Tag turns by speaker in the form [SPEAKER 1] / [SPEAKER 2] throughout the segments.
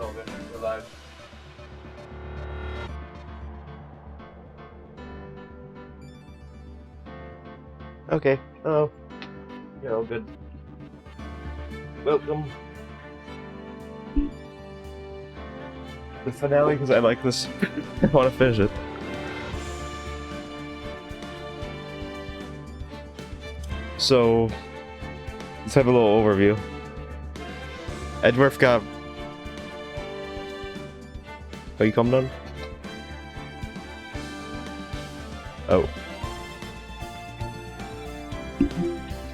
[SPEAKER 1] all good. We're live. Okay. Hello. You're all good. Welcome. The finale, because I like this. I want to finish it. So, let's have a little overview. Edgeworth got... Are you coming down? Oh.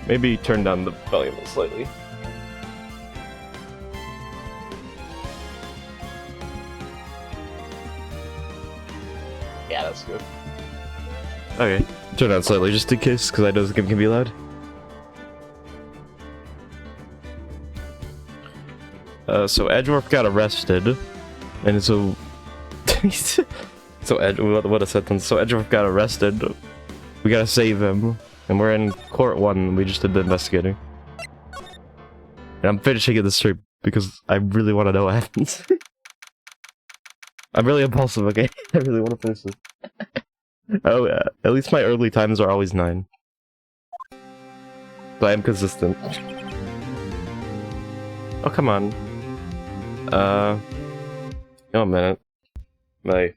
[SPEAKER 1] Maybe turn down the volume slightly. Yeah, that's good. Okay, turn down slightly just in case, because I know this game can be loud. So Edgeworth got arrested, and so... what a sentence. So Edgeworth got arrested, we gotta save him, and we're in court 1, we just did the investigating. And I'm finishing it this stream, because I really want to know what happens. I'm really impulsive, okay? I really want to finish this. Oh yeah, at least my early times are always 9. But I am consistent. Oh, come on. Oh, a minute. My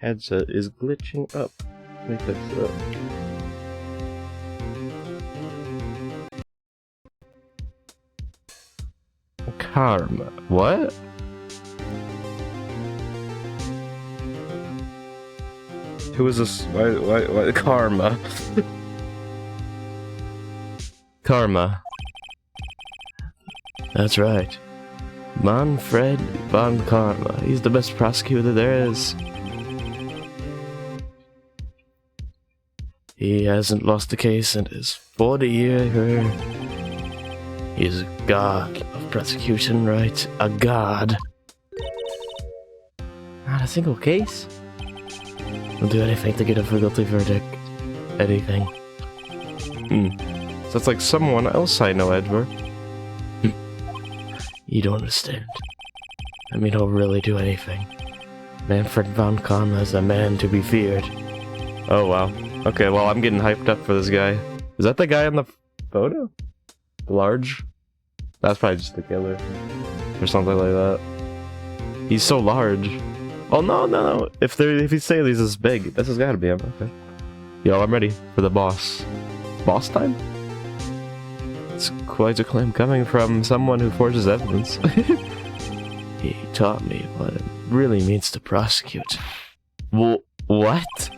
[SPEAKER 1] headset is glitching up. Let me fix it up. Karma. What? Who is this? Why Karma? Karma. That's right. Manfred von Karma. He's the best prosecutor there is. He hasn't lost a case in his 40 year. He's a god of prosecution, right? A god. Not a single case. He'll do anything to get a guilty verdict. Anything. So it's like someone else I know, Edward. You don't understand. I mean, he'll really do anything. Manfred von Karma is a man to be feared. Oh, wow. Okay, well, I'm getting hyped up for this guy. Is that the guy in the photo? Large? That's probably just the killer. Or something like that. He's so large. Oh, no. If he's saying he's this big, this has gotta be him. Okay. Yo, I'm ready for the boss. Boss time? It's quite a claim coming from someone who forges evidence. He taught me what it really means to prosecute. What?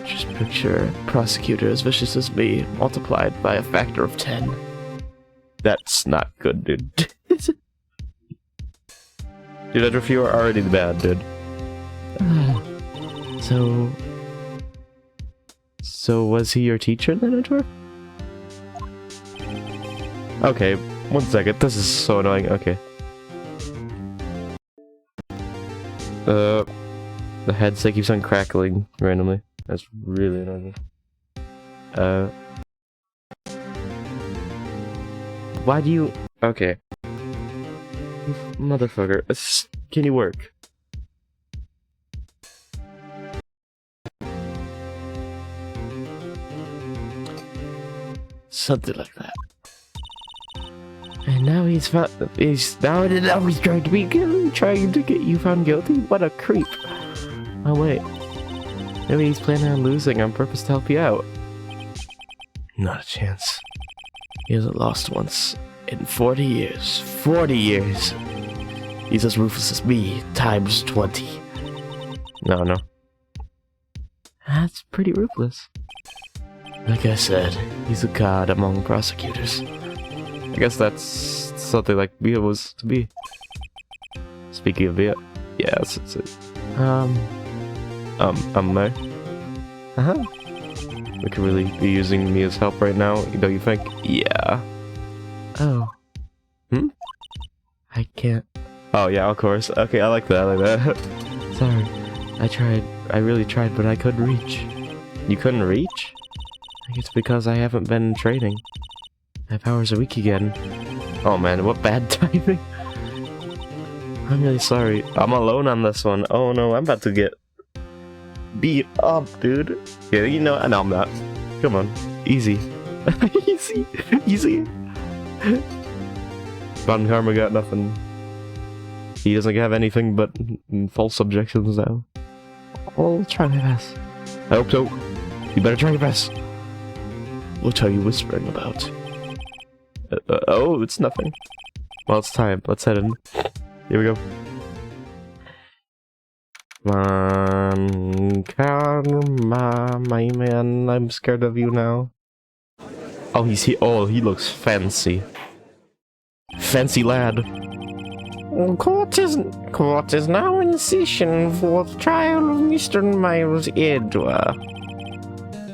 [SPEAKER 1] Just picture a prosecutor as vicious as me, multiplied by a factor of 10. That's not good, dude. Dude, Edward, you are already bad, dude. So was he your teacher then, Edward? Okay, 1 second. This is so annoying. Okay. The headset keeps on crackling randomly. That's really annoying. Why do you... Okay. Motherfucker. Can you work? Something like that. And now he's trying to get you found guilty? What a creep. Oh wait. Maybe he's planning on losing on purpose to help you out. Not a chance. He hasn't lost once in 40 years. 40 years! He's as ruthless as me, times 20. No. That's pretty ruthless. Like I said, he's a god among prosecutors. I guess that's something like Bia was to be. Speaking of Bia, yeah, that's it. There. We could really be using Mia's help right now, don't you think? Yeah. Oh. I can't. Oh yeah, of course. Okay, I like that, Sorry. I really tried, but I couldn't reach. You couldn't reach? I think it's because I haven't been training. 5 hours a week again. Oh man, what bad timing. I'm really sorry. I'm alone on this one. Oh no, I'm about to get beat up, dude. Yeah, you know, no, I'm not. Come on. Easy. Easy. Easy. Von Karma got nothing. He doesn't have anything but false objections now. I'll try my best. I hope so. You better try your best. What are you whispering about? Oh, it's nothing. Well, it's time. Let's head in. Here we go. Karma, my man, I'm scared of you now. Oh, he's here. Oh, he looks fancy. Fancy lad. Court is now in session for the trial of Mr. Miles Edward.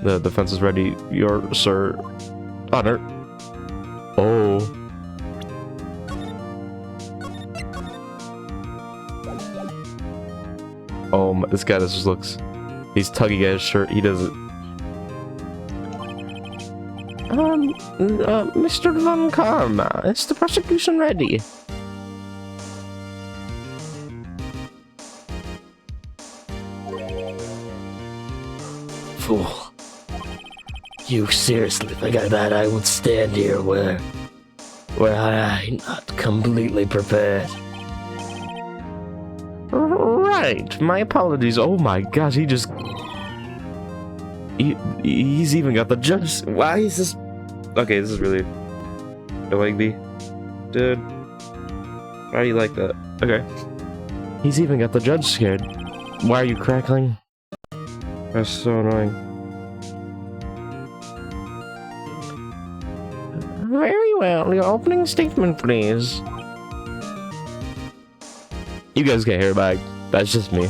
[SPEAKER 1] The defense is ready, your sir. Honor. Oh. Oh, this guy just looks... He's tugging at his shirt, he doesn't... Mr. Von Karma, is the prosecution ready? Fool. You seriously think I would stand here where I'm not completely prepared? Right, my apologies. Oh my gosh, he just... He's even got the judge... Why is this... Okay, this is really... annoying me. Dude. Why are you like that? Okay. He's even got the judge scared. Why are you crackling? That's so annoying. Very well, your opening statement, please. You guys can't hear back. That's just me.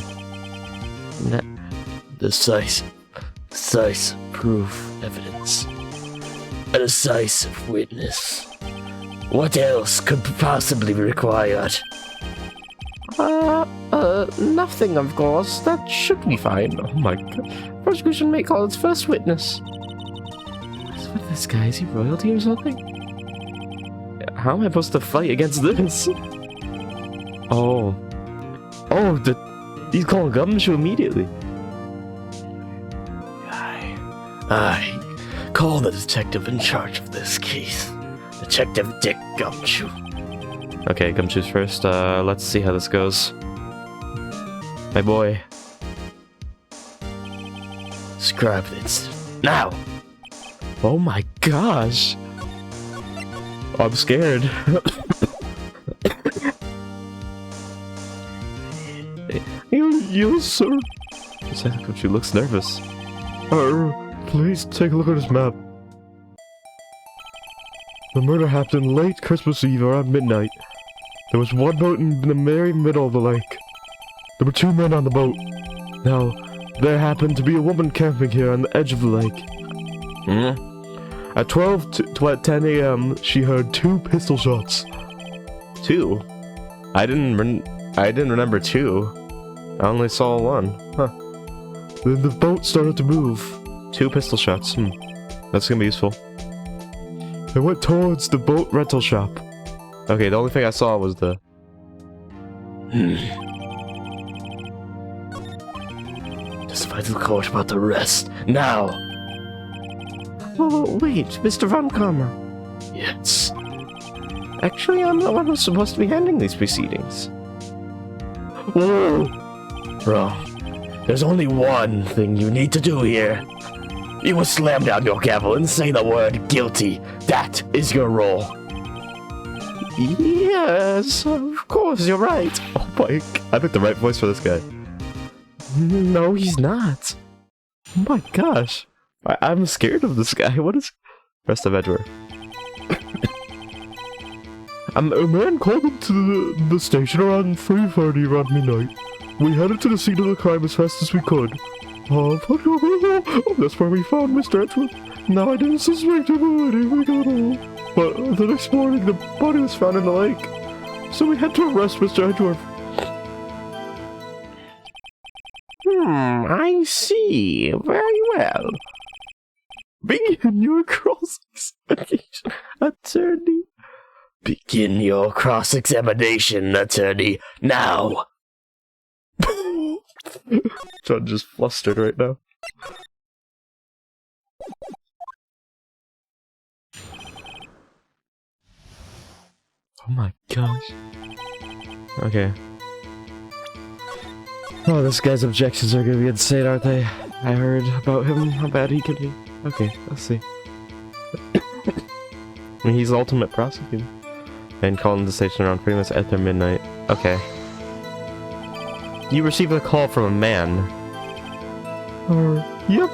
[SPEAKER 1] Decisive proof, evidence. A decisive witness. What else could possibly be required? Nothing, of course. That should be fine. Oh my god. Prosecution may call its first witness. What's with this guy? Is he royalty or something? How am I supposed to fight against this? Oh. Oh, he's calling Gumshoe immediately. I call the detective in charge of this case. Detective Dick Gumshoe. Okay, Gumshoe's first. Let's see how this goes. My boy. Describe this. Now! Oh my gosh! Oh, I'm scared. You, sir. She looks nervous. Please take a look at this map. The murder happened late Christmas Eve around midnight. There was one boat in the very middle of the lake. There were 2 men on the boat. Now, there happened to be a woman camping here on the edge of the lake. At 10 a.m., she heard 2 pistol shots. 2? I didn't remember 2. I only saw 1. Huh. Then the boat started to move. 2 pistol shots. That's gonna be useful. They went towards the boat rental shop. Okay, the only thing I saw was the... Testify to the court about the rest. Now! Oh, wait, Mr. Von Karma. Yes. Actually, I'm the one who's supposed to be handling these proceedings. Whoa! Wrong. There's only one thing you need to do here. You will slam down your gavel and say the word guilty. That is your role. Yes, of course, you're right. Oh my, I picked the right voice for this guy. No, he's not. Oh my gosh. I'm scared of this guy. What is... Rest of Edward. A man called into the station around 3:30 around midnight. We headed to the scene of the crime as fast as we could. That's where we found Mr. Edward. Now I didn't suspect him but the next morning the body was found in the lake. So we had to arrest Mr. Edward. I see. Very well. Begin your cross-examination, attorney. Begin your cross-examination, attorney, now! Judge is flustered right now. Oh my gosh. Okay. Oh, this guy's objections are gonna be insane, aren't they? I heard about him, how bad he can be. Okay, let's see. I mean, he's the ultimate prosecutor. And called into the station around pretty much after midnight. Okay. You received a call from a man. Yep.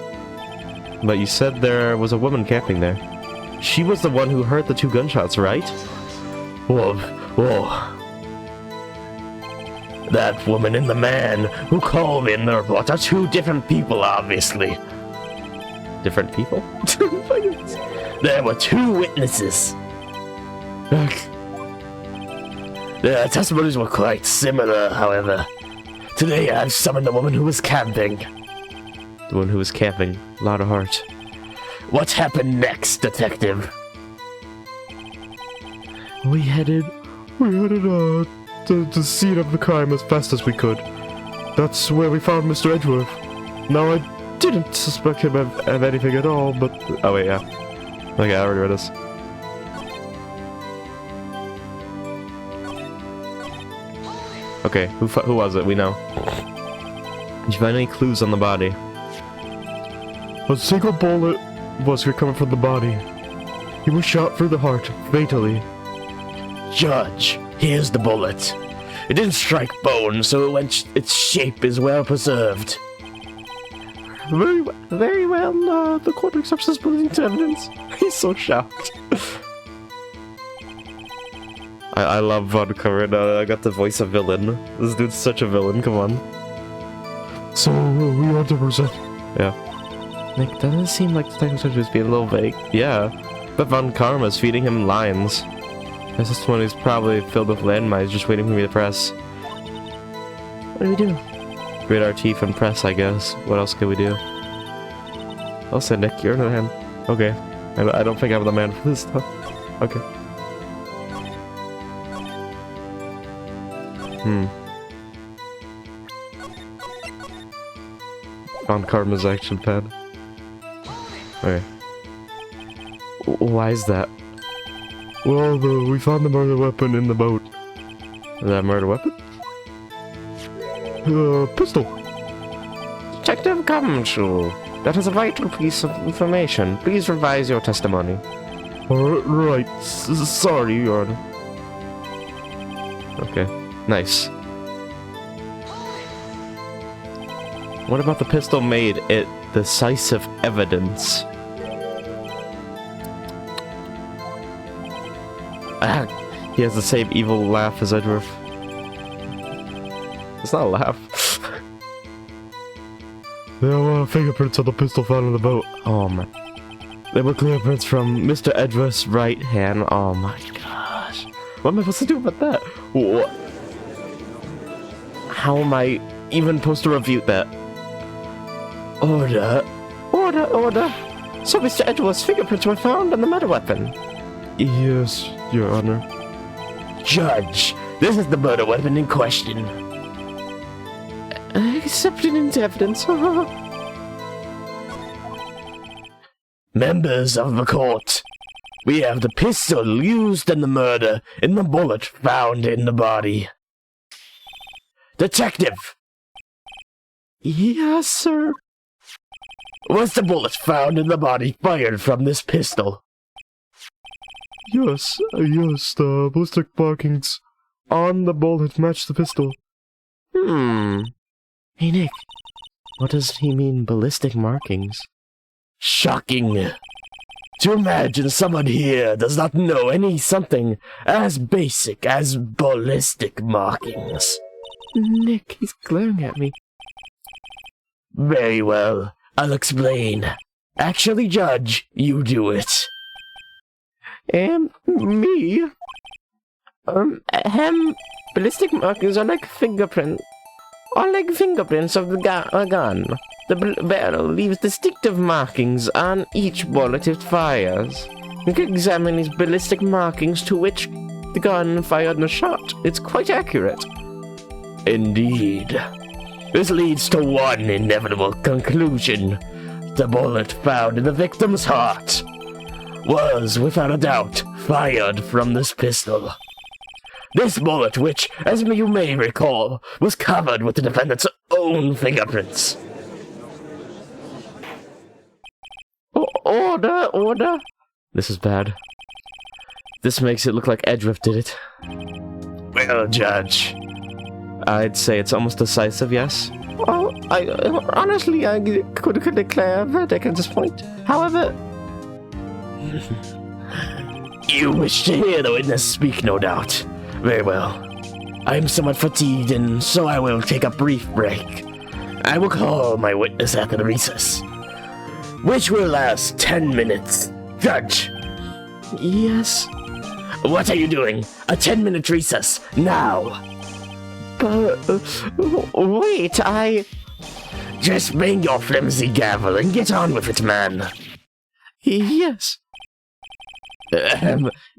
[SPEAKER 1] But you said there was a woman camping there. She was the one who heard the 2 gunshots, right? Whoa. That woman and the man who called in the report are 2 different people, obviously. Different people? There were 2 witnesses. Their testimonies were quite similar, however. Today I've summoned the woman who was camping. The one who was camping. A lot of heart. What happened next, detective? We headed to the scene of the crime as fast as we could. That's where we found Mr. Edgeworth. Now, I didn't suspect him of anything at all, but... Oh, wait, yeah. Okay, I already read this. Okay, who was it? We know. Did you find any clues on the body? A single bullet was recovered from the body. He was shot through the heart, fatally. Judge, here's the bullet. It didn't strike bone, so its shape is well preserved. Very well, the court accepts this believing evidence. He's so shocked. I love vodka right now. I got to voice a villain. This dude's such a villain, come on. So, we 100%. Yeah. Nick, doesn't it seem like the detective is being a little vague? Yeah. But Von Karma's feeding him lines. His testimony is probably filled with landmines just waiting for me to press. What do we do? Grit our teeth and press, I guess. What else could we do? I'll say, Nick, you're in the hand. Okay. I don't think I'm the man for this stuff. Okay. On Karma's action pad. Okay. Why is that? Well, we found the murder weapon in the boat. That murder weapon? Pistol. Detective Gumshoe, that is a vital piece of information. Please revise your testimony. Right. Sorry, Your Honor. Okay. Nice. What about the pistol made it decisive evidence? Ah, he has the same evil laugh as Edgeworth. It's not a laugh. There were fingerprints on the pistol found in the boat. Oh my. There were clear prints from Mr. Edgeworth's right hand. Oh my gosh. What am I supposed to do about that? What? How am I even supposed to refute that? Order. So Mr. Edgeworth's fingerprints were found on the murder weapon? Yes, Your Honor. Judge, this is the murder weapon in question. Accepted into evidence. Members of the court, we have the pistol used in the murder and the bullet found in the body. Detective! Yes, sir. Was the bullet found in the body fired from this pistol? Yes, the ballistic markings on the bullet match the pistol. Hey, Nick. What does he mean, ballistic markings? Shocking! To imagine someone here does not know something as basic as ballistic markings. Nick, he's glaring at me. Very well, I'll explain. Actually, Judge, you do it. Me? Ballistic markings are like fingerprints. Of the gun. The barrel leaves distinctive markings on each bullet it fires. You can examine these ballistic markings to which the gun and fired a shot. It's quite accurate. Indeed. This leads to one inevitable conclusion. The bullet found in the victim's heart was, without a doubt, fired from this pistol. This bullet, which, as you may recall, was covered with the defendant's own fingerprints. Order! This is bad. This makes it look like Edgeworth did it. Well, Judge, I'd say it's almost decisive, yes? Well, honestly, I could declare a verdict at this point. However... You wish to hear the witness speak, no doubt. Very well. I am somewhat fatigued, and so I will take a brief break. I will call my witness after the recess, which will last 10 minutes. Judge! Yes? What are you doing? A 10-minute recess, now! But, wait, Just bang your flimsy gavel and get on with it, man. Yes.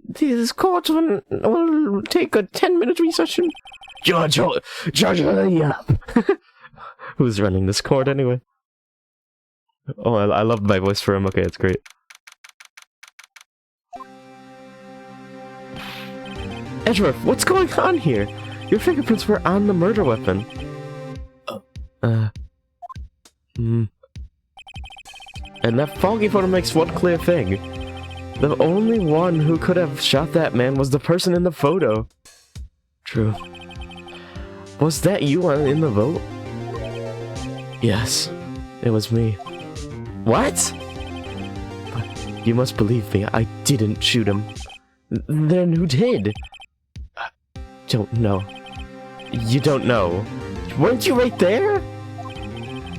[SPEAKER 1] This court will take a 10-minute recess. Judge, hurry up. Who's running this court anyway? Oh, I love my voice for him. Okay, it's great. Edgeworth, what's going on here? Your fingerprints were on the murder weapon. And that foggy photo makes one clear thing. The only one who could have shot that man was the person in the photo. True. Was that you in the vote? Yes, it was me. What? But you must believe me, I didn't shoot him. Then who did? I don't know. You don't know? Weren't you right there?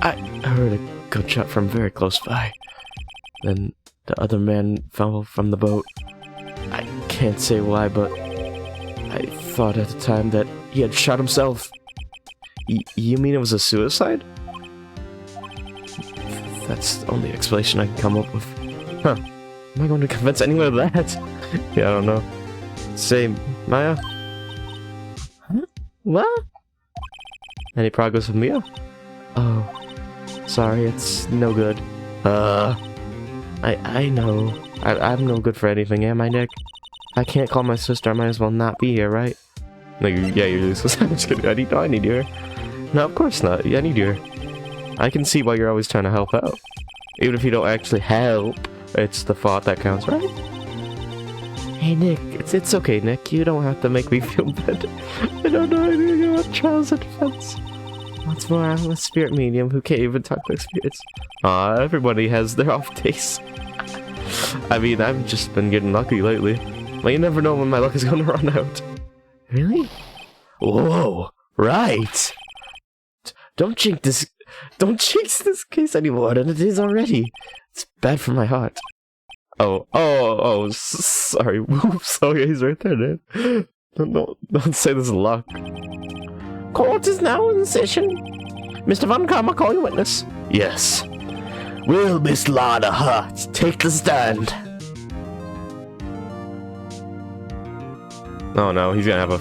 [SPEAKER 1] I heard a gunshot from very close by. Then the other man fell from the boat. I can't say why, but I thought at the time that he had shot himself. You mean it was a suicide? That's the only explanation I can come up with. Huh. Am I going to convince anyone of that? Yeah, I don't know. Say, Maya? Huh? What? Any progress with Mia? Oh. Sorry, it's no good. I know. I'm no good for anything, am I, Nick? I can't call my sister, I might as well not be here, right? No, yeah, you're useless. I'm just kidding. I need you here. No, of course not. I need you here. I can see why you're always trying to help out. Even if you don't actually help, it's the thought that counts, right? Hey, Nick, it's okay, Nick. You don't have to make me feel bad. I don't know anything about trials of defense. What's more, I'm a spirit medium who can't even talk like spirits. Aw, everybody has their off days. I mean, I've just been getting lucky lately. But you never know when my luck is gonna run out. Really? Whoa, right. Don't jinx this case any more than it is already. It's bad for my heart. Oh, sorry. Whoops, oh yeah, he's right there, dude. Don't say this is luck. Court is now in session. Mr. Von Karma, call your witness. Yes. Will Miss Lana Hart take the stand? Oh no, he's gonna have a...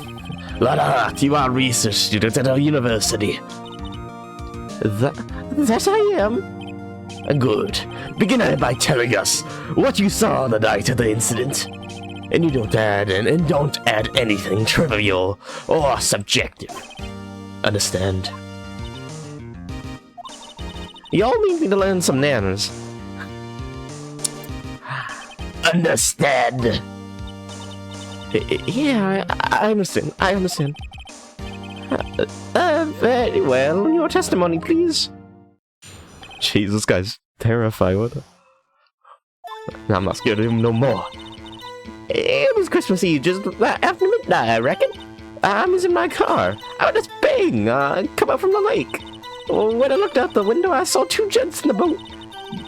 [SPEAKER 1] Lana Hart, you are a research student at our university. That I am. Good. Begin by telling us what you saw the night of the incident. And you don't add anything trivial or subjective. Understand? Y'all need me to learn some manners. Understand? Yeah, I understand. Very well. Your testimony, please. Jeez, this guy's terrifying. What the... I'm not scared of him no more. It was Christmas Eve, just after midnight, I reckon. I was in my car. I heard this bang come out from the lake. When I looked out the window, I saw two gents in the boat.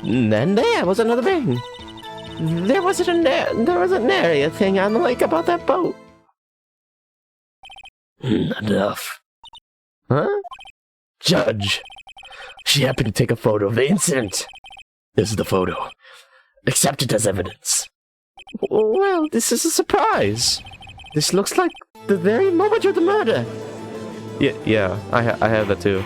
[SPEAKER 1] And then there was another bang. There was a nary thing on the lake about that boat. Enough. Huh? Judge. She happened to take a photo of the incident. This is the photo. Accept it as evidence. Well, this is a surprise. This looks like the very moment of the murder. Yeah, I have that too.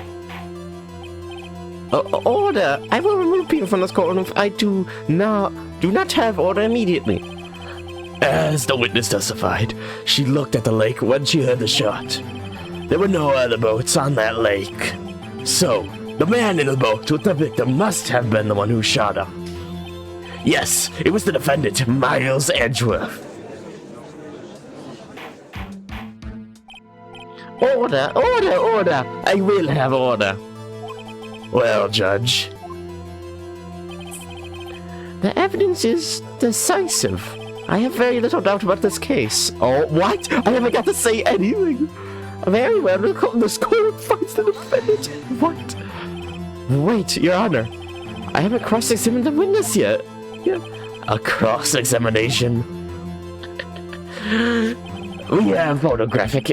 [SPEAKER 1] Order! I will remove people from this courtroom if I do not have order immediately. As the witness testified, she looked at the lake when she heard the shot. There were no other boats on that lake. So, the man in the boat with the victim must have been the one who shot her. Yes, it was the defendant, Miles Edgeworth. Order! I will have order. Well, Judge. The evidence is decisive. I have very little doubt about this case. Oh, what? I haven't got to say anything. Very well, this court finds the defendant. What? Wait, Your Honor. I haven't cross-examined the witness yet. Yeah. A cross-examination? We have photographic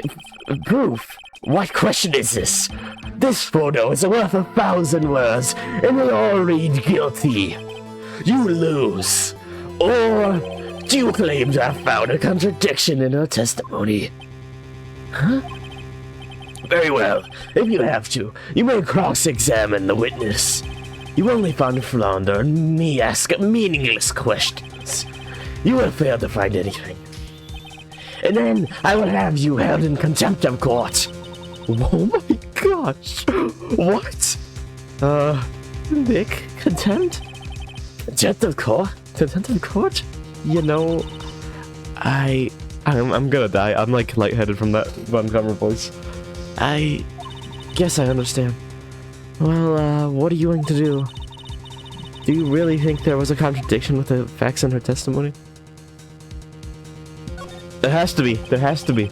[SPEAKER 1] proof. What question is this? This photo is worth 1,000 words, and they all read guilty. You lose. Or do you claim to have found a contradiction in her testimony? Huh? Very well. If you have to, you may cross-examine the witness. You only found flounder and me ask meaningless questions. You will fail to find anything. And then I will have you held in contempt of court. Oh my gosh. What? Nick, contempt? Contempt of court? Contempt of court? You know, I'm gonna die. I'm like lightheaded from that Von Comer voice. I guess I understand. Well, what are you going to do? Do you really think there was a contradiction with the facts in her testimony? There has to be. There has to be.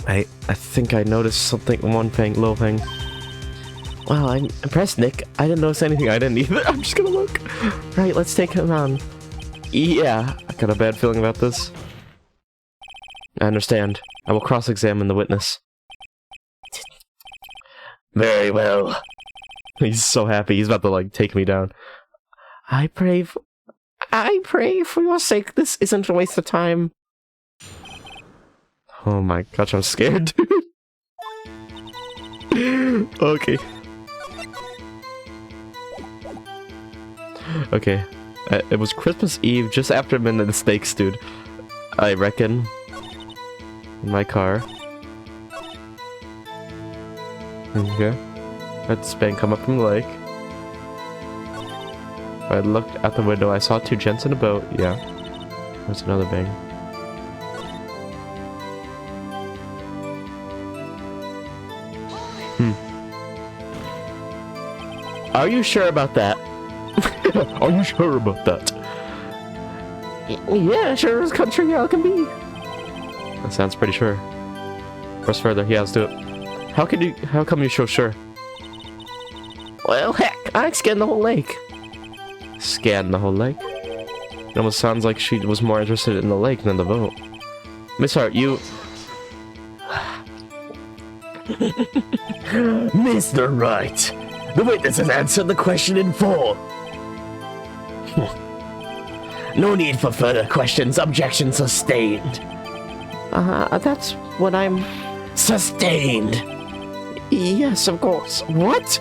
[SPEAKER 1] I think I noticed something, little thing. Wow, I'm impressed, Nick. I didn't notice anything. I didn't either. I'm just gonna look. Right, let's take him on. Yeah, I got a bad feeling about this. I understand. I will cross-examine the witness. Very well. He's so happy. He's about to, like, take me down. I pray for your sake this isn't a waste of time. Oh my gosh, I'm scared, dude. Okay. Okay. It was Christmas Eve, just after midnight the stakes, dude. I reckon. In my car. Okay. That's bang come up from the lake. I looked out the window, I saw two gents in a boat. Yeah. There's another bang. Are you sure about that? Are you sure about that? Yeah, sure as country girl can be. That sounds pretty sure. Press further. Yeah, let's do it. How come you're so sure? Well, heck, I scanned the whole lake. Scanned the whole lake? It almost sounds like she was more interested in the lake than the boat. Miss Hart, you... Mr. Wright, the witness has answered the question in full. No need for further questions. Objection sustained. That's what I'm... Sustained. Yes, of course. What?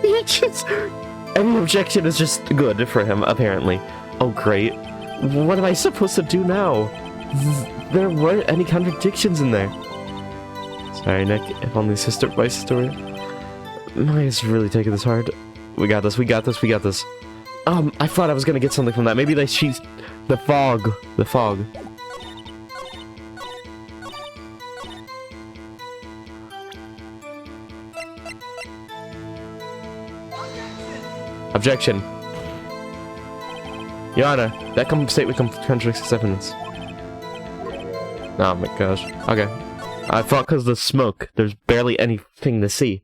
[SPEAKER 1] Any objection is just good for him, apparently. Oh, great. What am I supposed to do now? There weren't any contradictions in there. Sorry, Nick. If only my sister were... Maya's really taking this hard. We got this, we got this, we got this. I thought I was gonna get something from that. Maybe like she's... The fog. The fog. Objection. Your Honor, that statement contradicts evidence. Oh my gosh. Okay. I thought because of the smoke, there's barely anything to see.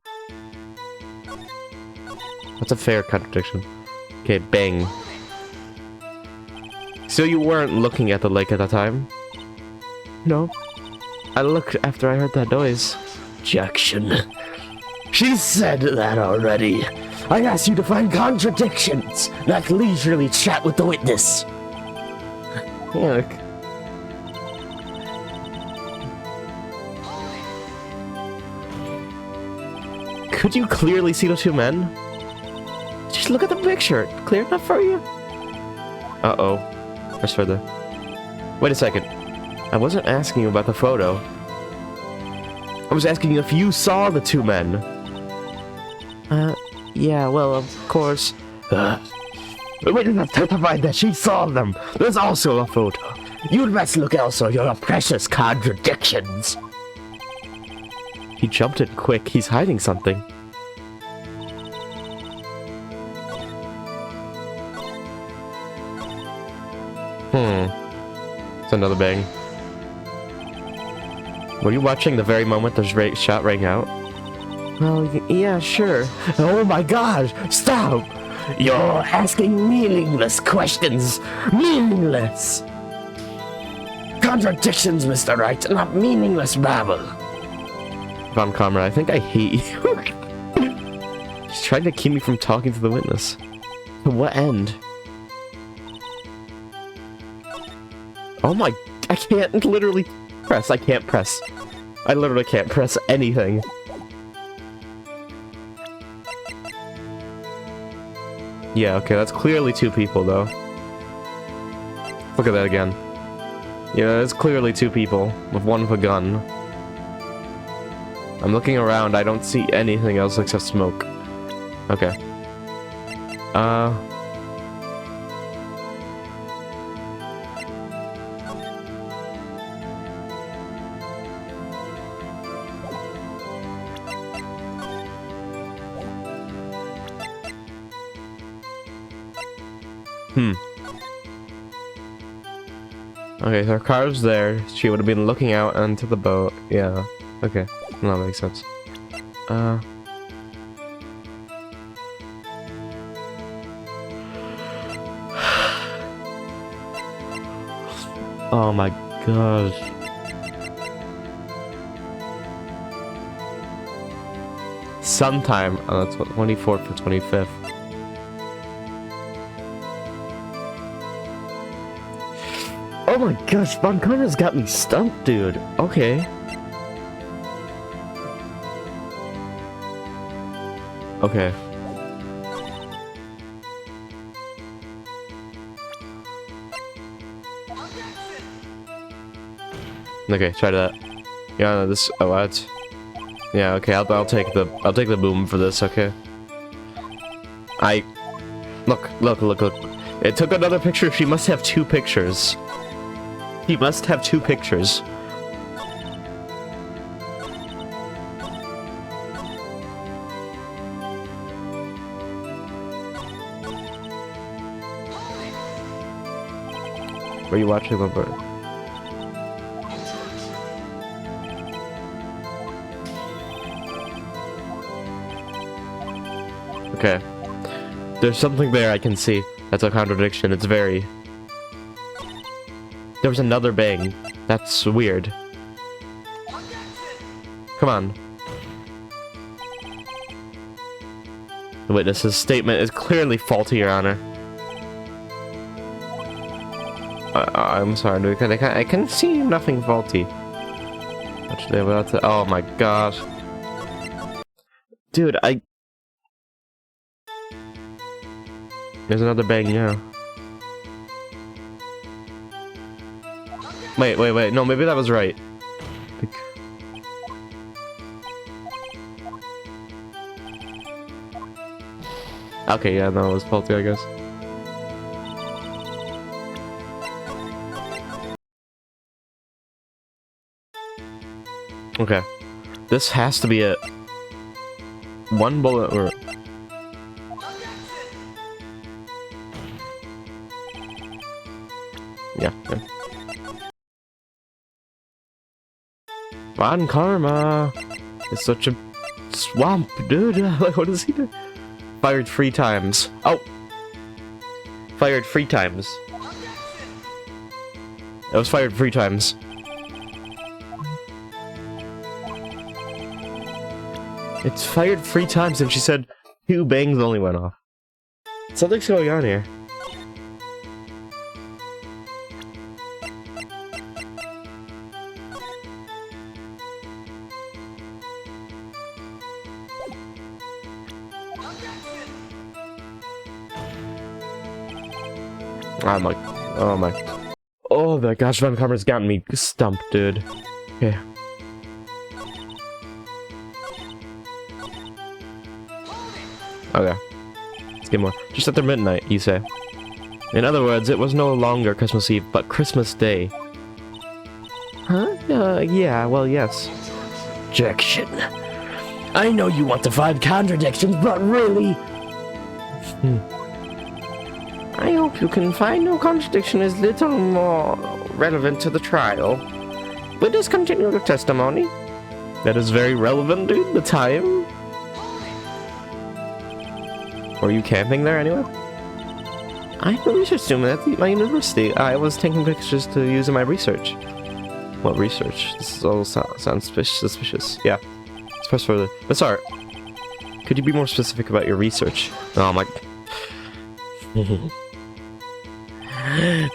[SPEAKER 1] That's a fair contradiction. Okay, bang. So you weren't looking at the lake at the time? No. I looked after I heard that noise. Objection. She said that already. I asked you to find contradictions, not leisurely chat with the witness. Look. Could you clearly see the two men? Just look at the picture. Clear enough for you? Uh-oh. Where's further? Wait a second. I wasn't asking you about the photo. I was asking you if you saw the two men. Yeah, well, of course. Witness testified that she saw them. There's also a photo. You'd best look elsewhere, your precious contradictions. He jumped in quick. He's hiding something. It's another bang. Were you watching the very moment the shot rang out? Well, yeah, sure. Oh my god! Stop! You're asking meaningless questions! Meaningless! Contradictions, Mr. Wright, not meaningless babble. Von Comrade, I think I hate you. He's trying to keep me from talking to the witness. To what end? Oh my... I can't literally press. I can't press. I literally can't press anything. Yeah, okay, that's clearly two people, though. Look at that again. Yeah, it's clearly two people, with one with a gun. I'm looking around, I don't see anything else except smoke. Okay. Okay, so her car's there. She would have been looking out onto the boat. Yeah. Okay. That makes sense. Oh my gosh. Sometime on the 24th or 25th. Oh my gosh, Von Connor's got me stumped, dude. Okay. Okay. Okay, try that. Yeah, no, this. Oh, what? Yeah, okay. I'll take the boom for this. Okay. Look. It took another picture. She must have two pictures. He must have two pictures. Were you watching the bird? Okay. There's something there I can see. That's a contradiction. It's very... There was another bang. That's weird. Come on. The witness's statement is clearly faulty, Your Honor. I'm sorry, dude. I can see nothing faulty. Actually, about to... Oh my gosh. Dude, There's another bang, yeah. Wait. No, maybe that was right. Okay, yeah, no, it was faulty, I guess. Okay. This has to be it. One bullet or... Yeah. Von Karma is such a swamp, dude. Like, what does he do? Fired 3 times. Oh! Fired 3 times. It was fired 3 times. It's fired 3 times, and she said 2 bangs only went off. Something's going on here. I'm like, oh my. Oh, the gosh, Von Karma's gotten me stumped, dude. Okay. Okay. Let's get more. Just after midnight, you say. In other words, it was no longer Christmas Eve, but Christmas Day. Huh? Yeah, well, yes. Objection. I know you want to find contradictions, but really... I hope you can find no contradiction is little more relevant to the trial. We'll just continue the testimony. That is very relevant, dude. The time. Were you camping there anyway? I was assuming at my university. I was taking pictures to use in my research. What research? This all sounds suspicious. Yeah. Especially for that's art. Could you be more specific about your research? Oh, I'm like...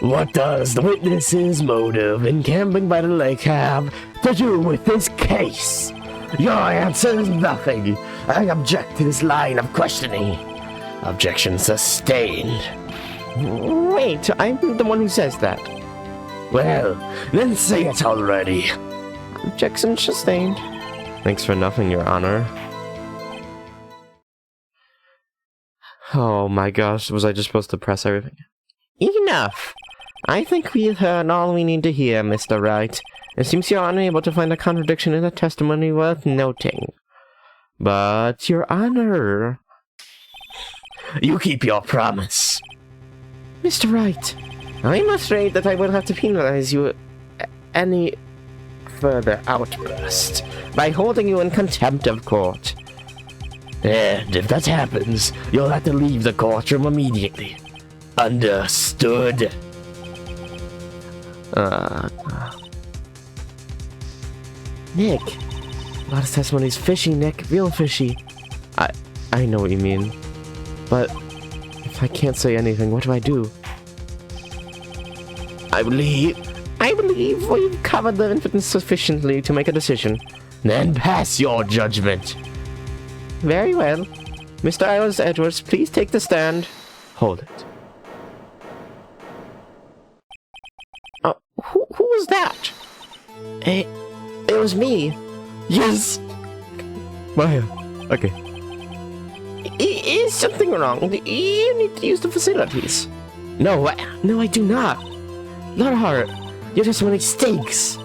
[SPEAKER 1] What does the witness's motive in camping by the lake have to do with this case? Your answer is nothing. I object to this line of questioning. Objection sustained. Wait, I'm the one who says that. Well, then say it already. Objection sustained. Thanks for nothing, Your Honor. Oh my gosh, was I just supposed to press everything? Enough! I think we've heard all we need to hear, Mr. Wright. It seems you're unable to find a contradiction in the testimony worth noting. But, Your Honor... You keep your promise. Mr. Wright, I'm afraid that I will have to penalize you any further outburst by holding you in contempt of court. And if that happens, you'll have to leave the courtroom immediately. Understood? Nick. A lot of testimony's fishy, Nick. Real fishy. I know what you mean. But if I can't say anything, what do I do? I believe we've covered the evidence sufficiently to make a decision. Then pass your judgment. Very well. Mr. Isles Edwards, please take the stand. Hold it. Who was that? It was me. Yes. Maya. Okay. Is something wrong? You need to use the facilities. No, I do not. Lord Hart, your testimony stinks.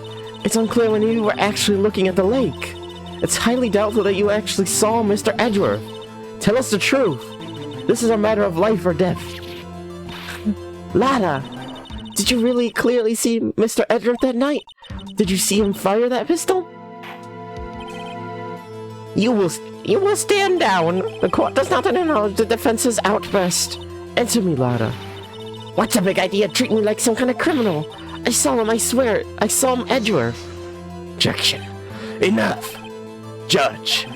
[SPEAKER 1] It's unclear when you were actually looking at the lake. It's highly doubtful that you actually saw Mr. Edgeworth. Tell us the truth. This is a matter of life or death. Lada, did you really clearly see Mr. Edgeworth that night? Did you see him fire that pistol? You will stand down. The court does not acknowledge the defense's outburst. Answer me, Lada. What's a big idea treating me like some kind of criminal? I saw him, I swear. I saw him, Edgeworth. Objection. Enough. Judge.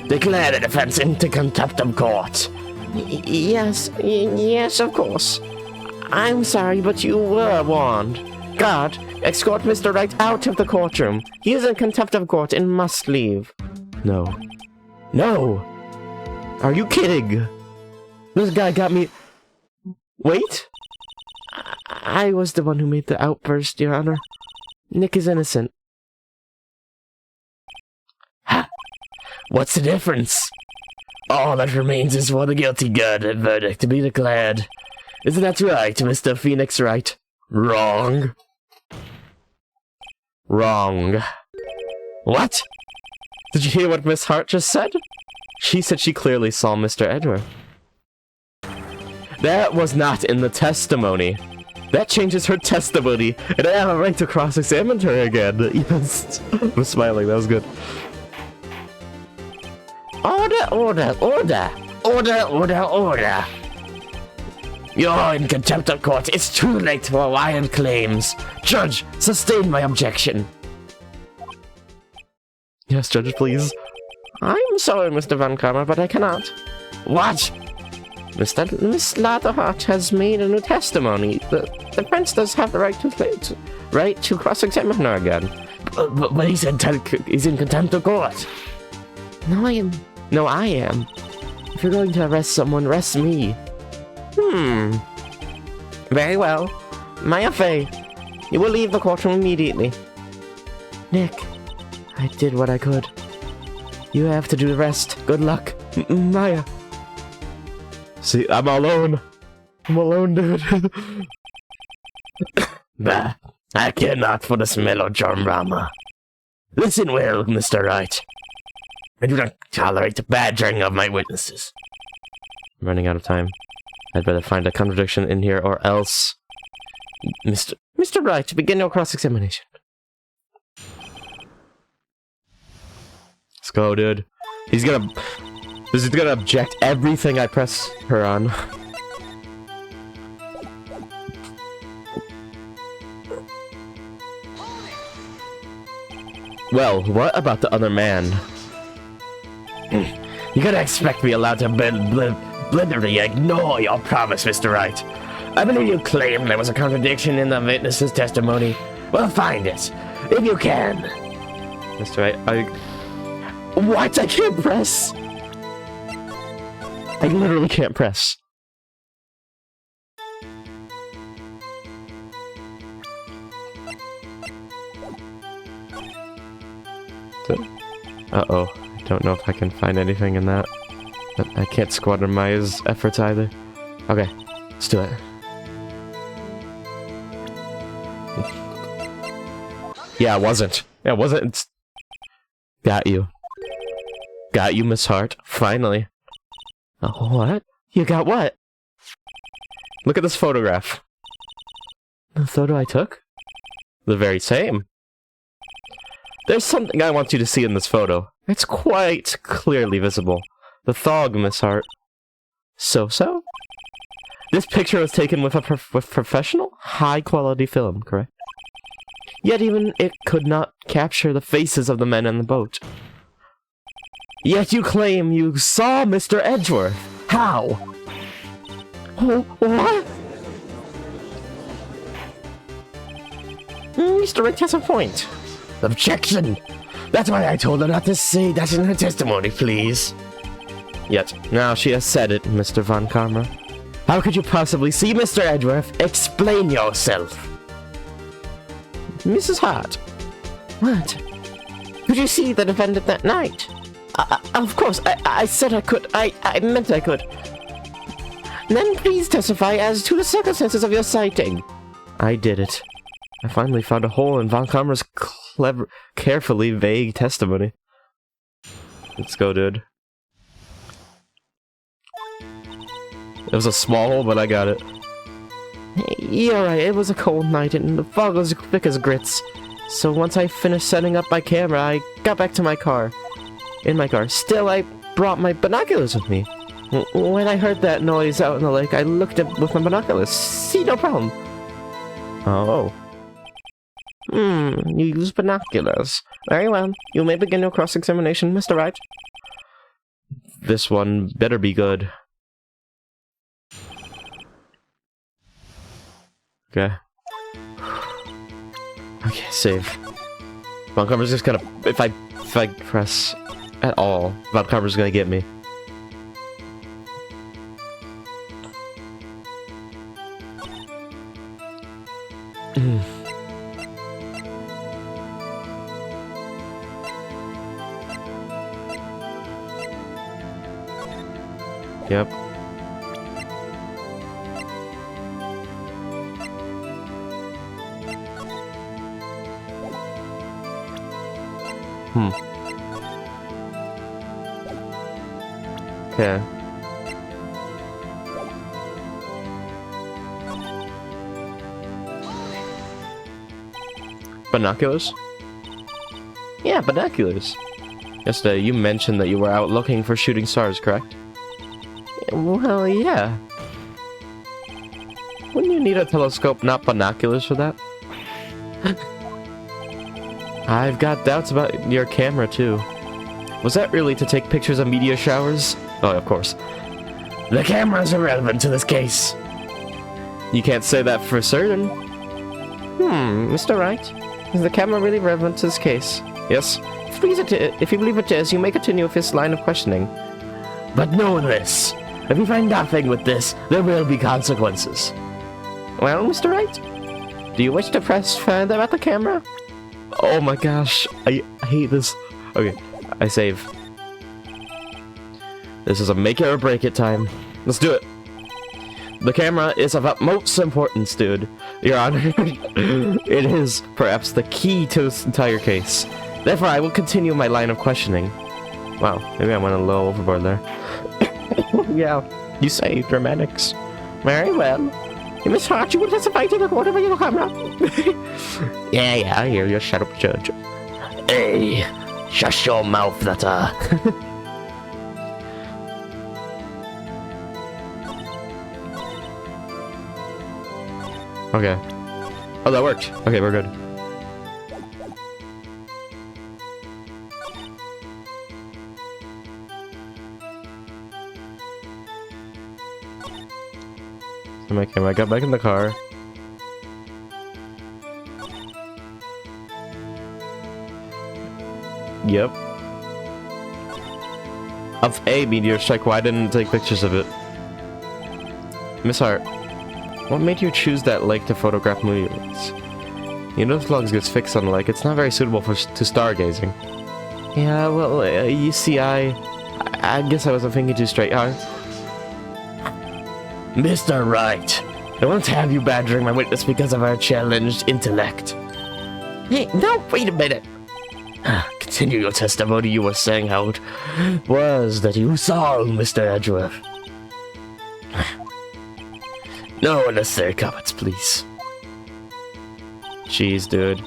[SPEAKER 1] Declare the defense into contempt of court. Yes, of course. I'm sorry, but you were warned. Guard, escort Mr. Wright out of the courtroom. He is in contempt of court and must leave. No. No! Are you kidding? This guy got me... Wait? I was the one who made the outburst, Your Honor. Nick is innocent. Ha! What's the difference? All that remains is for the guilty verdict to be declared. Isn't that right, Mr. Phoenix Wright? Wrong. Wrong. What? Did you hear what Miss Hart just said? She said she clearly saw Mr. Edgeworth. That was not in the testimony. That changes her testimony, and I have a right to cross-examine her again. Yes. I'm smiling, that was good. Order. You're in contempt of court. It's too late for wild claims. Judge, sustain my objection. Yes, Judge, please. I'm sorry, Mr. Van Karma, but I cannot. What? Miss Latherhart has made a new testimony. The prince does have the right to cross-examine her again. But he's in contempt of court. No, I am. If you're going to arrest someone, arrest me. Very well. Maya Fey, you will leave the courtroom immediately. Nick, I did what I could. You have to do the rest. Good luck. Maya. See, I'm alone. I'm alone, dude. Bah, I care not for this melodrama. Listen well, Mr. Wright. I do not tolerate the badgering of my witnesses. I'm running out of time. I'd better find a contradiction in here or else... Mr. Wright, begin your cross-examination. Let's go, dude. He's gonna object everything I press her on. Well, what about the other man? You gotta expect me allowed to blithely ignore your promise, Mr. Wright. I believe you claim there was a contradiction in the witness's testimony. Well, find it, if you can. Mr. Wright, What? I can't press! I literally can't press. Uh-oh. I don't know if I can find anything in that. But I can't squander Maya's efforts either. Okay, let's do it. Yeah, it wasn't. Yeah, it wasn't. It's... Got you. Got you, Miss Hart. Finally. Oh, what? You got what? Look at this photograph. The photo I took? The very same. There's something I want you to see in this photo. It's quite clearly visible. The thong, Miss Hart. So? This picture was taken with professional, high-quality film, correct? Yet even it could not capture the faces of the men in the boat. Yet you claim you saw Mr. Edgeworth. How? Oh, what? Mr. Wright has a point. Objection! That's why I told her not to say that in her testimony, please. Yet, now she has said it, Mr. Von Karma. How could you possibly see Mr. Edgeworth? Explain yourself. Mrs. Hart. What? Could you see the defendant that night? Of course, I said I could. I meant I could. Then please testify as to the circumstances of your sighting. I did it. I finally found a hole in Von Karma's carefully vague testimony. Let's go, dude. It was a small hole, but I got it. You're right, it was a cold night and the fog was thick as grits. So once I finished setting up my camera, I got back to my car. In my car. Still, I brought my binoculars with me. When I heard that noise out in the lake, I looked at with my binoculars. See, no problem. Oh. You use binoculars. Very well. You may begin your cross-examination, Mr. Wright. This one better be good. Okay. Okay, save. Von Karma's just gonna... If I press at all, Von Karma's gonna get me. Yep. Okay. Binoculars? Yeah, binoculars. Yesterday, you mentioned that you were out looking for shooting stars, correct? Well, yeah. Wouldn't you need a telescope, not binoculars for that? I've got doubts about your camera, too. Was that really to take pictures of meteor showers? Oh, of course. The camera's irrelevant to this case. You can't say that for certain. Mr. Wright, is the camera really relevant to this case? Yes. If you believe it is, you may continue with this line of questioning. But know this. If you find nothing with this, there will be consequences. Well, Mr. Wright, do you wish to press further at the camera? Oh my gosh, I hate this. Okay, I save. This is a make it or break it time. Let's do it. The camera is of utmost importance, dude. Your Honor, it is perhaps the key to this entire case. Therefore, I will continue my line of questioning. Wow, maybe I went a little overboard there. Yeah, you say dramatics. Very well. Miss Hart, you will testify to the court of your camera. Yeah, I hear you. Shut up, Judge. Hey, shut your mouth, that Okay. Oh, that worked. Okay, we're good. So my camera got back in the car. Yep. Of a meteor strike, why didn't take pictures of it? Miss Hart, what made you choose that lake to photograph meteors? You know, if lungs gets fixed on the lake, it's not very suitable to stargazing. Yeah, well, you see, I guess I wasn't thinking too straight, huh? Mr. Wright, I won't have you badgering my witness because of our challenged intellect. Hey, no, wait a minute. Continue your testimony. You were saying how it was that you saw Mr. Edgeworth. No unnecessary comments, please. Jeez, dude.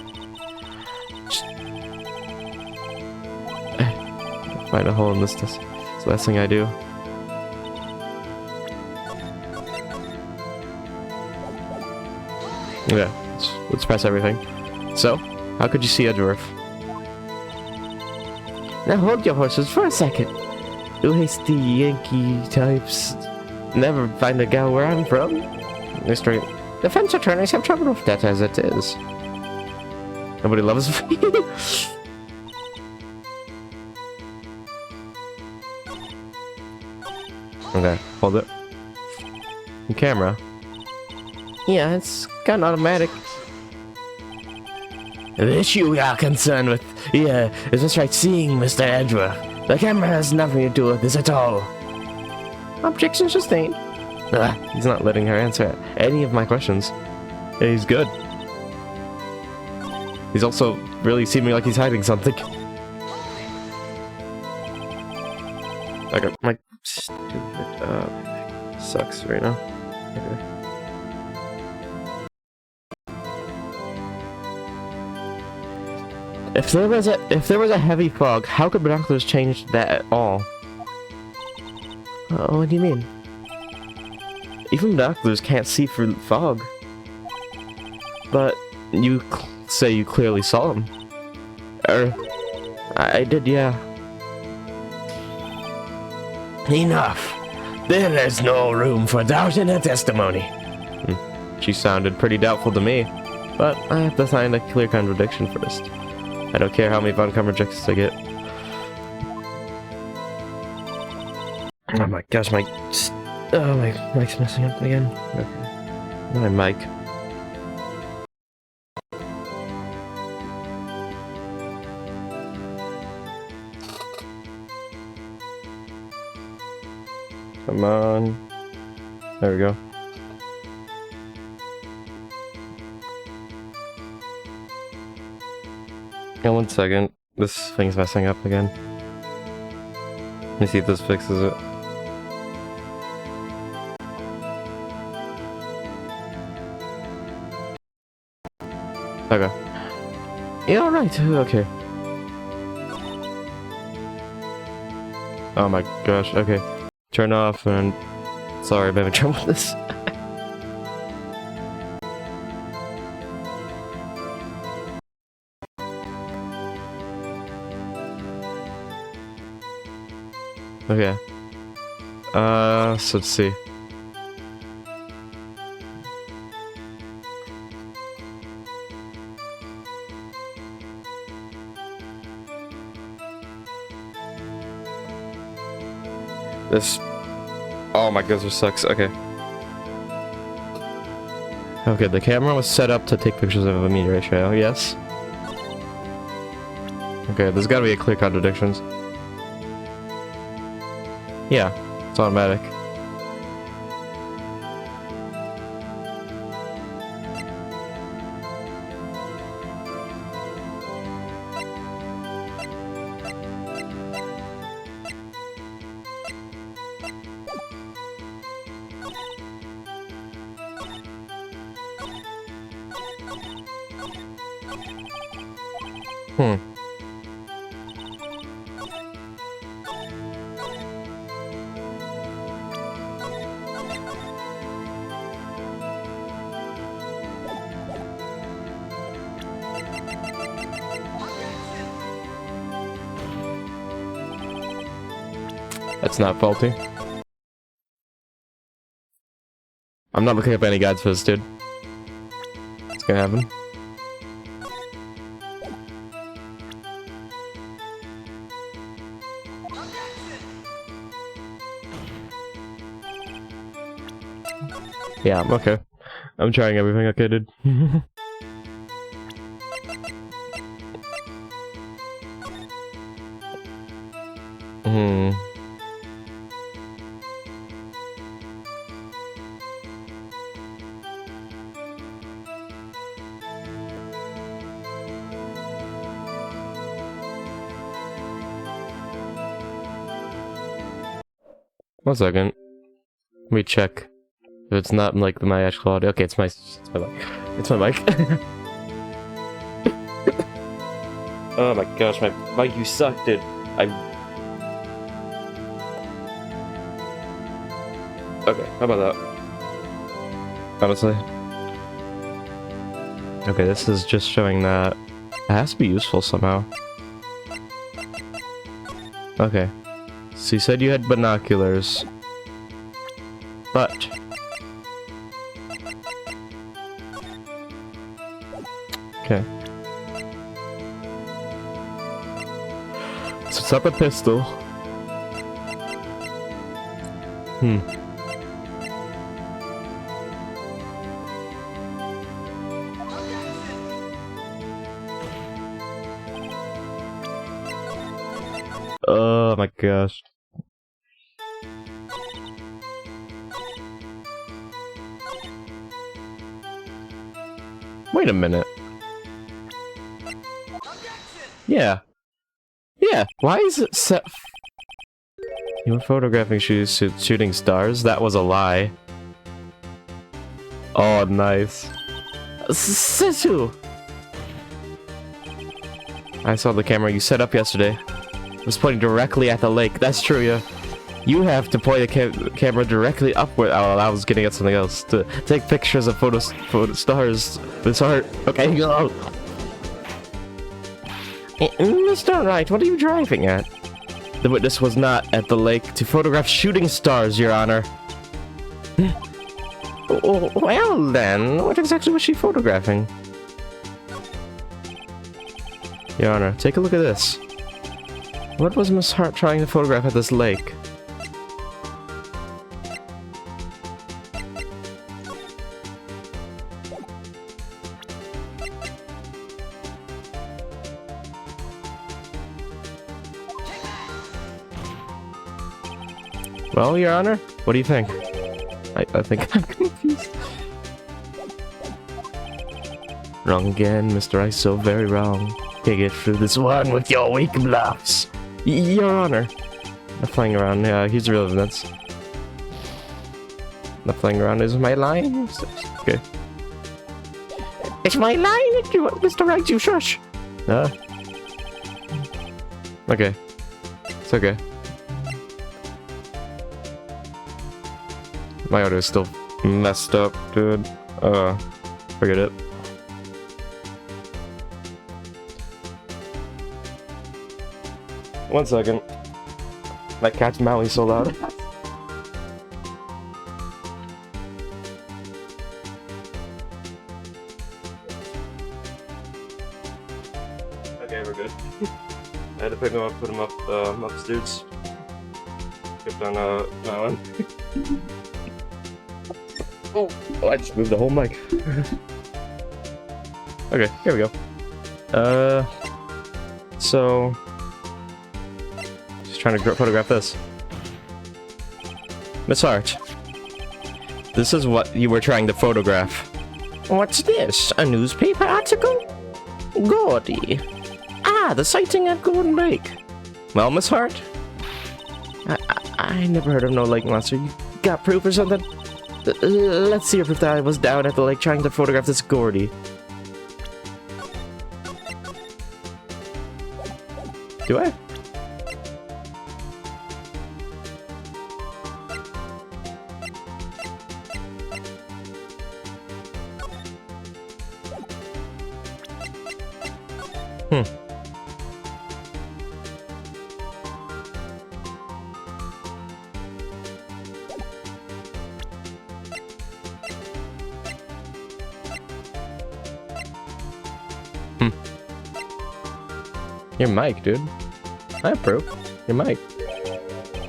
[SPEAKER 1] Find a hole in this. It's the last thing I do. Yeah, let's press everything. So, how could you see Edgeworth? Now hold your horses for a second. You hasty Yankee types never find a gal where I'm from. Mr. Defense attorneys have trouble with that as it is. Nobody loves me. Okay, hold it. The camera. Yeah, it's got an automatic. The issue we are concerned with here is Miss Wright seeing Mr. Edgeworth. The camera has nothing to do with this at all. Objection sustained. He's not letting her answer any of my questions. He's good. He's also really seeming like he's hiding something. Okay, my stupid sucks right now. Okay. If there was a heavy fog, how could binoculars change that at all? What do you mean? Even binoculars can't see through fog. But you say you clearly saw him. I did, yeah. Enough. There is no room for doubt in her testimony. She sounded pretty doubtful to me, but I have to find a clear contradiction first. I don't care how many Von contradictions I get. Oh my gosh, my mic's messing up again. Okay. My mic. Come on. There we go. Yeah, 1 second. This thing's messing up again. Let me see if this fixes it. Okay. Yeah, alright, okay. Oh my gosh, okay. Turn off and... Sorry, I'm having trouble with this. Okay. So let's see. This... Oh my gosh, this sucks. Okay. Okay, the camera was set up to take pictures of a meteorite trail, yes. Okay, there's gotta be a clear contradictions. Yeah, it's automatic. That's not faulty. I'm not looking up any guides for this, dude. What's gonna happen? Yeah, okay. I'm trying everything, okay, dude. One second. Let me check. If it's not like my actual audio. Okay, it's my mic. It's my mic. Oh my gosh, my mic, you suck, dude. Okay, how about that? Honestly. Okay, this is just showing that it has to be useful somehow. Okay. So you said you had binoculars. But... okay. So it's up a pistol. Oh my gosh. Wait a minute. Yeah. Yeah, why is it set... You were photographing shooting stars? That was a lie. Oh, nice. Sisu! I saw the camera you set up yesterday. It was pointing directly at the lake. That's true, yeah. You have to point the camera directly upward. Oh, I was getting at something else. To take pictures of photo stars with art. Okay, go. Mr. Wright, what are you driving at? The witness was not at the lake to photograph shooting stars, Your Honor. Well then, what exactly was she photographing? Your Honor, take a look at this. What was Miss Hart trying to photograph at this lake? Well, Your Honor, what do you think? I think I'm confused. Wrong again, Mr. Rice, so very wrong. Can't get through this one with your weak bluffs. Your Honor. Not playing around, here's the real evidence. Not playing around is my line? Okay. It's my line, Mr. Right, you shush! Okay. It's okay. My audio is still messed up, dude. Forget it. One second. That cat's mowing so loud. Okay, we're good. I had to pick him up, put him up upstairs. Kept on plowing. Oh, I just moved the whole mic. Okay, here we go. So... Just trying to photograph this. Miss Hart. This is what you were trying to photograph. What's this? A newspaper article? Gordy. Ah, the sighting at Golden Lake. Well, Miss Hart? I never heard of no lake monster. You got proof or something? Let's see your proof that I was down at the lake trying to photograph this Gordy. Do I? Your mic, dude. I have proof. Your mic.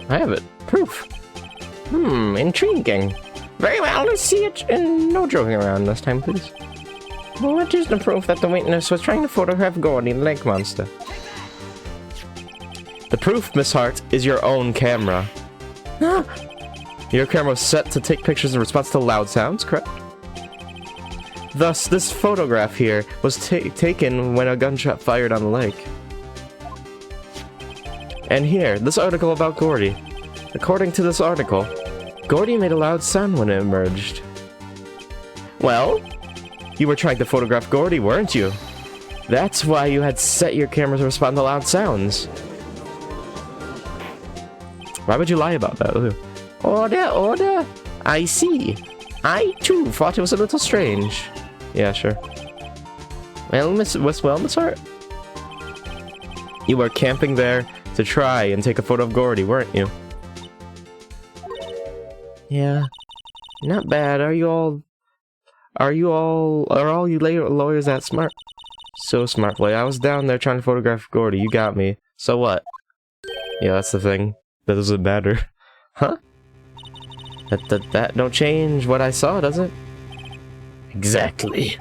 [SPEAKER 1] I have it. Proof. Intriguing. Very well, let's see it, and no joking around this time, please. What is the proof that the witness was trying to photograph Gordy, the lake monster? The proof, Miss Hart, is your own camera. Your camera was set to take pictures in response to loud sounds, correct? Thus, this photograph here was taken when a gunshot fired on the lake. And here, this article about Gordy. According to this article, Gordy made a loud sound when it emerged. Well, you were trying to photograph Gordy, weren't you? That's why you had set your camera to respond to loud sounds. Why would you lie about that? Order! I see. I, too, thought it was a little strange. Yeah, sure. Well, Miss Hart? You were camping there to try and take a photo of Gordy, weren't you? Yeah. Not bad. Are all you lawyers that smart? So smart, boy. I was down there trying to photograph Gordy. You got me. So what? Yeah, that's the thing. That doesn't matter. Huh? That don't change what I saw, does it? Exactly.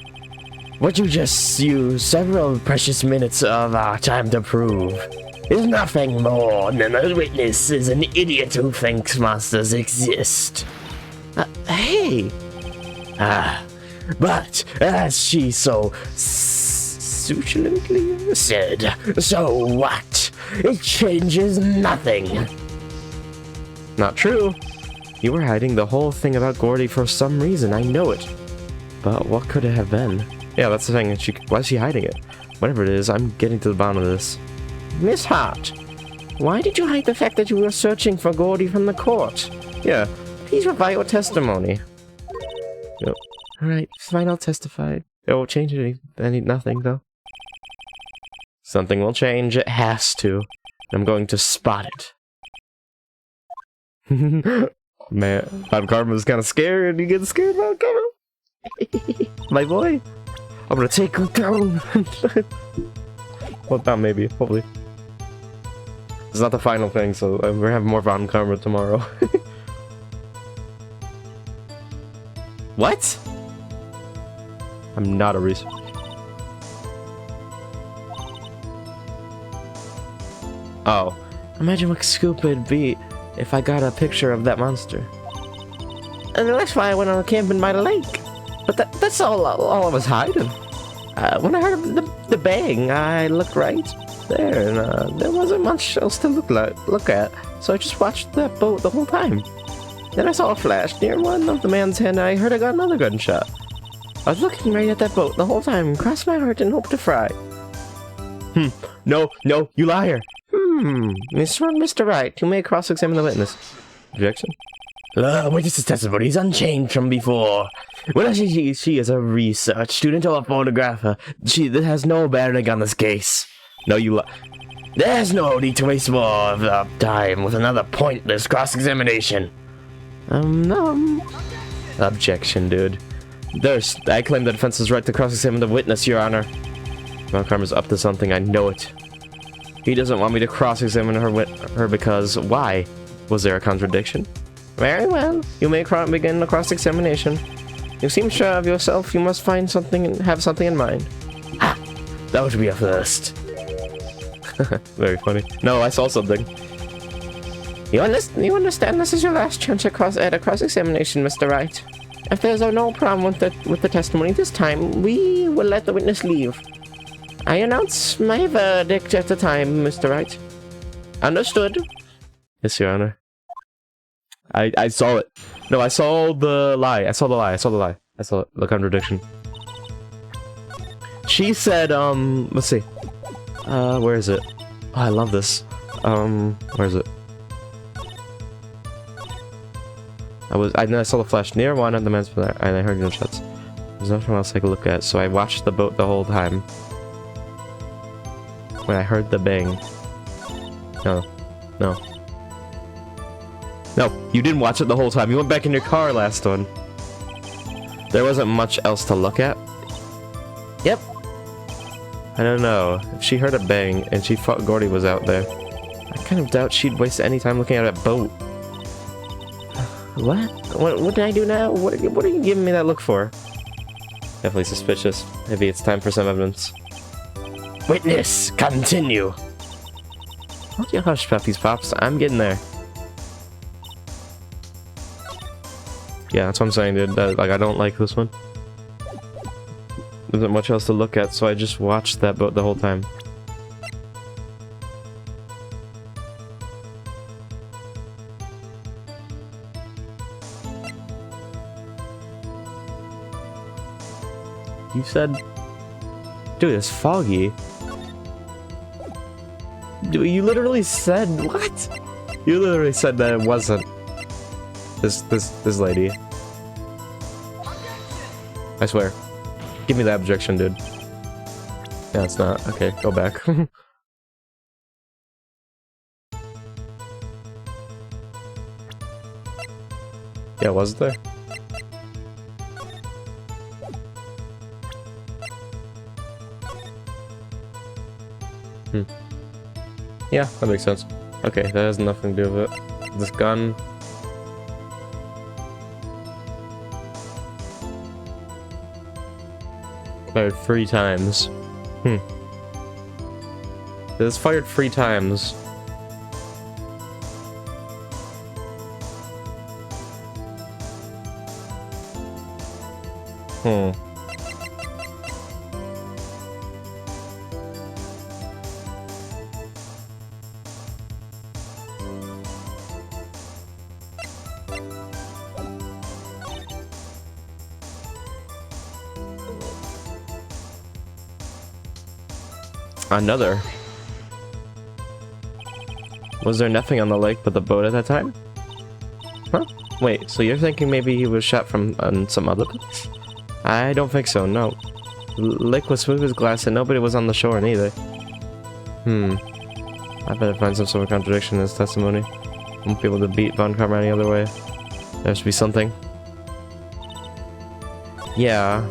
[SPEAKER 1] What you just used several precious minutes of our time to prove is nothing more than a witness is an idiot who thinks monsters exist. Hey! But as she so succinctly said, so what? It changes nothing. Not true. You were hiding the whole thing about Gordy for some reason, I know it. But what could it have been? Yeah, that's the thing. Why is she hiding it? Whatever it is, I'm getting to the bottom of this. Miss Hart, why did you hide the fact that you were searching for Gordy from the court? Yeah, please provide your testimony. Yep. Alright, fine, I'll testify. It won't change nothing, though. Something will change, it has to. I'm going to spot it. Man, Bob Karma's kind of scared. You get scared, Bob Karma? My boy. I'm gonna take him down. Well, not maybe, hopefully. It's not the final thing, so we're gonna have more Von Karma tomorrow. What? I'm not a researcher. Oh. Imagine what scoop it'd be if I got a picture of that monster. And that's why I went on camping by the lake. But that's all I was hiding. When I heard the bang, I looked right there, and there wasn't much else to look at. So I just watched that boat the whole time. Then I saw a flash near one of the man's head, and I heard I got another gunshot. I was looking right at that boat the whole time, crossed my heart and hoped to fry. No, you liar. Mr. Wright, you may cross-examine the witness. Objection? Witness's testimony is unchanged from before. Whether she is a research student or a photographer, she has no bearing on this case. No, there's no need to waste more of the time with another pointless cross-examination. No. Objection, dude. I claim the defense's right to cross-examine the witness, Your Honor. Von Karma's up to something, I know it. He doesn't want me to cross-examine her because why? Was there a contradiction? Very well. You may begin the cross-examination. You seem sure of yourself. You must find something and have something in mind. Ah, that would be a first. Very funny. No, I saw something. You understand this is your last chance at a cross-examination, Mr. Wright. If there's no problem with the testimony this time, we will let the witness leave. I announce my verdict at the time, Mr. Wright. Understood. Yes, Your Honor. I saw it. No, I saw the lie. I saw the lie. I saw the lie. I saw the contradiction. She said, let's see. Where is it? Oh, I love this. Where is it? I saw the flash near one of the men's and I heard gunshots. There's nothing else I could look at, so I watched the boat the whole time. When I heard the bang. No. No. No, you didn't watch it the whole time. You went back in your car last one. There wasn't much else to look at. Yep. I don't know. If she heard a bang and she thought Gordy was out there, I kind of doubt she'd waste any time looking at that boat. What? What did I do now? What are you giving me that look for? Definitely suspicious. Maybe it's time for some evidence. Witness, continue. Hold your hush, Puppies Pops. I'm getting there. Yeah, that's what I'm saying, dude. Like, I don't like this one. There isn't much else to look at, so I just watched that boat the whole time. You said... Dude, it's foggy. Dude, you literally said... What? You literally said that it wasn't. This lady. I swear. Give me the objection, dude. Yeah, it's not. Okay, go back. Yeah, was it there? Yeah, that makes sense. Okay, that has nothing to do with it. This gun... Fired 3 times. It was fired 3 times. Another. Was there nothing on the lake but the boat at that time? Huh? Wait, so you're thinking maybe he was shot from some other place? I don't think so, no. Lake was smooth as glass and nobody was on the shore neither. I better find some sort of contradiction in his testimony. I won't be able to beat Von Karma any other way. There should be something. Yeah.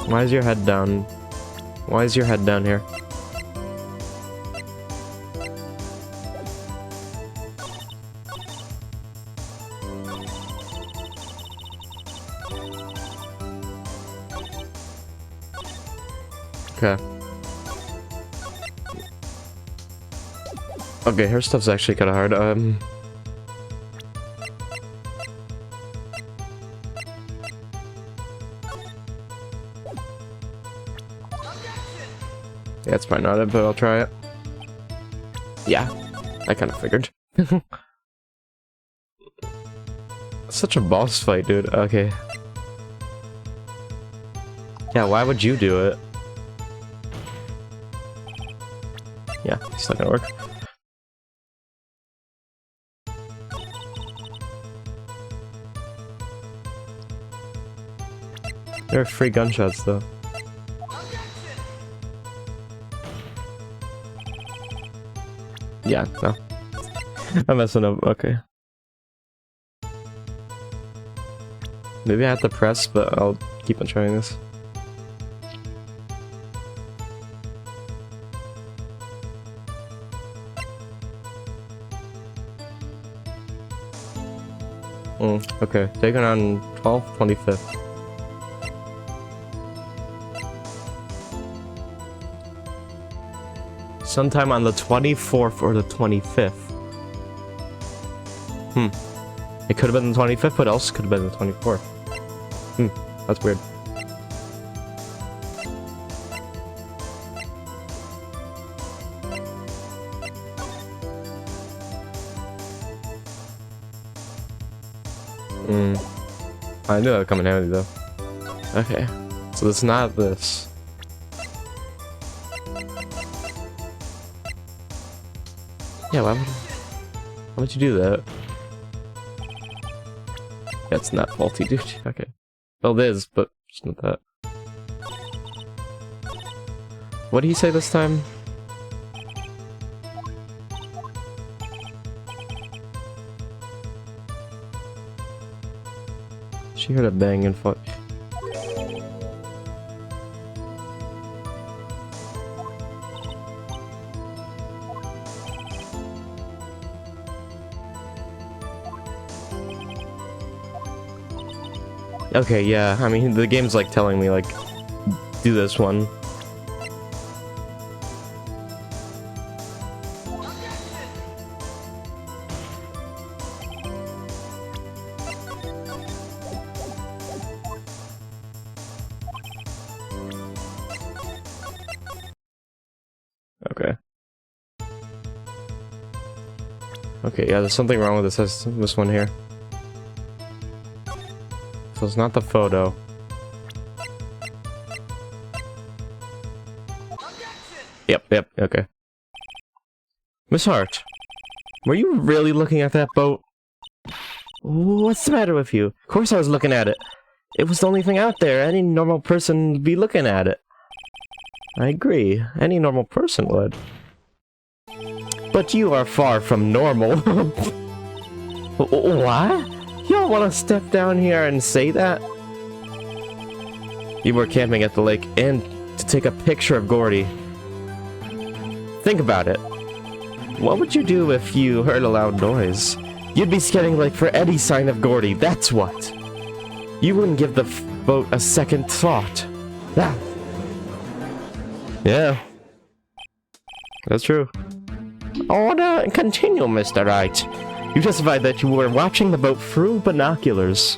[SPEAKER 1] Why is your head down? Why is your head down here? Okay. Okay, her stuff's actually kind of hard. Yeah, it's probably not it, but I'll try it. Yeah, I kind of figured. Such a boss fight, dude. Okay. Yeah, why would you do it? Yeah, it's not gonna work. There are free gunshots, though. Yeah, no. I'm messing up, okay. Maybe I have to press, but I'll keep on trying this. Okay, taken on 12th, 25th. Sometime on the 24th or the 25th. It could have been the 25th, but else could have been the 24th. That's weird. I knew that would come in handy though. Okay, so it's not this. Yeah, why would you do that? That's not faulty, dude. Okay. Well, it is, but it's not that. What did he say this time? She heard a bang and fuck. Okay, yeah, I mean, the game's like telling me, like, do this one. Okay. Okay, yeah, there's something wrong with this one here. So it's not the photo. Yep, okay. Miss Hart, were you really looking at that boat? What's the matter with you? Of course I was looking at it. It was the only thing out there. Any normal person would be looking at it. I agree. Any normal person would. But you are far from normal. What? You don't want to step down here and say that? You were camping at the lake and to take a picture of Gordy. Think about it. What would you do if you heard a loud noise? You'd be scanning like for any sign of Gordy, that's what. You wouldn't give the boat a second thought. Ah. Yeah. That's true. I want to continue, Mr. Wright. You testified that you were watching the boat through binoculars.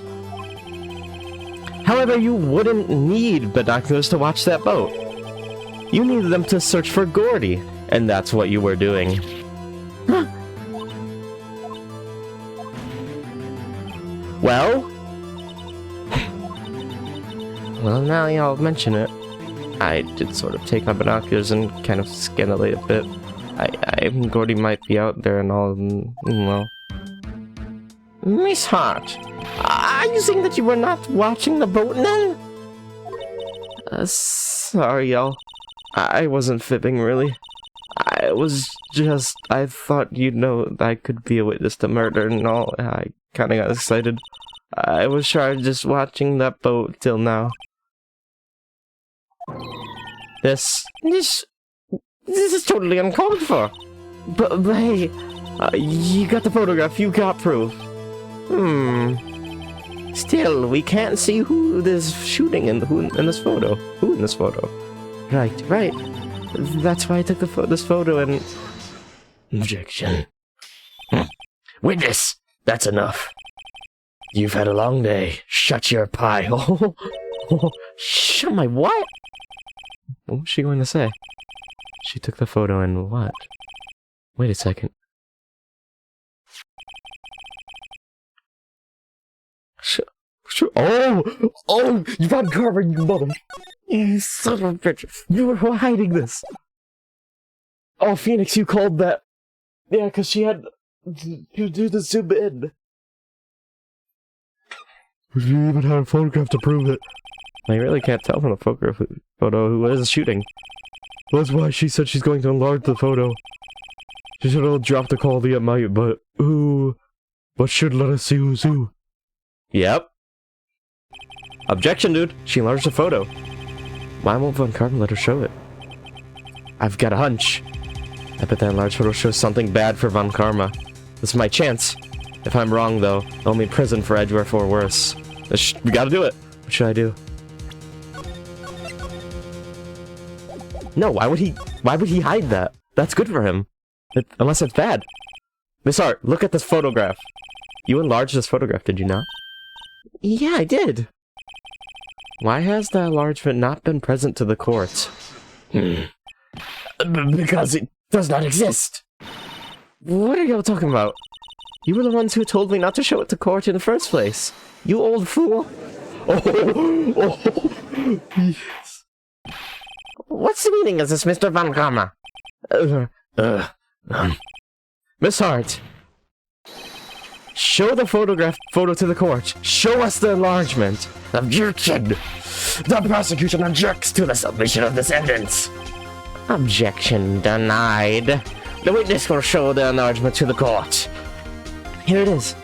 [SPEAKER 1] However, you wouldn't need binoculars to watch that boat. You needed them to search for Gordy, and that's what you were doing. Well? Well, now y'all mention it. I did sort of take my binoculars and kind of scan it a bit. Gordy might be out there and all, well... Miss Hart, are you saying that you were not watching the boat then? Sorry, y'all. I wasn't fibbing, really. I thought you'd know I could be a witness to murder and all. I kinda got excited. I was just watching that boat till now. This is totally uncalled for. But hey, you got the photograph, you got proof. Still, we can't see who is shooting and who in this photo. Who in this photo? Right. That's why I took this photo and... Objection. Witness! That's enough. You've had a long day. Shut your pie. Shut my what? What was she going to say? She took the photo and what? Wait a second. Oh, you found Carver, you mother. You son of a bitch. You were hiding this. Oh, Phoenix, you called that. Yeah, because she had to do the zoom in. We even had a photograph to prove it. I really can't tell from the photo who is shooting. That's why she said she's going to enlarge the photo. She should have dropped the call the might, but should let us see who's who. Yep. Objection, dude. She enlarged the photo. Why won't Von Karma let her show it? I've got a hunch. I bet that enlarged photo shows something bad for Von Karma. This is my chance. If I'm wrong, though, it'll mean prison for Edgeworth or worse. We gotta do it. What should I do? No, why would he hide that? That's good for him. Unless it's bad. Miss Art, look at this photograph. You enlarged this photograph, did you not? Yeah, I did. Why has the enlargement not been present to the court? Because it does not exist. What are y'all talking about? You were the ones who told me not to show it to court in the first place. You old fool. Yes. What's the meaning of this, Mr. Van Gamma? Miss Hart. Show the photo to the court. Show us the enlargement. Objection! The prosecution objects to the submission of this evidence. Objection denied. The witness will show the enlargement to the court. Here it is.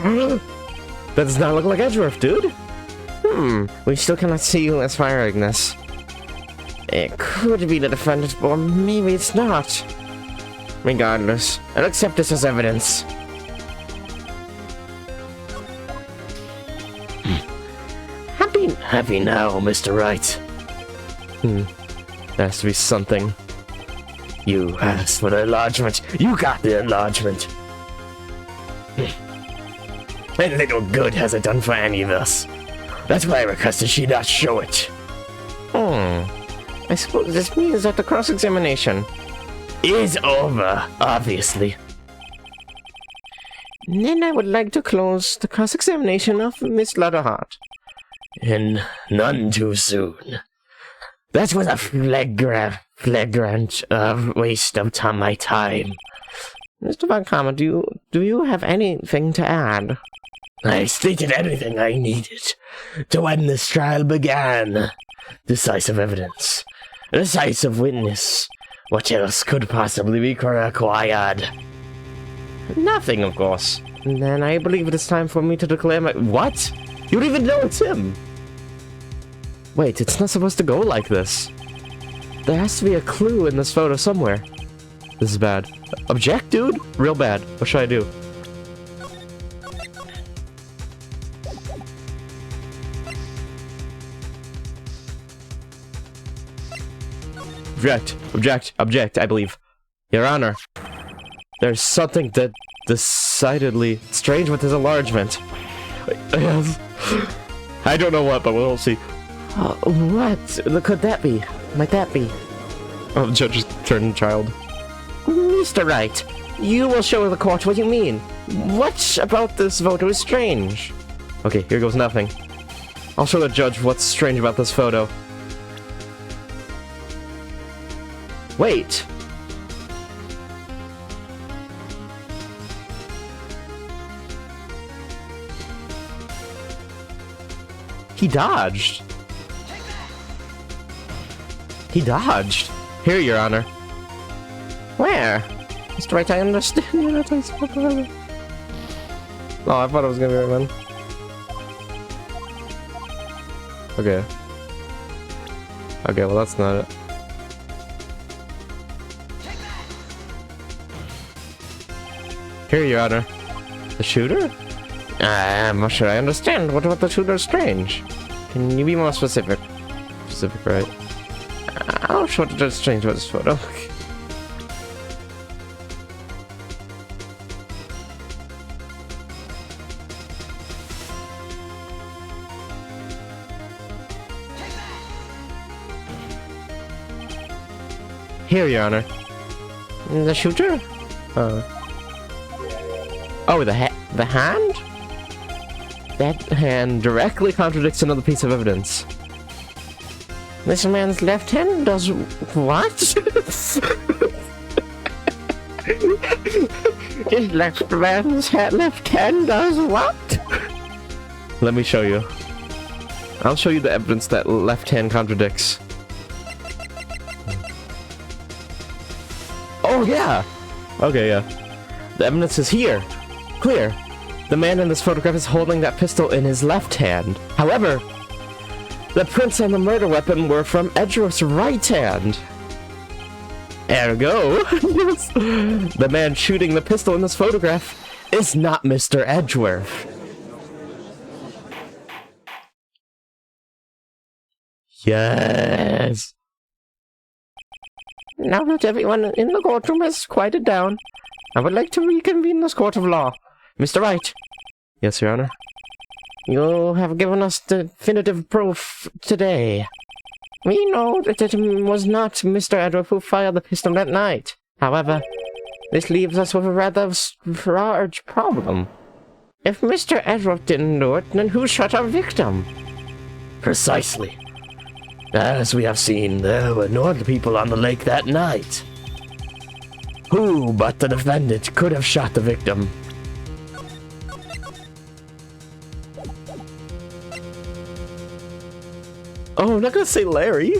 [SPEAKER 1] That does not look like Edgeworth, dude. We still cannot see who is firing this. It could be the defendant, but maybe it's not. Regardless, I'll accept this as evidence. Happy now, Mr. Wright. There has to be something. You asked for the enlargement. You got the enlargement. And little good has it done for any of us. That's why I requested she not show it. I suppose this means that the cross-examination is over, obviously. Then I would like to close the cross-examination of Miss Lutterheart. And none too soon. That was a flagrant waste of my time. Mr. Van Kammer, do you have anything to add? I stated everything I needed to when this trial began. Decisive evidence. Decisive witness. What else could possibly be required? Nothing, of course. Then I believe it is time for me to declare my— What? You don't even know it's him! Wait, it's not supposed to go like this. There has to be a clue in this photo somewhere. This is bad. Object, dude? Real bad. What should I do? Object, I believe. Your Honor. There's something that decidedly strange with his enlargement. Yes. I don't know what, but we'll see. What could that be? Might that be? Oh, the judge just turned child. Mr. Wright, you will show the court what you mean. What about this photo is strange? Okay, here goes nothing. I'll show the judge what's strange about this photo. Wait. He dodged. He dodged. Here, Your Honor. Where? Mr. Wright, I understand you're not talking. Oh, I thought it was gonna be right, man. Okay. Okay, well that's not it. Here, Your Honor. The shooter? I'm not sure I understand. What about the shooter strange? Can you be more specific? Specific, right? I'll show the judge strange about this photo. Here, Your Honor. The shooter? Oh, the hand? That hand directly contradicts another piece of evidence. This man's left hand does what? His left hand does what? Let me show you. I'll show you the evidence that left hand contradicts. Oh yeah! Okay, yeah. The evidence is here. Clear. The man in this photograph is holding that pistol in his left hand. However, the prints on the murder weapon were from Edgeworth's right hand. Ergo, the man shooting the pistol in this photograph is not Mr. Edgeworth. Yes. Now that everyone in the courtroom has quieted down, I would like to reconvene this court of law. Mr. Wright. Yes, Your Honor. You have given us definitive proof today. We know that it was not Mr. Edgeworth who fired the pistol that night. However, this leaves us with a rather large problem. If Mr. Edgeworth didn't do it, then who shot our victim? Precisely. As we have seen, there were no other people on the lake that night. Who but the defendant could have shot the victim? Oh, I'm not gonna say Larry.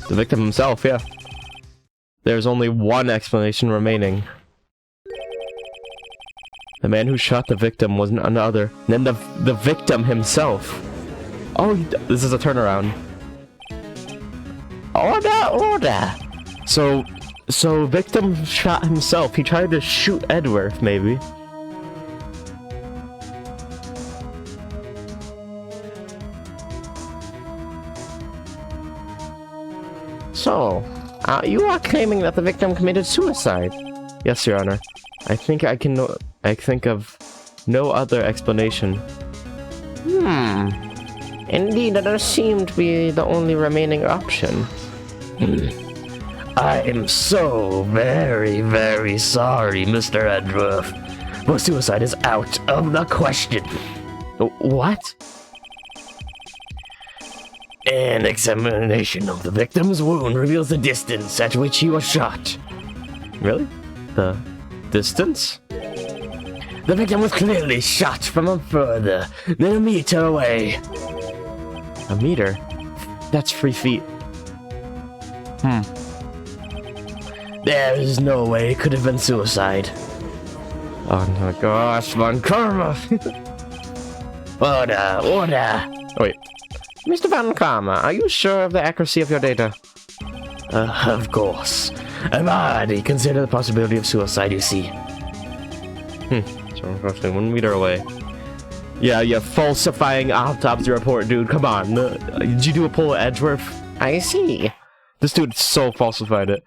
[SPEAKER 1] The victim himself, yeah. There's only one explanation remaining. The man who shot the victim was none other than the victim himself. Oh, this is a turnaround. Order, order! So victim shot himself. He tried to shoot Edgeworth, maybe. So, you are claiming that the victim committed suicide? Yes, Your Honor. I think of no other explanation. Indeed, that does seem to be the only remaining option. I am so very, very sorry, Mr. Edgeworth, but suicide is out of the question. What? An examination of the victim's wound reveals the distance at which he was shot. Really? The distance? The victim was clearly shot from further than a meter away. A meter? That's 3 feet. There is no way it could have been suicide. Oh my gosh, Von Karma! Order, order! Oh, wait. Mr. Van Karma, are you sure of the accuracy of your data? Of course. I've already considered the possibility of suicide, you see. So roughly 1 meter away. Yeah, you're falsifying autopsy report, dude. Come on. Did you do a poll at Edgeworth? I see. This dude so falsified it.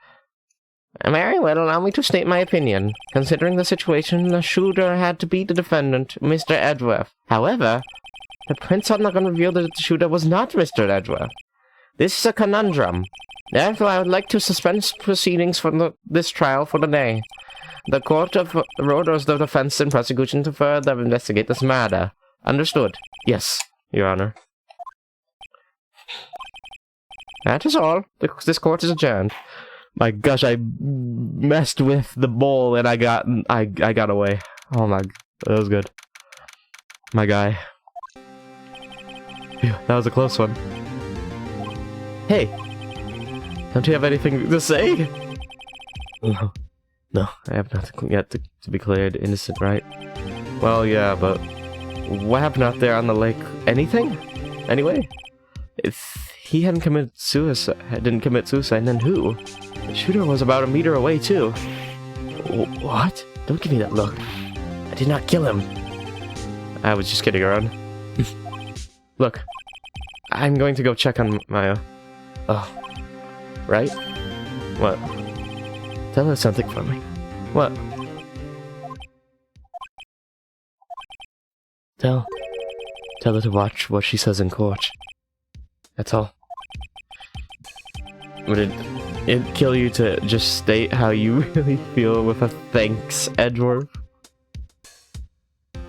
[SPEAKER 1] Very well, allow me to state my opinion. Considering the situation, the shooter had to be the defendant, Mr. Edgeworth. However, the prints on the gun revealed that the shooter was not Mr. Edgeworth. This is a conundrum. Therefore, I would like to suspend proceedings for this trial for the day. The court orders the defense and prosecution to further investigate this matter. Understood? Yes, Your Honor. That is all. This court is adjourned. My gosh, I messed with the bowl and I got away. Oh my, that was good. My guy. Phew, that was a close one. Hey, don't you have anything to say? No, I have nothing yet to be declared innocent, right? Well, yeah, but what happened out there on the lake? Anything? Anyway, if he didn't commit suicide, then who? The shooter was about a meter away too. What? Don't give me that look. I did not kill him. I was just kidding around. Look, I'm going to go check on Maya. Oh, right? What? Tell her something for me. What? Tell her to watch what she says in court. That's all. Would it kill you to just state how you really feel with a thanks, Edgeworth?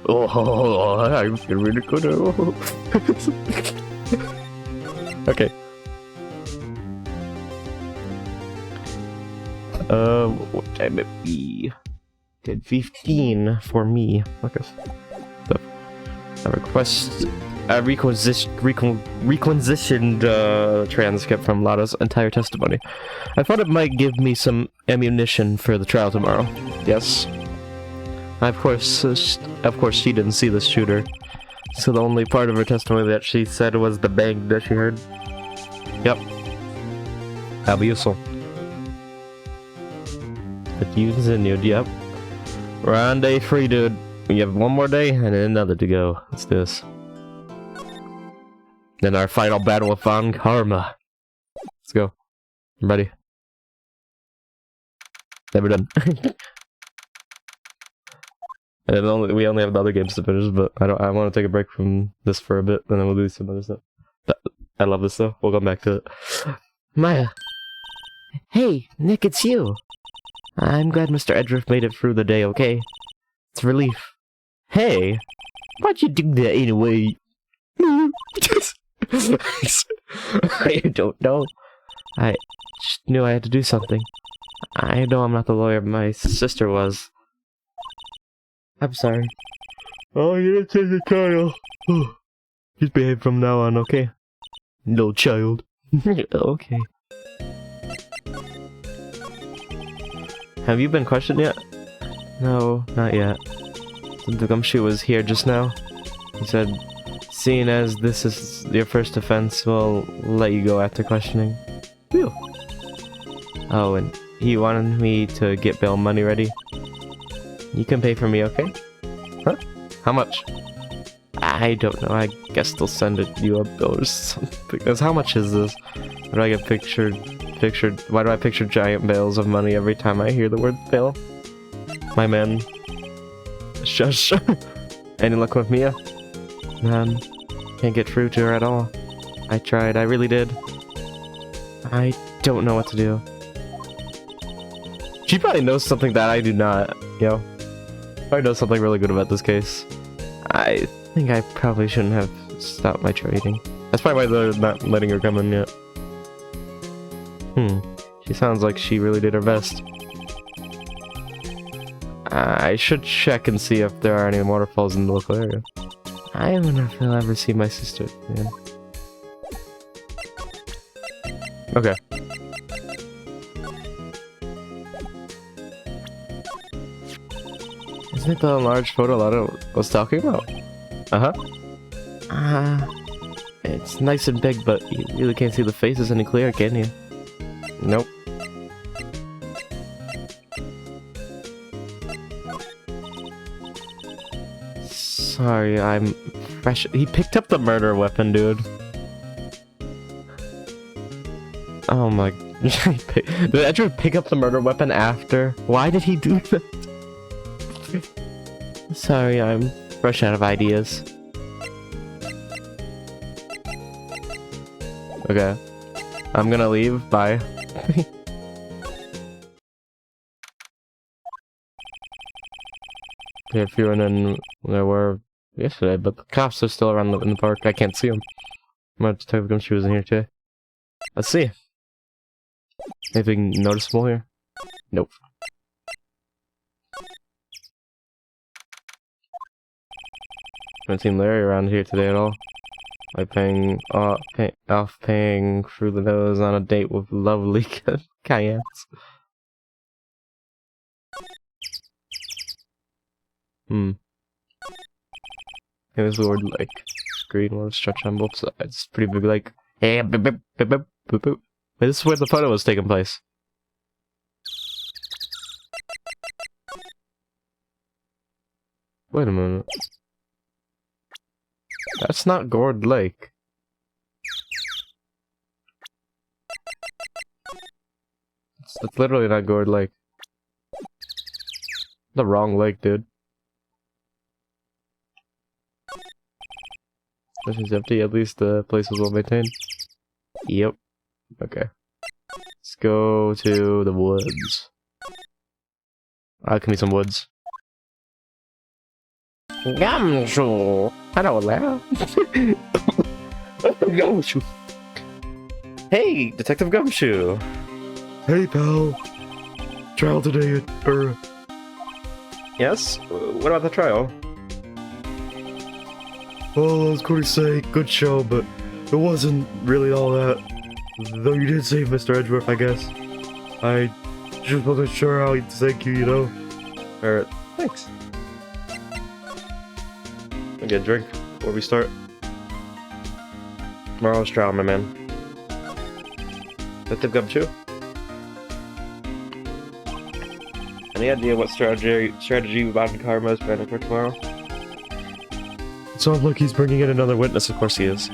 [SPEAKER 1] Oh, I feel really good. Okay. What time it be? 10:15 for me. Okay. A requisitioned transcript from Lada's entire testimony. I thought it might give me some ammunition for the trial tomorrow. Yes. Of course, she didn't see the shooter, so the only part of her testimony that she said was the bang that she heard. Yep. That'll be useful. But you continued, yep. We're on day 3, dude. We have one more day and another to go. Let's do this. Then our final battle with Von Karma. Let's go. I'm ready. Never done. And we only have the other games to finish, but I want to take a break from this for a bit, and then we'll do some other stuff. I love this though. We'll come back to it. Maya. Hey, Nick, it's you. I'm glad Mr. Edgeworth made it through the day, okay? It's a relief. Hey, why'd you do that anyway? I don't know. I just knew I had to do something. I know I'm not the lawyer my sister was. I'm sorry. Oh, you didn't take the child. Just behave from now on, okay? No child. Okay. Have you been questioned yet? No, not yet. The gumshoe was here just now. He said, seeing as this is your first offense, we'll let you go after questioning. Whew. Oh, and he wanted me to get bail money ready. You can pay for me, okay? Huh? How much? I don't know. I guess they'll send you a bill or something. Because how much is this? Why do I get pictured? Why do I picture giant bales of money every time I hear the word bail? My man. Shush. Any luck with Mia? Man, can't get through to her at all. I tried. I really did. I don't know what to do. She probably knows something that I do not, yo. Probably knows something really good about this case. I think I probably shouldn't have stopped my trading. That's probably why they're not letting her come in yet. She sounds like she really did her best. I should check and see if there are any waterfalls in the local area. I wonder if I'll ever see my sister again. Okay. Isn't it the large photo Lotto was talking about? It's nice and big, but you really can't see the faces any clearer, can you? Nope. Sorry, I'm fresh. He picked up the murder weapon, dude. Oh my. Did Edgeworth pick up the murder weapon after? Why did he do that? Sorry, I'm fresh out of ideas. Okay. I'm gonna leave. Bye. Yeah, if you're in there were yesterday, but the cops are still around in the park. I can't see them. I'm gonna check if Gumshoe was in here today. Let's see. Anything noticeable here? Nope. Haven't seen Larry around here today at all. Like paying through the nose on a date with lovely Cayennes. Maybe this word like screen will stretch on both sides. It's pretty big, like hey, boop, boop, boop, boop, boop, boop. Wait, this is where the photo was taking place. Wait a minute. That's not Gourd Lake. It's literally not Gourd Lake. The wrong lake, dude. This is empty. At least the place was well maintained. Yep. Okay. Let's go to the woods. Give me some woods. Gumshoe! Hello there. Gumshoe. Hey, Detective Gumshoe.
[SPEAKER 2] Hey, pal. Trial today at,
[SPEAKER 1] Yes? What about the trial?
[SPEAKER 2] Well, I was going to say, good show, but it wasn't really all that. Though you did save Mr. Edgeworth, I guess. I just wasn't sure how to thank you, you know?
[SPEAKER 1] Alright, thanks. I'll get a drink before we start. Tomorrow's trial, my man. Detective Gumshoe? Any idea what strategy Von Karma is planning for tomorrow?
[SPEAKER 2] It sounds like he's bringing in another witness.
[SPEAKER 1] Of course he is.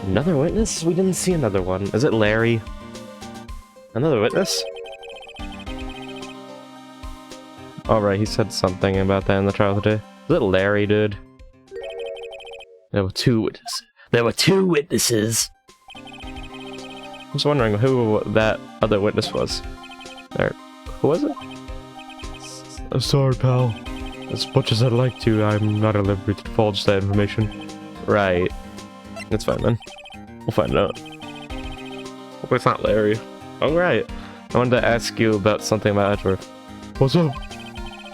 [SPEAKER 1] Another witness? We didn't see another one. Is it Larry? Another witness? Alright, he said something about that in the trial today. Is it Larry, dude? There were two witnesses. There were two witnesses! I was wondering who that other witness was. Or, who was it?
[SPEAKER 2] I'm sorry, pal. As much as I'd like to, I'm not at liberty to divulge that information.
[SPEAKER 1] Right. That's fine then. We'll find out. Hope it's not Larry. Alright. I wanted to ask you about something about Edgeworth.
[SPEAKER 2] What's up?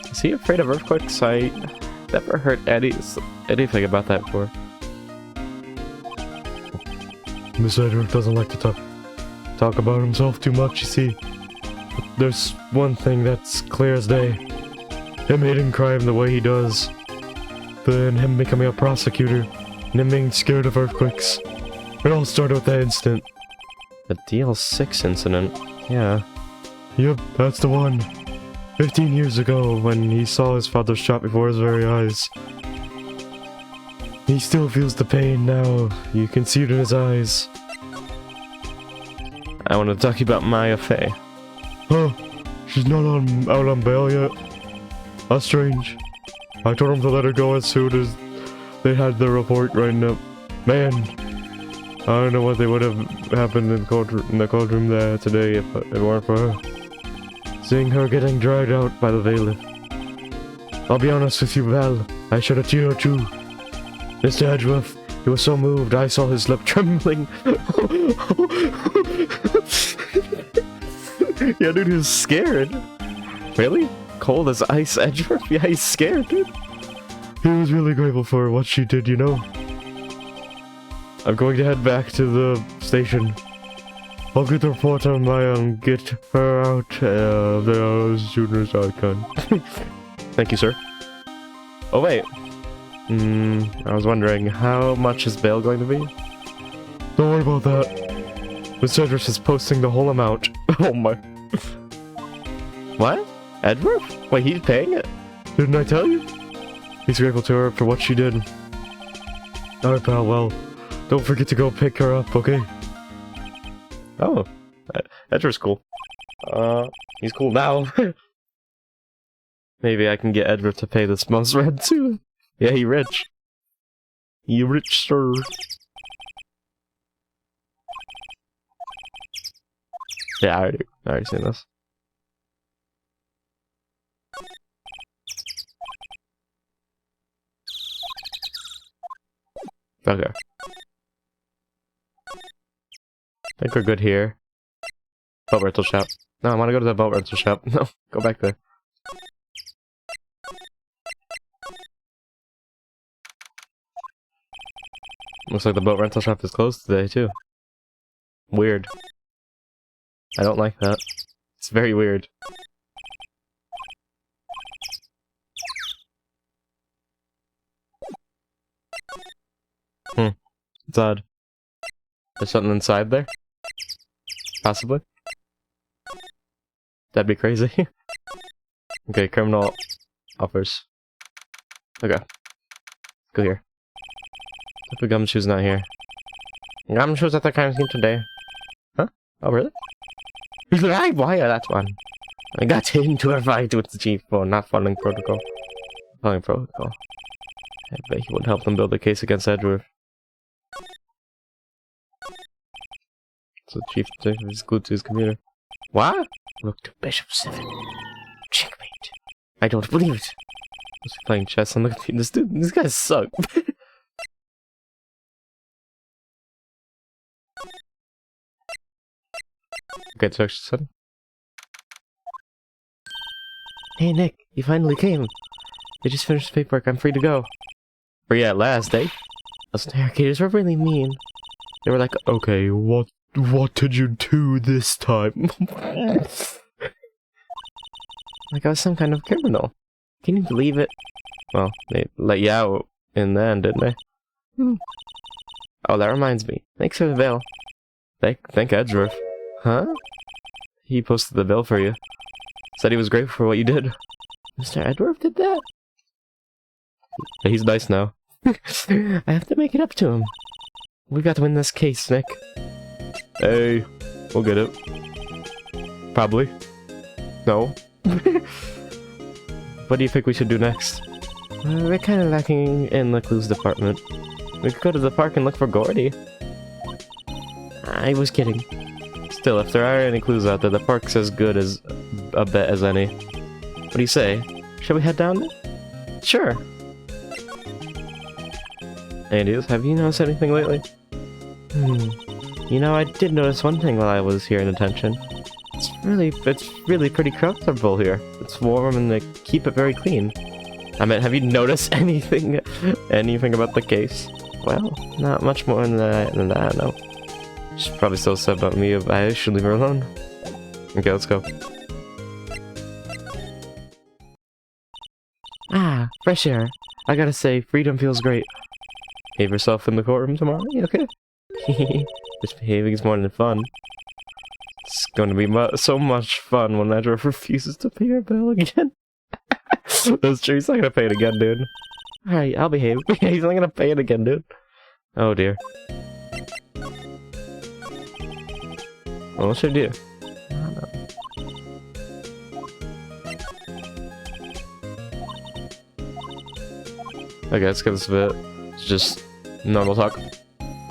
[SPEAKER 1] Is he afraid of earthquakes? I never heard anything about that before.
[SPEAKER 2] Miss Edgeworth doesn't like to talk about himself too much, you see. But there's one thing that's clear as day. Him hating crime the way he does. Then him becoming a prosecutor. And him being scared of earthquakes. It all started with that incident.
[SPEAKER 1] The DL6 incident? Yeah.
[SPEAKER 2] Yep, that's the one. 15 years ago, when he saw his father shot before his very eyes. He still feels the pain now. You can see it in his eyes.
[SPEAKER 1] I want to talk to you about Maya Fey.
[SPEAKER 2] Huh? She's not out on bail yet? That's strange. I told him to let her go as soon as they had the report written up. Man, I don't know what they would have happened in the courtroom there today if it weren't for her. Seeing her getting dragged out by the bailiff. I'll be honest with you, Val. I should have teared too. Mr. Edgeworth, he was so moved I saw his lip trembling.
[SPEAKER 1] Yeah, dude, he was scared. Really? Cold as ice, Edgeworth? Yeah, he's scared, dude.
[SPEAKER 2] He was really grateful for what she did, you know. I'm going to head back to the station. I'll get the report on Maya and get her out there as soon as I can.
[SPEAKER 1] Thank you, sir. Oh, wait. I was wondering, how much is bail going to be?
[SPEAKER 2] Don't worry about that. Miss Edgeworth is posting the whole amount.
[SPEAKER 1] Oh my... What? Edgeworth? Wait, he's paying it?
[SPEAKER 2] Didn't I tell you? He's grateful to her for what she did. Alright, pal, well, don't forget to go pick her up, okay?
[SPEAKER 1] Oh, Edgeworth's cool. He's cool now. Maybe I can get Edgeworth to pay this month's rent too. Yeah, he rich. You rich, sir. Yeah, I already seen this. Okay. I think we're good here. Boat rental shop. No, I want to go to the boat rental shop. No, go back there. Looks like the boat rental shop is closed today, too. Weird. I don't like that. It's very weird. It's odd. There's something inside there? Possibly? That'd be crazy. Okay, criminal offers. Okay. Go here. The Gumshoe's not here. Gumshoe's at the crime scene today. Huh? Oh, really? He's like, why? That's one. I got into a fight with the chief for not following protocol. Following protocol. I bet he would help them build a case against Edgeworth. So the chief is glued to his computer. What? Look to Bishop 7. Checkmate. I don't believe it. He's playing chess on the computer. This dude, these guys suck. Okay, it's actually 7. Hey Nick, you finally came. They just finished the paperwork, I'm free to go. But yeah, at last, eh? Those narrators were really mean. They were like,
[SPEAKER 2] okay, what did you do this time?
[SPEAKER 1] like I was some kind of criminal. Can you believe it? Well, they let you out in the end, didn't they? Oh, that reminds me. Thanks for the bail. Thank Edgeworth. Huh? He posted the bill for you. Said he was grateful for what you did. Mr. Edward did that? He's nice now. I have to make it up to him. We've got to win this case, Nick. Hey, we'll get it. Probably. No. What do you think we should do next? We're kind of lacking in the clues department. We could go to the park and look for Gordy. I was kidding. Still, if there are any clues out there, the park's as good as a bet as any. What do you say? Shall we head down? Sure. Andy, have you noticed anything lately? You know, I did notice one thing while I was here in detention. It's really pretty comfortable here. It's warm and they keep it very clean. I mean, have you noticed anything about the case? Well, not much more than that, no. She's probably still upset about me, but I should leave her alone. Okay, let's go. Ah, fresh air. I gotta say, freedom feels great. Behave yourself in the courtroom tomorrow, you okay? Misbehaving is more than fun. It's going to be so much fun when Edward refuses to pay her bill again. That's true, he's not gonna pay it again, dude. Alright, I'll behave. He's not gonna pay it again, dude. Oh dear. Well, what should I do? I don't know. Okay, let's get this bit. It's just normal talk.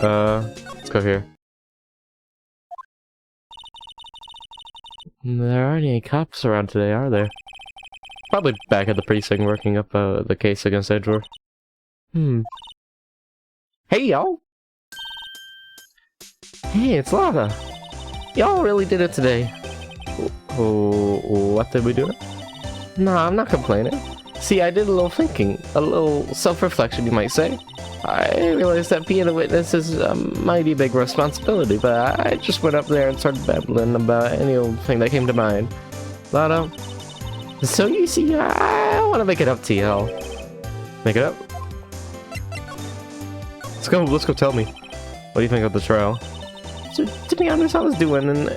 [SPEAKER 1] Let's go here. There aren't any cops around today, are there? Probably back at the precinct working up the case against Edward. Hey, y'all! Hey, it's Lana! Y'all really did it today. What did we do? No, I'm not complaining. See, I did a little thinking. A little self-reflection, you might say. I realized that being a witness is a mighty big responsibility, but I just went up there and started babbling about any old thing that came to mind. Lana, so you see, I want to make it up to y'all. Make it up? Let's go tell me. What do you think of the trial? So, to be honest, I was doing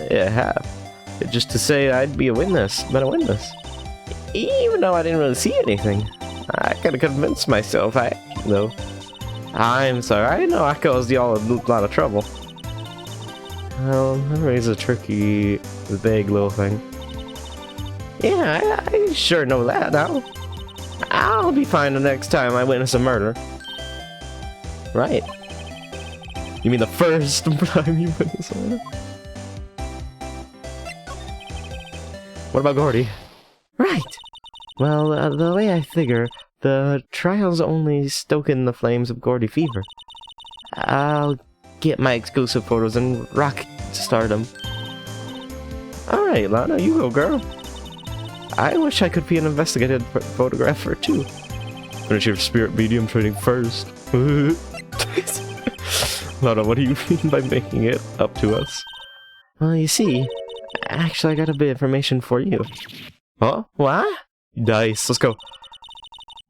[SPEAKER 1] just to say I'd be a witness, but a witness. Even though I didn't really see anything. I gotta convince myself, though. I'm sorry, I know I caused y'all a lot of trouble. Well, memory's a tricky, vague little thing. Yeah, I sure know that now. I'll be fine the next time I witness a murder. Right. You mean the first time you witness a murder? What about Gordy? Right. Well, the way I figure, the trial's only stoking the flames of Gordy fever. I'll get my exclusive photos and rock stardom. Alright, Lana, you go, girl. I wish I could be an investigative photographer, too. Finish your spirit medium training first. Lana, what do you mean by making it up to us? Well, you see, actually I got a bit of information for you. Huh? What? Nice, let's go.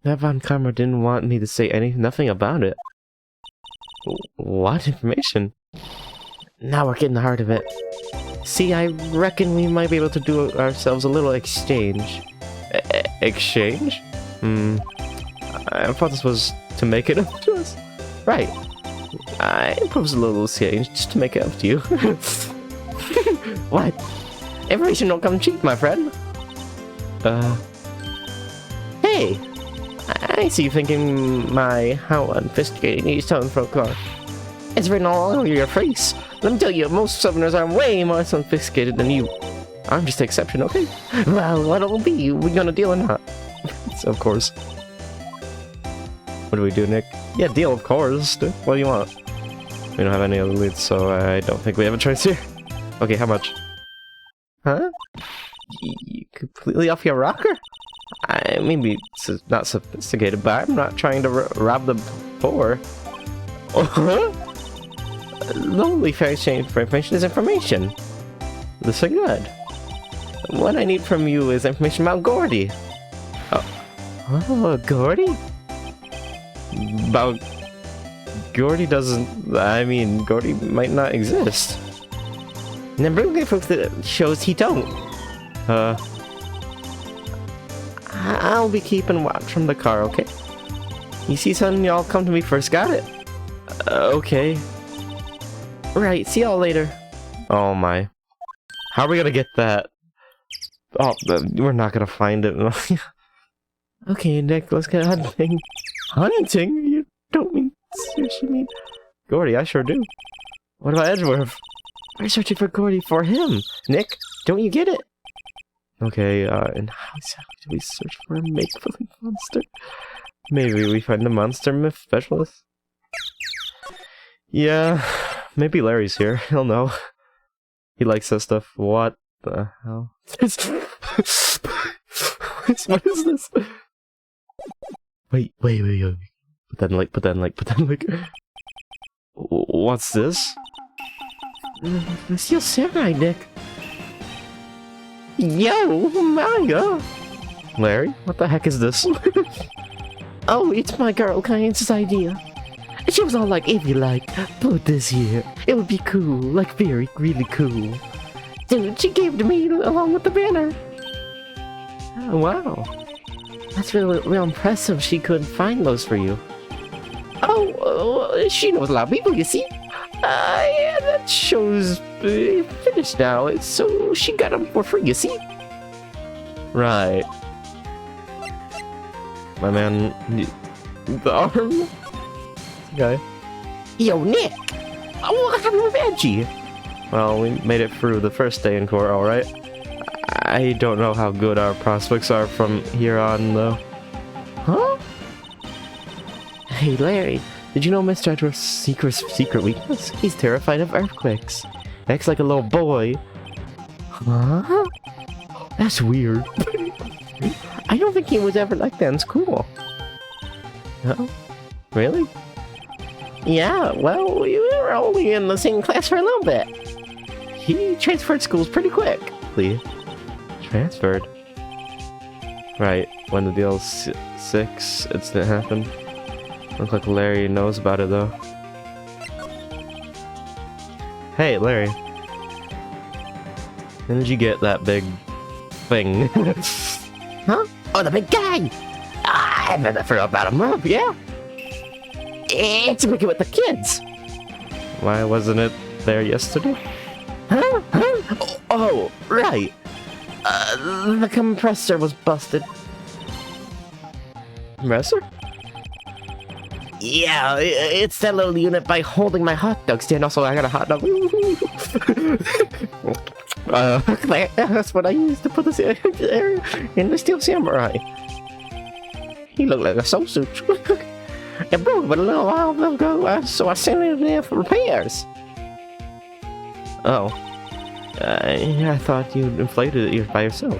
[SPEAKER 1] That Von Karma didn't want me to say nothing about it. What information? Now we're getting the heart of it. See, I reckon we might be able to do ourselves a little exchange. Exchange? I thought this was to make it up to us. Right. I propose a little exchange just to make it up to you. What? Information don't come cheap, my friend. Hey! I see you thinking how unsophisticated you sound for a car. It's written all over your face. Let me tell you, most Southerners are way more sophisticated than you. I'm just the exception, okay? Well, what'll it be? We gonna deal or not? Of course. What do we do, Nick? Yeah, deal, of course. What do you want? We don't have any other leads, so I don't think we have a choice here. Okay, how much? Huh? You completely off your rocker? I maybe it's not sophisticated, but I'm not trying to rob the poor. The only fair exchange for information is information. This is good. What I need from you is information about Gordy. Oh, Gordy? About... Gordy doesn't... I mean, Gordy might not exist. And then bring me proof that shows he don't. I'll be keeping watch from the car, okay? You see something, y'all come to me first, got it? Okay. Right, see y'all later. Oh my. How are we gonna get that? Oh, we're not gonna find it. Okay, Nick, let's get hunting. Hunting? You don't mean seriously mean? Gordy, I sure do. What about Edgeworth? We're searching for Gordy for him. Nick, don't you get it? Okay, and how exactly do we search for a make-believe monster? Maybe we find a monster myth specialist? Yeah, maybe Larry's here. He'll know. He likes that stuff. What the hell? What is this? Wait. But then like. What's this? The Steel Samurai, Nick. Yo, manga! Larry, what the heck is this? Oh, it's my girl Kyance's idea. She was all like, if you like, put this here. It would be cool, like very, really cool. Dude, she gave it to me along with the banner. Oh, wow. That's really real impressive she couldn't find those for you. Oh, she knows a lot of people, you see. Yeah, that show's finished now, so she got them for free, you see? Right. My man, the arm? Guy. Yo, Nick! What happened with Edgy? Well, we made it through the first day in court, alright? I don't know how good our prospects are from here on, though. Huh? Hey, Larry. Did you know Mr. Edward's secret weakness? He's terrified of earthquakes. Acts like a little boy. Huh? That's weird. I don't think he was ever like that in school. Oh? Really? Yeah, well, we were only in the same class for a little bit. He transferred schools pretty quickly. Transferred? Right, when the deal's 6 incident happened. Looks like Larry knows about it, though. Hey, Larry. When did you get that big thing? Huh? Oh, the big guy! I've had that for about a month, yeah? It's to make it with the kids. Why wasn't it there yesterday? Huh? Oh, right. The compressor was busted. Compressor? Yeah, it's that little unit by holding my hot dog stand. Also, I got a hot dog. That's what I used to put this in the Steel Samurai. He looked like a sausage. It broke but a little while ago, so I sent it in there for repairs. Oh. I thought you inflated it by yourself.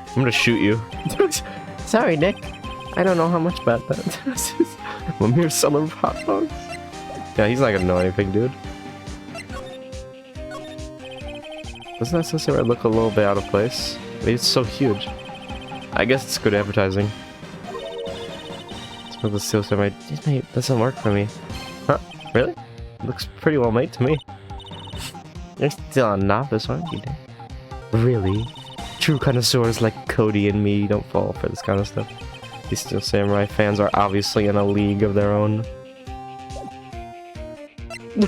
[SPEAKER 1] I'm gonna shoot you. Sorry, Nick. I don't know how much about that. I'm here selling hot dogs. Yeah, he's not gonna know anything, dude. Doesn't that Samurai look a little bit out of place? I mean, it's so huge. I guess it's good advertising. It's the Steel Samurai. This doesn't work for me. Huh? Really? It looks pretty well made to me. You're still a novice, aren't you? Really? True connoisseurs like Cody and me don't fall for this kind of stuff. These Steel Samurai fans are obviously in a league of their own.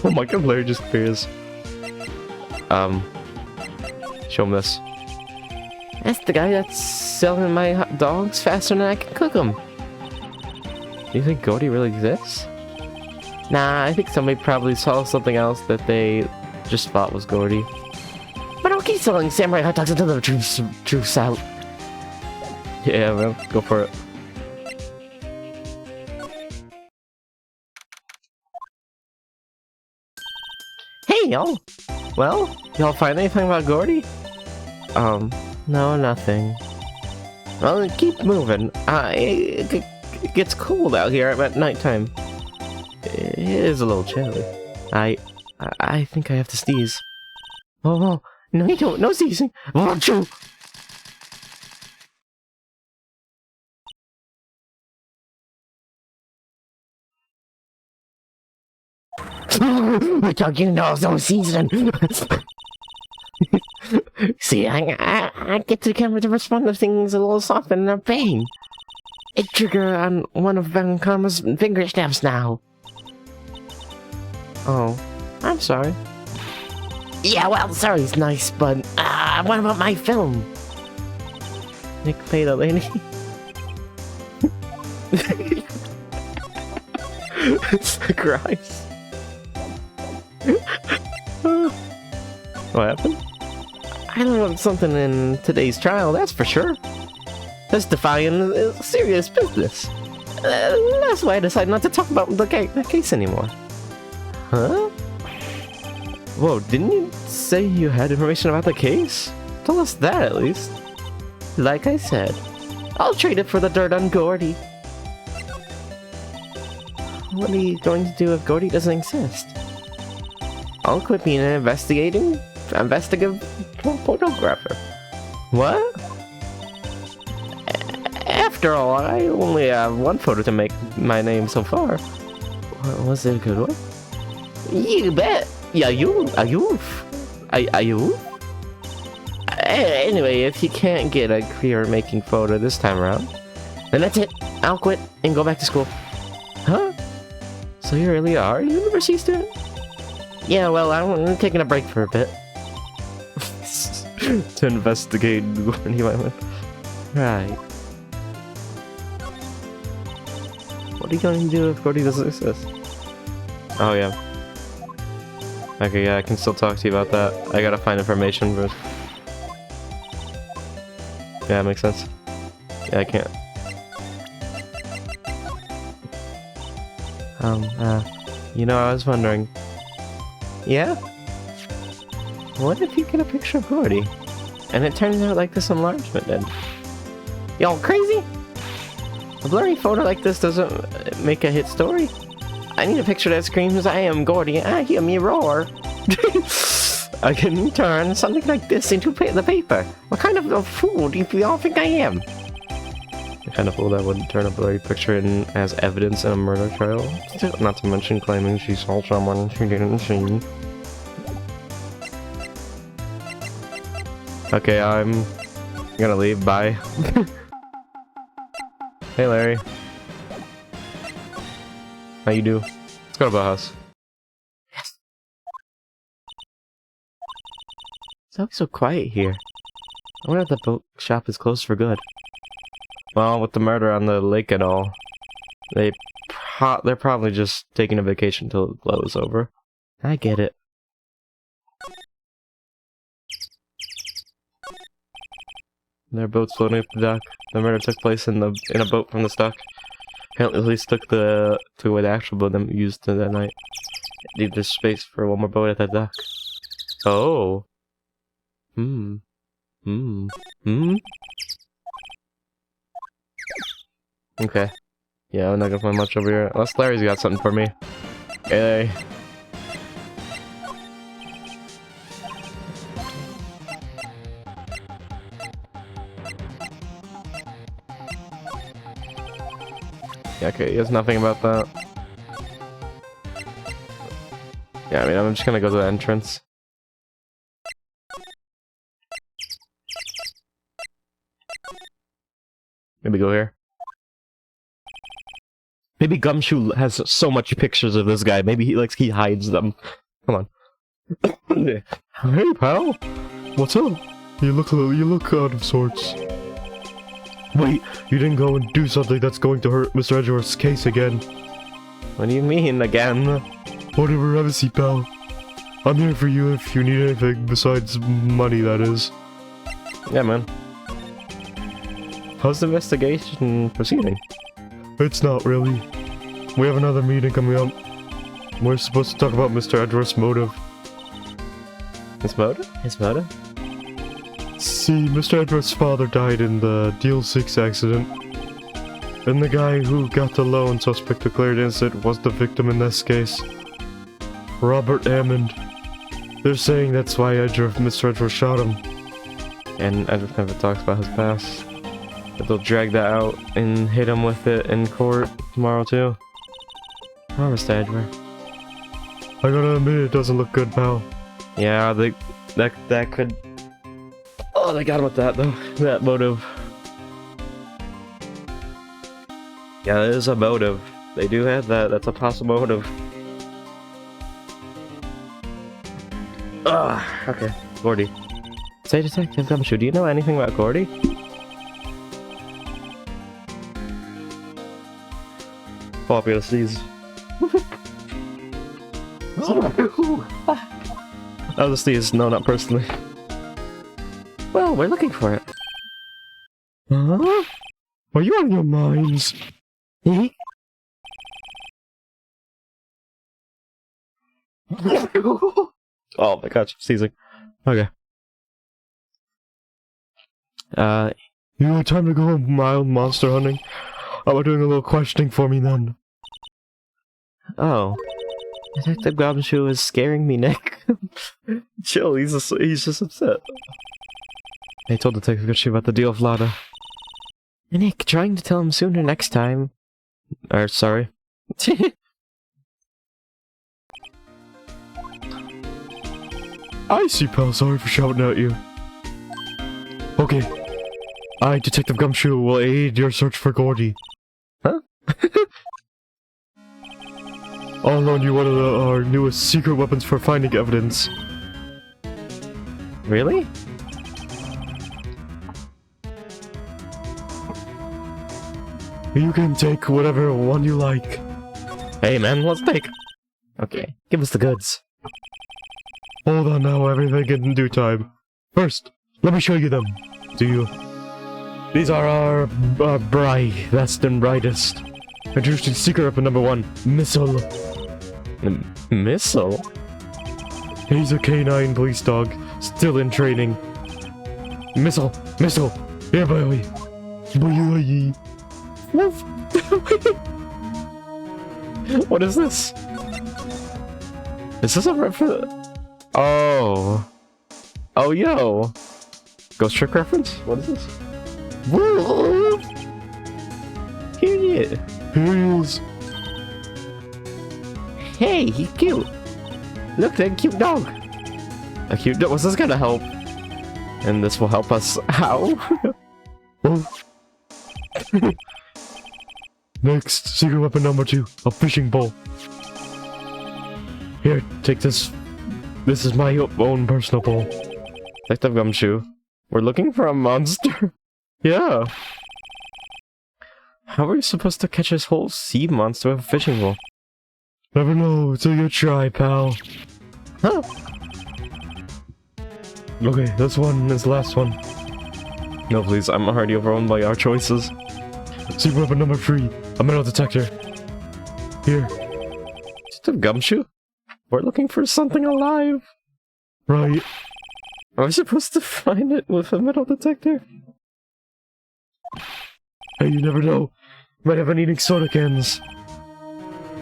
[SPEAKER 1] Oh my god, Larry just appears. Show him this. That's the guy that's selling my hot dogs faster than I can cook them. Do you think Cody really exists? Nah, I think somebody probably saw something else that they just thought was Gordy. But I'll keep selling samurai hot dogs until the truth's out. Yeah, well, go for it. Hey, y'all! Well, y'all find anything about Gordy? No, nothing. Well, keep moving. It gets cold out here at nighttime. It is a little chilly. I think I have to sneeze. Oh, no you don't. No sneezing. Won't you? I thought you know so season. See, I get the camera to respond to things a little softer than a pain. It trigger on one of Van Karma's finger snaps now. Oh, I'm sorry. Yeah, well, sorry's nice, but what about my film? Nick paid a lady. Christ. What happened? I learned something in today's trial, that's for sure. Testifying is serious business. That's why I decided not to talk about the case anymore. Huh? Whoa, didn't you say you had information about the case? Tell us that at least. Like I said, I'll trade it for the dirt on Gordy. What are you going to do if Gordy doesn't exist? I'll quit being an investigative photographer. What? After all, I only have one photo to make my name so far. Was it a good one? You bet. Yeah, you. Anyway, if you can't get a career making photo this time around, then that's it. I'll quit and go back to school. Huh? So you really are a university student? Yeah, well, I'm taking a break for a bit. To investigate Gordy Island. Right. What are you going to do if Gordy doesn't exist? Oh, yeah. Okay, yeah, I can still talk to you about that. I gotta find information, but... Yeah, that makes sense. Yeah, I can't. You know, I was wondering... Yeah? What if you get a picture of Gordy? And it turns out like this enlargement did. Y'all crazy? A blurry photo like this doesn't make a hit story. I need a picture that screams, I am Gordy, and hear me roar. I can turn something like this into the paper. What kind of a fool do you all think I am? The kind of fool that would turn a blurry picture in as evidence in a murder trial. Not to mention claiming she saw someone she didn't see. Okay, I'm gonna leave. Bye. Hey, Larry. How you do? Let's go to the house. Yes. It's always so quiet here. I wonder if the boat shop is closed for good. Well, with the murder on the lake and all, they're probably just taking a vacation till the glow is over. I get it. Their boat's floating up the dock. The murder took place in a boat from the dock. Apparently, the police took away the actual boat that used that night. Leave this space for one more boat at that dock. Oh. Okay. Yeah, I'm not gonna find much over here. Unless Larry's got something for me. Hey, Larry. Yeah, okay, he has nothing about that. Yeah, I mean, I'm just gonna go to the entrance. Maybe go here. Maybe Gumshoe has so much pictures of this guy. Maybe he hides them. Come on.
[SPEAKER 2] Hey, pal. What's up? You look out of sorts. Wait, you didn't go and do something that's going to hurt Mr. Edgeworth's case again.
[SPEAKER 1] What do you mean, again?
[SPEAKER 2] Whatever, have a seat, pal. I'm here for you if you need anything besides money, that is.
[SPEAKER 1] Yeah, man. How's the investigation proceeding?
[SPEAKER 2] It's not really. We have another meeting coming up. We're supposed to talk about Mr. Edgeworth's motive.
[SPEAKER 1] His motive? His motive?
[SPEAKER 2] See, Mr. Edgeworth's father died in the Deal 6 accident. And the guy who got the loan suspect declared innocent was the victim in this case. Robert Hammond. They're saying that's why Mr. Edgeworth shot him.
[SPEAKER 1] And Edgeworth never talks about his past. But they'll drag that out and hit him with it in court tomorrow too. Oh, Mr. Edgeworth.
[SPEAKER 2] I gotta admit, it doesn't look good, pal.
[SPEAKER 1] Yeah, that could... Oh, they got him with that, though. That motive. Yeah, that is a motive. They do have that. That's a possible motive. Ah, okay. Gordy. Say Detective Gumshoe, do you know anything about Gordy? Popular sneeze. That was a sneeze. No, not personally. Well, we're looking for it.
[SPEAKER 2] Huh? Are you out of your minds?
[SPEAKER 1] Oh my gosh, sneezing. Okay.
[SPEAKER 2] You know, time to go mild monster hunting. How about doing a little questioning for me then?
[SPEAKER 1] Oh. Detective Gumshoe is scaring me, Nick. Chill, he's just upset. I told Detective Gumshoe about the deal with Lada. Nick, trying to tell him sooner next time. Or, sorry.
[SPEAKER 2] I see, pal. Sorry for shouting at you. Okay. I, Detective Gumshoe, will aid your search for Gordy.
[SPEAKER 1] Huh?
[SPEAKER 2] I'll loan you one of our newest secret weapons for finding evidence.
[SPEAKER 1] Really?
[SPEAKER 2] You can take whatever one you like.
[SPEAKER 1] Hey man, let's take. Okay, give us the goods.
[SPEAKER 2] Hold on now, everything in due time. First, let me show you them. Do you? These are our best and brightest. Introducing secret weapon number 1, Missile.
[SPEAKER 1] Missile?
[SPEAKER 2] He's a canine police dog, still in training. Missile! Missile! Here, boy! Boy!
[SPEAKER 1] What is this? Is this a reference? Oh. Oh, yo. Ghost Trick reference? What is this? Woo! Here
[SPEAKER 2] Here he is.
[SPEAKER 1] Hey, he's cute. Look, that cute dog. A cute dog. What's this gonna help? And this will help us. How?
[SPEAKER 2] Oh. Next, secret weapon number 2, a fishing pole. Here, take this. This is my own personal pole.
[SPEAKER 1] Detective Gumshoe. We're looking for a monster. Yeah. How are we supposed to catch this whole sea monster with a fishing pole?
[SPEAKER 2] Never know till you try, pal.
[SPEAKER 1] Huh?
[SPEAKER 2] Okay, this one is the last one.
[SPEAKER 1] No, please, I'm already overwhelmed by our choices.
[SPEAKER 2] Secret weapon number 3, a metal detector. Here.
[SPEAKER 1] Detective Gumshoe? We're looking for something alive.
[SPEAKER 2] Right.
[SPEAKER 1] Are we supposed to find it with a metal detector?
[SPEAKER 2] Hey, you never know. Might have been eating soda cans.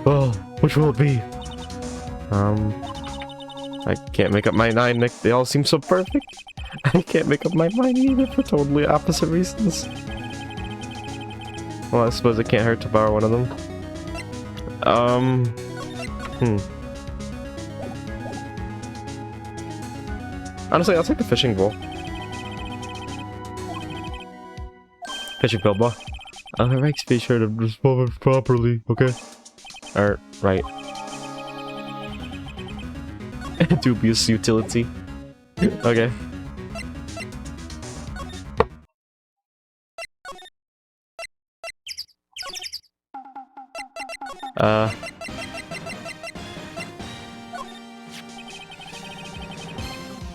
[SPEAKER 2] Well, which will it be?
[SPEAKER 1] I can't make up my mind, Nick. They all seem so perfect. I can't make up my mind either for totally opposite reasons. Well, I suppose it can't hurt to borrow one of them. Honestly, I'll take the fishing pole. Fishing pole, boy. Right, be sure to
[SPEAKER 2] Respond properly, okay?
[SPEAKER 1] Right. Dubious utility. Okay.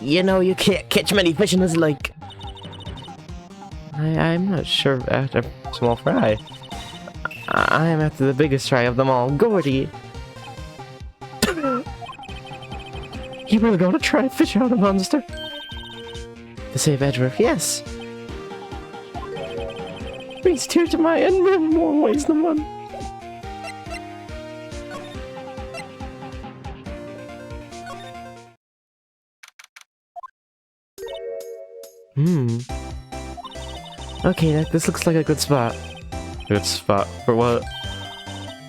[SPEAKER 1] You know, you can't catch many fish in this lake. I'm not sure after small fry. I'm after the biggest fry of them all, Gordy. You really gonna try to fish out a monster? To save Edgeworth, yes. Brings tears to my eyes in more ways than one. Okay, this looks like a good spot. Good spot for what?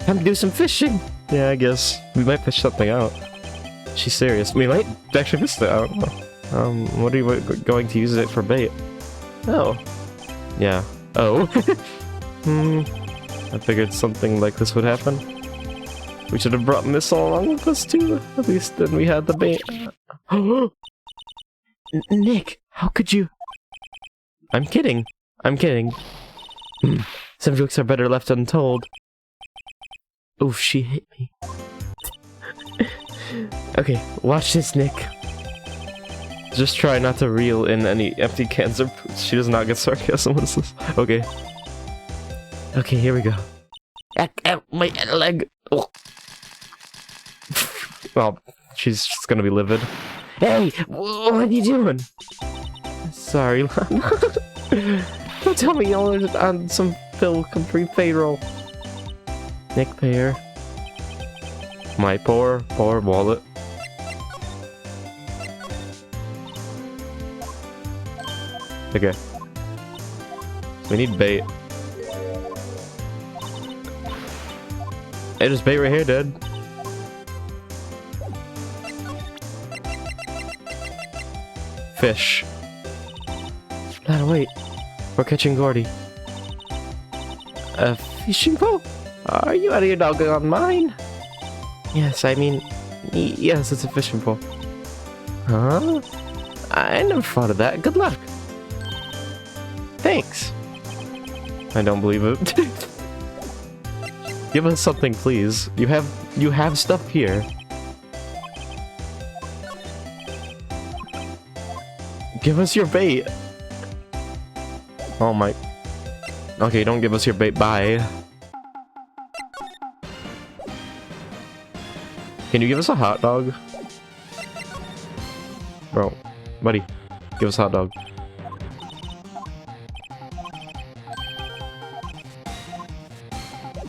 [SPEAKER 1] Time to do some fishing! Yeah, I guess. We might fish something out. She's serious. We might actually miss that. I don't know. What are you going to use it for bait? Oh. Yeah. Oh. I figured something like this would happen. We should have brought Missile along with us too. At least then we had the bait. Nick, how could you? I'm kidding. I'm kidding. Some jokes are better left untold. Oof, she hit me. Okay, watch this, Nick. Just try not to reel in any empty cans or poops. She does not get sarcasm with this. Okay. Okay, here we go. My leg. Oh. Well, she's just gonna be livid. Hey, what are you doing? Sorry, Lana. Don't tell me you're on some Phil complete payroll. Nick Payer. My poor wallet. Okay. We need bait. Hey, there's bait right here, dude. Fish. Lana, wait. We're catching Gordy. A fishing pole? Are you out of your doggone mind? Yes, I mean... yes, it's a fishing pole. Huh? I never thought of that. Good luck. Thanks. I don't believe it. Give us something, please. You have stuff here. Give us your bait. Oh my. Okay, don't give us your bait. Bye. Can you give us a hot dog? Bro, buddy, give us a hot dog.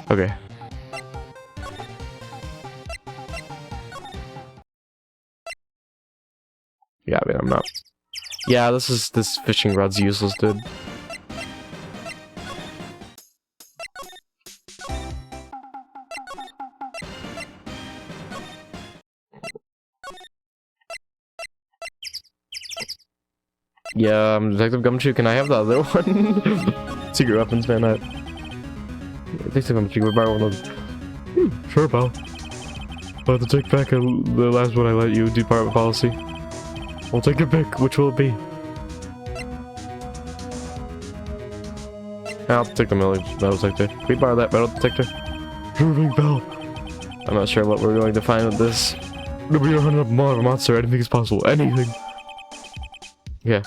[SPEAKER 1] Okay. Yeah, I mean, I'm not. Yeah, this fishing rod's useless, dude. Yeah, Detective Gumshoe, can I have the other one? Secret weapons, man. Detective Gumshoe, we borrow one of those.
[SPEAKER 2] Sure, pal. I'll have to take back the last one I let you, department policy. I'll take your pick. Which will it be?
[SPEAKER 1] I'll take the metal detector. Can we borrow that metal detector?
[SPEAKER 2] Sure thing, pal.
[SPEAKER 1] I'm not sure what we're going to find with this.
[SPEAKER 2] No, we are hunting up a monster. Anything is possible. Anything.
[SPEAKER 1] Yeah.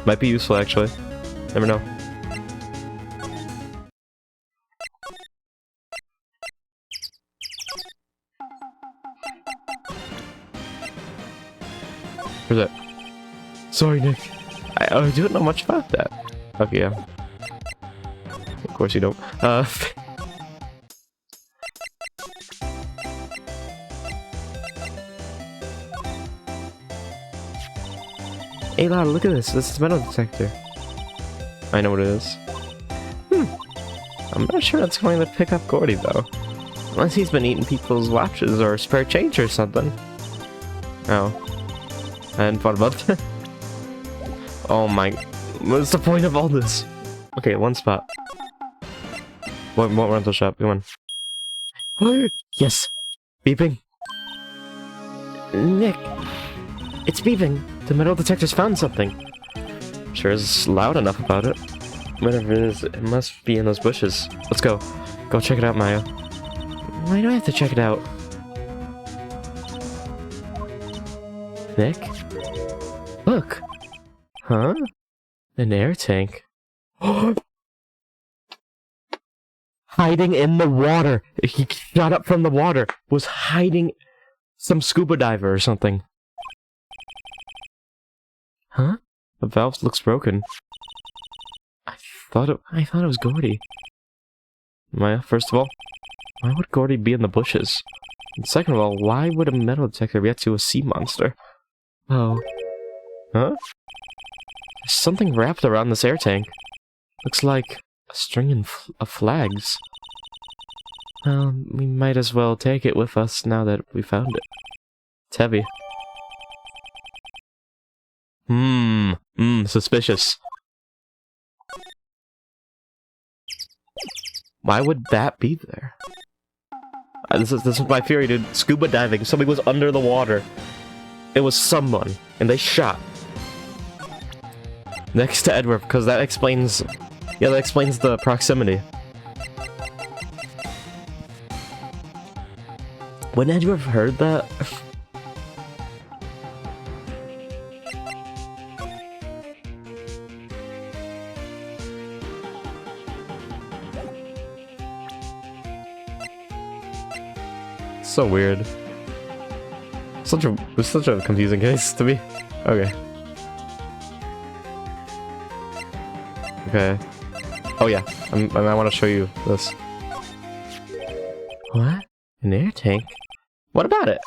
[SPEAKER 1] Might be useful, actually. Never know. Where's that?
[SPEAKER 2] Sorry, Nick.
[SPEAKER 1] I don't know much about that. Okay, yeah. Of course you don't. Hey, Lana, look at this. This is a metal detector. I know what it is. I'm not sure that's going to pick up Gordy, though. Unless he's been eating people's watches or spare change or something. Oh. I hadn't thought about that. Oh my... What's the point of all this? Okay, one spot. One rental shop, come on. Yes! Beeping. Nick! It's beeping! The metal detector's found something! Sure is loud enough about it. Whatever it is, it must be in those bushes. Let's go. Go check it out, Maya. Why do I have to check it out? Nick? Look! Huh? An air tank. Hiding in the water! He shot up from the water! Was hiding... some scuba diver or something. Huh? The valve looks broken. I thought it was Gordy. Maya, first of all, why would Gordy be in the bushes? And second of all, why would a metal detector react to a sea monster? Oh. Huh? There's something wrapped around this air tank. Looks like a string of flags. Well, we might as well take it with us now that we found it. It's heavy. Suspicious. Why would that be there? This is my theory, dude. Scuba diving. Somebody was under the water. It was someone, and they shot. Next to Edward, because that explains... Yeah, that explains the proximity. When had you ever heard that? So weird. It's such a confusing case to me. Okay. Okay. Oh yeah, I want to show you this. What? An air tank? What about it?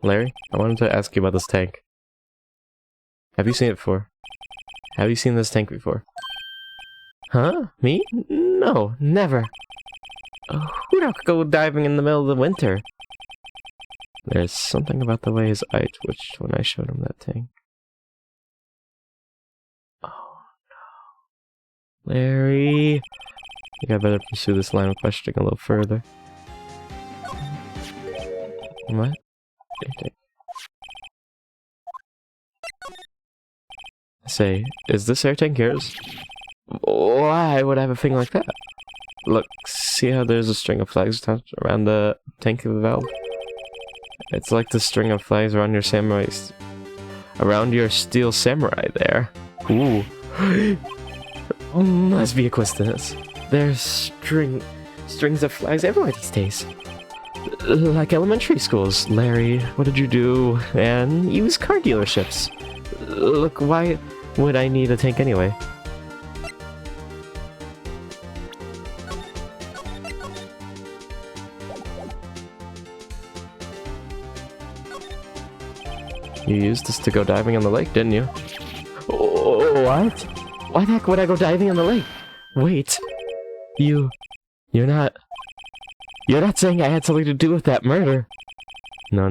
[SPEAKER 1] Larry, I wanted to ask you about this tank. Have you seen it before? Have you seen this tank before? Huh? Me? No, never. Who don't go diving in the middle of the winter? There's something about the way his eye twitched when I showed him that tank. Oh no. Larry! I think I better pursue this line of questioning a little further. What? Say, is this air tank yours? Why would I have a thing like that? Look, see how there's a string of flags attached around the tank valve? It's like the string of flags around your around your steel samurai there. Ooh. Must be a coincidence. There's strings of flags everywhere these days. Like elementary schools. Larry, what did you do? And use car dealerships. Look, why would I need a tank anyway? You used this to go diving on the lake, didn't you? Oh, what? Why the heck would I go diving on the lake? Wait. You're not saying I had something to do with that murder? No,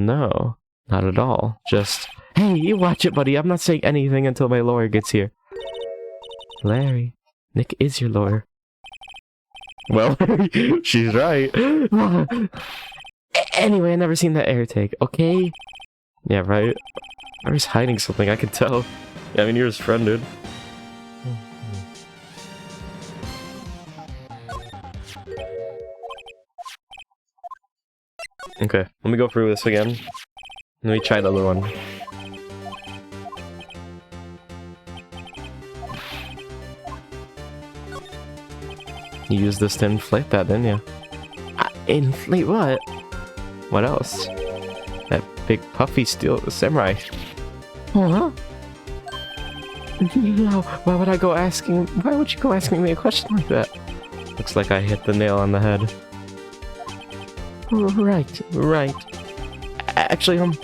[SPEAKER 1] not at all. Just, hey, you watch it, buddy. I'm not saying anything until my lawyer gets here. Larry, Nick is your lawyer. Well, she's right. Anyway, I never seen that air tank, okay? Yeah, right? Larry's hiding something, I can tell. Yeah, I mean, you're his friend, dude. Okay, let me go through this again. Let me try the other one. You used this to inflate that, didn't you? Inflate what? What else? That big puffy steel samurai. Huh? No, why would you go asking me a question like that? Looks like I hit the nail on the head. Right. Actually,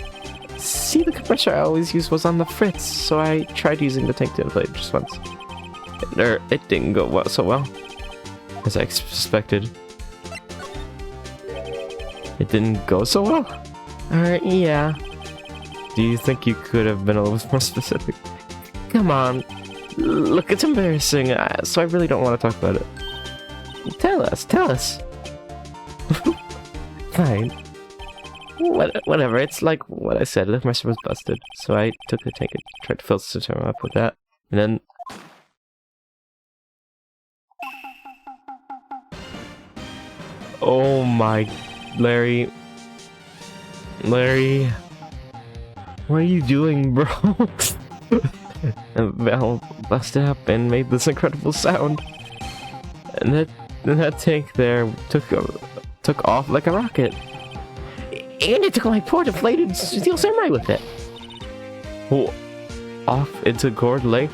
[SPEAKER 1] see, the compressor I always use was on the fritz, so I tried using the tank to inflate just once. It didn't go so well, as I suspected. It didn't go so well? Yeah. Do you think you could have been a little more specific? Come on. Look, it's embarrassing, so I really don't want to talk about it. Tell us. Fine. Whatever, it's like what I said, the compressor was busted, so I took the tank and tried to fill the system up with that, and then... Oh my... Larry, what are you doing, bro? And Val busted up and made this incredible sound, and that tank there took off like a rocket, and it took my poor deflated steel samurai with it. Oh, off into Gourd Lake.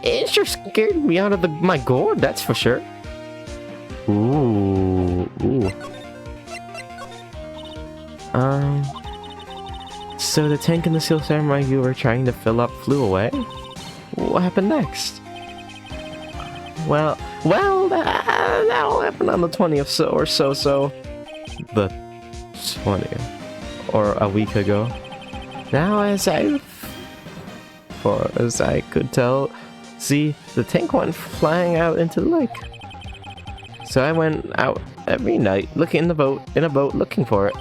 [SPEAKER 1] It sure scared me out of my gourd, that's for sure. Ooh. So the tank and the steel samurai you were trying to fill up flew away? What happened next? Well, that'll happen on the 20th or so. The 20th. or a week ago. Now, as I could tell, see, the tank went flying out into the lake. So I went out every night, looking in a boat, looking for it.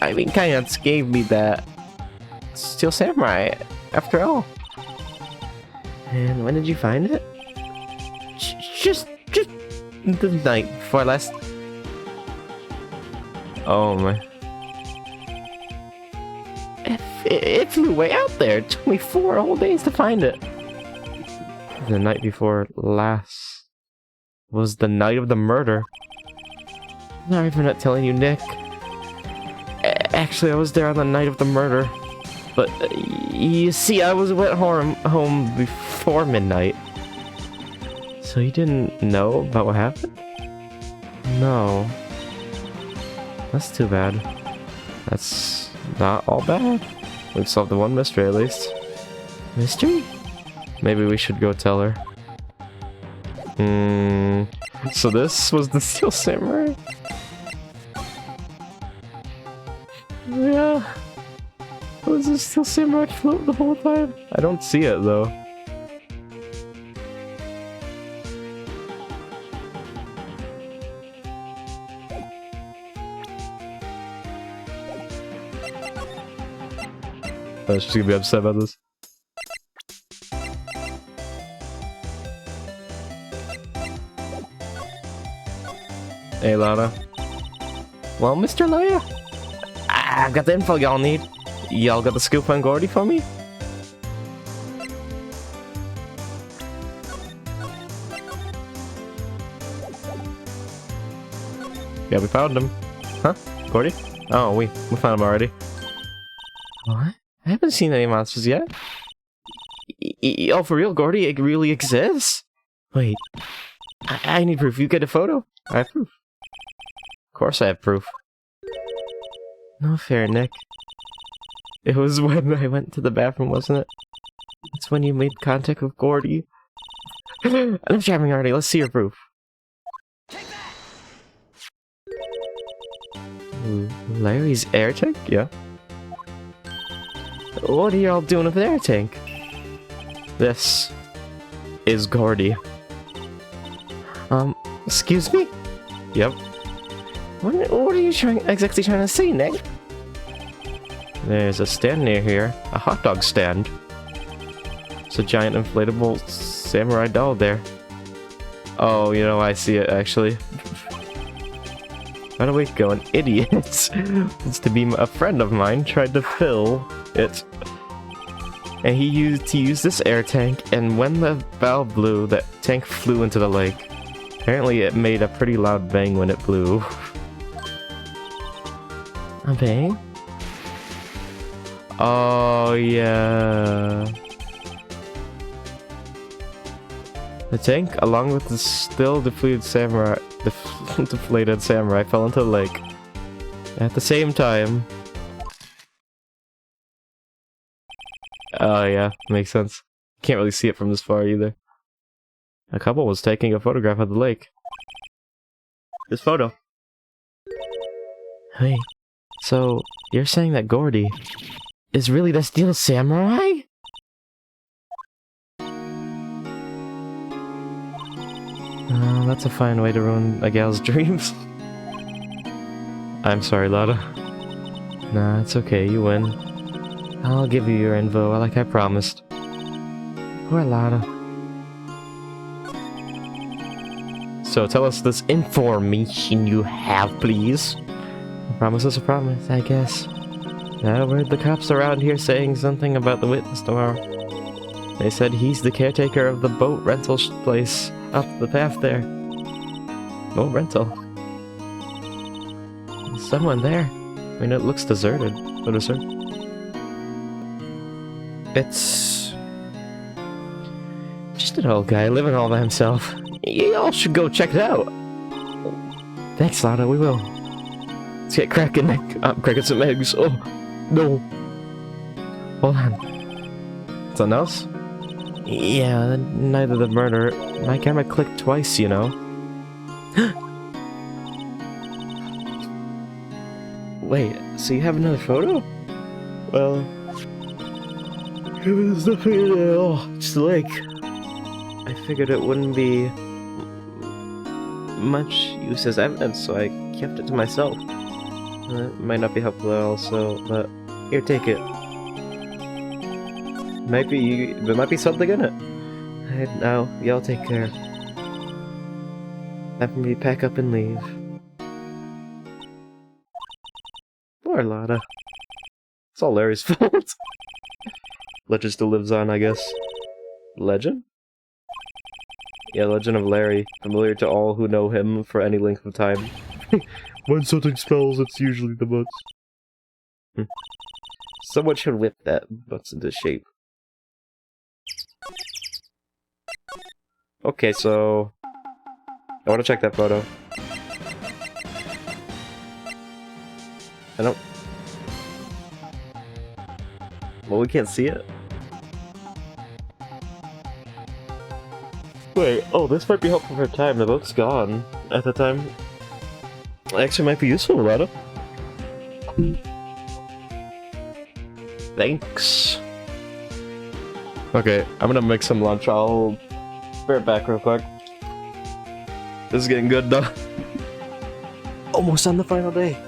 [SPEAKER 1] I mean, kinda gave me that Steel Samurai, after all. And when did you find it? Just the night before last. Oh my. It flew way out there. It took me 4 whole days to find it. The night before last was the night of the murder. Sorry for not telling you, Nick. Actually, I was there on the night of the murder. But, you see, I went home before midnight. So you didn't know about what happened? No. That's too bad. That's not all bad. We've solved the one mystery at least. Mystery? Maybe we should go tell her. So this was the Steel Samurai? Yeah. Was the Steel Samurai float the whole time? I don't see it though. Oh, she's gonna be upset about this. Hey, Lana. Well, Mr. Lawyer, I've got the info y'all need. Y'all got the scoop on Gordy for me? Yeah, we found him. Huh? Gordy? Oh, we found him already. What? I haven't seen any monsters yet. Oh, for real, Gordy? It really exists? Wait. I need proof. You get a photo? I have proof. Of course I have proof. No fair, Nick. It was when I went to the bathroom, wasn't it? It's when you made contact with Gordy. I'm jamming already. Let's see your proof. Larry's air tank? Yeah. What are y'all doing with the air tank? This is Gordy. Excuse me? Yep. What are you exactly trying to say, Nick? There's a stand near here. A hot dog stand. It's a giant inflatable samurai doll there. Oh, you know, I see it, actually. By the way, go, an idiot. It's to be a friend of mine tried to fill it. And he used this air tank, and when the valve blew, that tank flew into the lake. Apparently it made a pretty loud bang when it blew. A bang? Oh, yeah. The tank, along with the still deflated samurai, fell into the lake. At the same time. Oh, yeah, makes sense. Can't really see it from this far either. A couple was taking a photograph of the lake. This photo. Hey, so you're saying that Gordy is really the Steel Samurai? That's a fine way to ruin a gal's dreams. I'm sorry, Lada. Nah, it's okay, you win. I'll give you your info like I promised. Poor Lada. So tell us this information you have, please. A promise is a promise, I guess. I heard the cops around here saying something about the witness tomorrow. They said he's the caretaker of the boat rental place up the path there. Boat rental. There's someone there. I mean, it looks deserted. What is it? It's just an old guy living all by himself. Y'all should go check it out. Thanks, Lana, we will. Let's get cracking, Nick. I'm cracking some eggs. Oh, no. Hold on. Something else? Yeah, the night of the murder, my camera clicked twice, you know. Wait, so you have another photo? Well, there's nothing there. Oh, it's the lake. I figured it wouldn't be much use as evidence, so I kept it to myself. It might not be helpful at all, but here, take it. There might be something in it. Now, y'all take care. Have me pack up and leave. Poor Lotta. It's all Larry's fault. Legend still lives on, I guess. Legend? Yeah, Legend of Larry. Familiar to all who know him for any length of time.
[SPEAKER 2] When something spells, it's usually the butts.
[SPEAKER 1] Someone should whip that butts into shape. Okay, so... I want to check that photo. I don't... Well, we can't see it. Wait, oh, this might be helpful for time. The book's gone at the time. Actually, might be useful, Loretta. Thanks. Okay, I'm gonna make some lunch. I'll be right back real quick. This is getting good, though. Almost on the final day.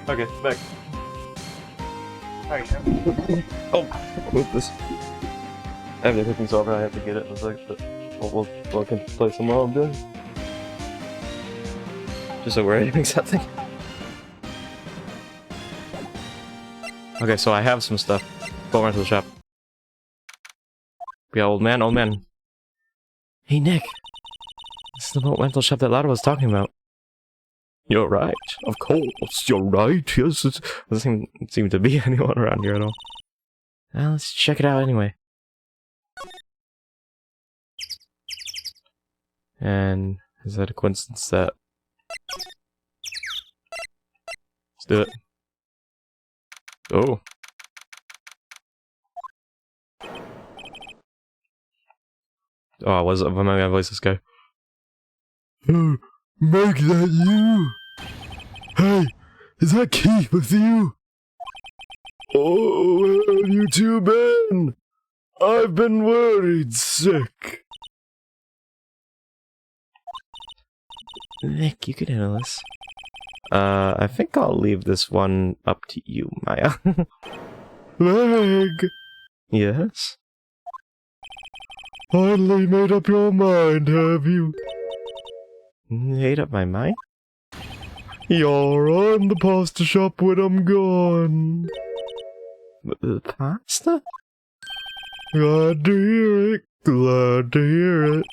[SPEAKER 1] Okay, back. Alright, oh, move this. I have the cooking over, I have to get it in a sec, but we'll can play some while I'm doing. Just so we're aiming something. Okay, so I have some stuff. Go run to the shop. Yeah, old man. Hey, Nick. This is the boat rental shop that Lotta was talking about. You're right. Of course, you're right. Yes, it doesn't seem to be anyone around here at all. Well, let's check it out anyway. And is that a coincidence that... Let's do it. Oh. Oh, what am I gonna voice this guy?
[SPEAKER 2] Oh, Mike, that you? Hey, is that Keith with you? Oh, where have you two been? I've been worried sick.
[SPEAKER 1] Nick, you can handle this. I think I'll leave this one up to you, Maya.
[SPEAKER 2] Leg,
[SPEAKER 1] Yes?
[SPEAKER 2] finally made up your mind, have you?
[SPEAKER 1] Made up my mind?
[SPEAKER 2] You're on the pasta shop when I'm gone.
[SPEAKER 1] The pasta?
[SPEAKER 2] Glad to hear it, glad to hear it.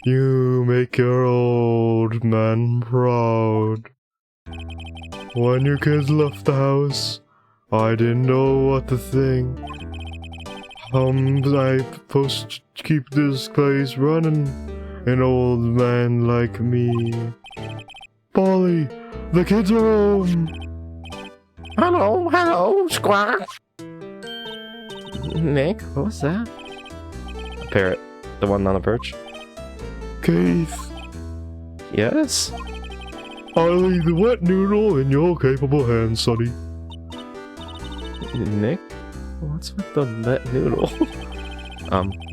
[SPEAKER 2] You make your old man proud. When your kids left the house, I didn't know what to think. I supposed to keep this place running? An old man like me. Polly, the kids are home.
[SPEAKER 1] Hello, Squawk. Nick, what was that? A parrot. The one on the perch.
[SPEAKER 2] Keith,
[SPEAKER 1] Yes?
[SPEAKER 2] I leave the wet noodle in your capable hands, sonny.
[SPEAKER 1] Nick? What's with the wet noodle?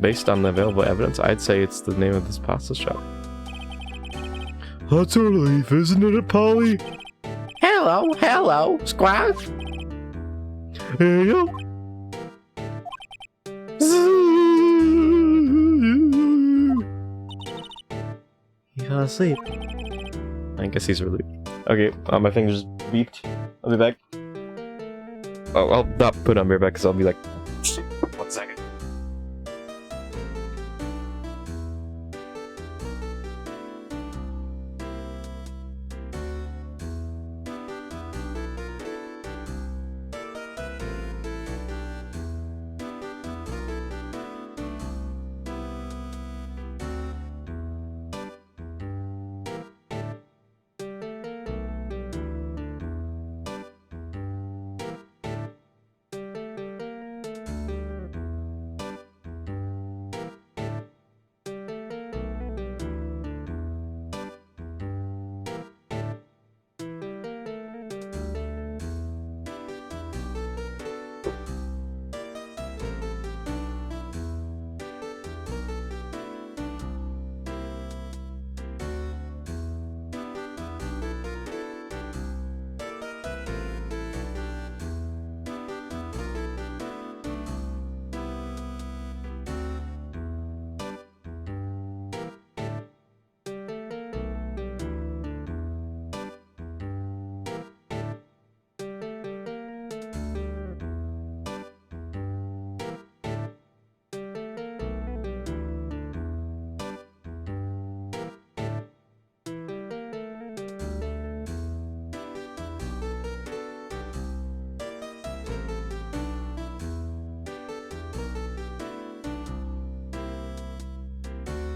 [SPEAKER 1] Based on the available evidence, I'd say it's the name of this pasta shop.
[SPEAKER 2] That's a relief, isn't it, Polly?
[SPEAKER 1] Hello, Squawk.
[SPEAKER 2] Hey, yo.
[SPEAKER 1] He fell asleep. I guess he's relieved. Okay, my thing just beeped. I'll be back. Oh, I'll not put on back because I'll be like, 1 second.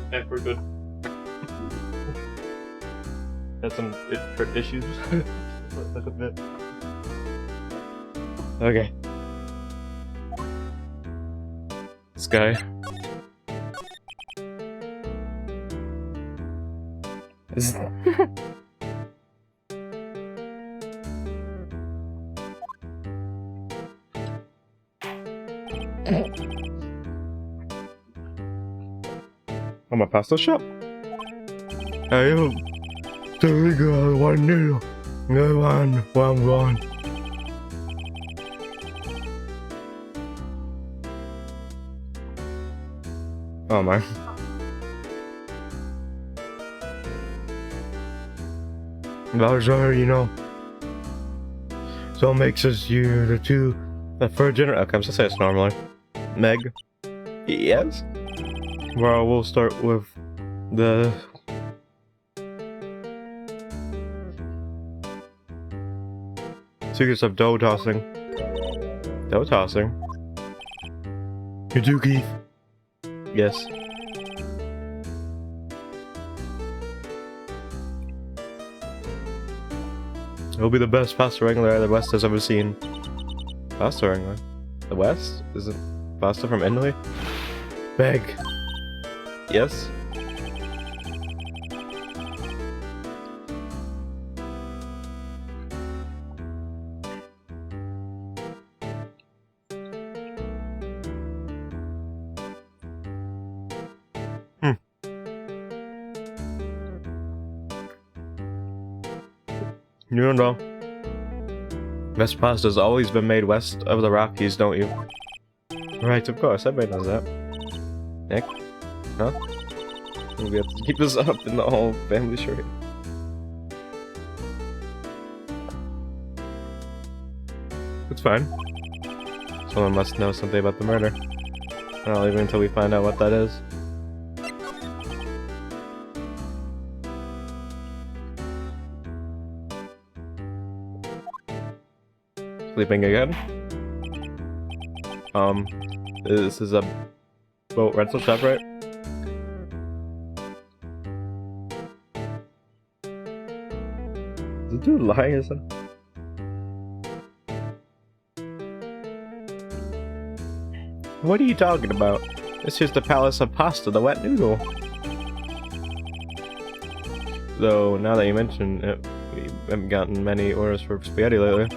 [SPEAKER 1] Yeah, we're good. Had some issues. A bit. Okay. This guy. Is I'm a pasta shop.
[SPEAKER 2] Hey, yo. There we go, one noodle. No one.
[SPEAKER 1] Oh my.
[SPEAKER 2] That's right, you know. So it makes us you the two.
[SPEAKER 1] The third generation. Okay, I'm just saying it's normally. Meg. Yes?
[SPEAKER 2] Well, we'll start with the secrets of dough tossing.
[SPEAKER 1] Dough tossing.
[SPEAKER 2] You do, Keith?
[SPEAKER 1] Yes.
[SPEAKER 2] He'll be the best pasta wrangler the West has ever seen.
[SPEAKER 1] Pasta wrangler. The West? Is it pasta from Italy?
[SPEAKER 2] Beg.
[SPEAKER 1] Yes.
[SPEAKER 2] You know.
[SPEAKER 1] Best pasta's always been made west of the Rockies, don't you? Right, of course, everybody knows that. Nick? Huh? We have to keep this up in the whole family charade. It's fine. Someone must know something about the murder. I'll leave it until we find out what that is. Sleeping again? This is a boat rental shop, right? Is the dude lying or something? What are you talking about? This is the Palace of Pasta, the wet noodle. Though, now that you mention it, we haven't gotten many orders for spaghetti lately.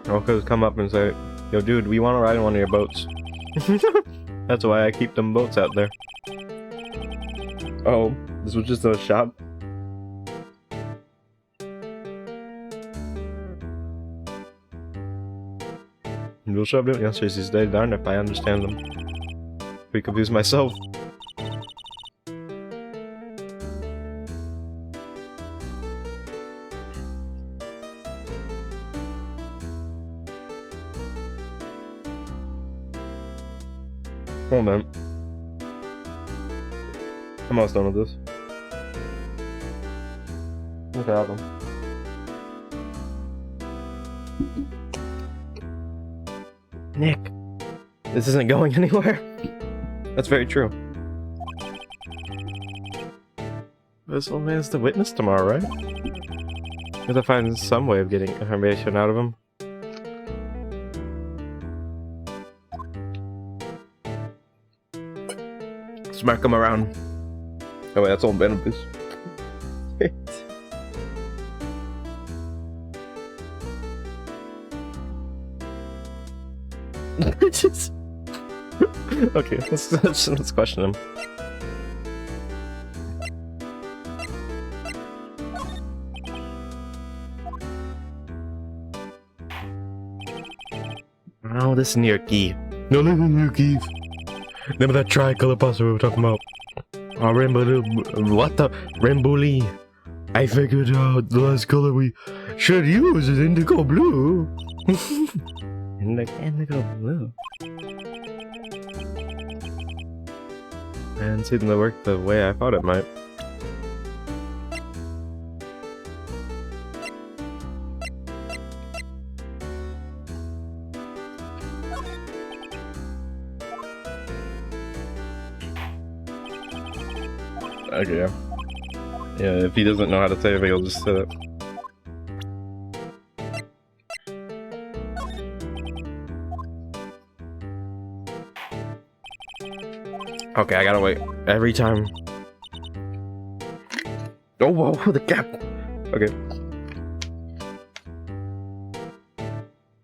[SPEAKER 1] I'll come up and say, yo dude, we want to ride in one of your boats. That's why I keep them boats out there. Oh, this was just a shop? Noodle shop, dude? Yes, these days, darn if I understand them. Be confused myself. Hold on. I'm almost done with this. No problem. Nick, this isn't going anywhere. That's very true. This old man's the witness tomorrow, right? We have to find some way of getting information out of him. Smack him around. Oh wait, that's old man. Okay, let's question him. Oh, this is near Keith.
[SPEAKER 2] No, this is new Keith. Remember that tricolor pasta we were talking about? Rainbow, what the? Ramboli. I figured out the last color we should use is indigo blue.
[SPEAKER 1] Indigo blue. And it seemed to work the way I thought it might. Okay, yeah. Yeah, if he doesn't know how to say it, he'll just say it. Okay, I gotta wait. Every time. Oh, whoa, the cap! Okay.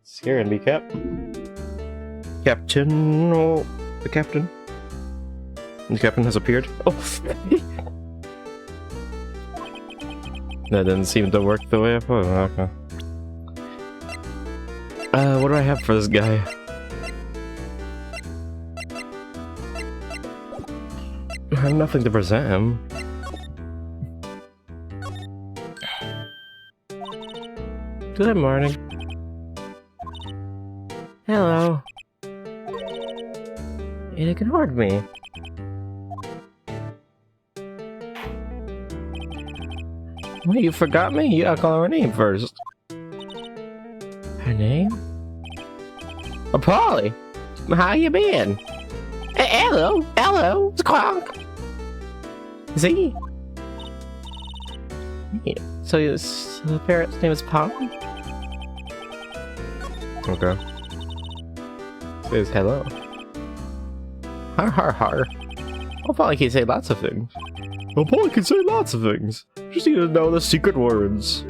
[SPEAKER 1] Scaring me, Cap. Captain, oh, the captain. The captain has appeared. Oh! That didn't seem to work the way I thought. Okay. What do I have for this guy? I have nothing to present him. Good morning. Hello. It ignored me. Well, you forgot me? You gotta call her name first. Her name? Oh, Polly! How you been? Hello! Hello! Squawk! Z? Yeah. So the parrot's name is Polly? Okay. Says hello. Har har har. Well, Polly can say lots of things. Well, Polly can say lots of things. Just need to know the secret words.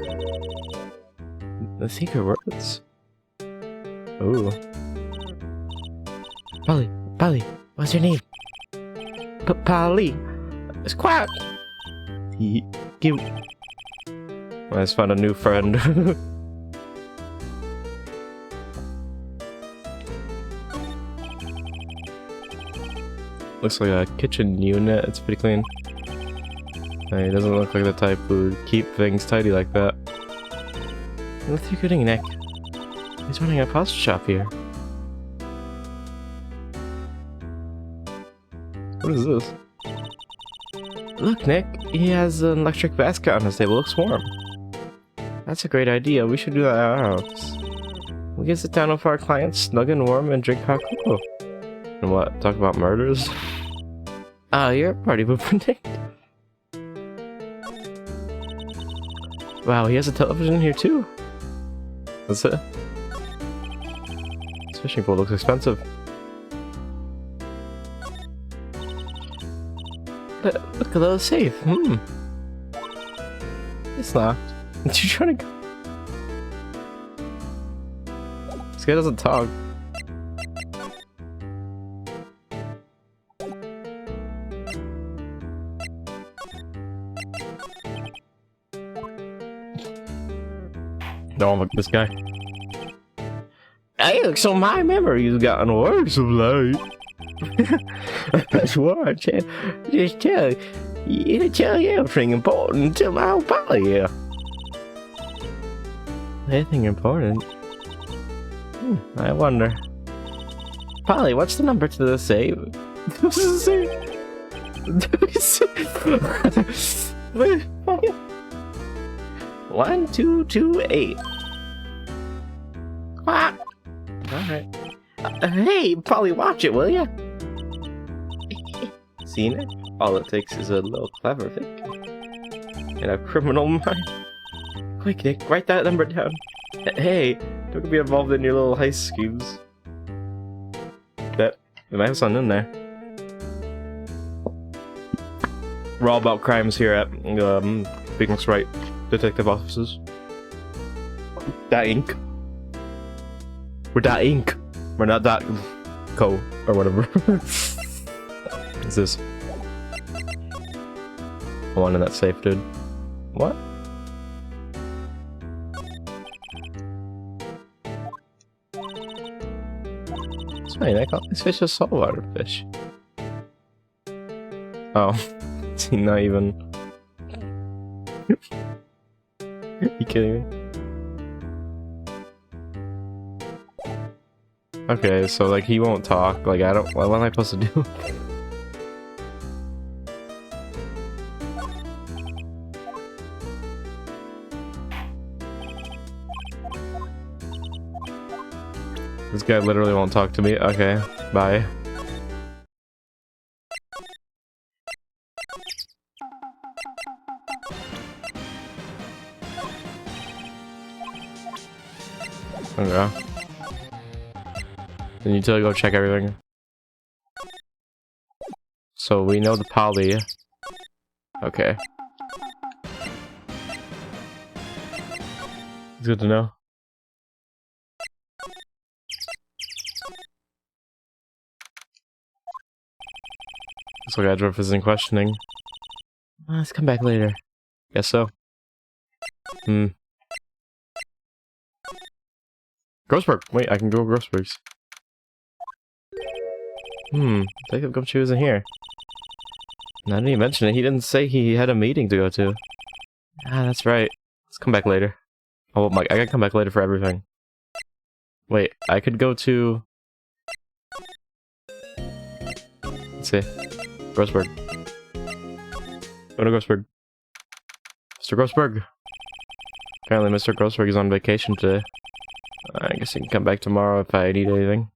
[SPEAKER 1] The secret words? Ooh. Polly, Polly, what's your name? Polly. Squawk. Cute. I just found a new friend. Looks like a kitchen unit. It's pretty clean. He doesn't look like the type who would keep things tidy like that. What's you getting, Nick? He's running a puzzle shop here. What is this? Look, Nick, he has an electric basket on his table. Looks warm. That's a great idea. We should do that at our house. We can sit down with our clients, snug and warm, and drink hot cocoa. And what? Talk about murders? Ah, you're a party pooper, Nick. Wow, he has a television here too. That's it. This fishing pole looks expensive. Look at the little safe. It's locked. What you trying to go? This guy doesn't talk. No, look, this guy. Hey, look, so my memory's gotten worse of late. That's what I just tell you to tell you everything important to my old pal here. Anything important? I wonder. Polly, what's the number to the safe? What's the safe? 1228. Ah. Alright. Hey, Polly, watch it, will ya? Seen it? All it takes is a little clever think. And a criminal mind. Quick, Nick, write that number down. Hey, don't be involved in your little heist schemes. We might have something in there. We're all about crimes here at Phoenix Wright Detective Offices. That Inc. We're that Inc. We're not that Co. or whatever. What's this? The one in that safe, dude. What? It's funny, I call this fish a saltwater fish. Oh, is he not even? You kidding me? Okay, so like he won't talk. Like I don't. What am I supposed to do? This guy literally won't talk to me. Okay, bye. Okay. Then you tell go check everything. So we know the poly. Okay. It's good to know. This guy drove isn't questioning. Let's come back later. Guess so. Grossberg! Wait, I can go Grossberg's. Detective Gumshoe isn't here. Now didn't he mention it? He didn't say he had a meeting to go to. Ah, that's right. Let's come back later. Oh my, I gotta come back later for everything. Wait, I could go to... Let's see. Grossberg. Go to Grossberg. Mr. Grossberg. Apparently Mr. Grossberg is on vacation today. I guess he can come back tomorrow if I need anything.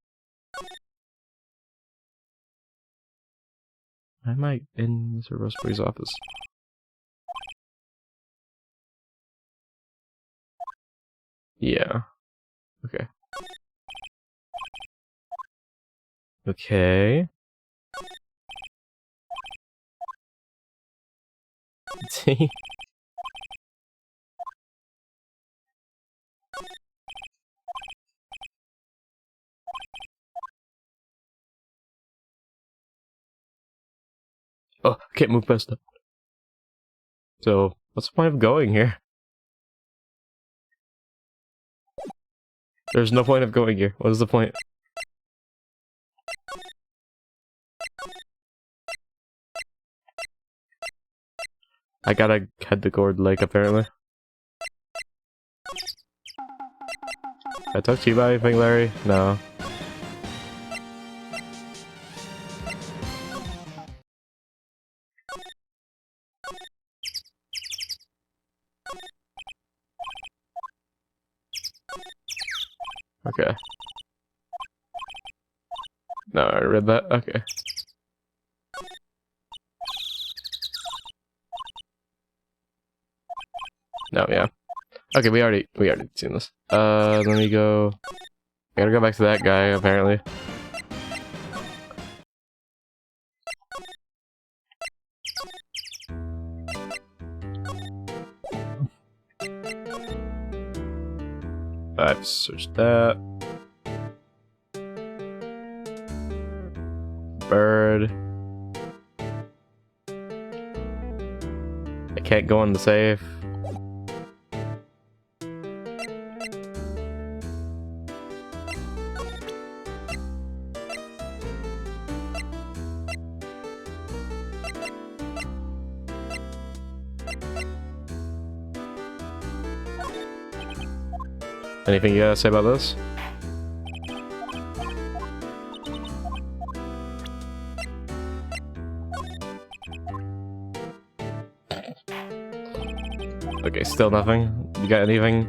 [SPEAKER 1] I might in Mr. Grossberg's office. Yeah. Okay. Okay. See? Oh, I can't move past that. So, what's the point of going here? There's no point of going here. What is the point? I gotta head to Gourd Lake, apparently. I talk to you about anything, Larry? No. Okay. No, I read that. Okay. No, yeah. Okay, we already seen this. Let me go. I gotta go back to that guy, apparently. I've searched that. Bird. I can't go in the safe. Anything you gotta say about this? Okay, still nothing. You got anything?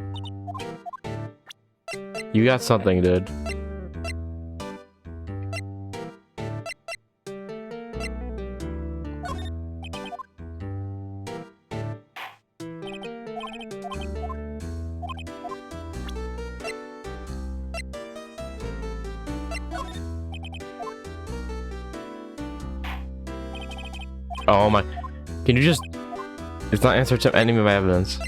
[SPEAKER 1] You got something, dude. Oh my. Can you just... It's not answer to any of my evidence.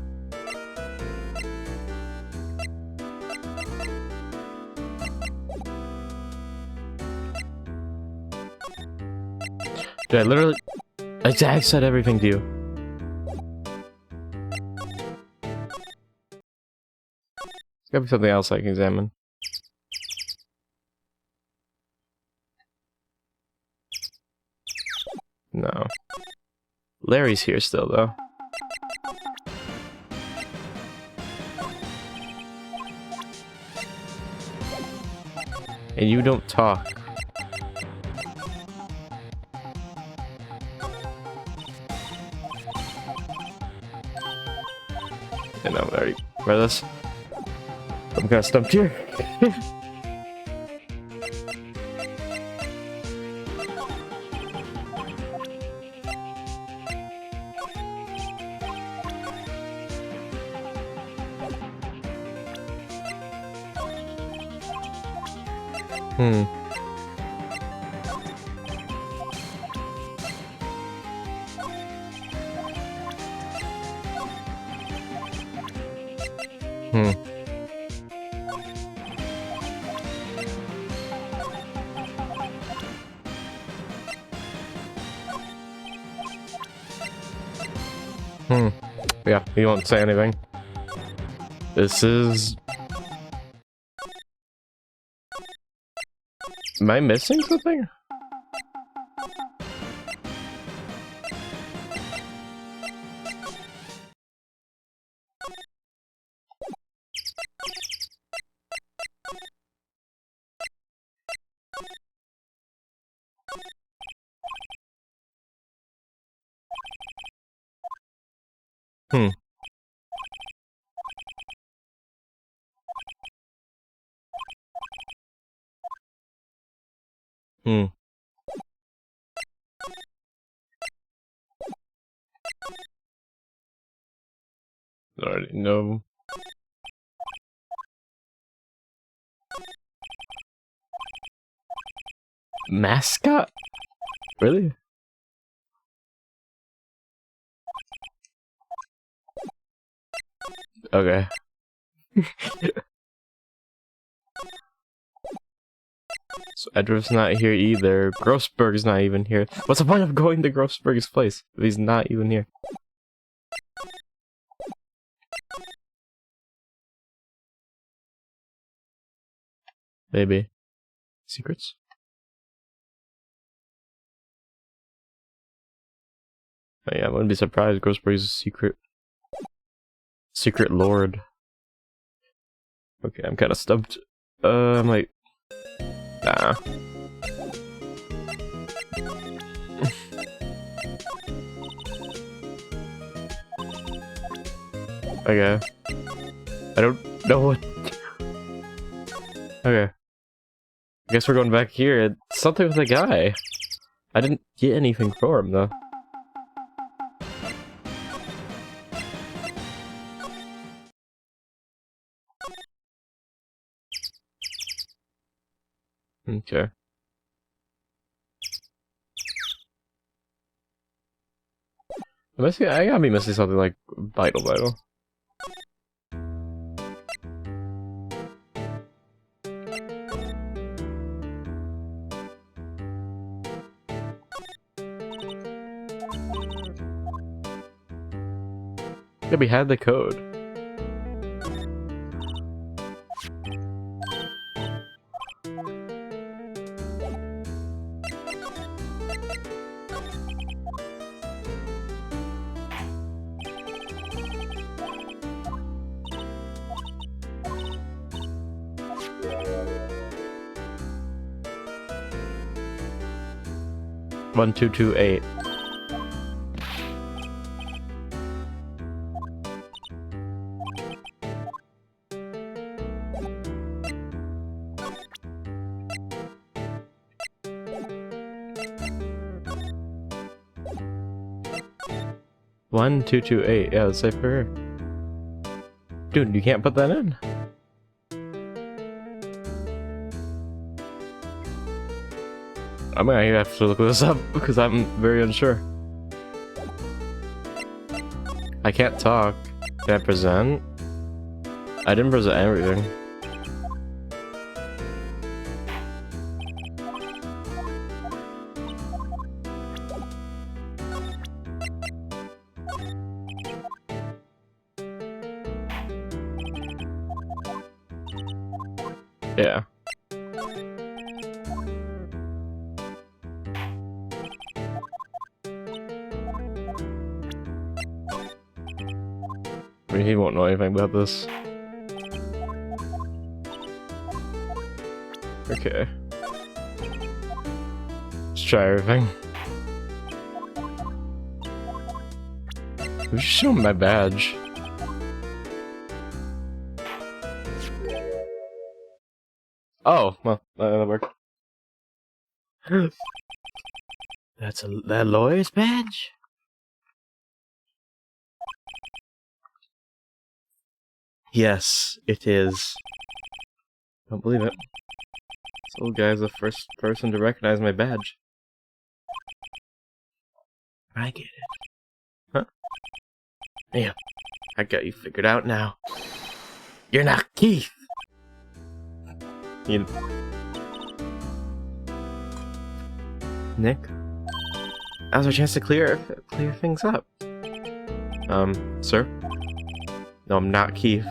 [SPEAKER 1] Dude, I literally... I said everything to you. There's gotta be something else I can examine. No. Larry's here still, though. And you don't talk. I know, I already read this. I'm kinda stumped here. Hmm. Yeah, he won't say anything. This is... Am I missing something? Hmm. Hmm. Already know. Mascot? Really? Okay. So Edward's not here either. Grossberg's not even here. What's the point of going to Grossberg's place if he's not even here? Maybe. Secrets? Oh, yeah, I wouldn't be surprised. Grossberg's a secret lord. Okay, I'm kind of stumped. I might... Nah. Okay. I don't know what... Okay. I guess we're going back here. It's something with a guy. I didn't get anything for him, though. Okay. I gotta be missing something like vital. Yeah, we had the code. One, 2, 2, 8. One, 2, 2, 8. Yeah, let's say for her. Dude, you can't put that in. I'm gonna have to look this up because I'm very unsure. I can't talk. Can I present? I didn't present everything. Yeah. I mean, he won't know anything about this. Okay. Let's try everything. We should show him my badge. Oh, well, that worked. That's that lawyer's badge? Yes, it is. Don't believe it. This old guy's the first person to recognize my badge. I get it. Huh? Yeah, I got you figured out now. You're not Keith! You... Nick? That was our chance to clear things up. Sir? No, I'm not Keith.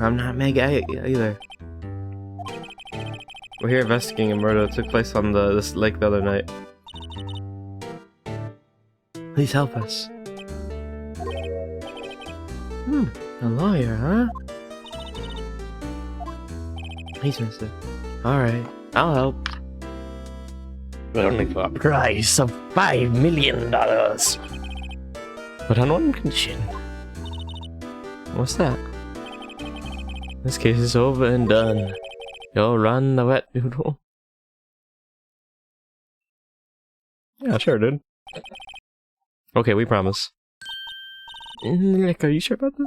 [SPEAKER 1] I'm not Meg either. We're here investigating a murder that took place on this lake the other night. Please help us. A lawyer, huh? Please, mister. Alright, I'll help. But only for a price of $5 million. But on one condition. What's that? This case is over and done. You'll run the wet noodle. Yeah, sure, dude. Okay, we promise. Nick, are you sure about this?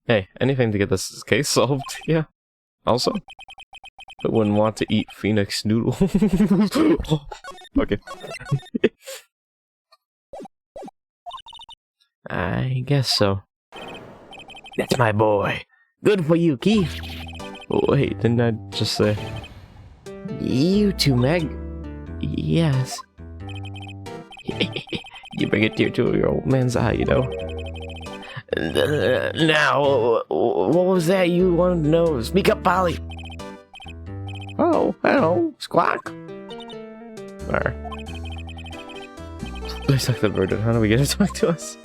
[SPEAKER 1] Hey, anything to get this case solved, yeah. Also, I wouldn't want to eat Phoenix noodle. Okay. I guess so. That's my boy. Good for you, Keith. Wait, didn't I just say? You too, Meg. Yes. You bring a tear to your old man's eye, you know. Now, what was that you wanted to know? Speak up, Polly. Oh, hello, Squawk. Alright. Let's talk to the bird. How do we get to talk to us?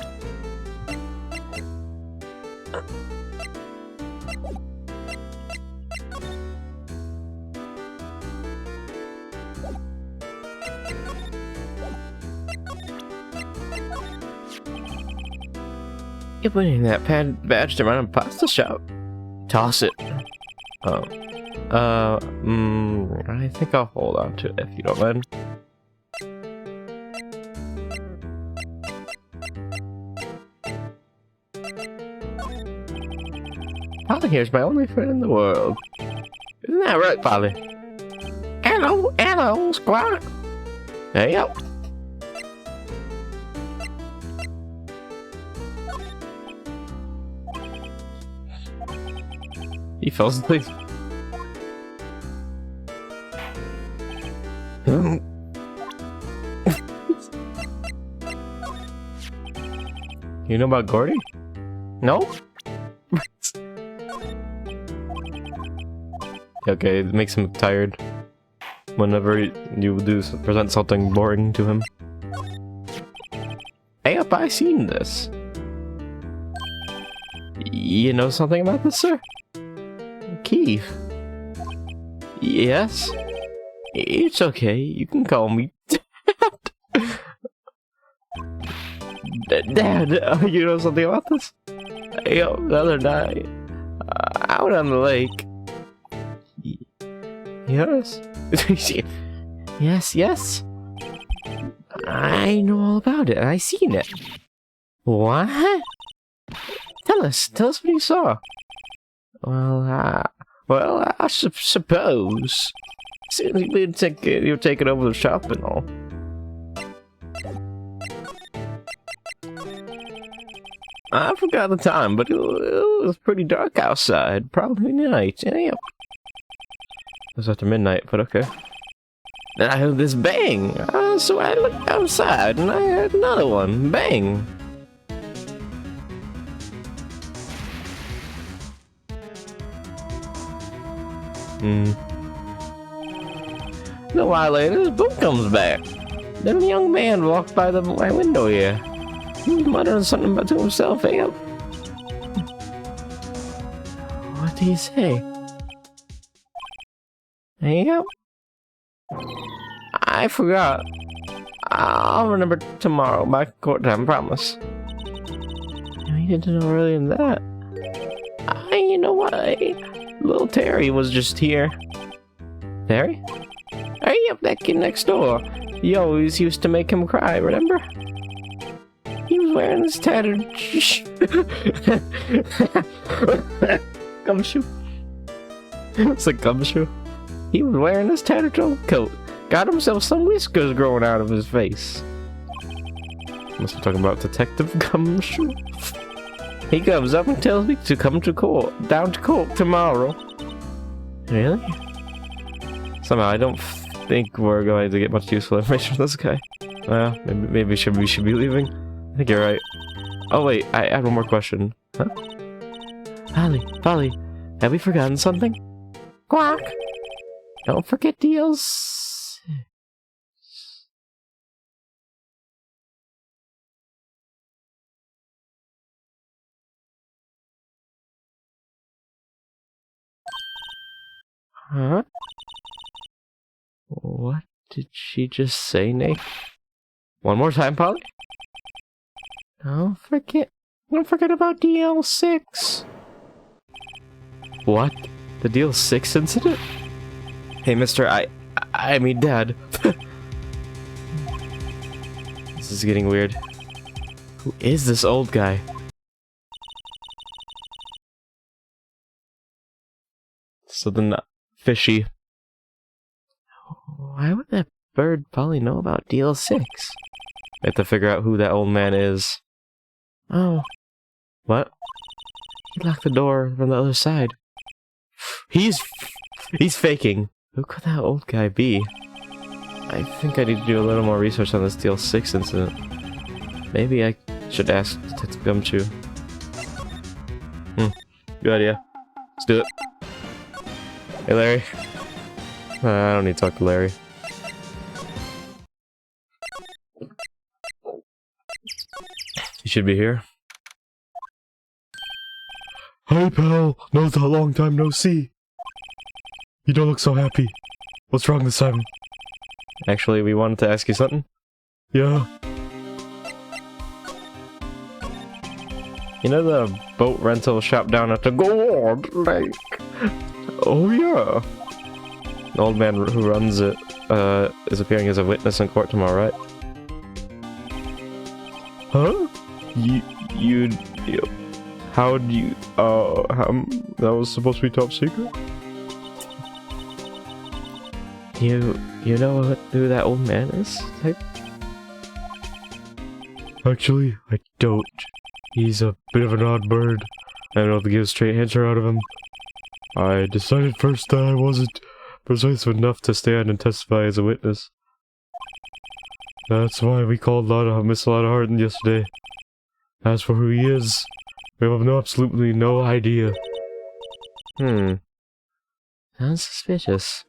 [SPEAKER 1] You're winning that badge to run a pasta shop. Toss it. I think I'll hold on to it if you don't mind. Polly here's my only friend in the world. Isn't that right, Polly? Hello, Squawk. Hey, yo. He fell asleep. You know about Gordy? No? Okay, it makes him tired whenever you present something boring to him. Hey, have I seen this? You know something about this, sir? Keith. Yes? It's okay, you can call me Dad, you know something about this? Yo, the other night, out on the lake. Yes? yes. I know all about it, I seen it. What? Tell us what you saw. Well, I suppose. Since you're taking over the shop and all. I forgot the time, but it was pretty dark outside. Probably night. Yeah. It was after midnight, but okay. Then I heard this bang. So I looked outside and I heard another one. Bang. A while later, this boat comes back. Then a young man walked by my window here. He was muttering something to himself. Hey, up. What did he say? Hey, up. I forgot. I'll remember tomorrow by court time, promise. He didn't know earlier than that. You know what? Little Terry was just here. Terry? Hey, up, that kid next door. You always used to make him cry, remember? He was wearing this tattered gumshoe. It's a gumshoe. He was wearing this tattered old coat. Got himself some whiskers growing out of his face. Must be talking about Detective Gumshoe. He comes up and tells me to come to court, down to court tomorrow. Really? Somehow I don't think we're going to get much useful information from this guy. Well, maybe we should be leaving. I think you're right. Oh wait, I have one more question. Huh? Polly, have we forgotten something? Quack! Don't forget deals. Huh? What did she just say, Nate? One more time, Polly? Don't forget about DL6. What? The DL6 incident? Hey, mister, I mean, Dad. This is getting weird. Who is this old guy? Something fishy. Why would that bird Polly know about DL6? I have to figure out who that old man is. Oh. What? He locked the door from the other side. He's faking. Who could that old guy be? I think I need to do a little more research on this DL6 incident. Maybe I should ask Detective Gumshoe. Good idea. Let's do it. Hey, Larry. I don't need to talk to Larry. He should be here.
[SPEAKER 2] Hey, pal. Knows a long time no see. You don't look so happy. What's wrong this time?
[SPEAKER 1] Actually, we wanted to ask you something.
[SPEAKER 2] Yeah.
[SPEAKER 1] You know the boat rental shop down at the Gold Lake?
[SPEAKER 2] Oh yeah.
[SPEAKER 1] The old man who runs it is appearing as a witness in court tomorrow, right?
[SPEAKER 2] Huh?
[SPEAKER 1] You how'd you,
[SPEAKER 2] That was supposed to be top secret?
[SPEAKER 1] you know who that old man is?
[SPEAKER 2] Actually, I don't. He's a bit of an odd bird. I don't know if to get a straight answer out of him. I decided first that I wasn't persuasive enough to stand and testify as a witness. That's why we called Miss Lotta Harden yesterday. As for who he is, we have absolutely no idea.
[SPEAKER 1] Sounds suspicious.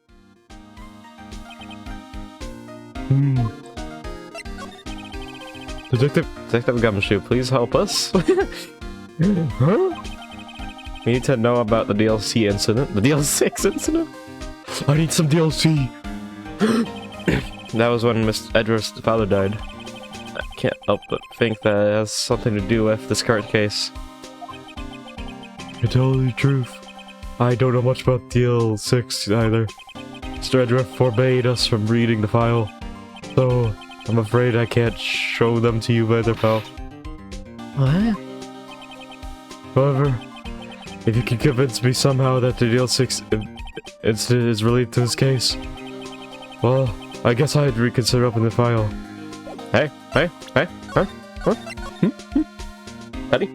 [SPEAKER 1] Detective Gumshoe, please help us.
[SPEAKER 2] Huh?
[SPEAKER 1] We need to know about the DLC incident. The DL6 incident?
[SPEAKER 2] I need some DLC.
[SPEAKER 1] That was when Miss Edgeworth's father died. I can't help but think that it has something to do with this current case.
[SPEAKER 2] To tell you the truth, I don't know much about DL6 either. Mr. Edgeworth forbade us from reading the file, so I'm afraid I can't show them to you either, pal.
[SPEAKER 1] What?
[SPEAKER 2] However, if you can convince me somehow that the DL6 incident is related to this case, well, I guess I'd reconsider opening the file.
[SPEAKER 1] Hey, huh? Buddy?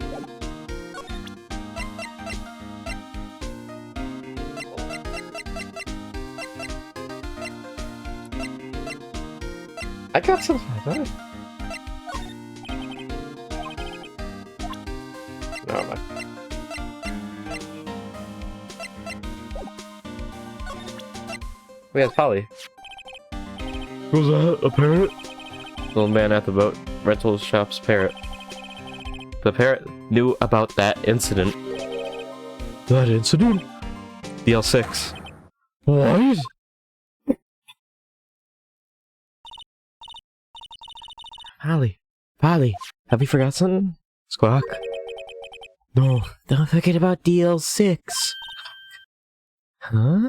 [SPEAKER 1] I got something like that. No, man. We have Polly.
[SPEAKER 2] Was that a parrot?
[SPEAKER 1] Little man at the boat rental shop's parrot. The parrot knew about that incident.
[SPEAKER 2] That incident?
[SPEAKER 1] DL6.
[SPEAKER 2] What?
[SPEAKER 1] Polly, have we forgot something? Squawk.
[SPEAKER 2] No.
[SPEAKER 1] Don't forget about DL6. Huh?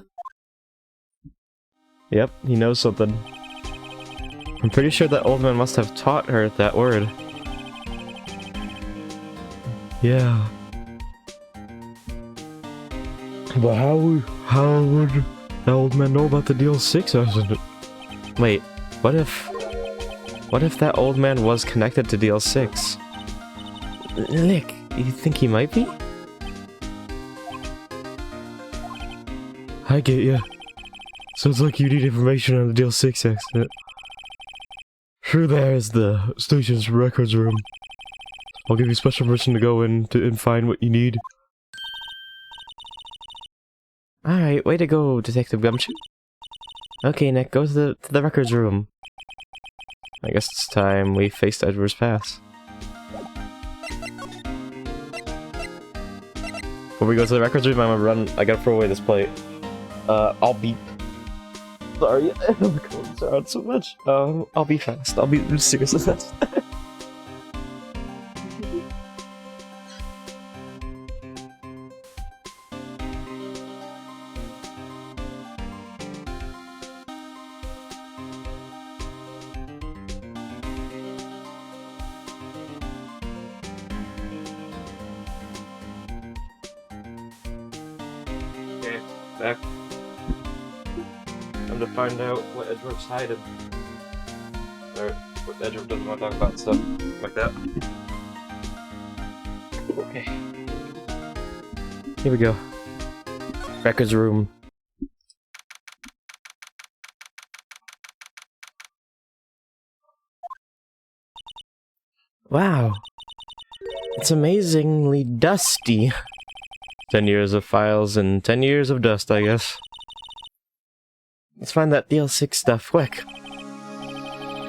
[SPEAKER 1] Yep, he knows something. I'm pretty sure that old man must have taught her that word.
[SPEAKER 2] Yeah. But how would that old man know about the DL6 accident?
[SPEAKER 1] Wait, what if that old man was connected to DL6? Nick, you think he might be?
[SPEAKER 2] I get ya. Sounds like you need information on the DL6 accident. Through there is the station's records room. I'll give you special permission to go in and find what you need.
[SPEAKER 1] Alright, way to go, Detective Gumshoe. Okay, Nick, go to the records room. I guess it's time we faced Edward's past. Before we go to the records room, I'm gonna run. I gotta throw away this plate. I'll beep. Sorry, the codes are out so much. I'll be fast. I'll be seriously fast. Okay, back. Time to find out what Edward's hiding. Or what Edward doesn't want to talk about and stuff like that. Okay. Here we go. Records room. Wow. It's amazingly dusty. 10 years of files and 10 years of dust, I guess. Let's find that DL6 stuff, quick!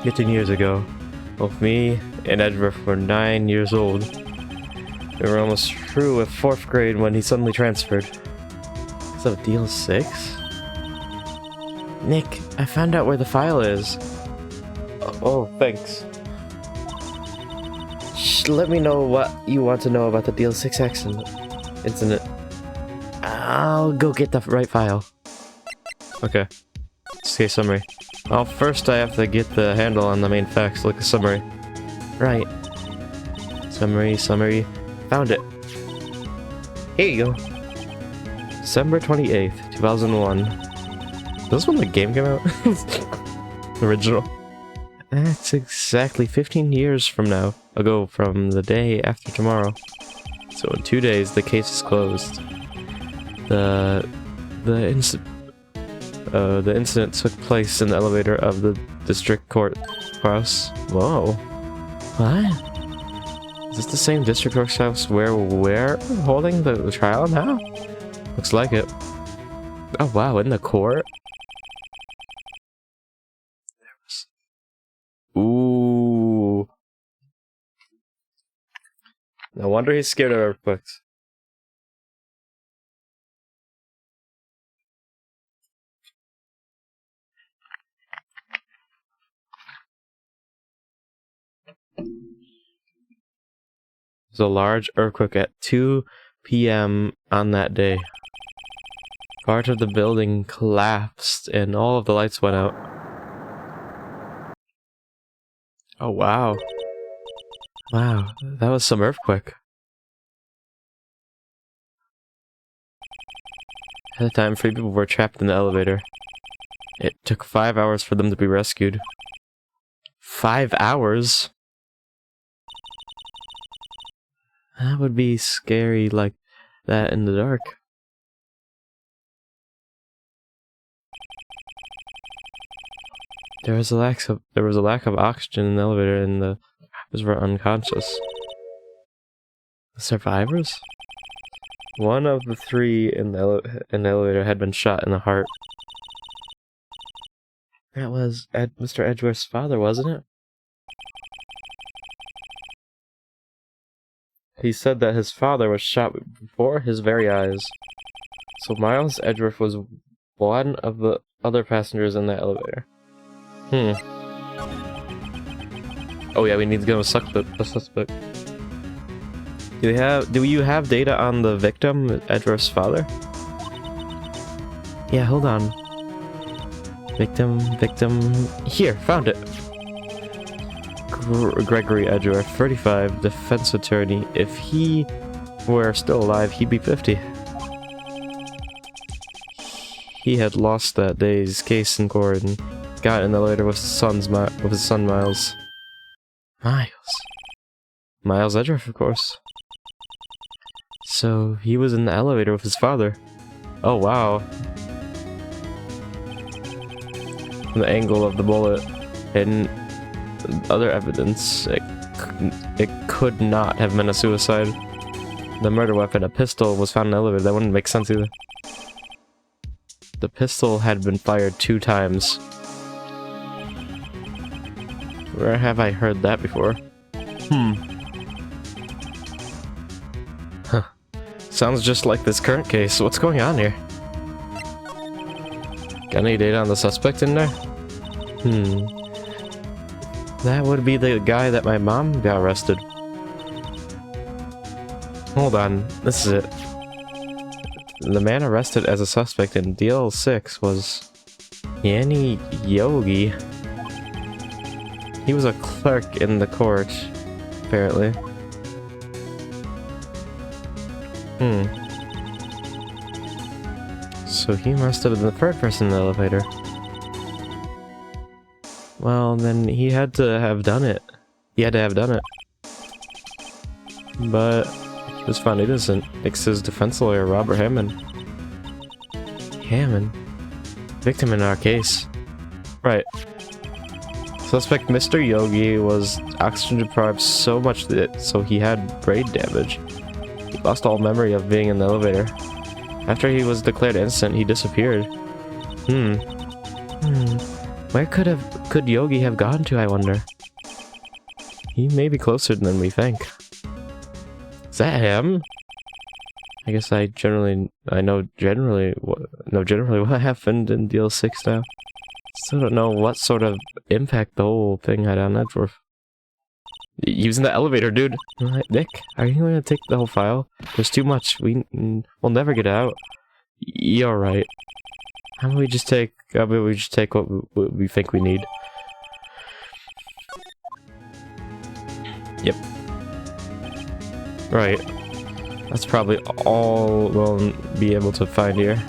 [SPEAKER 1] 15 years ago, both me and Edward were 9 years old. We were almost through with 4th grade when he suddenly transferred. So DL6? Nick, I found out where the file is. Oh, thanks. Shh. let me know what you want to know about the DL6 incident. I'll go get the right file. Okay. Case summary. Well, first I have to get the handle on the main facts, like a summary. Right. Summary. Found it. Here you go. December 28th, 2001. Is this when the game came out? Original. That's exactly 15 years from now. Ago from the day after tomorrow. So in 2 days, the case is closed. The incident took place in the elevator of the district courthouse. Whoa. What? Is this the same district courthouse where we're holding the trial now? Looks like it. Oh wow, in the court? Ooh. No wonder he's scared of earthquakes. There's a large earthquake at 2 p.m. on that day. Part of the building collapsed and all of the lights went out. Oh wow. Wow, that was some earthquake. At the time, 3 people were trapped in the elevator. It took 5 hours for them to be rescued. 5 hours? That would be scary like that in the dark. There was a lack of oxygen in the elevator and the passengers were unconscious. The survivors? One of the 3 in the elevator had been shot in the heart. That was Mr. Edgeworth's father, wasn't it? He said that his father was shot before his very eyes. So Miles Edgeworth was one of the other passengers in that elevator. Oh yeah, we need to go the suspect. Do you have data on the victim, Edgeworth's father? Yeah, hold on. Victim. Here, found it. Gregory Edgeworth, 35, defense attorney. If he were still alive, he'd be 50. He had lost that day's case in court and got in the elevator with his son Miles. Miles Edgeworth, of course. So he was in the elevator with his father. Oh wow. The angle of the bullet and other evidence, it could not have been a suicide. The murder weapon, a pistol, was found in the elevator. That wouldn't make sense either. The pistol had been fired 2 times. Where have I heard that before? Huh. Sounds just like this current case. What's going on here? Got any data on the suspect in there? That would be the guy that my mom got arrested. Hold on, this is it. The man arrested as a suspect in DL6 was Yanni Yogi. He was a clerk in the court, apparently. So he must have been the third person in the elevator. Well, then he had to have done it. But he was found innocent, thanks to his defense lawyer, Robert Hammond. Victim in our case. Right. Suspect Mr. Yogi was oxygen deprived so much that he had brain damage. He lost all memory of being in the elevator. After he was declared innocent, he disappeared. Where could Yogi have gone to, I wonder? He may be closer than we think. Is that him? I guess I know generally what happened in DL6 now. Still don't know what sort of impact the whole thing had on Edgeworth. Using the elevator, dude. Alright, Nick, are you going to take the whole file? There's too much. We'll never get out. You're right. How about we just take what we think we need? Yep. Right. That's probably all we'll be able to find here.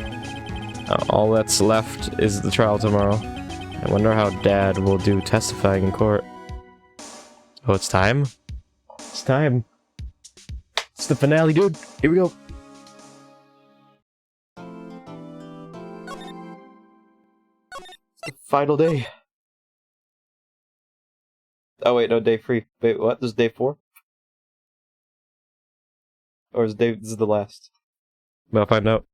[SPEAKER 1] All that's left is the trial tomorrow. I wonder how Dad will do testifying in court. Oh, it's time? It's time. It's the finale, dude. Here we go. It's the final day. Oh wait, no, day 3. Wait, what? This is day 4? Or is this is the last? I'll find out.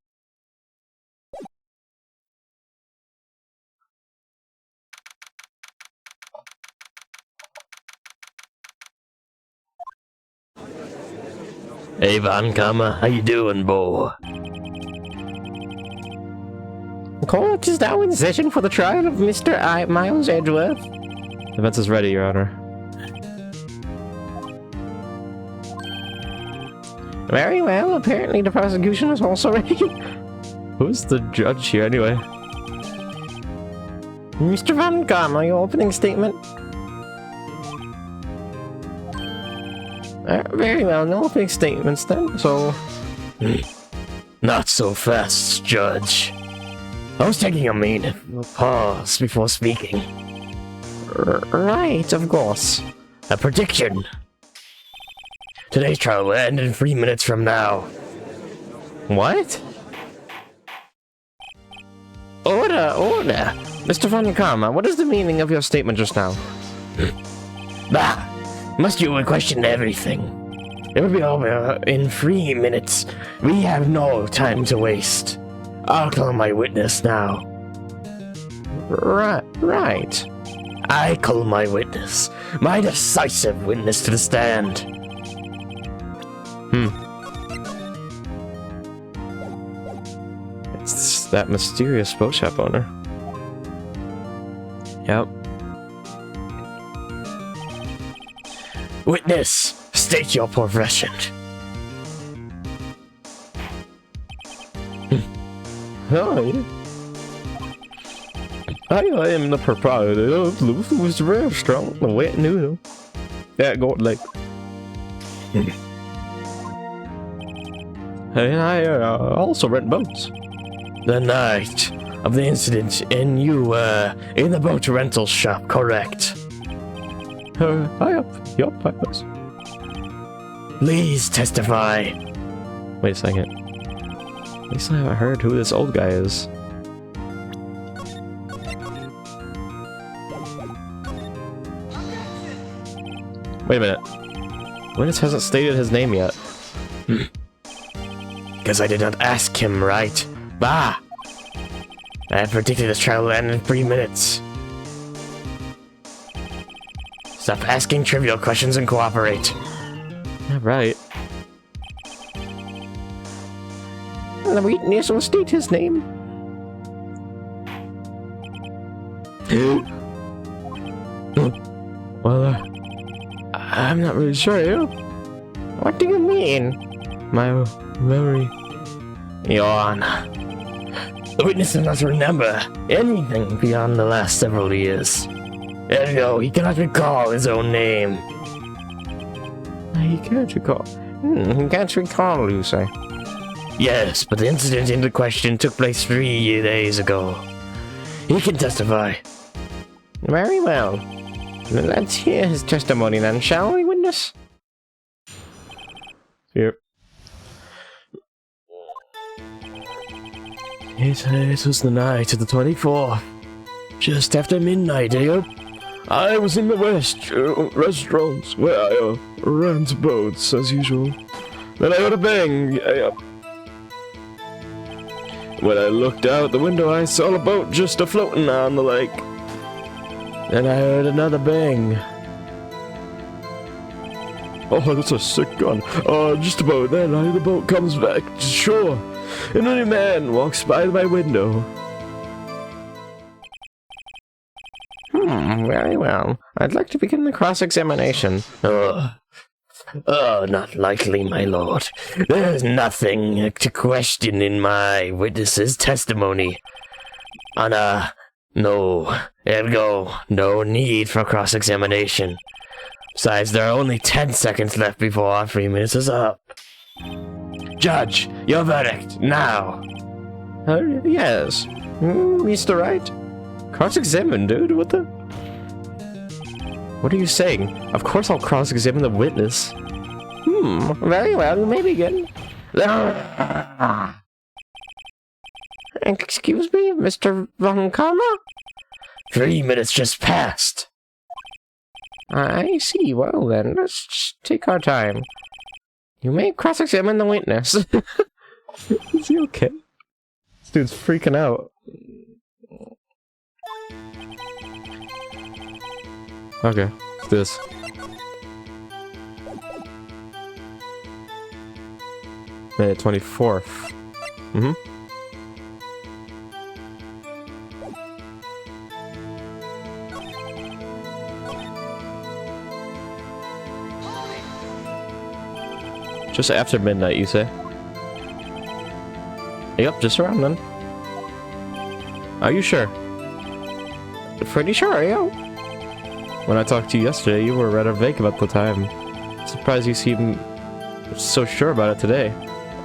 [SPEAKER 1] Hey, Von Karma, how you doing, bo? Court is now in session for the trial of Mr. Miles Edgeworth. Defense is ready, Your Honor. Very well, apparently the prosecution is also ready. Who's the judge here, anyway? Mr. Von Karma, your opening statement? Very well, no opening statements then, so... Not so fast, Judge. I was taking a minute pause before speaking. Right, of course. A prediction. Today's trial will end in 3 minutes from now. What? Order, order! Mr. Von Karma, what is the meaning of your statement just now? Bah! Must you question everything? It will be over in 3 minutes. We have no time to waste. I'll call my witness now. Right. I call my witness. My decisive witness to the stand. It's that mysterious boat shop owner. Yep. Witness, state your profession. Hi. I am the proprietor of Luthor's restaurant, the Wet Noodle. At Gold Lake. And I also rent boats. The night of the incident, and you were in the boat rental shop, correct? Yup, I was. Please testify. Wait a second. At least I haven't heard who this old guy is. Wait a minute. Witness hasn't stated his name yet. Because I did not ask him, right? Bah! I had predicted this trial will end in 3 minutes. Stop asking trivial questions and cooperate. Yeah, right. The witness will state his name. Well, I'm not really sure. What do you mean? My memory. Your Honor. The witness does not remember anything beyond the last several years. Ergo, he cannot recall his own name. He can't recall. He can't recall, you say? Yes, but the incident in question took place 3 days ago. He can testify. Very well. Let's hear his testimony then, shall we, witness? Yep. It was the night of the 24th. Just after midnight, I was in the West restaurants where I rent boats as usual. Then I heard a bang. When I looked out the window, I saw a boat just a-floating on the lake. Then I heard another bang. Oh, that's a sick gun. Just about then, the boat comes back to shore, and a man walks by my window. Very well. I'd like to begin the cross-examination. Oh, not likely, my lord. There's nothing to question in my witness's testimony. No, ergo, no need for cross-examination. Besides, there are only 10 seconds left before our 3 minutes is up. Judge, your verdict, now. Yes. Mr. Wright? Cross-examine, dude, what the... What are you saying? Of course I'll cross-examine the witness. Very well, you may begin. Excuse me, Mr. Von Karma? 3 minutes just passed. I see, well then, let's just take our time. You may cross-examine the witness. Is he okay? This dude's freaking out. Okay, let's do this. May 24th. Just after midnight, you say? Yep, just around then. Are you sure? Pretty sure, yeah. When I talked to you yesterday, you were rather vague about the time. Surprised you seem so sure about it today.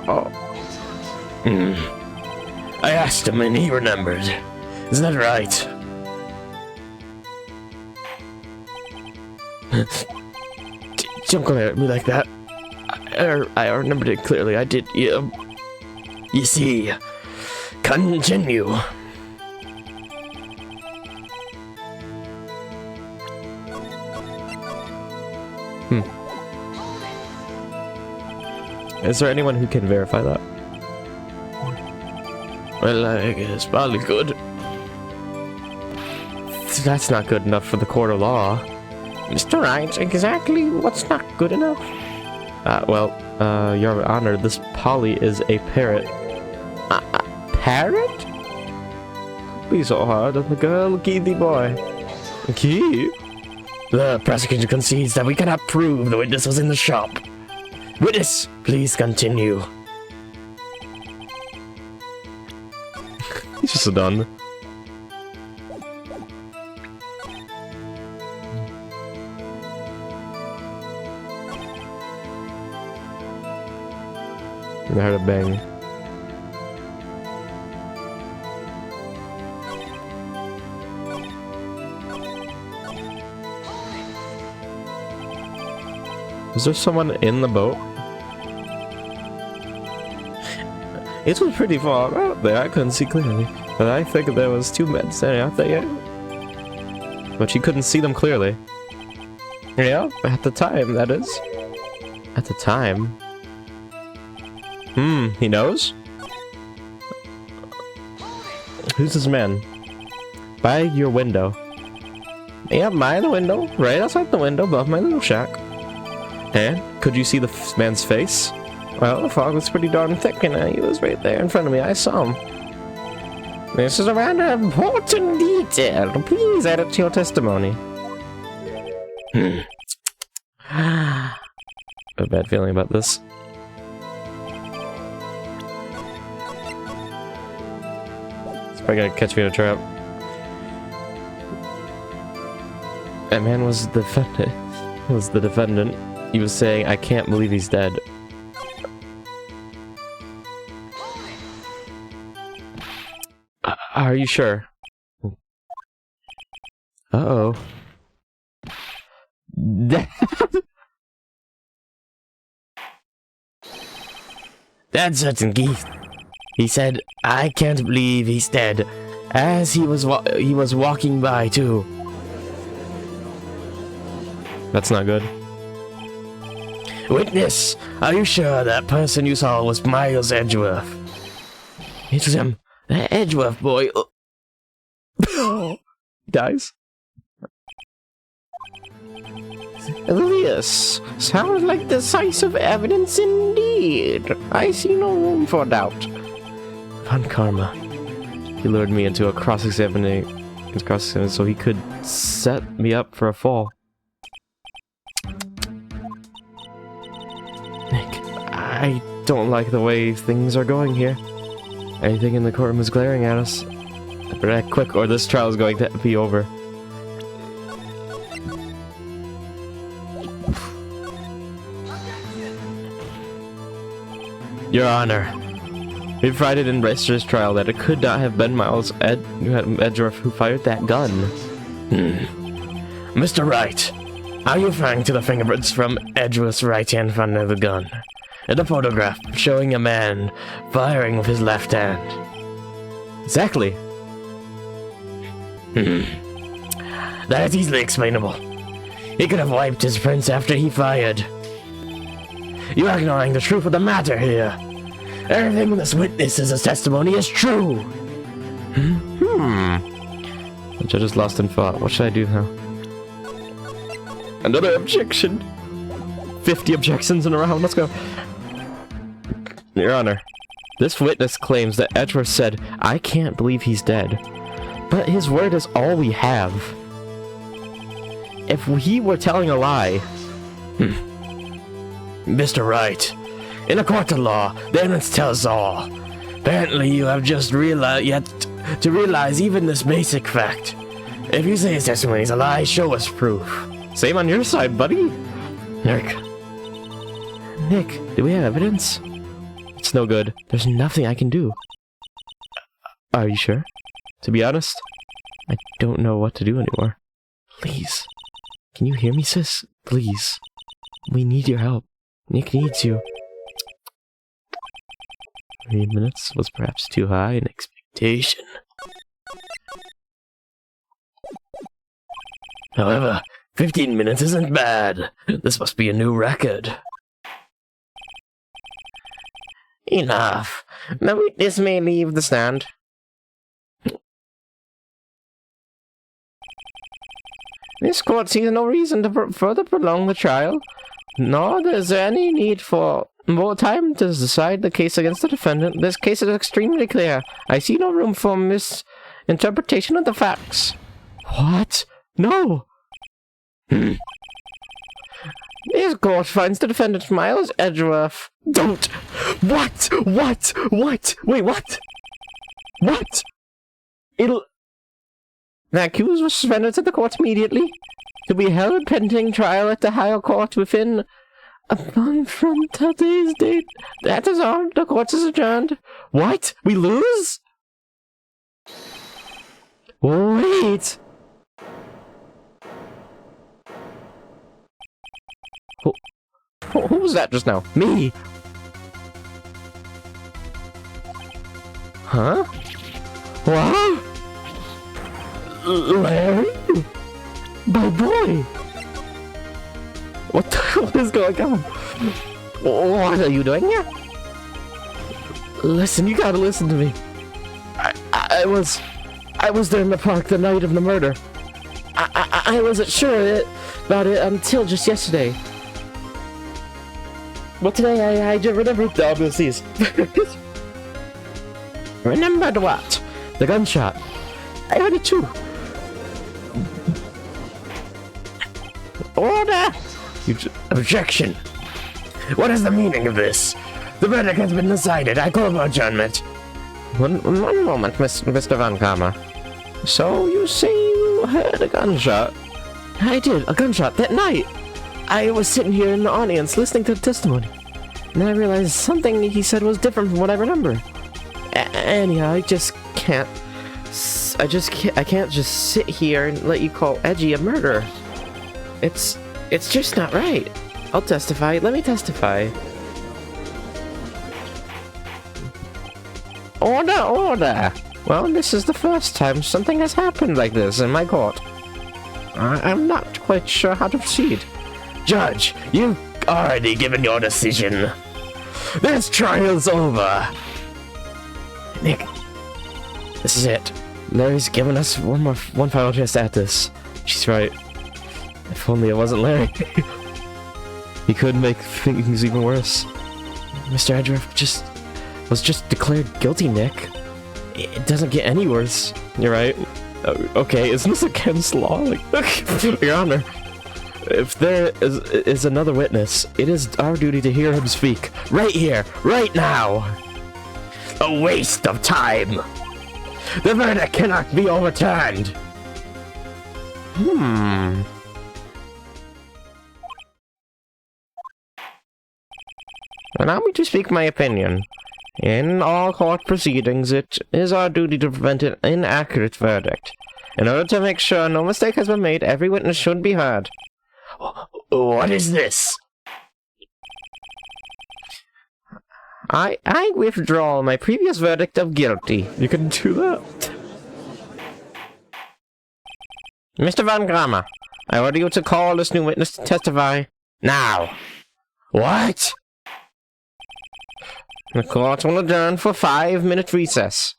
[SPEAKER 1] Oh. I asked him and he remembered. Isn't that right? Don't glare at me like that. I remembered it clearly. I did. You see, continue. Is there anyone who can verify that? Well, I guess probably good. That's not good enough for the court of law. Mr. Wright, exactly what's not good enough? Your Honor, this Polly is a parrot. A parrot? Be so hard on the girl, Keithy boy. Keith? The prosecutor concedes that we cannot prove the witness was in the shop. Witness, please continue. He's just done. I heard a bang. Is there someone in the boat? It was pretty far out there, I couldn't see clearly. But I think there was 2 men standing out there. But she couldn't see them clearly. Yeah, at the time, that is. At the time. He knows? Who's this man? By your window. Yeah, by the window. Right outside the window above my little shack. And could you see the man's face? Well, the fog was pretty darn thick and he was right there in front of me. I saw him. This is a rather important detail. Please add it to your testimony. A bad feeling about this. It's probably gonna catch me in a trap. That man was the defendant. He was saying, I can't believe he's dead. Are you sure? Uh-oh. That's certain, Keith. He said, I can't believe he's dead. As he was walking by, too. That's not good. Witness, are you sure that person you saw was Miles Edgeworth? It was him. The Edgeworth boy. Dies. This sounds like decisive evidence indeed. I see no room for doubt. Von Karma. He lured me into a cross-examination so he could set me up for a fall. Nick, I don't like the way things are going here. Anything in the courtroom is glaring at us. Better act quick or this trial is going to be over. Your Honor, we provided in Reister's trial that it could not have been Miles Edgeworth who fired that gun. Mr. Wright, are you referring to the fingerprints from Edgeworth's right hand front of the gun? And a photograph showing a man firing with his left hand. Exactly. That is easily explainable. He could have wiped his prints after he fired. You are ignoring the truth of the matter here. Everything this witness's testimony is true. The judge is lost in thought. What should I do now? Another objection. 50 objections in a row. Let's go. Your Honor, this witness claims that Edgeworth said, "I can't believe he's dead." But his word is all we have. If he were telling a lie... Mr. Wright, in a court of law, the evidence tells all. Apparently you have just yet to realize even this basic fact. If you say his testimony is a lie, show us proof. Same on your side, buddy. Nick, do we have evidence? It's no good. There's nothing I can do. Are you sure? To be honest, I don't know what to do anymore. Please. Can you hear me, sis? Please. We need your help. Nick needs you. 3 minutes was perhaps too high an expectation. However, 15 minutes isn't bad. This must be a new record. Enough. The witness may leave the stand. This court sees no reason to further prolong the trial, nor is there any need for more time to decide the case against the defendant. This case is extremely clear. I see no room for misinterpretation of the facts. What? No! This court finds the defendant Miles Edgeworth. Don't! What? What? Wait, what? What? The accused was surrendered to the court immediately, to be held pending trial at the higher court within a month from today's date. That is all. The court is adjourned. What? We lose? Wait! Who was that just now? Me! Huh? What? Larry? My boy! What the hell is going on? What are you doing here? Listen, you gotta listen to me. I was there in the park the night of the murder. I wasn't sure about it until just yesterday. But today I just remembered the obvious. Remembered what? The gunshot. I heard it too. Order! Objection! What is the meaning of this? The verdict has been decided. I call for adjournment. One moment, Mr. Van Kammer. So you say you heard a gunshot? I did, a gunshot that night. I was sitting here in the audience listening to the testimony. And then I realized something he said was different from what I remember. Anyhow, I can't just sit here and let you call Edgy a murderer. It's just not right. I'll testify. Let me testify. Order! Well, this is the first time something has happened like this in my court. I'm not quite sure how to proceed. Judge, you've already given your decision. This trial's over. Nick, this is it. Larry's given us one final chance at this. She's right. If only it wasn't Larry. He could make things even worse. Mr. Edgeworth was just declared guilty, Nick. It doesn't get any worse. You're right. Okay, isn't this against law? Like, Your Honor, if there is another witness, it is our duty to hear him speak. Right here, right now! A waste of time! The verdict cannot be overturned! Allow me to speak my opinion. In all court proceedings, it is our duty to prevent an inaccurate verdict. In order to make sure no mistake has been made, every witness should be heard. What is this? I withdraw my previous verdict of guilty.
[SPEAKER 2] You can do that?
[SPEAKER 1] Mr. Van Grammer, I order you to call this new witness to testify now. What? The court will adjourn for 5-minute recess.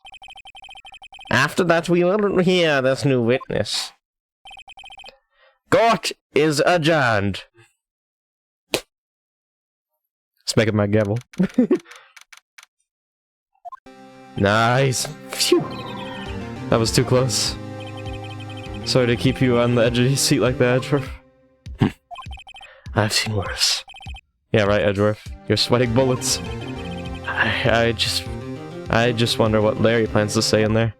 [SPEAKER 1] After that, we will hear this new witness. Court is adjourned.
[SPEAKER 2] Smacking my gavel.
[SPEAKER 1] Nice. Phew.
[SPEAKER 2] That was too close. Sorry to keep you on the edge of your seat like that, Edgeworth.
[SPEAKER 1] I've seen worse.
[SPEAKER 2] Yeah, right, Edgeworth. You're sweating bullets.
[SPEAKER 1] I just wonder what Larry plans to say in there.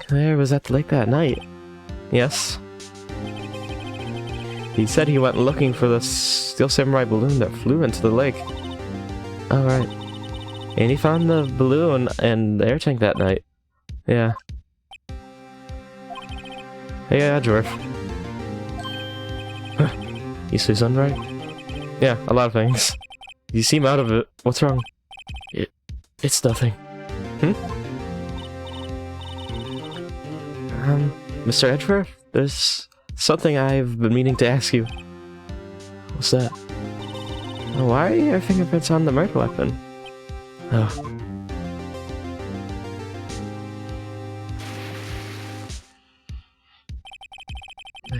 [SPEAKER 1] Claire was at the lake that night. Yes. He said he went looking for the Steel Samurai balloon that flew into the lake. Alright. And he found the balloon and the air tank that night. Yeah. Hey, Edgeworth. You see something, right? Yeah, a lot of things. You seem out of it. What's wrong? It's nothing. Mr. Edgeworth, there's something I've been meaning to ask you. What's that? Why are your fingerprints on the murder weapon? Oh.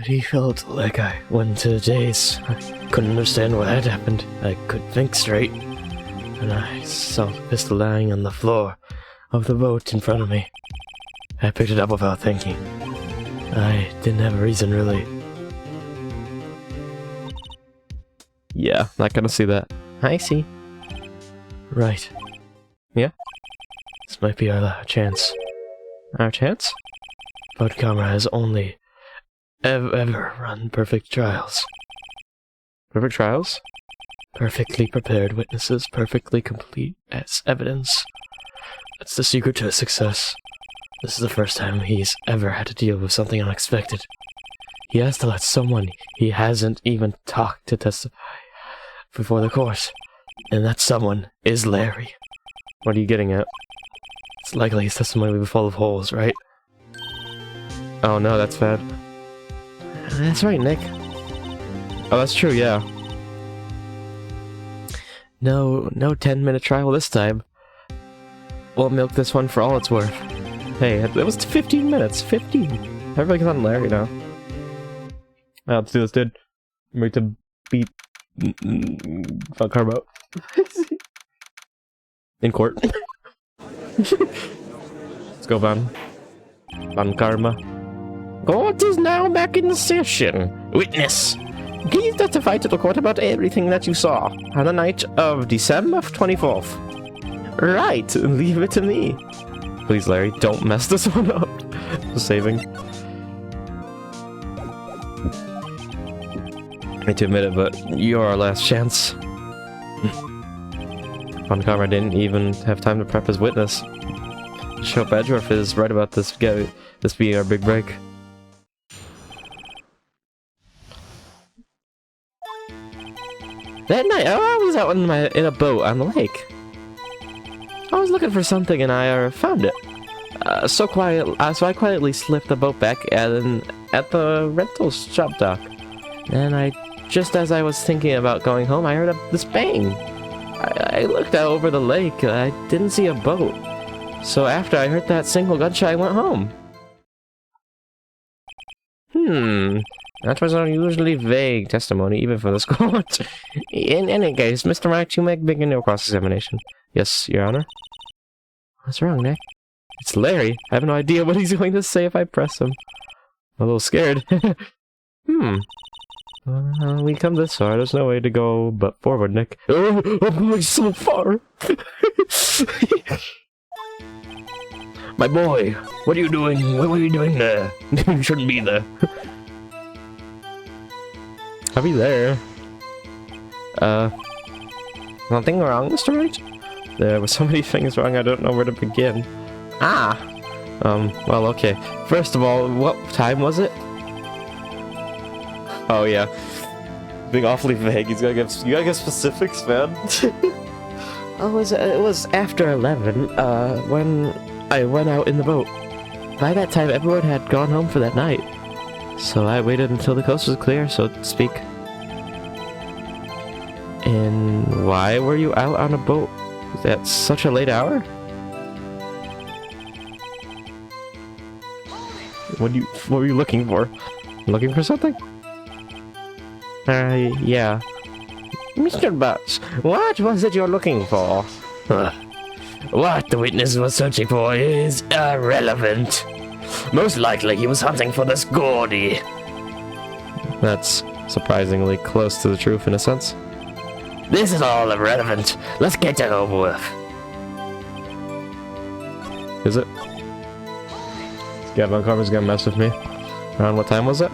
[SPEAKER 1] He felt like I went into a daze. I couldn't understand what had happened. I couldn't think straight. And I saw the pistol lying on the floor of the boat in front of me. I picked it up without thinking. I didn't have a reason, really.
[SPEAKER 2] Yeah, not gonna see that.
[SPEAKER 1] I see. Right.
[SPEAKER 2] Yeah?
[SPEAKER 1] This might be our chance.
[SPEAKER 2] Our chance?
[SPEAKER 1] But Kamra has only ever run perfect trials.
[SPEAKER 2] Perfect trials?
[SPEAKER 1] Perfectly prepared witnesses, perfectly complete as evidence. That's the secret to his success. This is the first time he's ever had to deal with something unexpected. He has to let someone he hasn't even talked to testify before the court. And that someone is Larry.
[SPEAKER 2] What are you getting at?
[SPEAKER 1] It's likely his testimony will be full of holes, right?
[SPEAKER 2] Oh no, that's bad.
[SPEAKER 1] That's right, Nick.
[SPEAKER 2] Oh, that's true, yeah.
[SPEAKER 1] No 10-minute trial this time. We'll milk this one for all it's worth.
[SPEAKER 2] Hey, it was 15 minutes. 15. Everybody's on Larry now. Well, let's do this, dude. I'm ready to beat Van Karma in court. Let's go, Van Karma.
[SPEAKER 1] Court is now back in session. Witness, please testify to the court about everything that you saw on the night of December 24th. Right, leave it to me.
[SPEAKER 2] Please, Larry, don't mess this one up. Just saving. I hate to admit it, but you're our last chance. Van Karma didn't even have time to prep his witness. Just hope Edgeworth is right about this being our big break.
[SPEAKER 1] That night, I was out in a boat on the lake. I was looking for something and I found it. So I quietly slipped the boat back at the rental shop dock. And just as I was thinking about going home, I heard this bang. I looked out over the lake. I didn't see a boat. So after I heard that single gunshot, I went home. That was unusually vague testimony, even for this court. In any case, Mr. Wright, you may begin your cross-examination.
[SPEAKER 2] Yes, Your Honor.
[SPEAKER 1] What's wrong, Nick? It's Larry. I have no idea what he's going to say if I press him. I'm a little scared. We come this far. There's no way to go but forward, Nick. Oh, I'm going so far. My boy, what are you doing? What are you doing there? You shouldn't be there. I'll be there. Nothing wrong, Mr. Wright? There were so many things wrong, I don't know where to begin. Well, okay. First of all, what time was it? Oh, yeah. Being awfully vague, you gotta give specifics, man. Oh, it was after 11, when I went out in the boat. By that time, everyone had gone home for that night. So I waited until the coast was clear, so to speak. And why were you out on a boat at such a late hour? What were you looking for? Looking for something? Yeah. Mr. Butts, what was it you're looking for? What the witness was searching for is irrelevant. Most likely he was hunting for this Gordy. That's surprisingly close to the truth in a sense. This is all irrelevant. Let's get it over with. Is it? Gavin Carver's gonna mess with me. Around what time was it?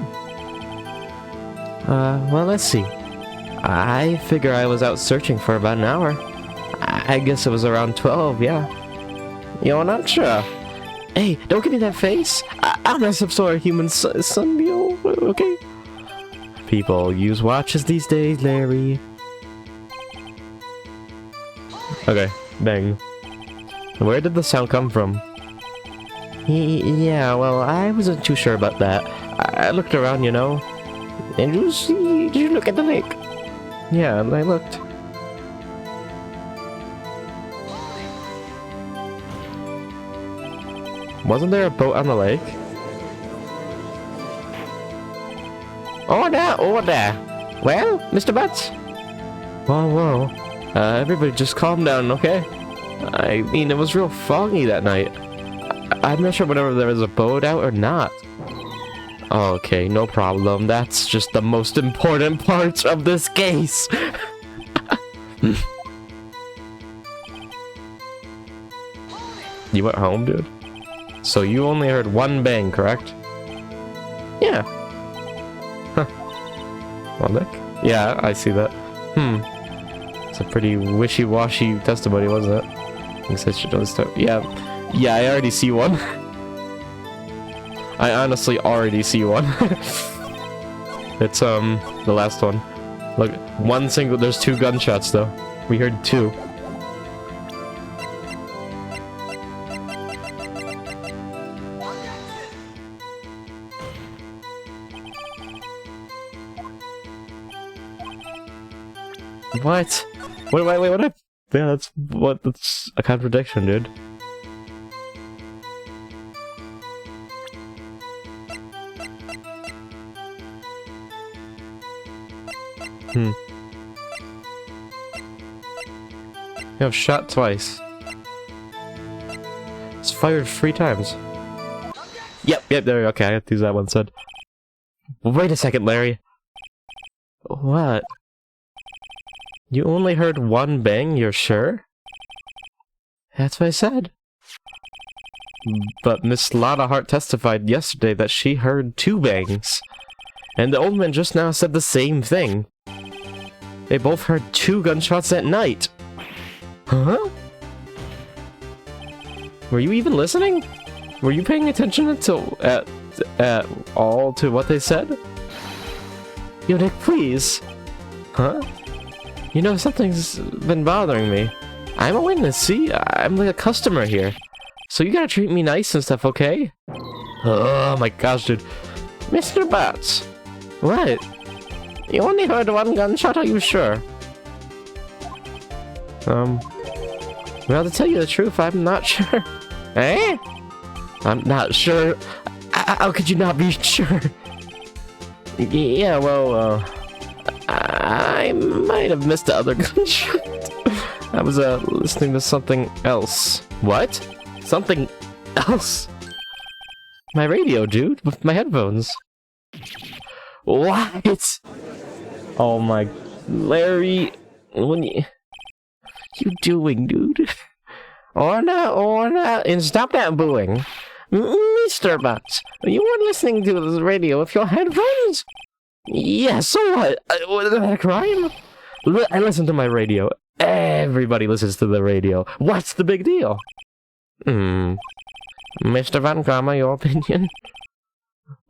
[SPEAKER 1] Well, let's see. I figure I was out searching for about an hour. I guess it was around 12, yeah. You're not sure? Hey, don't give me that face. I'm not some sort of human sunbeam, okay? People use watches these days, Larry. Okay, bang. Where did the sound come from? Yeah, well, I wasn't too sure about that. I looked around, you know. And did you look at the lake? Yeah, I looked. Wasn't there a boat on the lake? Order, order! Well, Mr. Butts? Whoa. Everybody just calm down, okay? I mean, it was real foggy that night. I'm not sure whether there was a boat out or not. Okay, no problem. That's just the most important part of this case. You went home, dude? So you only heard one bang, correct? Yeah. Huh. Well, Nick? Yeah, I see that. It's a pretty wishy-washy testimony, wasn't it? I guess I should know this time. Yeah, I already see one. I honestly already see one. It's, the last one. Look, there's 2 gunshots, though. We heard 2. What? Wait, what? Yeah, that's a contradiction, dude. You have shot twice. It's fired 3 times. Yep, there, okay, I have to use that one instead. Wait a second, Larry. What? You only heard 1 bang, you're sure? That's what I said. But Miss Lotta Hart testified yesterday that she heard 2 bangs. And the old man just now said the same thing. They both heard 2 gunshots at night. Huh? Were you even listening? Were you paying attention at all to what they said? Yo, Nick, please. Huh? You know, something's been bothering me. I'm a witness, see? I'm like a customer here. So you gotta treat me nice and stuff, okay? Oh my gosh, dude. Mr. Butts. What? You only heard 1 gunshot, are you sure? Well, to tell you the truth, I'm not sure. Eh? I'm not sure. How could you not be sure? Yeah, well, I might have missed the other gunshot. I was, listening to something else. What? Something else? My radio, dude, with my headphones. What? Oh my... Larry... What you doing, dude? Orna, and stop that booing. Mr. Butts, you weren't listening to the radio with your headphones? Yeah, so what? Was that a crime? I listen to my radio. Everybody listens to the radio. What's the big deal? Mr. Van Karma, your opinion?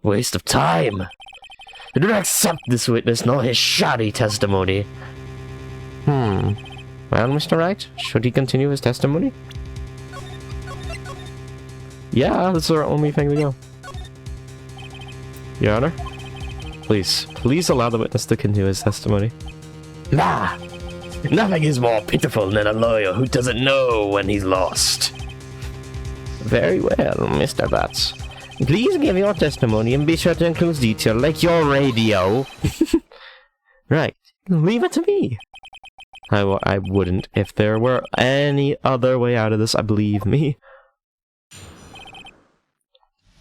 [SPEAKER 1] Waste of time. I do not accept this witness nor his shoddy testimony. Well, Mr. Wright, should he continue his testimony? Yeah, that's our only thing to go. Your Honor? Please allow the witness to continue his testimony. Nah! Nothing is more pitiful than a lawyer who doesn't know when he's lost. Very well, Mr. Butts. Please give your testimony and be sure to include detail like your radio. Right. Leave it to me. I wouldn't if there were any other way out of this, I believe me.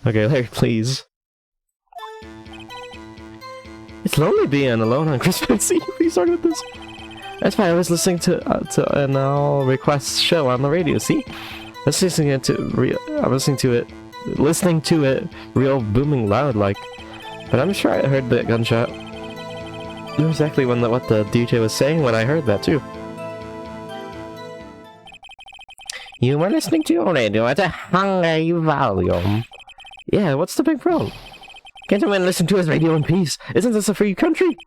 [SPEAKER 1] Okay, Larry, please. It's lonely being alone on Christmas Eve. You started with this. That's why I was listening to an all requests show on the radio. See, I was listening to it real booming loud like. But I'm sure I heard that gunshot. I knew exactly what the DJ was saying when I heard that too. You were listening to your radio at a high volume. Yeah, what's the big problem? Can't a man listen to his radio in peace? Isn't this a free country?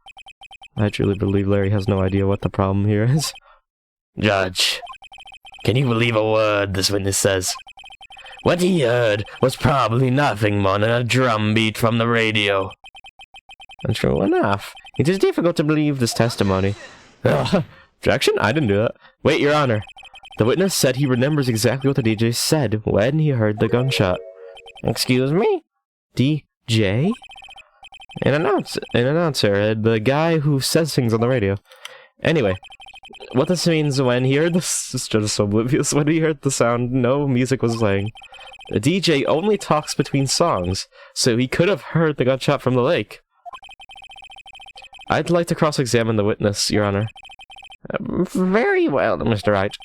[SPEAKER 1] I truly believe Larry has no idea what the problem here is. Judge, can you believe a word this witness says? What he heard was probably nothing more than a drum beat from the radio. And true enough, it is difficult to believe this testimony. Objection? I didn't do that. Wait, Your Honor. The witness said he remembers exactly what the DJ said when he heard the gunshot. Excuse me? DJ? An announcer, the guy who says things on the radio. Anyway, what this means when he heard this is just so oblivious. When he heard the sound, no music was playing. The DJ only talks between songs, so he could have heard the gunshot from the lake. I'd like to cross-examine the witness, Your Honor. Very well, Mr. Wright.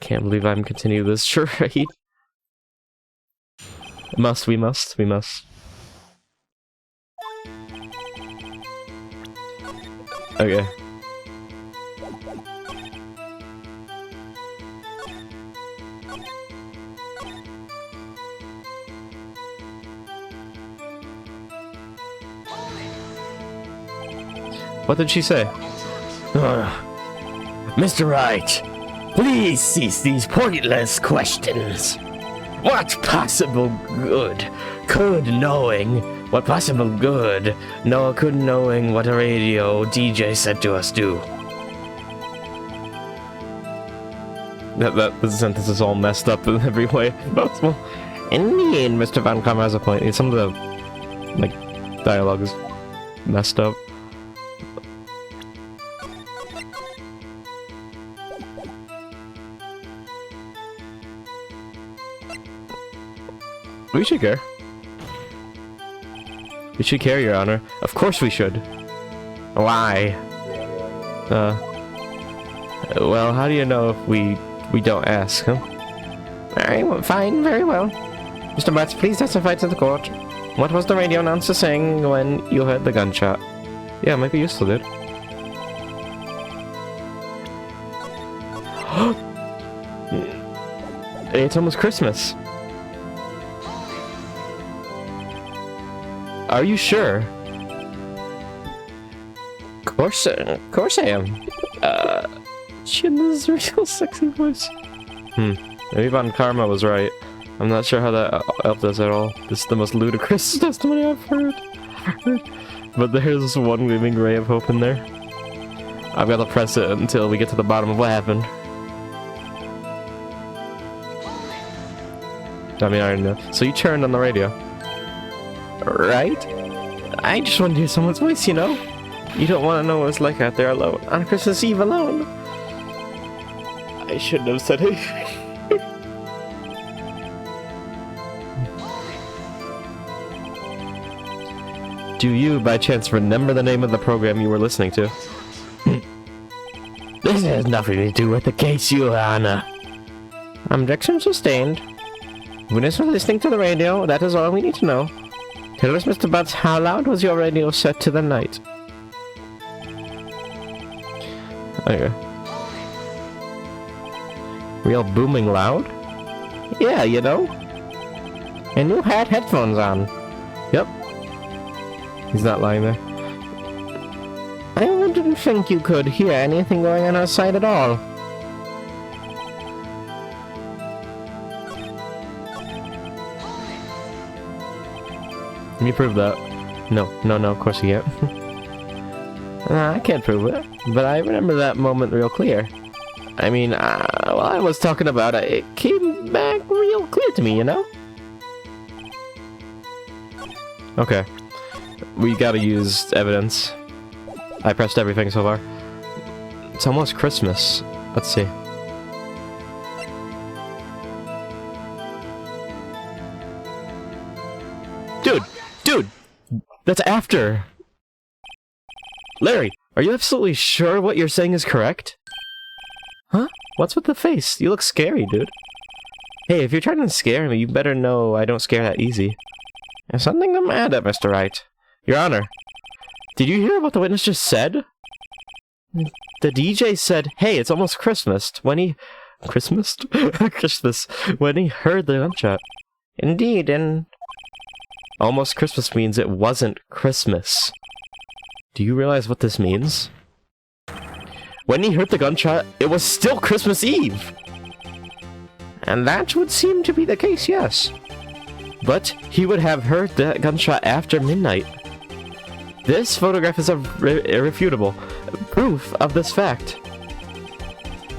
[SPEAKER 1] Can't believe I'm continuing this charade. We must. Okay. What did she say? Mr. Wright, please cease these pointless questions. What possible good could knowing what a radio DJ said to us do? The sentence is all messed up in every way possible. Indeed, Mr. Van Kammer has a point. Some of the, dialogue is messed up. We should care. We should care, Your Honor. Of course we should. Why? Well, how do you know if we don't ask, huh? Alright, fine, very well. Mr. Butts, please testify to the court. What was the radio announcer saying when you heard the gunshot? Yeah, it might be useful, dude. It's almost Christmas. Are you sure? Of course I am. She had this real sexy voice. Maybe Von Karma was right. I'm not sure how that helped us at all. This is the most ludicrous testimony I've heard. But there's one gleaming ray of hope in there. I've got to press it until we get to the bottom of what happened. I mean, I already know. So you turned on the radio. Right? I just want to hear someone's voice, you know? You don't want to know what it's like out there alone. On Christmas Eve alone. I shouldn't have said anything. Do you, by chance, remember the name of the program you were listening to? This has nothing to do with the case, Your Honor. Objection sustained. Witness was listening to the radio, that is all we need to know. Tell us, Mr. Butts, how loud was your radio set to the night? Okay. Real booming loud? Yeah, you know. And you had headphones on. Yep. He's not lying there. I didn't think you could hear anything going on outside at all. Can you prove that? No, of course you can't. I can't prove it, but I remember that moment real clear. I mean, while I was talking about it, it came back real clear to me, you know? Okay. We gotta use evidence. I pressed everything so far. It's almost Christmas. Let's see. Dude! That's after! Larry, are you absolutely sure what you're saying is correct? Huh? What's with the face? You look scary, dude. Hey, if you're trying to scare me, you better know I don't scare that easy. There's something the matter, Mr. Wright. Your Honor, did you hear what the witness just said? The DJ said, hey, it's almost Christmas, when he... Christmas? When he heard the gunshot. Indeed, and... Almost Christmas means it wasn't Christmas. Do you realize what this means? When he heard the gunshot, it was still Christmas Eve! And that would seem to be the case, yes. But he would have heard that gunshot after midnight. This photograph is irrefutable proof of this fact.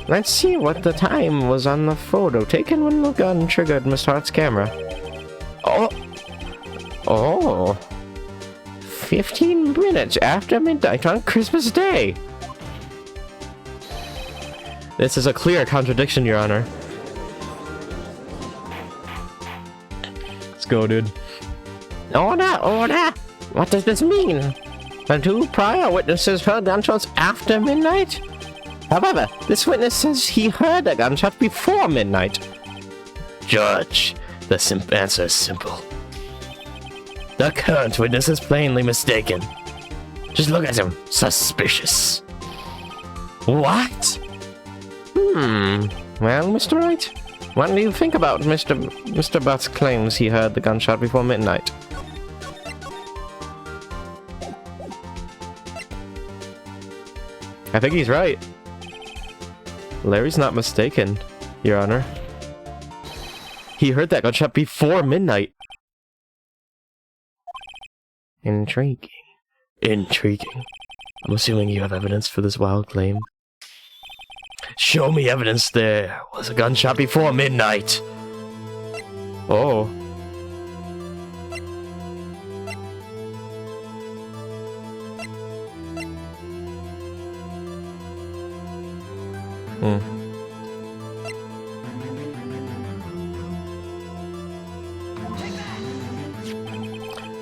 [SPEAKER 1] Let's see what the time was on the photo taken when the gun triggered Miss Hart's camera. Oh. 15 minutes after midnight on Christmas Day. This is a clear contradiction, Your Honor. Let's go, dude. Order! What does this mean? The two prior witnesses heard gunshots after midnight? However, this witness says he heard a gunshot before midnight. Judge, the answer is simple. The current witness is plainly mistaken. Just look at him. Suspicious. What? Well, Mr. Wright, what do you think about Mr. Butt's claims he heard the gunshot before midnight? I think he's right. Larry's not mistaken, Your Honor. He heard that gunshot before midnight. Intriguing. I'm assuming you have evidence for this wild claim. Show me evidence there was a gunshot before midnight. Oh.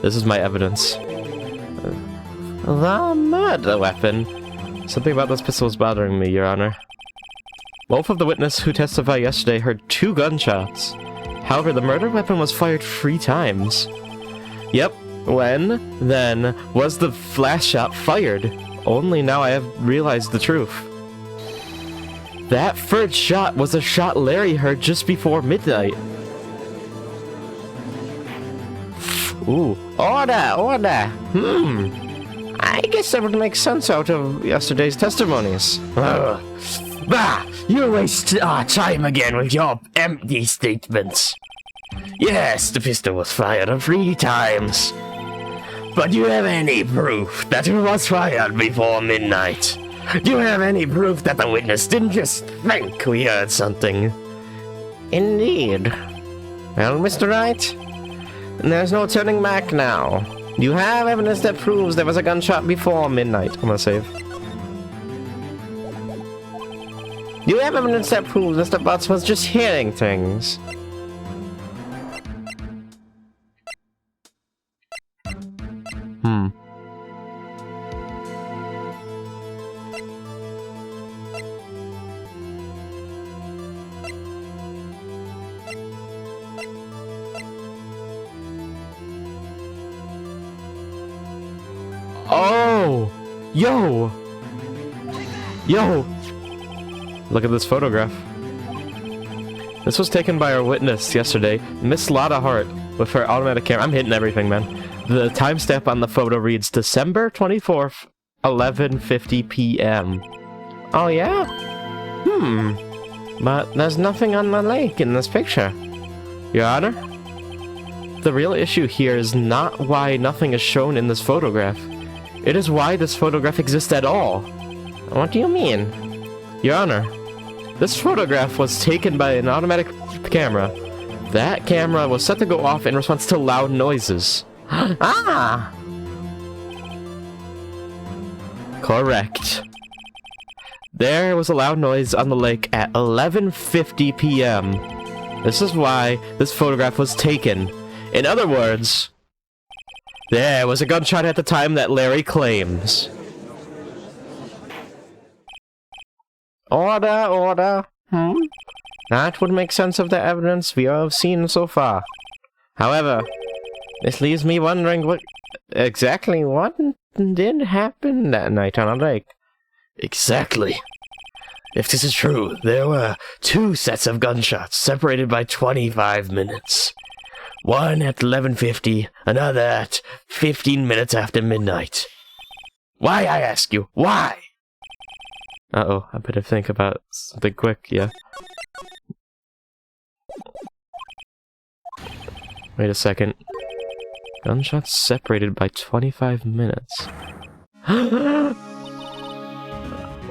[SPEAKER 1] This is my evidence. The murder weapon. Something about this pistol is bothering me, Your Honor. Both of the witnesses who testified yesterday heard 2 gunshots. However, the murder weapon was fired 3 times. Yep, when, then, was the last shot fired? Only now I have realized the truth. That third shot was a shot Larry heard just before midnight. Ooh. Order! I guess that would make sense out of yesterday's testimonies. Bah! You waste our time again with your empty statements. Yes, the pistol was fired 3 times. But do you have any proof that it was fired before midnight? Do you have any proof that the witness didn't just think we heard something? Indeed. Well, Mr. Wright, there's no turning back now. You have evidence that proves there was a gunshot before midnight. I'm gonna save. You have evidence that proves Mr. Butts was just hearing things. Yo! Yo! Look at this photograph. This was taken by our witness yesterday, Miss Lotta Hart, with her automatic camera. I'm hitting everything, man. The timestamp on the photo reads December 24th, 11:50 p.m. Oh, yeah? But there's nothing on the lake in this picture. Your Honor? The real issue here is not why nothing is shown in this photograph. It is why this photograph exists at all. What do you mean? Your Honor, this photograph was taken by an automatic camera. That camera was set to go off in response to loud noises. Ah! Correct. There was a loud noise on the lake at 11:50 p.m. This is why this photograph was taken. In other words, there was a gunshot at the time that Larry claims. Order, order. That would make sense of the evidence we have seen so far. However, this leaves me wondering what did happen that night on the lake. Exactly. If this is true, there were 2 sets of gunshots separated by 25 minutes. One at 11:50, another at 15 minutes after midnight. Why, I ask you, why? Uh-oh, I better think about something quick, yeah. Wait a second. Gunshots separated by 25 minutes.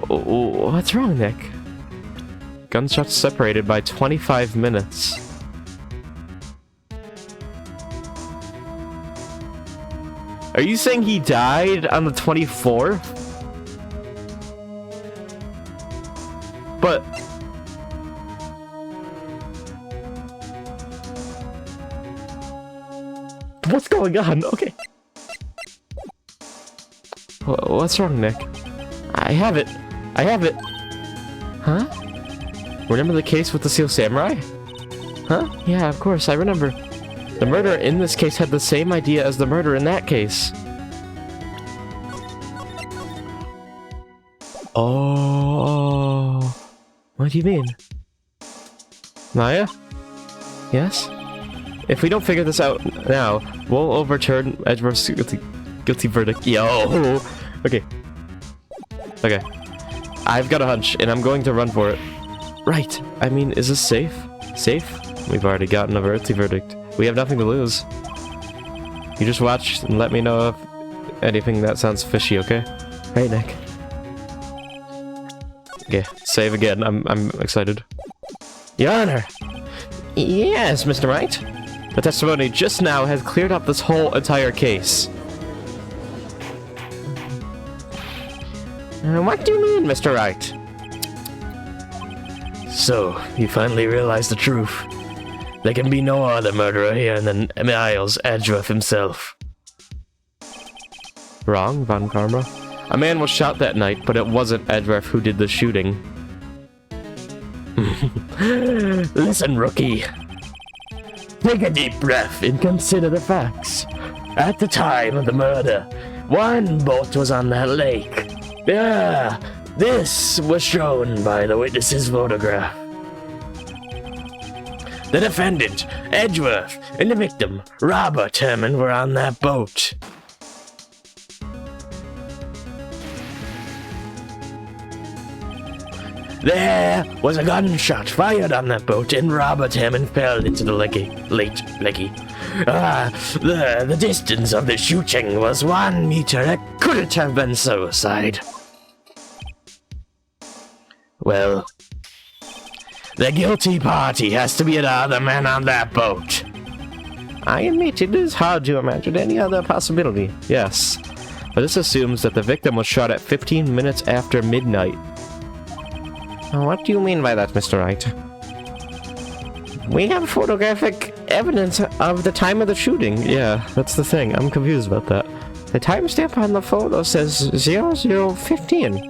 [SPEAKER 1] What's wrong, Nick? Gunshots separated by 25 minutes. Are you saying he died on the 24th? But... what's going on? Okay. What's wrong, Nick? I have it. I have it. Huh? Remember the case with the Seal Samurai? Huh? Yeah, of course, I remember. The murderer in this case had the same idea as the murderer in that case. Oh. What do you mean? Maya? Yes? If we don't figure this out now, we'll overturn Edgeworth's guilty verdict. Yo! Okay. Okay. I've got a hunch, and I'm going to run for it. Right. I mean, is this safe? Safe? We've already gotten a guilty verdict. We have nothing to lose. You just watch and let me know if anything that sounds fishy, okay? Hey, Nick. Okay, save again. I'm excited. Your Honor! Yes, Mr. Wright? The testimony just now has cleared up this whole entire case. What do you mean, Mr. Wright? So, you finally realized the truth. There can be no other murderer here than Miles Edgeworth himself. Wrong, Von Karma. A man was shot that night, but it wasn't Edgeworth who did the shooting. Listen, rookie. Take a deep breath and consider the facts. At the time of the murder, one boat was on that lake. Yeah, this was shown by the witness's photograph. The defendant, Edgeworth, and the victim, Robert Herman, were on that boat. There was a gunshot fired on that boat, and Robert Herman fell into the lake. The distance of the shooting was 1 meter. It couldn't have been suicide. Well, the guilty party has to be the other man on that boat. I admit it is hard to imagine any other possibility, yes. But this assumes that the victim was shot at 15 minutes after midnight. What do you mean by that, Mr. Wright? We have photographic evidence of the time of the shooting. Yeah, that's the thing. I'm confused about that. The timestamp on the photo says 00:15.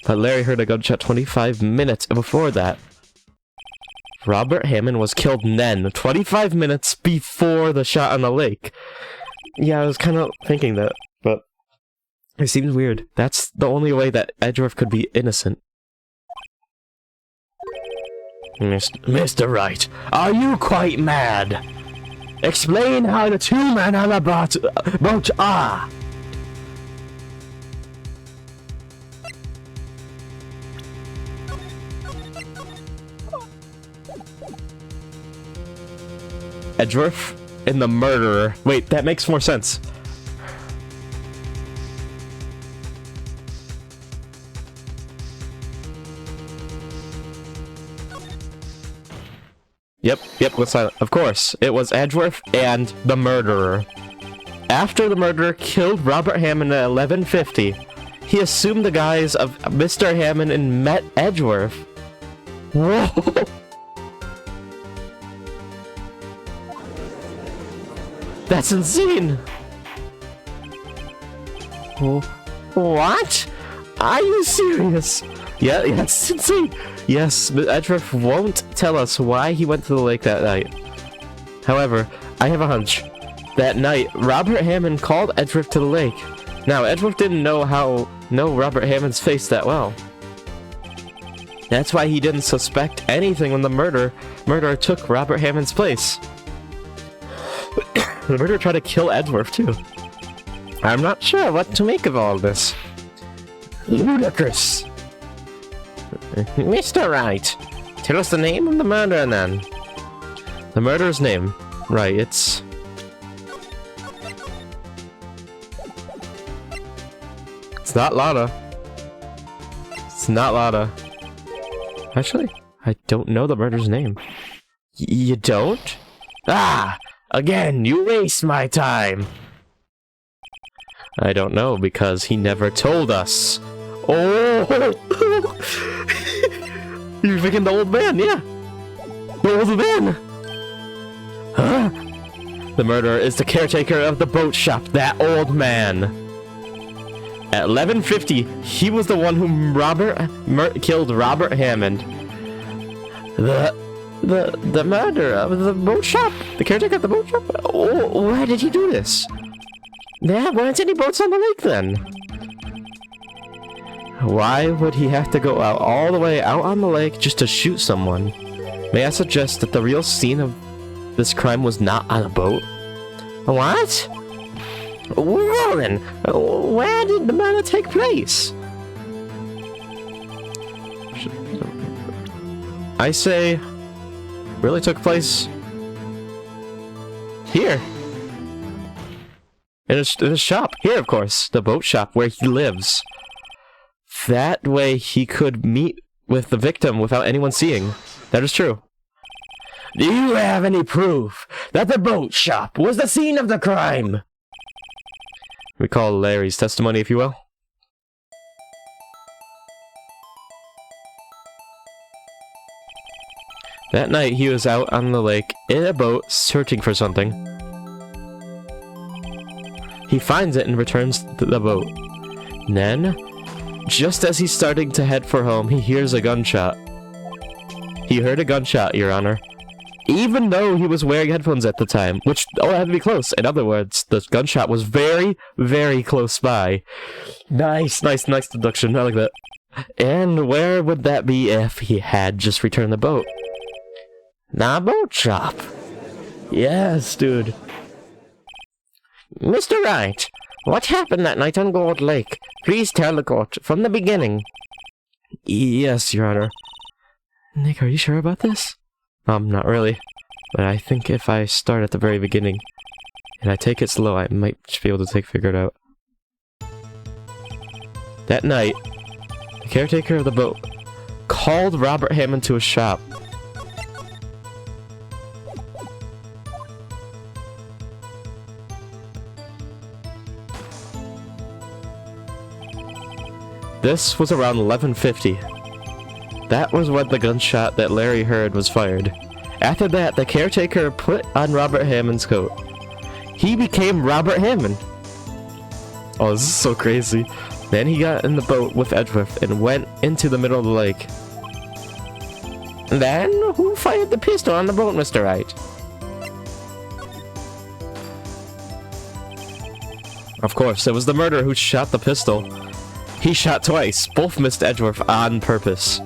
[SPEAKER 1] But Larry heard a gunshot 25 minutes before that. Robert Hammond was killed then, 25 minutes before the shot on the lake. Yeah, I was kind of thinking that, but It seems weird. That's the only way that Edgeworth could be innocent. Mr. Wright, are you quite mad? Explain how the two men on the boat are. Edgeworth and the murderer. Wait, that makes more sense. Yep, was silent. Of course, it was Edgeworth and the murderer. After the murderer killed Robert Hammond at 11:50, he assumed the guise of Mr. Hammond and met Edgeworth. Whoa! That's insane! What? Are you serious? Yeah, that's insane! Yes, Edgeworth won't tell us why he went to the lake that night. However, I have a hunch. That night, Robert Hammond called Edgeworth to the lake. Now, Edgeworth didn't know Robert Hammond's face that well. That's why he didn't suspect anything when the murderer took Robert Hammond's place. The murderer tried to kill Edgeworth, too. I'm not sure what to make of all this. Ludicrous. Mr. Wright, tell us the name of the murderer, then. The murderer's name. Right, it's... It's not Lana. It's not Lana. Actually, I don't know the murderer's name. You don't? Ah! Again, you waste my time! I don't know, because he never told us. Oh! You're thinking the old man, yeah! The old man! Huh? The murderer is the caretaker of the boat shop, that old man! At 11:50, he was the one who killed Robert Hammond. The murderer of the boat shop? The caretaker of the boat shop? Oh, why did he do this? There weren't any boats on the lake then. Why would he have to go out all the way out on the lake just to shoot someone? May I suggest that the real scene of this crime was not on a boat? What? Well then, where did the murder take place? I say, really took place here. In a shop. Here, of course. The boat shop where he lives. That way he could meet with the victim without anyone seeing. That is true. Do you have any proof that the boat shop was the scene of the crime? Recall Larry's testimony, if you will. That night he was out on the lake in a boat searching for something. He finds it and returns to the boat. Then, just as he's starting to head for home, he hears a gunshot. He heard a gunshot, Your Honor. Even though he was wearing headphones at the time, which, it had to be close. In other words, the gunshot was very, very close by. Nice deduction, I like that. And where would that be if he had just returned the boat? The boat shop. Yes, dude. Mr. Wright, what happened that night on Gold Lake? Please tell the court from the beginning. Yes, Your Honor. Nick, are you sure about this? Not really. But I think if I start at the very beginning, and I take it slow, I might just be able to figure it out. That night, the caretaker of the boat called Robert Hammond to his shop. This was around 11:50. That was when the gunshot that Larry heard was fired. After that, the caretaker put on Robert Hammond's coat. He became Robert Hammond. Oh, this is so crazy. Then he got in the boat with Edgeworth and went into the middle of the lake. Then, who fired the pistol on the boat, Mr. Wright? Of course, it was the murderer who shot the pistol. He shot twice. Both missed Edgeworth on purpose.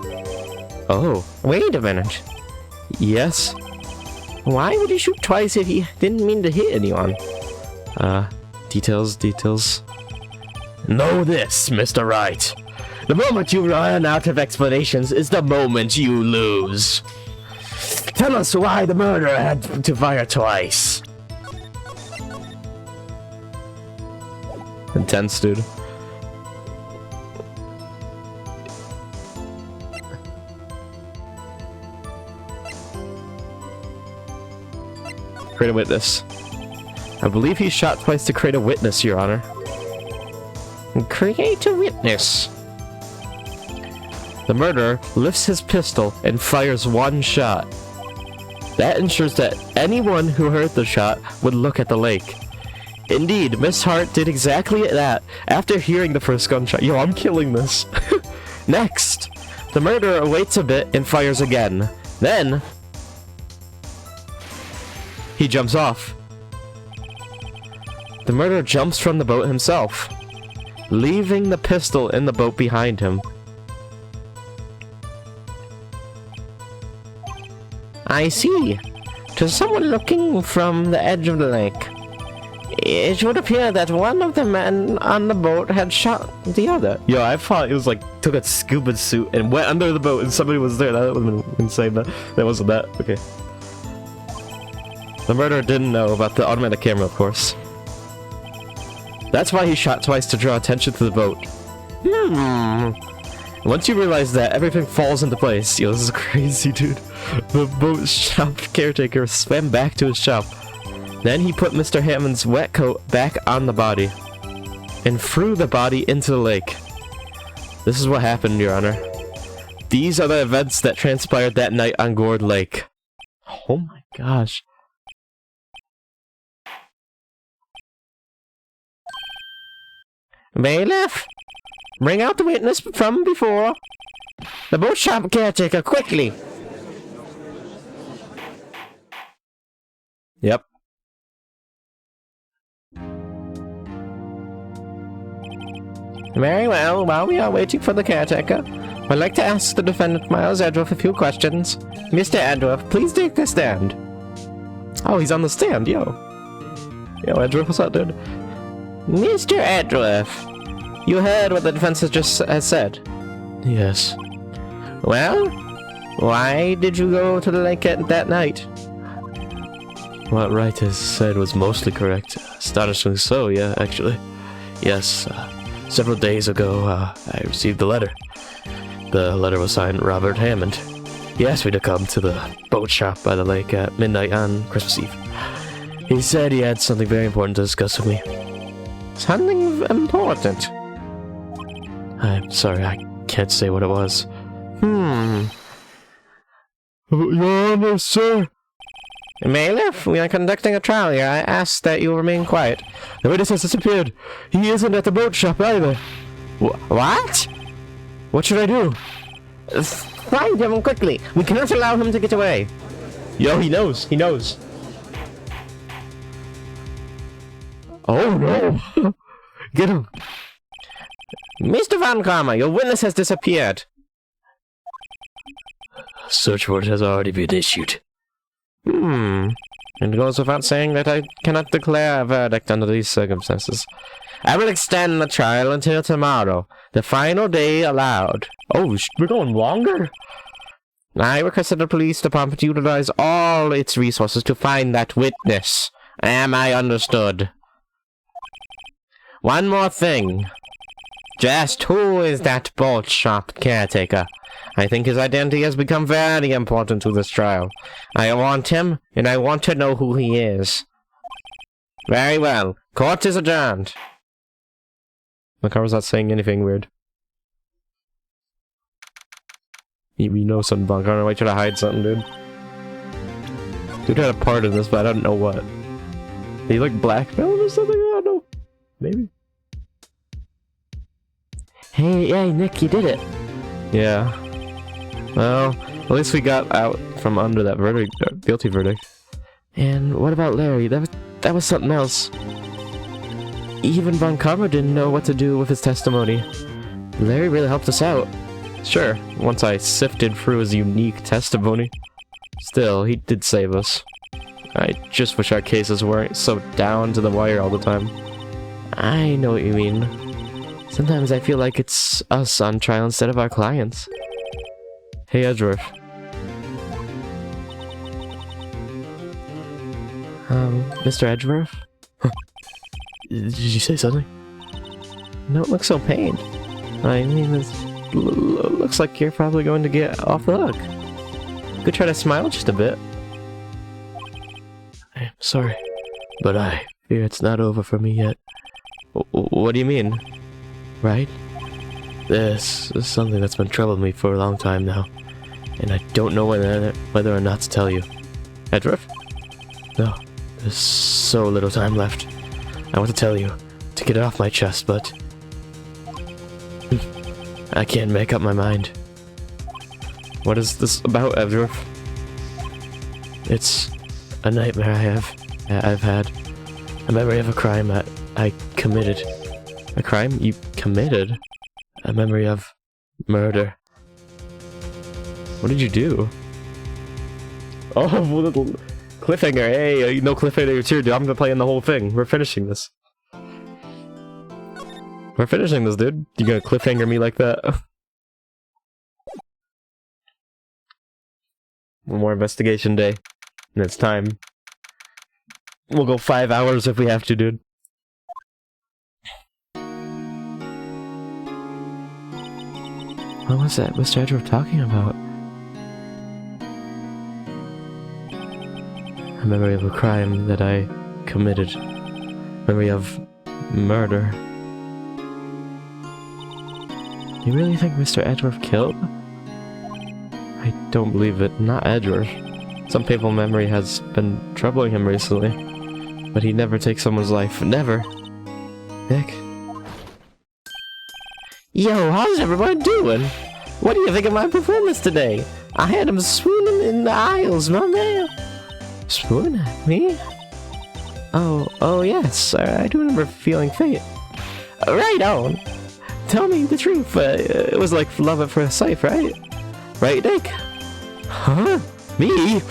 [SPEAKER 1] Oh, wait a minute. Yes? Why would he shoot twice if he didn't mean to hit anyone? Details. Know this, Mr. Wright. The moment you run out of explanations is the moment you lose. Tell us why the murderer had to fire twice. Intense, dude. Create a witness. I believe he shot twice to create a witness, Your Honor. Create a witness. The murderer lifts his pistol and fires one shot. That ensures that anyone who heard the shot would look at the lake. Indeed, Miss Hart did exactly that after hearing the first gunshot. Yo, I'm killing this. Next, the murderer waits a bit and fires again. Then, he jumps off. The murderer jumps from the boat himself, leaving the pistol in the boat behind him. I see. To someone looking from the edge of the lake, it would appear that one of the men on the boat had shot the other. Yo, I thought it was like, took a scuba suit and went under the boat and somebody was there. That would have been insane, but that wasn't that. Okay. The murderer didn't know about the automatic camera, of course. That's why he shot twice, to draw attention to the boat. Once you realize that, everything falls into place. Yo, this is crazy, dude. The boat shop caretaker swam back to his shop. Then he put Mr. Hammond's wet coat back on the body and threw the body into the lake. This is what happened, Your Honor. These are the events that transpired that night on Gourd Lake. Oh my gosh. Bailiff, bring out the witness from before. The boat shop caretaker, quickly. Yep. Very well, while we are waiting for the caretaker, I'd like to ask the defendant Miles Edgeworth a few questions. Mr. Edgeworth, please take the stand. Oh, he's on the stand, yo. Yo, Edgeworth, what's up, dude? Mr. Edgeworth, you heard what the defense has said? Yes. Well, why did you go to the lake that night? What Wright has said was mostly correct. Astonishingly so, yeah, actually. Yes, several days ago, I received the letter. The letter was signed Robert Hammond. He asked me to come to the boat shop by the lake at midnight on Christmas Eve. He said he had something very important to discuss with me. Something important? I'm sorry, I can't say what it was.
[SPEAKER 2] Your Honor, sir.
[SPEAKER 1] Bailiff, we are conducting a trial here. I ask that you remain quiet.
[SPEAKER 2] The witness has disappeared. He isn't at the boat shop either.
[SPEAKER 1] What?
[SPEAKER 2] What should I do?
[SPEAKER 1] Find him quickly. We cannot allow him to get away.
[SPEAKER 2] Yo, he knows. He knows. Oh no! Get him!
[SPEAKER 1] Mr. Von Karma, your witness has disappeared.
[SPEAKER 2] Search warrant has already been issued.
[SPEAKER 1] It goes without saying that I cannot declare a verdict under these circumstances. I will extend the trial until tomorrow, the final day allowed.
[SPEAKER 2] Oh, we're going longer?
[SPEAKER 1] I requested the police department to utilize all its resources to find that witness. Am I understood? One more thing. Just who is that boat shop caretaker? I think his identity has become very important to this trial. I want him, and I want to know who he is. Very well. Court is adjourned. My car was not saying anything weird. We know something, Von Karma. Why try to hide something, dude? Dude had a part in this, but I don't know what. Did he like blackmail or something? I don't know. Maybe. Hey, Nick, you did it. Yeah. Well, at least we got out from under that verdict, guilty verdict. And what about Larry? That was something else. Even Von Karma didn't know what to do with his testimony. Larry really helped us out. Sure, once I sifted through his unique testimony. Still, he did save us. I just wish our cases weren't so down to the wire all the time. I know what you mean. Sometimes I feel like it's us on trial instead of our clients. Hey, Edgeworth. Mr. Edgeworth? Did you say something? You don't look so pained. I mean, it looks like you're probably going to get off the hook. Could try to smile just a bit. I'm sorry, but I fear it's not over for me yet. What do you mean? Right? This is something that's been troubling me for a long time now, and I don't know whether or not to tell you. Edgeworth? No, there's so little time left. I want to tell you, to get it off my chest, but I can't make up my mind. What is this about, Edgeworth? It's a nightmare I've had. A memory of a crime that I committed. A crime you committed? A memory of murder. What did you do? Oh, little cliffhanger. Hey, no cliffhanger here, dude. I'm gonna play in the whole thing. We're finishing this. We're finishing this, dude. You gonna cliffhanger me like that? One more investigation day. And it's time. We'll go 5 hours if we have to, dude. What was that Mr. Edgeworth talking about? A memory of a crime that I committed. Memory of murder. You really think Mr. Edgeworth killed? I don't believe it. Not Edgeworth. Some painful memory has been troubling him recently. But he never takes someone's life. Never. Nick? Yo, how's everybody doing? What do you think of my performance today? I had him swooning in the aisles, my man. Swoon at me? Oh yes, I do remember feeling fate. Right on. Tell me the truth, it was like love at first sight, right? Right, Nick? Huh? Me?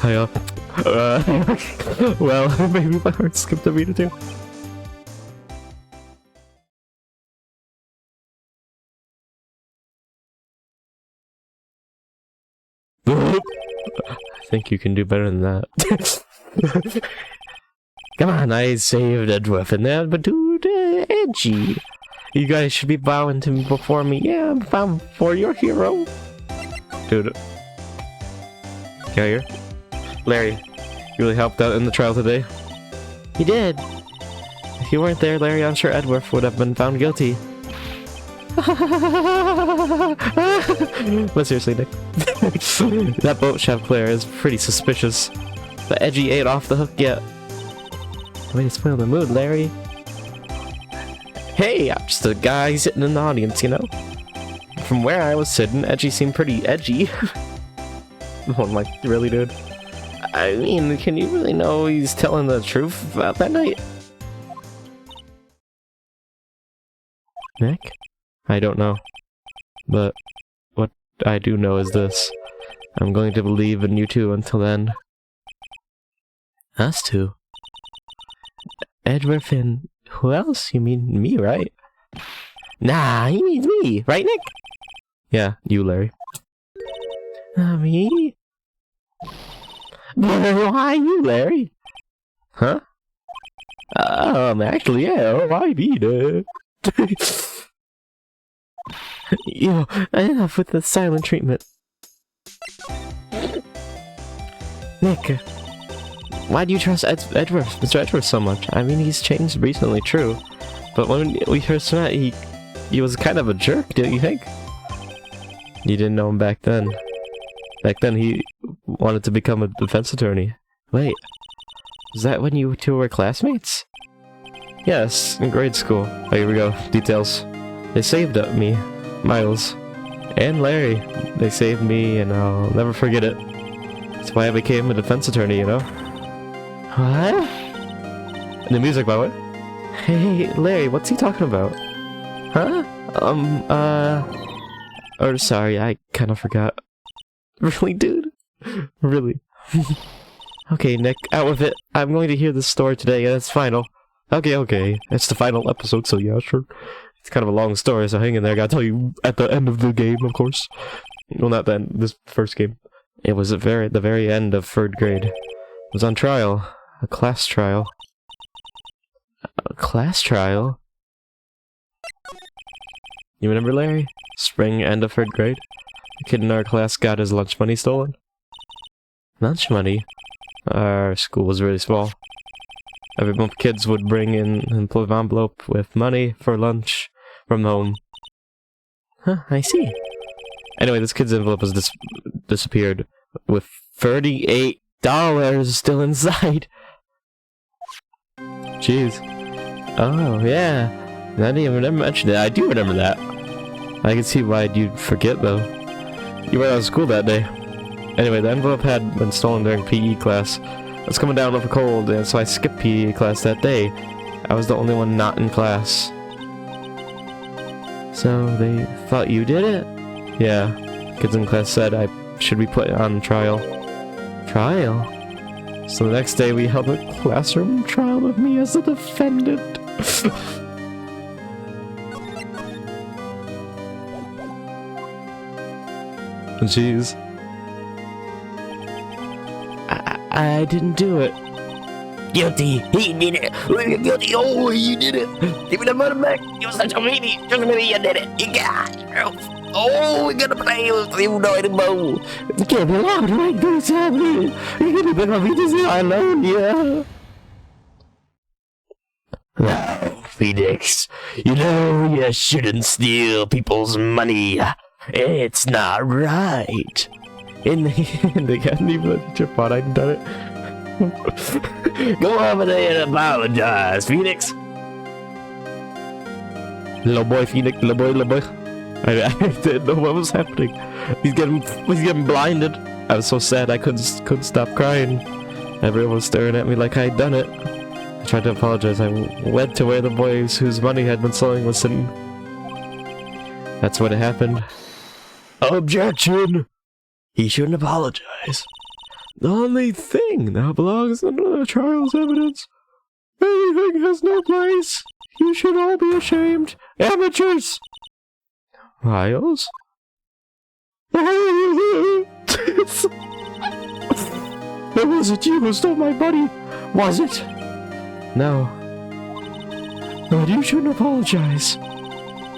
[SPEAKER 1] Hiya. Well, maybe my heart skipped a beat or two. I think you can do better than that. Come on, I saved Edgeworth and that, but dude, edgy. You guys should be bowing to me before me. Yeah, I'm bowing for your hero. Dude. Can I hear? Larry, you really helped out in the trial today. He did. If you weren't there, Larry, I'm sure Edgeworth would have been found guilty. But seriously, Nick. That boat Chevclair is pretty suspicious. The edgy ain't off the hook yet. Way to spoil the mood, Larry. Hey, I'm just a guy sitting in the audience, you know? From where I was sitting, Edgy seemed pretty edgy. I'm like, really, dude? I mean, can you really know he's telling the truth about that night? Nick? I don't know. But what I do know is this. I'm going to believe in you two until then. Us two? Edgeworth and who else? You mean me, right? Nah, he means me, right, Nick? Yeah, you, Larry. Me? Why you, Larry? Huh? Actually, yeah, I mean it. Yo, enough with the silent treatment. Nick, why do you trust Edgeworth, Mr. Edgeworth so much? I mean, he's changed recently, true. But when we first met, he was kind of a jerk, didn't you think? You didn't know him back then. Back then, he wanted to become a defense attorney. Wait, was that when you two were classmates? Yes, in grade school. Oh, here we go. Details. They saved me, Miles, and Larry. They saved me, and I'll never forget it. That's why I became a defense attorney, you know? What? And the music, by the way. Hey, Larry, what's he talking about? Huh? Oh, sorry, I kind of forgot. Really, dude? Really? Okay, Nick, out with it. I'm going to hear this story today, and it's final. Okay. It's the final episode, so yeah, sure. It's kind of a long story, so hang in there. I gotta tell you at the end of the game, of course. Well, not the end, this first game. It was at the very end of 3rd grade. It was on trial. A class trial. A class trial? You remember, Larry? Spring, end of 3rd grade? The kid in our class got his lunch money stolen. Lunch money? Our school was really small. Every month kids would bring in an envelope with money for lunch from home. Huh, I see. Anyway, this kid's envelope was disappeared with $38 still inside. Jeez. Oh, yeah. I didn't even mention that. I do remember that. I can see why you'd forget, though. You were out of school that day. Anyway, the envelope had been stolen during PE class. I was coming down with a cold, and so I skipped PE class that day. I was the only one not in class. So, they thought you did it? Yeah. Kids in class said I should be put on trial. Trial? So the next day we held a classroom trial with me as the defendant. Jeez. I didn't do it.
[SPEAKER 3] Guilty. He did it. We're guilty. Oh, you did it. Give me the money back. You're such a meanie. Just maybe you did it. You got it. Oh, we're gonna play with you anymore.
[SPEAKER 1] You can't be allowed like this happening. You're gonna be able to say I love you.
[SPEAKER 3] No, Phoenix. You know you shouldn't steal people's money. It's not right.
[SPEAKER 1] And they can't even let the chip out. I done it.
[SPEAKER 3] Go over there and apologize, Phoenix.
[SPEAKER 1] Little boy, Phoenix, little boy. I didn't know what was happening. He's getting blinded. I was so sad I couldn't stop crying. Everyone was staring at me like I had done it. I tried to apologize. I went to where the boys whose money had been stolen was sitting. That's what happened.
[SPEAKER 3] Objection! He shouldn't apologize.
[SPEAKER 2] The only thing that belongs under the trial's evidence. Anything has no place. You should all be ashamed. Amateurs!
[SPEAKER 1] Miles?
[SPEAKER 2] It wasn't you who stole my money, was it?
[SPEAKER 1] No.
[SPEAKER 2] But you shouldn't apologize.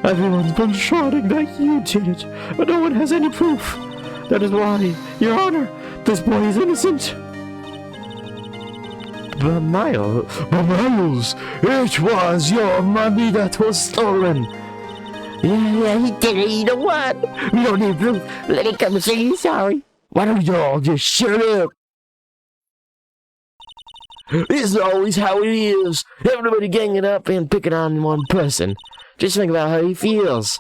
[SPEAKER 2] Everyone's been shouting that you did it, but no one has any proof. That is why, Your Honor, this boy is innocent.
[SPEAKER 1] But Miles,
[SPEAKER 2] it was your money that was stolen.
[SPEAKER 3] Yeah, he did it. You know what? We don't need proof. Let him come and say he's sorry. Why don't y'all just shut up? This is always how it is. Everybody ganging up and picking on one person. Just think about how he feels.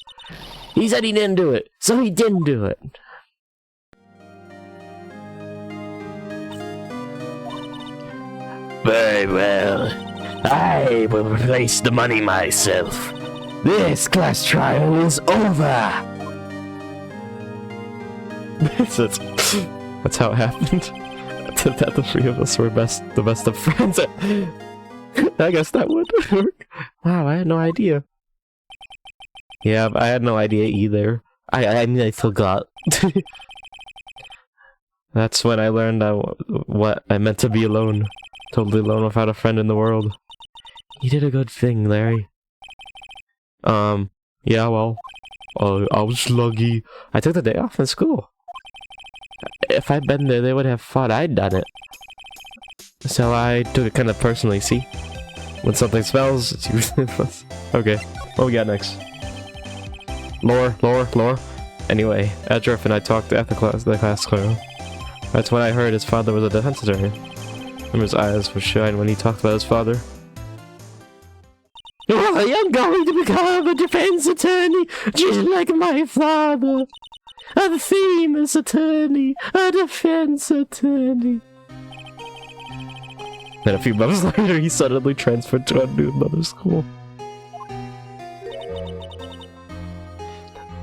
[SPEAKER 3] He said he didn't do it, so he didn't do it. Very well. I will replace the money myself. This class trial is over.
[SPEAKER 1] That's how it happened. That the three of us were the best of friends. I guess that would work. Wow, I had no idea. Yeah, I had no idea either. I mean, I forgot. That's when I learned what I meant to be alone. Totally alone without a friend in the world. You did a good thing, Larry. Yeah, well, I was lucky. I took the day off in school. If I'd been there, they would have thought I'd done it. So I took it kind of personally, see? When something smells, it's usually us. Okay, what we got next? Lore. Anyway, Edriff and I talked at the class trial. That's when I heard his father was a defense attorney. Remember his eyes were shine when he talked about his father.
[SPEAKER 3] I'm going to become a defense attorney, just like my father. A famous attorney, a defense attorney.
[SPEAKER 1] Then a few months later, he suddenly transferred to another school.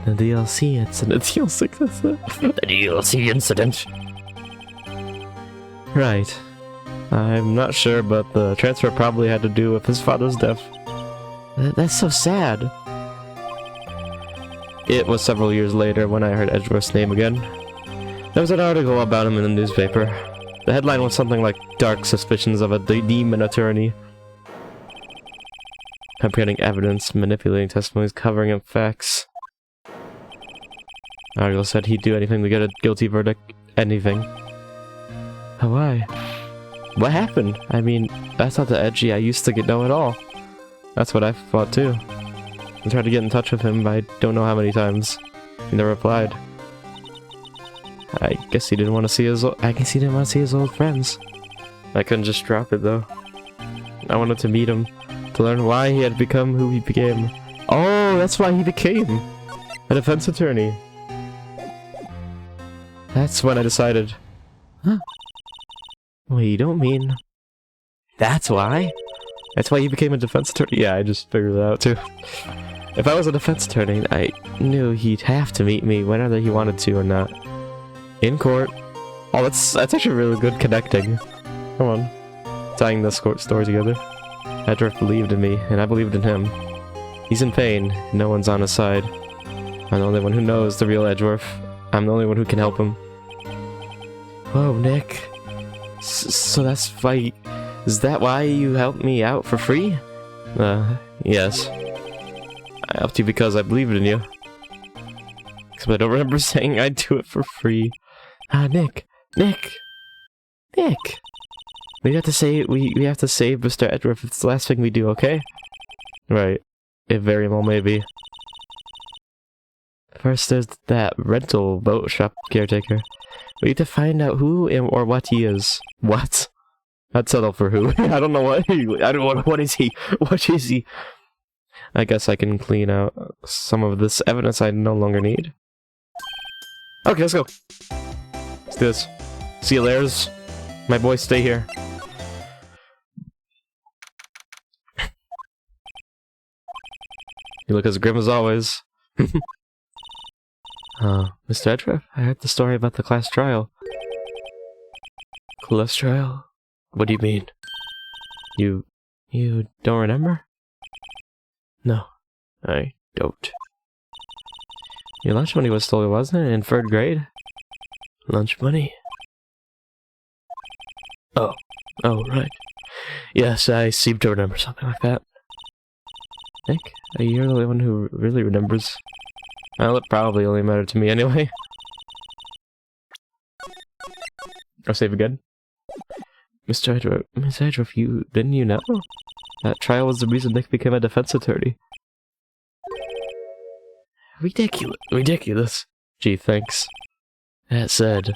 [SPEAKER 1] The DLC incident. The DLC incident. Right. I'm not sure, but the transfer probably had to do with his father's death. That's so sad. It was several years later when I heard Edgeworth's name again. There was an article about him in the newspaper. The headline was something like, "Dark Suspicions of a Demon Attorney." Fabricating evidence, manipulating testimonies, covering up facts. The article said he'd do anything to get a guilty verdict. Anything. Why? What happened? I mean, that's not the Edgy I used to know at all. That's what I thought too. I tried to get in touch with him, but I don't know how many times. He never replied. I guess he didn't want to see his old friends. I couldn't just drop it though. I wanted to meet him, to learn why he had become who he became. Oh, that's why he became a defense attorney. That's when I decided. Huh? Wait, you don't mean... That's why? That's why you became a defense attorney? Yeah, I just figured that out too. If I was a defense attorney, I knew he'd have to meet me whenever he wanted to or not. In court. Oh, that's actually really good connecting. Come on. Tying this court story together. Edgeworth believed in me, and I believed in him. He's in pain. No one's on his side. I'm the only one who knows the real Edgeworth. I'm the only one who can help him. Whoa, Nick. So that's why... Is that why you helped me out for free? Yes. I helped you because I believed in you. Except I don't remember saying I'd do it for free. Nick! We have to save Mr. Edgeworth. It's the last thing we do, okay? Right. It very well may be. First, there's that rental boat shop caretaker. We need to find out who or what he is. What? I'd settle for who. I don't know what what is he? What is he? I guess I can clean out some of this evidence I no longer need. Okay, let's go. Let's do this. See you later. My boys, stay here. You look as grim as always. Mr. Edgeworth, I heard the story about the class trial. Class trial? What do you mean? You don't remember? No, I don't. Your lunch money was stolen, wasn't it, in 3rd grade? Lunch money? Oh, right. Yes, I seem to remember something like that. Nick, you're the only one who really remembers. Well, it probably only mattered to me anyway. I'll save again. Mr. Edgeworth, didn't you know? That trial was the reason Nick became a defense attorney. Ridiculous. Gee, thanks. That said,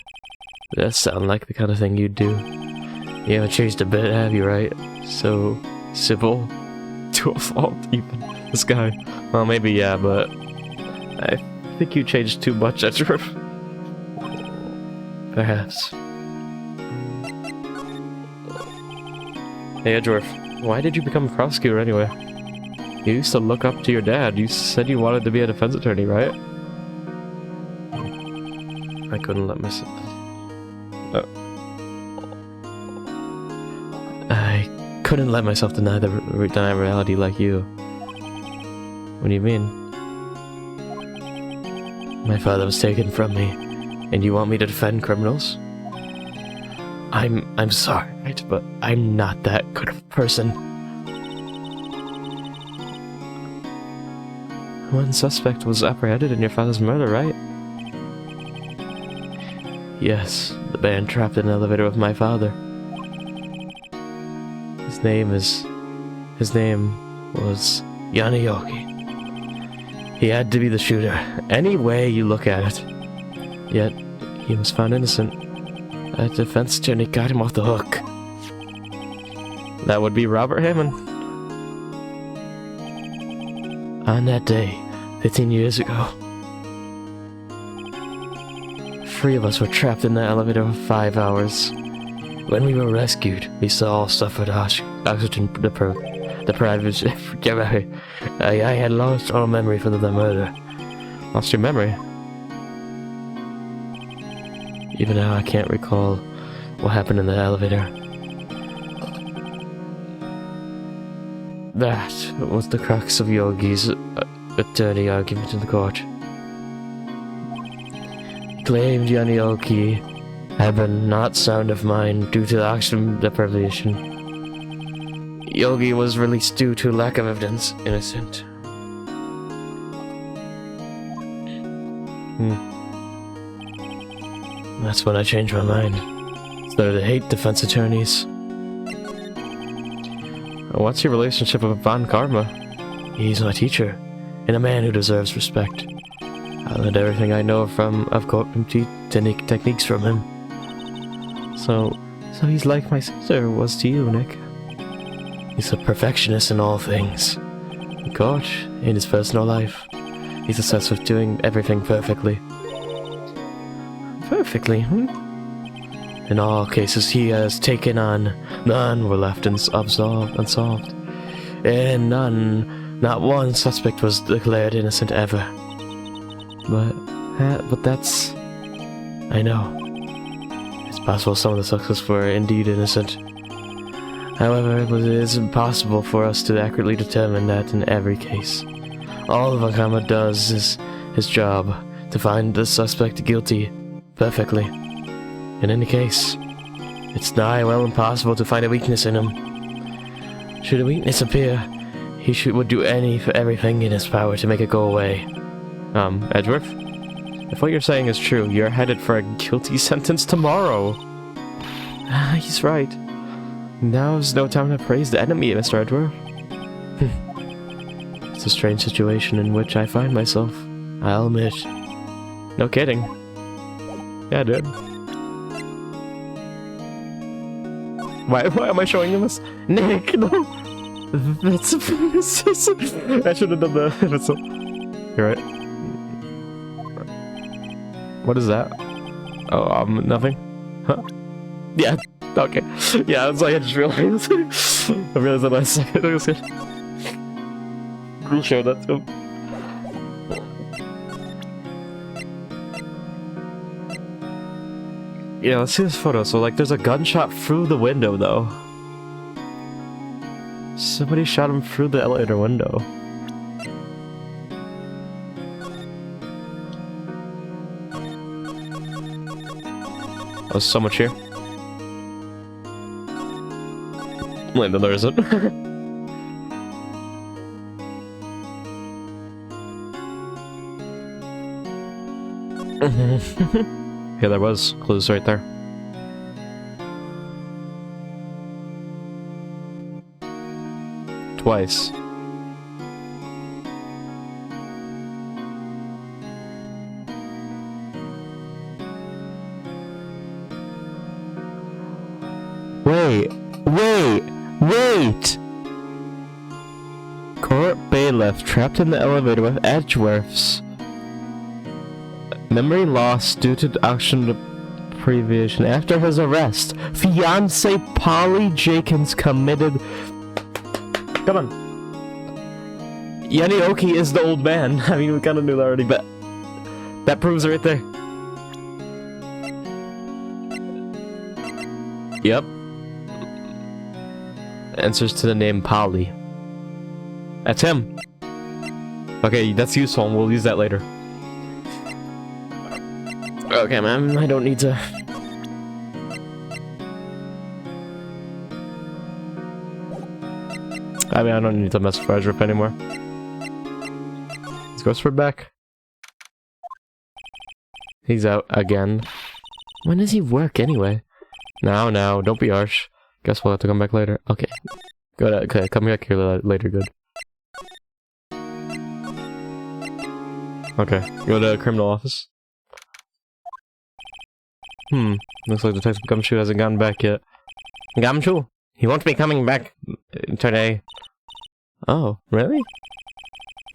[SPEAKER 1] that sounds like the kind of thing you'd do. You haven't changed a bit, have you, right? So civil to a fault, even. This guy. Well, maybe yeah, but I think you changed too much, Edgeworth. Perhaps. Hey, Edgeworth, why did you become a prosecutor anyway? You used to look up to your dad. You said you wanted to be a defense attorney, right? I couldn't let myself... I couldn't let myself deny reality like you. What do you mean? My father was taken from me, and you want me to defend criminals? I'm sorry, right, but I'm not that good of a person. One suspect was apprehended in your father's murder, right? Yes, the man trapped in an elevator with my father. His name was Yanayoki. He had to be the shooter, any way you look at it. Yet, he was found innocent. A defense attorney got him off the hook. That would be Robert Hammond. On that day, 15 years ago, 3 of us were trapped in the elevator for 5 hours. When we were rescued, we all suffered oxygen deprivation. I had lost all memory from the murder.
[SPEAKER 2] Lost your memory?
[SPEAKER 1] Even now, I can't recall what happened in the elevator. That was the crux of Yogi's attorney argument in the court. He claimed Yogi had been not sound of mind due to the oxygen deprivation. Yogi was released due to lack of evidence, innocent. That's when I changed my mind. Started to hate defense attorneys.
[SPEAKER 2] What's your relationship with Von Karma?
[SPEAKER 1] He's my teacher, and a man who deserves respect. I learned everything I know of courtroom techniques from him.
[SPEAKER 2] So he's like my sister was to you, Nick.
[SPEAKER 1] He's a perfectionist in all things. In court, in his personal life, he's obsessed with doing everything perfectly.
[SPEAKER 2] Perfectly,
[SPEAKER 1] In all cases he has taken on, none were left unsolved. And not one suspect was declared innocent ever. But that's... I know. It's possible some of the suspects were indeed innocent. However, it is impossible for us to accurately determine that in every case. All Von Karma does is his job, to find the suspect guilty perfectly. In any case, it's nigh well impossible to find a weakness in him. Should a weakness appear, he would do everything in his power to make it go away.
[SPEAKER 2] Edgeworth? If what you're saying is true, you're headed for a guilty sentence tomorrow.
[SPEAKER 1] He's right.
[SPEAKER 2] Now's no time to praise the enemy, Mr. Edgeworth.
[SPEAKER 1] It's a strange situation in which I find myself, I'll admit.
[SPEAKER 2] No kidding. Yeah, dude. Why am I showing him this? Nick, no! That's I should have done the episode. You're right. What is that? Oh, nothing? Huh? Yeah, okay. Yeah, I was like, I just realized. I realized that last second. I was good. We'll show that to him. Yeah, let's see this photo. So, like, there's a gunshot through the window, though. Somebody shot him through the elevator window. Oh, so much here. Wait, no, there isn't. Yeah, there was clues right there. Twice. Wait! Court bailiff trapped in the elevator with Edgeworths. Memory loss due to oxygen deprivation. After his arrest, fiancé Polly Jenkins committed... Come on. Yanioki is the old man. I mean, we kind of knew that already, but that proves it right there. Yep. Answers to the name Polly. That's him. Okay, that's useful, and we'll use that later.
[SPEAKER 1] Okay, man, I don't need to...
[SPEAKER 2] I mean, I don't need to mess with Edgeworth anymore. Let's go for back. He's out again.
[SPEAKER 1] When does he work, anyway?
[SPEAKER 2] Now, don't be harsh. Guess we'll have to come back later. Okay. Good, okay, come back here later, good. Okay, go to the criminal office. Looks like Detective Gumshoe hasn't gotten back yet. Gumshoe? He won't be coming back today. Oh, really?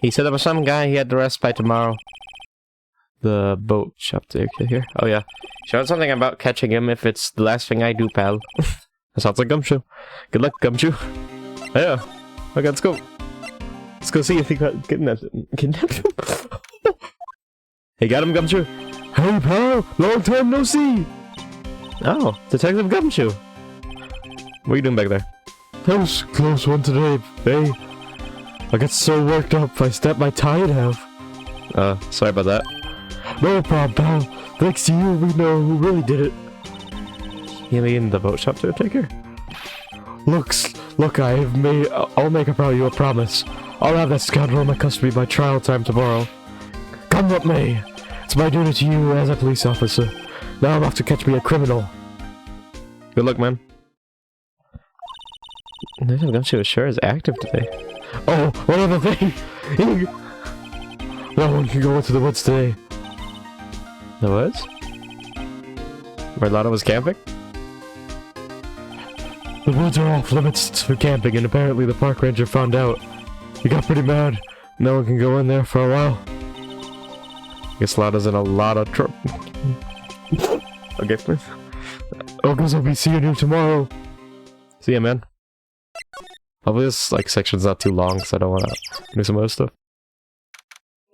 [SPEAKER 2] He said there was some guy he had to arrest by tomorrow.
[SPEAKER 1] the boat shop to here. Oh yeah. Showed something about catching him if it's the last thing I do, pal. That sounds like Gumshoe. Good luck, Gumshoe. Yeah. Okay, let's go. Let's go see if he got kidnapped him. Hey, got him, Gumshoe?
[SPEAKER 2] Hey, pal! Long time no see!
[SPEAKER 1] Oh, Detective Gumshoe. What are you doing back there?
[SPEAKER 2] That was a close one today, hey. I got so worked up, I stepped my tie in half.
[SPEAKER 1] Sorry about that.
[SPEAKER 2] No problem, pal. Thanks to you, we know who really did it.
[SPEAKER 1] You mean the boat shop to take her?
[SPEAKER 2] Look, I'll make you a promise. I'll have that scoundrel in my custody by trial time tomorrow. Come what may. It's my duty to you as a police officer. Now I'm off to catch me a criminal.
[SPEAKER 1] Good luck, man. Detective Gumshoe sure is active today.
[SPEAKER 2] Oh, one other thing! No one can go into the woods today.
[SPEAKER 1] The woods? Where Lana was camping?
[SPEAKER 2] The woods are off limits for camping, and apparently the park ranger found out. He got pretty mad. No one can go in there for a while.
[SPEAKER 1] Guess Lana's in a lot of trouble. Okay, please.
[SPEAKER 2] Oh, guess I'll be seeing you tomorrow.
[SPEAKER 1] See ya, man. Hopefully this section's not too long, because I don't want to do some other stuff.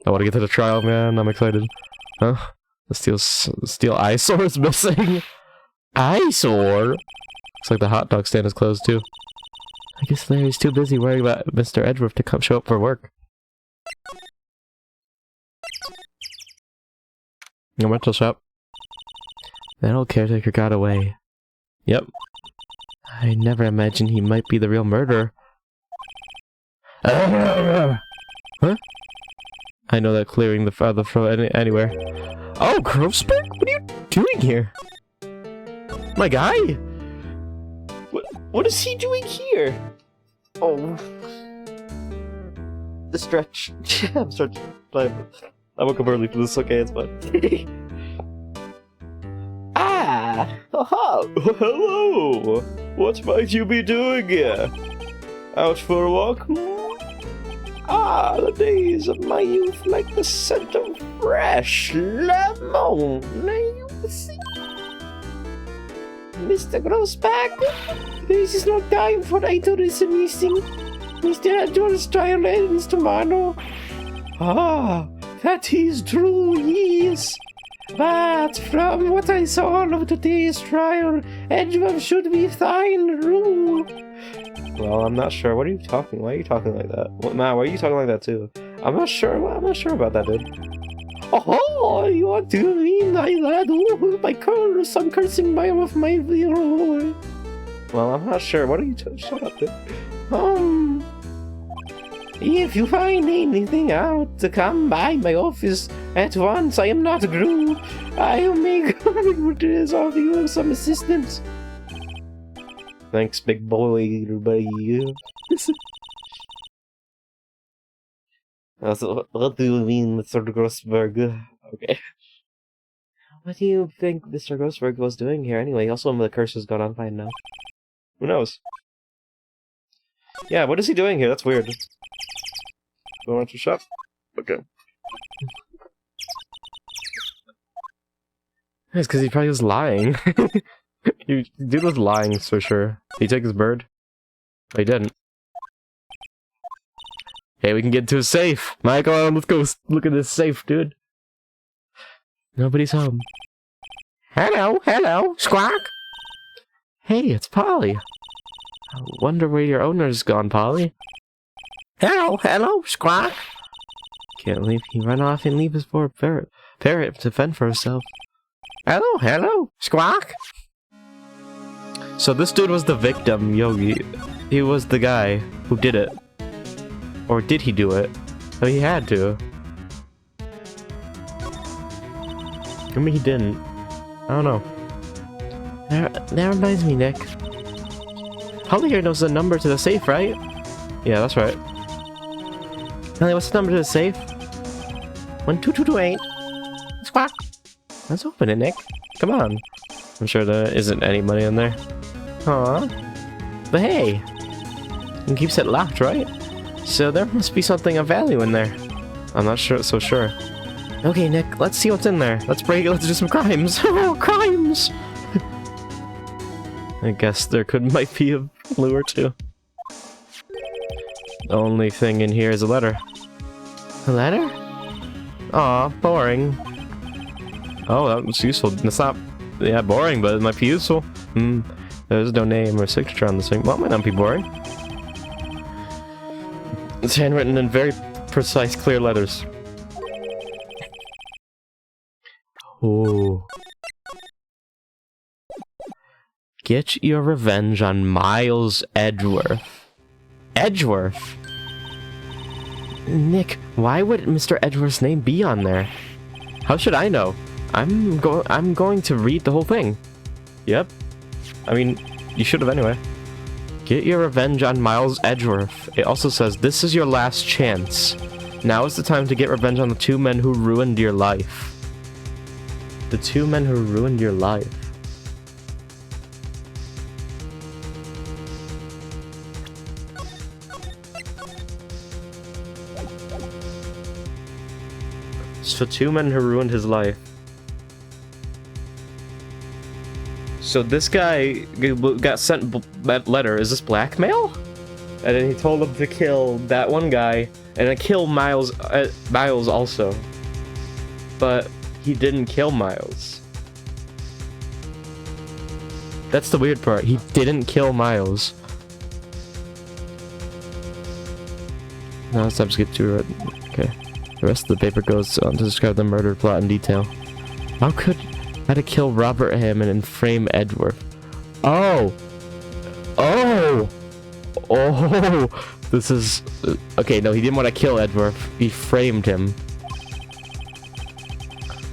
[SPEAKER 1] I want to get to the trial, man. I'm excited. Huh? The steel eyesore is missing. Eyesore? Looks like the hot dog stand is closed too. I guess Larry's too busy worrying about Mr. Edgeworth to come show up for work. A rental shop. That old caretaker got away. Yep. I never imagined he might be the real murderer. Huh? I know that clearing the throat anywhere. Oh, Grosbeck? What are you doing here? My guy? What is he doing here? Oh. The stretch. I'm stretching. I woke up early for this, okay, it's fine. Oh, hello! What might you be doing here? Out for a walk? The days of my youth like the scent of fresh lemon. Mr. Grossback, this is no time for idleness missing. Mr. Edward's trial ends tomorrow. That is true, yes. But from what I saw of today's trial, Edward should be fine rule. Well, I'm not sure. What are you talking? Why are you talking like that? Matt, why are you talking like that too? I'm not sure about that, dude. Oh, you want to mean I lad? Oh, my curse! I'm cursing my with my hero. Well, I'm not sure. What are you? Shut up, dude. If you find anything out, to come by my office at once. I am not Gru. I'll make of you some assistance. Thanks, big boy, everybody. What do you mean, Mr. Grossberg? Okay. What do you think Mr. Grossberg was doing here anyway? Also, the curse has gone on fine now. Who knows? Yeah, what is he doing here? That's weird. Go into shop? Okay. It's because he probably was lying. Dude was lying for sure. Did he take his bird? Oh, he didn't. Hey, we can get into a safe! Michael, let's go look at this safe, dude. Nobody's home. Hello, Squawk! Hey, it's Polly. I wonder where your owner's gone, Polly. Hello, Squawk! Can't believe he run off and leave his poor parrot to fend for herself. Hello, Squawk! So this dude was the victim, Yogi. He was the guy who did it. Or did he do it? Oh, he had to. I mean, he didn't. I don't know. That reminds me, Nick. Holly here knows the number to the safe, right? Yeah, that's right. Holly, what's the number to the safe? 12228. Squawk. Let's open it, Nick. Come on. I'm sure there isn't any money in there. Aw. But hey, it keeps it locked, right? So there must be something of value in there. I'm not so sure. Okay, Nick, let's see what's in there. Let's do some crimes. Oh, crimes! I guess there might be a clue or two. The only thing in here is a letter. A letter? Aw, boring. Oh, that was useful. It's not, yeah, boring, but it might be useful. There's no name or signature on this thing. Well, it might not be boring. It's handwritten in very precise, clear letters. Ooh. Get your revenge on Miles Edgeworth. Edgeworth? Nick, why would Mr. Edgeworth's name be on there? How should I know? I'm going to read the whole thing. Yep. I mean, you should have anyway. Get your revenge on Miles Edgeworth. It also says, this is your last chance. Now is the time to get revenge on the 2 men who ruined your life. The 2 men who ruined your life. So 2 men who ruined his life. So this guy got sent that letter. Is this blackmail? And then he told him to kill that one guy and then kill Miles also. But he didn't kill Miles. That's the weird part. He didn't kill Miles. Now it's time to get to it. Okay. The rest of the paper goes on to describe the murder plot in detail. How to kill Robert Hammond and frame Edgeworth. Oh! Oh! Oh! This is... okay, no, he didn't want to kill Edgeworth. He framed him.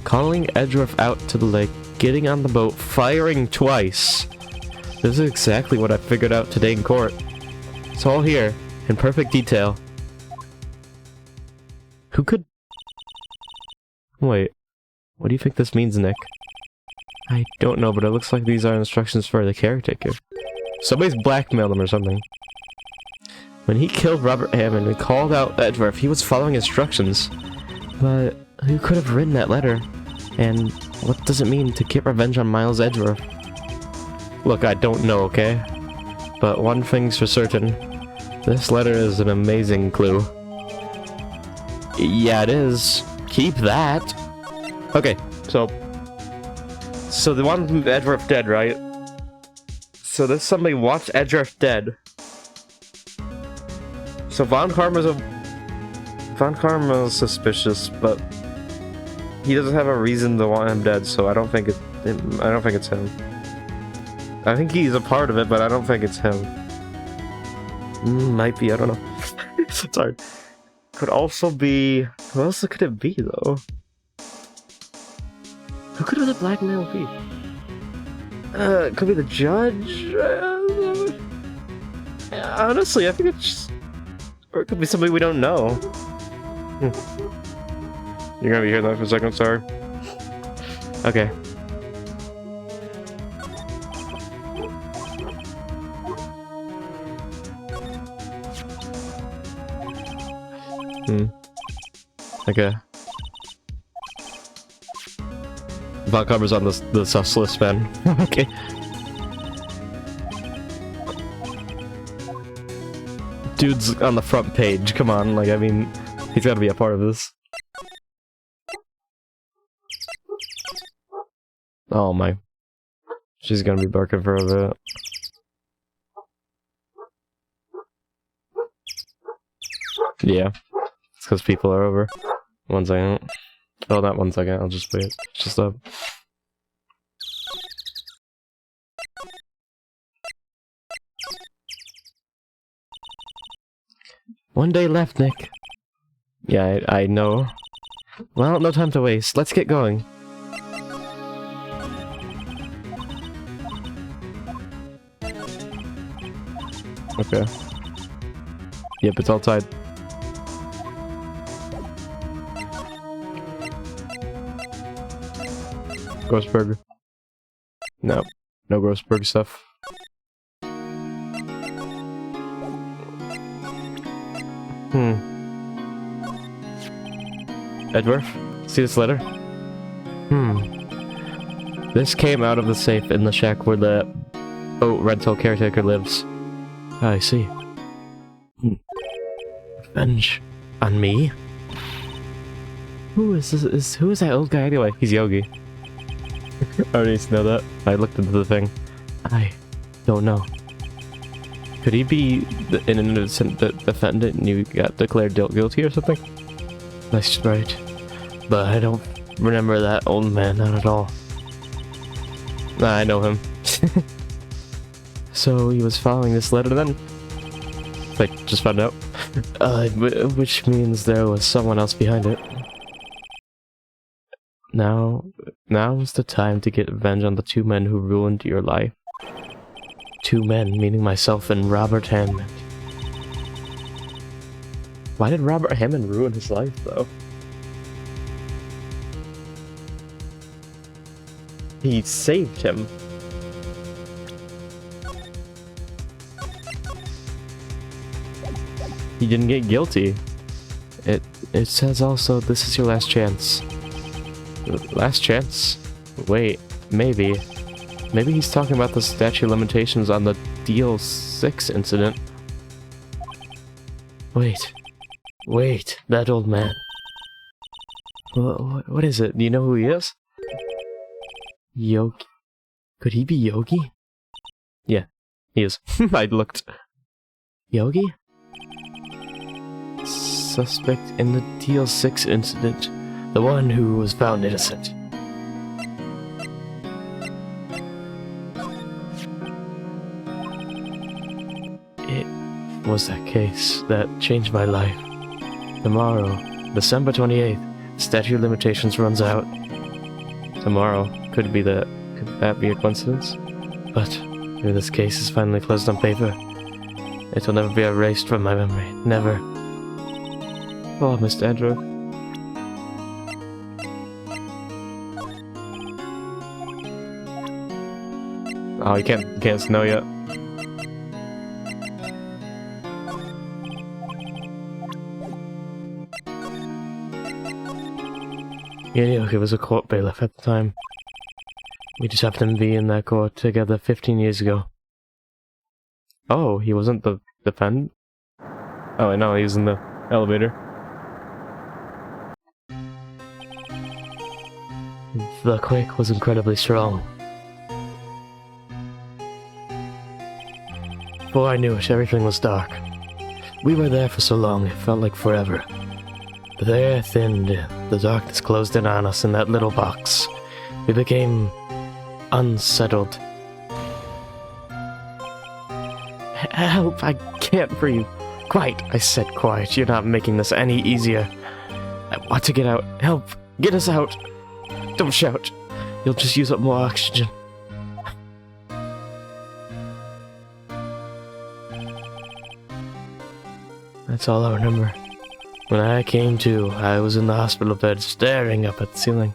[SPEAKER 1] Calling Edgeworth out to the lake, getting on the boat, firing twice. This is exactly what I figured out today in court. It's all here, in perfect detail. Who could... wait. What do you think this means, Nick? I don't know, but it looks like these are instructions for the caretaker. Somebody's blackmailed him or something. When he killed Robert Hammond and called out Edgeworth, he was following instructions. But who could have written that letter? And what does it mean to get revenge on Miles Edgeworth? Look, I don't know, okay? But one thing's for certain. This letter is an amazing clue. Yeah, it is. Keep that. Okay, so the one Edgeworth dead, right? So this somebody watched Edgeworth dead. So Von Karma's suspicious, but he doesn't have a reason to want him dead, so I don't think it's him. I think he's a part of it, but I don't think it's him. Might be, I don't know. It's hard. Could also be... who else could it be, though? Who could the blackmail be? It could be the judge? Honestly, I think it's just... or it could be somebody we don't know. You're gonna be here though for a second, sorry. Okay. Okay. Von Karma's on the sus list, man. Okay. Dude's on the front page, come on, like, I mean, he's gotta be a part of this. Oh my. She's gonna be barking for a bit. Yeah. It's because people are over. 1 second. Oh, not 1 second, I'll just wait. It's just up. One day left, Nick. Yeah, I know. Well, no time to waste. Let's get going. Okay. Yep, it's all tied. Grossberg. No. No Grossberg stuff. Edgeworth? see this letter? This came out of the safe in the shack where the boat rental caretaker lives. I see. Revenge on me? Who is this? Who is that old guy anyway? He's Yogi. I already know that. I looked into the thing. I don't know. Could he be an innocent defendant and you got declared guilty or something? That's right. But I don't remember that old man, not at all. Nah, I know him. So he was following this letter then? Like, just found out? Which means there was someone else behind it. Now is the time to get revenge on the two men who ruined your life. Two men, meaning myself and Robert Hammond. Why did Robert Hammond ruin his life, though? He saved him. He didn't get guilty. It says also, this is your last chance. Last chance? Wait, maybe. Maybe he's talking about the statute of limitations on the Deal 6 incident. Wait, that old man. What is it? Do you know who he is? Yogi? Could he be Yogi? Yeah, he is. I looked. Yogi? Suspect in the Deal 6 incident. The one who was found innocent. It was that case that changed my life. Tomorrow, December 28th, statute of limitations runs out. Tomorrow, could that be a coincidence? But if this case is finally closed on paper, it will never be erased from my memory. Never. Oh, Mr. Andrew. Oh, you can't snow yet. Yeah, he was a court bailiff at the time. We just happened to be in that court together 15 years ago. Oh, he wasn't the defendant? Oh, I know, he was in the elevator. The quake was incredibly strong. Before I knew it, everything was dark. We were there for so long, it felt like forever. The air thinned, the darkness closed in on us in that little box. We became unsettled. Help, I can't breathe. Quiet, I said quiet. You're not making this any easier. I want to get out. Help, get us out. Don't shout. You'll just use up more oxygen. That's all I remember. When I came to, I was in the hospital bed staring up at the ceiling.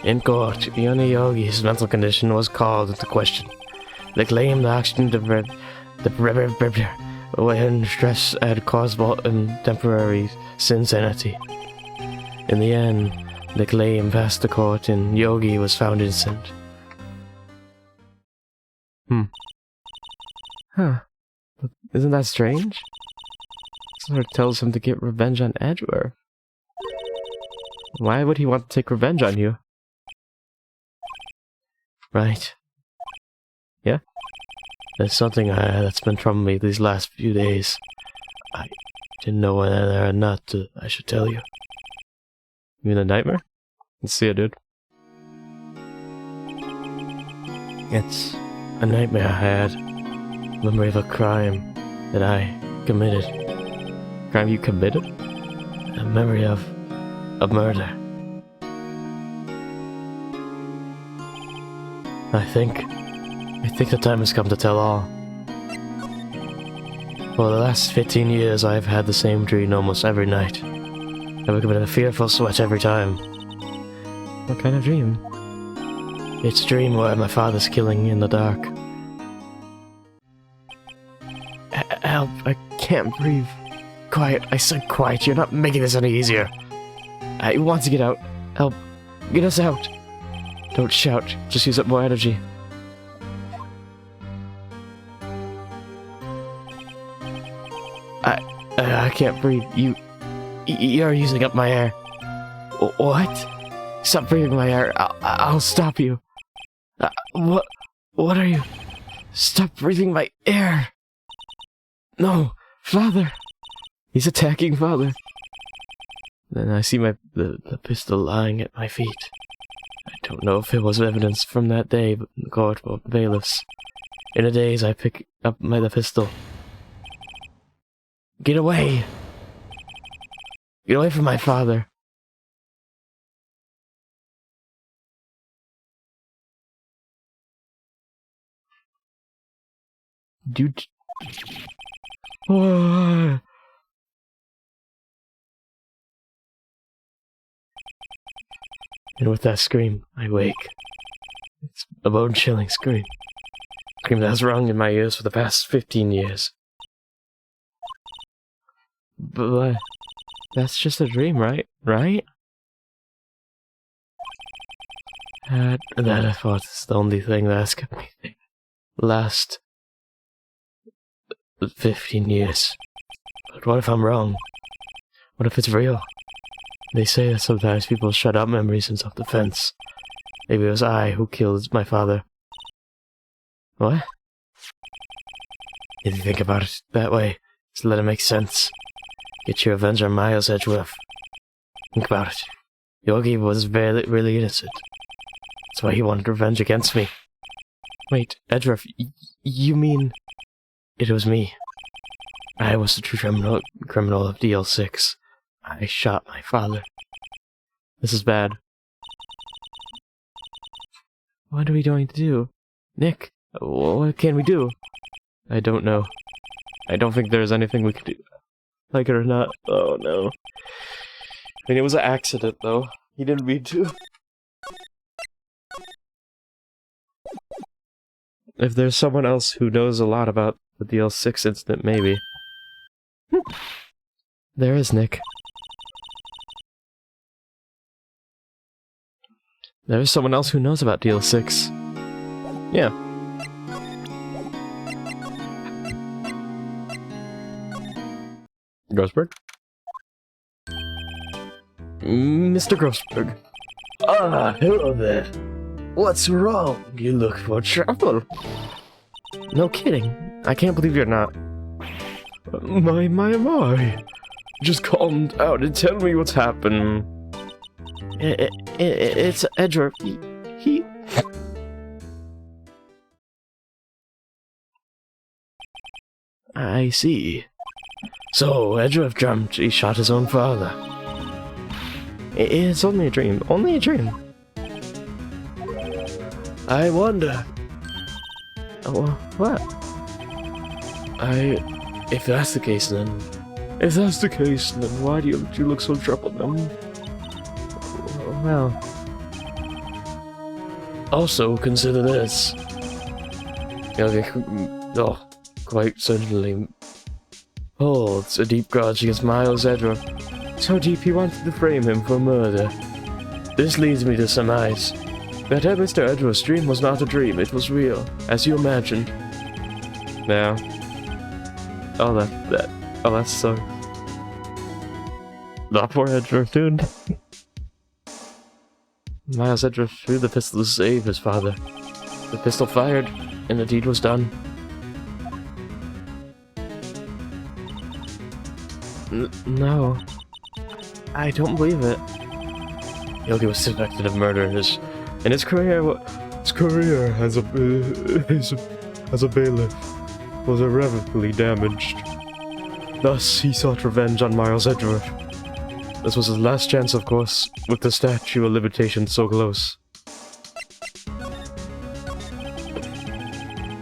[SPEAKER 1] In court, Yoni Yogi's mental condition was called into question. They claimed the oxygen when stress had caused temporary insanity. In the end, the claim passed the court and Yogi was found innocent. Huh. But isn't that strange? Sort of tells him to get revenge on Edgeworth. Why would he want to take revenge on you? Right. Yeah? There's something that's been troubling me these last few days. I didn't know whether or not I should tell you. You mean a nightmare? Let's see it, dude. It's a nightmare I had. Memory of a crime that I committed. Crime you committed? A memory of a murder. I think the time has come to tell all. For the last 15 years, I've had the same dream almost every night. I wake up in a fearful sweat every time. What kind of dream? It's a dream where my father's killing in the dark. Help, I can't breathe. quiet. I said quiet. You're not making this any easier. I want to get out. Help. Get us out. Don't shout. Just use up more energy. I can't breathe. You're using up my air. What? Stop breathing my air. I'll stop you. What are you? Stop breathing my air. No, Father. He's attacking Father. Then I see the pistol lying at my feet. I don't know if it was evidence from that day, but in the court of bailiffs. In a daze, I pick up the pistol. Get away! Get away from my father! Dude. Oh. And with that scream, I wake. It's a bone-chilling scream. A scream that has rung in my ears for the past 15 years. But that's just a dream, right? Right? That I thought is the only thing that's kept me thinking. Last 15 years. But what if I'm wrong? What if it's real? They say that sometimes people shut out memories in self-defense. Maybe it was I who killed my father. What? If you think about it that way, just let it make sense. Get your revenge on Miles Edgeworth. Think about it. Yogi was really innocent. That's why he wanted revenge against me. Wait, Edgeworth, you mean... It was me. I was the true criminal of DL6. I shot my father. This is bad. What are we going to do? Nick, what can we do? I don't know. I don't think there's anything we can do. Like it or not. Oh no. I mean, it was an accident though. He didn't mean to. If there's someone else who knows a lot about the DL6 incident, maybe. There is Nick. There's someone else who knows about DL6. Yeah. Grossberg? Mr. Grossberg.
[SPEAKER 3] Ah, hello there. What's wrong? You look for trouble.
[SPEAKER 1] No kidding. I can't believe you're not.
[SPEAKER 2] My. Just calm down and tell me what's happened.
[SPEAKER 1] It's Edgeworth. He... I see. So, Edgeworth jumped. He shot his own father. It's only a dream. Only a dream. I wonder... what? If that's the case, then...
[SPEAKER 2] If that's the case, then why do you look so troubled,
[SPEAKER 1] Well... Also, consider this. Quite certainly holds a deep grudge against Miles Edgeworth. So deep he wanted to frame him for murder. This leads me to surmise that Mr. Edgeworth's dream was not a dream, it was real, as you imagined. Now... Oh, that's so... Not poor Edgeworth, dude. Miles Edgeworth threw the pistol to save his father. The pistol fired, and the deed was done. No. I don't believe it. Yogi was suspected of murder, and his career as a bailiff was irreparably damaged. Thus, he sought revenge on Miles Edgeworth. This was his last chance, of course, with the statute of limitations so close.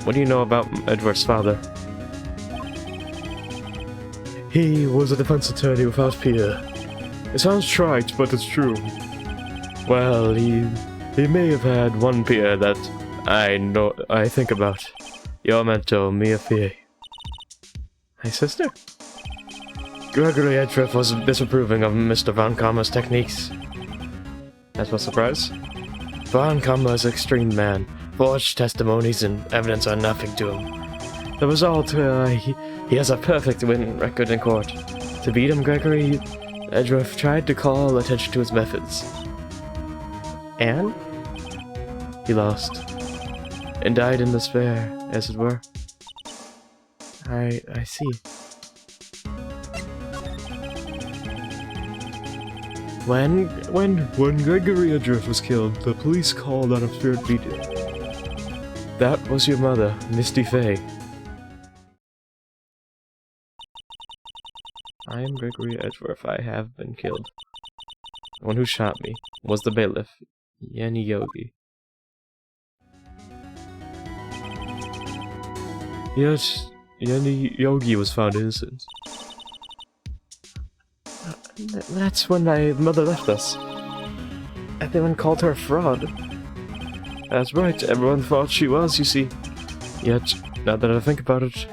[SPEAKER 1] What do you know about Edgeworth's father?
[SPEAKER 2] He was a defense attorney without peer. It sounds trite, but it's true. Well, he may have had one peer that I think about. Your mentor, Mia Fie.
[SPEAKER 1] My sister? Gregory Edgeworth was disapproving of Mr. Von Karma's techniques. That's no surprise. Von Karma is an extreme man. Forged testimonies and evidence are nothing to him. The result, he has a perfect win record in court. To beat him, Gregory Edgeworth tried to call attention to his methods. And? He lost. And died in despair, as it were. I see. When Gregory Edgeworth was killed, the police called on a spirit medium. That was your mother, Misty Fey. I am Gregory Edgeworth. I have been killed. The one who shot me was the bailiff, Yenny Yogi. Yes, Yenny Yogi was found innocent. That's when my mother left us. Everyone called her a fraud. That's right, everyone thought she was, you see. Yet, now that I think about it,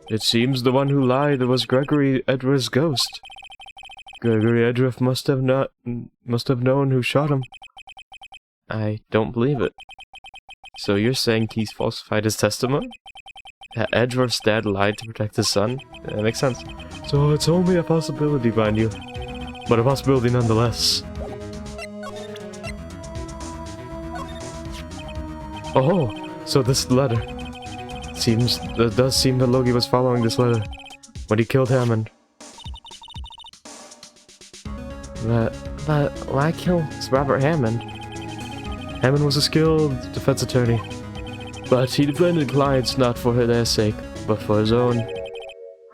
[SPEAKER 1] it seems the one who lied was Gregory Edgeworth's ghost. Gregory Edgeworth must have known who shot him. I don't believe it. So you're saying he's falsified his testimony? That Edgeworth's dad lied to protect his son? That makes sense. So it's only a possibility, mind you. But a possibility nonetheless. Oh, so this letter. It does seem that Logie was following this letter when he killed Hammond. But why kill Robert Hammond? Hammond was a skilled defense attorney. But he defended clients not for their sake, but for his own.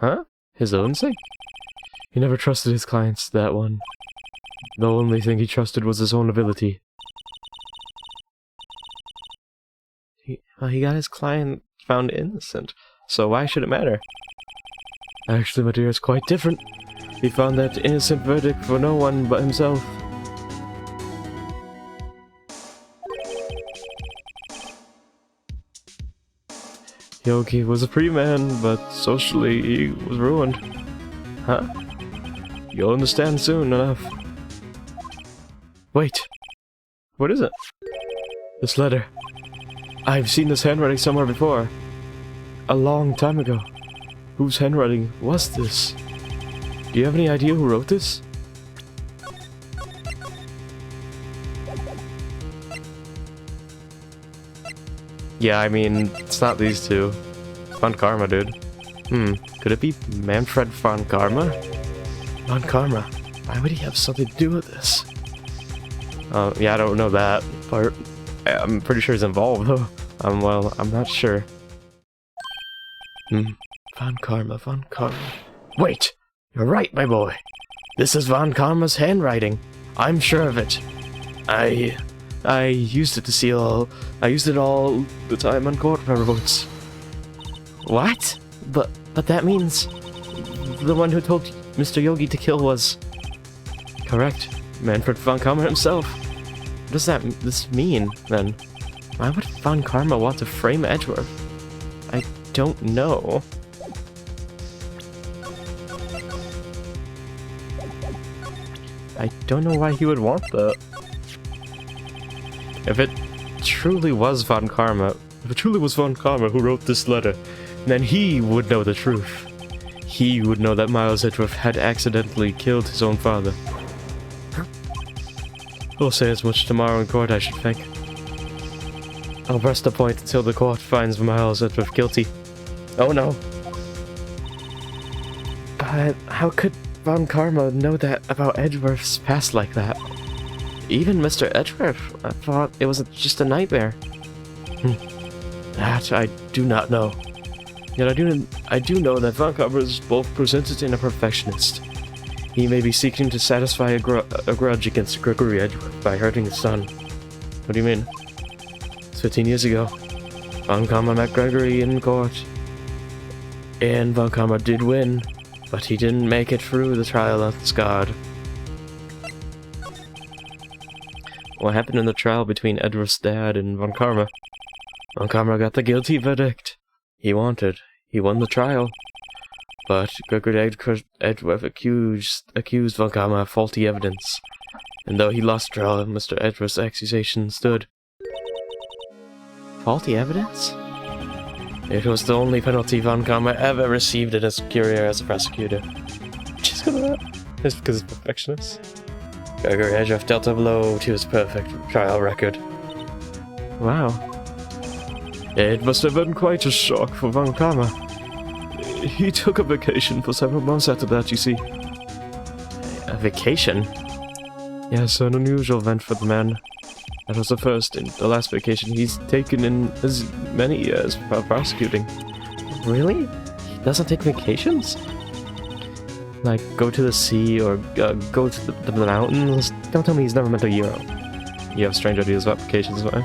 [SPEAKER 1] Huh? His own sake? He never trusted his clients, that one. The only thing he trusted was his own ability. He got his client found innocent, so why should it matter? Actually, my dear, it's quite different. He found that innocent verdict for no one but himself. Yogi was a free man, but socially he was ruined. Huh? You'll understand soon enough. Wait. What is it? This letter. I've seen this handwriting somewhere before. A long time ago. Whose handwriting was this? Do you have any idea who wrote this? Yeah, I mean, it's not these two. It's Von Karma, dude. Could it be Manfred Von Karma? Von Karma? Why would he have something to do with this? Yeah, I don't know that part. I'm pretty sure he's involved, though. Well, I'm not sure. Von Karma. Wait! You're right, my boy. This is Von Karma's handwriting. I'm sure of it. I used it to seal. I used it all the time on court reports. What? But that means the one who told Mr. Yogi to kill was correct. Manfred Von Karma himself. What does this mean then? Why would Von Karma want to frame Edgeworth? I don't know. I don't know why he would want that. If it truly was Von Karma who wrote this letter, then he would know the truth. He would know that Miles Edgeworth had accidentally killed his own father. We'll say as much tomorrow in court, I should think. I'll press the point until the court finds Miles Edgeworth guilty. Oh no. But how could Von Karma know that about Edgeworth's past like that? Even Mr. Edgeworth, I thought it was just a nightmare. That I do not know. Yet I do know that Von Karma is both presented and a perfectionist. He may be seeking to satisfy a grudge against Gregory Edgeworth by hurting his son. What do you mean? It's 15 years ago. Von Karma met Gregory in court. And Von Karma did win, but he didn't make it through the trial unscarred. What happened in the trial between Edgeworth's dad and Von Karma? Von Karma got the guilty verdict he wanted. He won the trial. but Gregory Edgeworth accused Von Karma of faulty evidence, and though he lost trial, Mr. Edgeworth's accusation stood. Faulty evidence? It was the only penalty Von Karma ever received in his career as a prosecutor. Just because of that? Just because he's perfectionist? Gregory Edgeworth dealt a blow to his perfect trial record. Wow. It must have been quite a shock for Von Karma. He took a vacation for several months after that, you see. A vacation? Yes, an unusual event for the man. That was the first and the last vacation he's taken in as many years while prosecuting. Really? He doesn't take vacations? Like, go to the sea or go to the mountains? Don't tell me he's never met a Euro. You have strange ideas about vacations, right?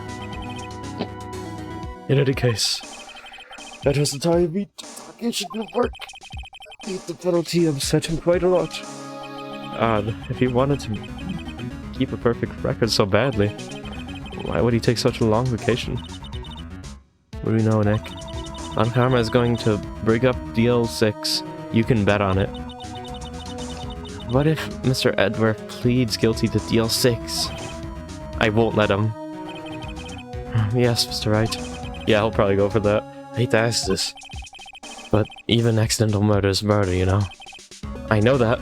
[SPEAKER 1] In any case, that was the time he took vacation to work. The penalty upset him quite a lot. Odd, if he wanted to keep a perfect record so badly, why would he take such a long vacation? What do we know, Nick? Von Karma is going to bring up DL6. You can bet on it. What if Mr. Edgeworth pleads guilty to DL6? I won't let him. Yes, Mr. Wright. Yeah, I'll probably go for that. I hate to ask this, but even accidental murder is murder, you know? I know that.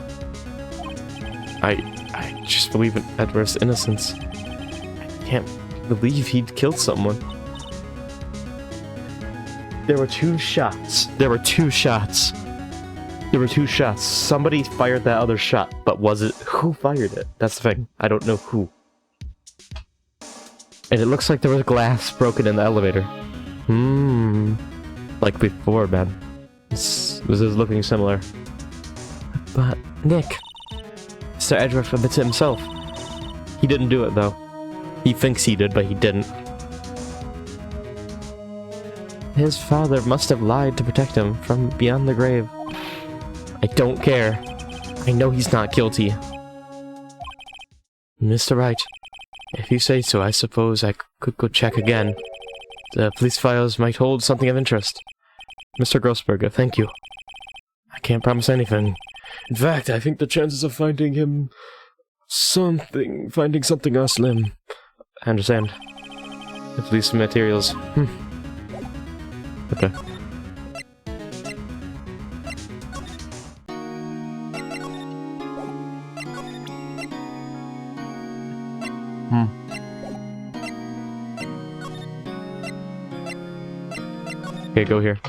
[SPEAKER 1] I just believe in Edgeworth's innocence. I can't believe he'd killed someone. There were two shots. There were two shots. Somebody fired that other shot, but was it... Who fired it? That's the thing. I don't know who. And it looks like there was glass broken in the elevator. Like before, man. This is looking similar. But, Nick... Mr. Edgeworth admits it himself. He didn't do it, though. He thinks he did, but he didn't. His father must have lied to protect him from beyond the grave. I don't care. I know he's not guilty. Mr. Wright, if you say so, I suppose I could go check again. The police files might hold something of interest. Mr. Grossberger, thank you. I can't promise anything. In fact, I think the chances of finding something are slim. I understand. The police materials. Okay. Okay, go here.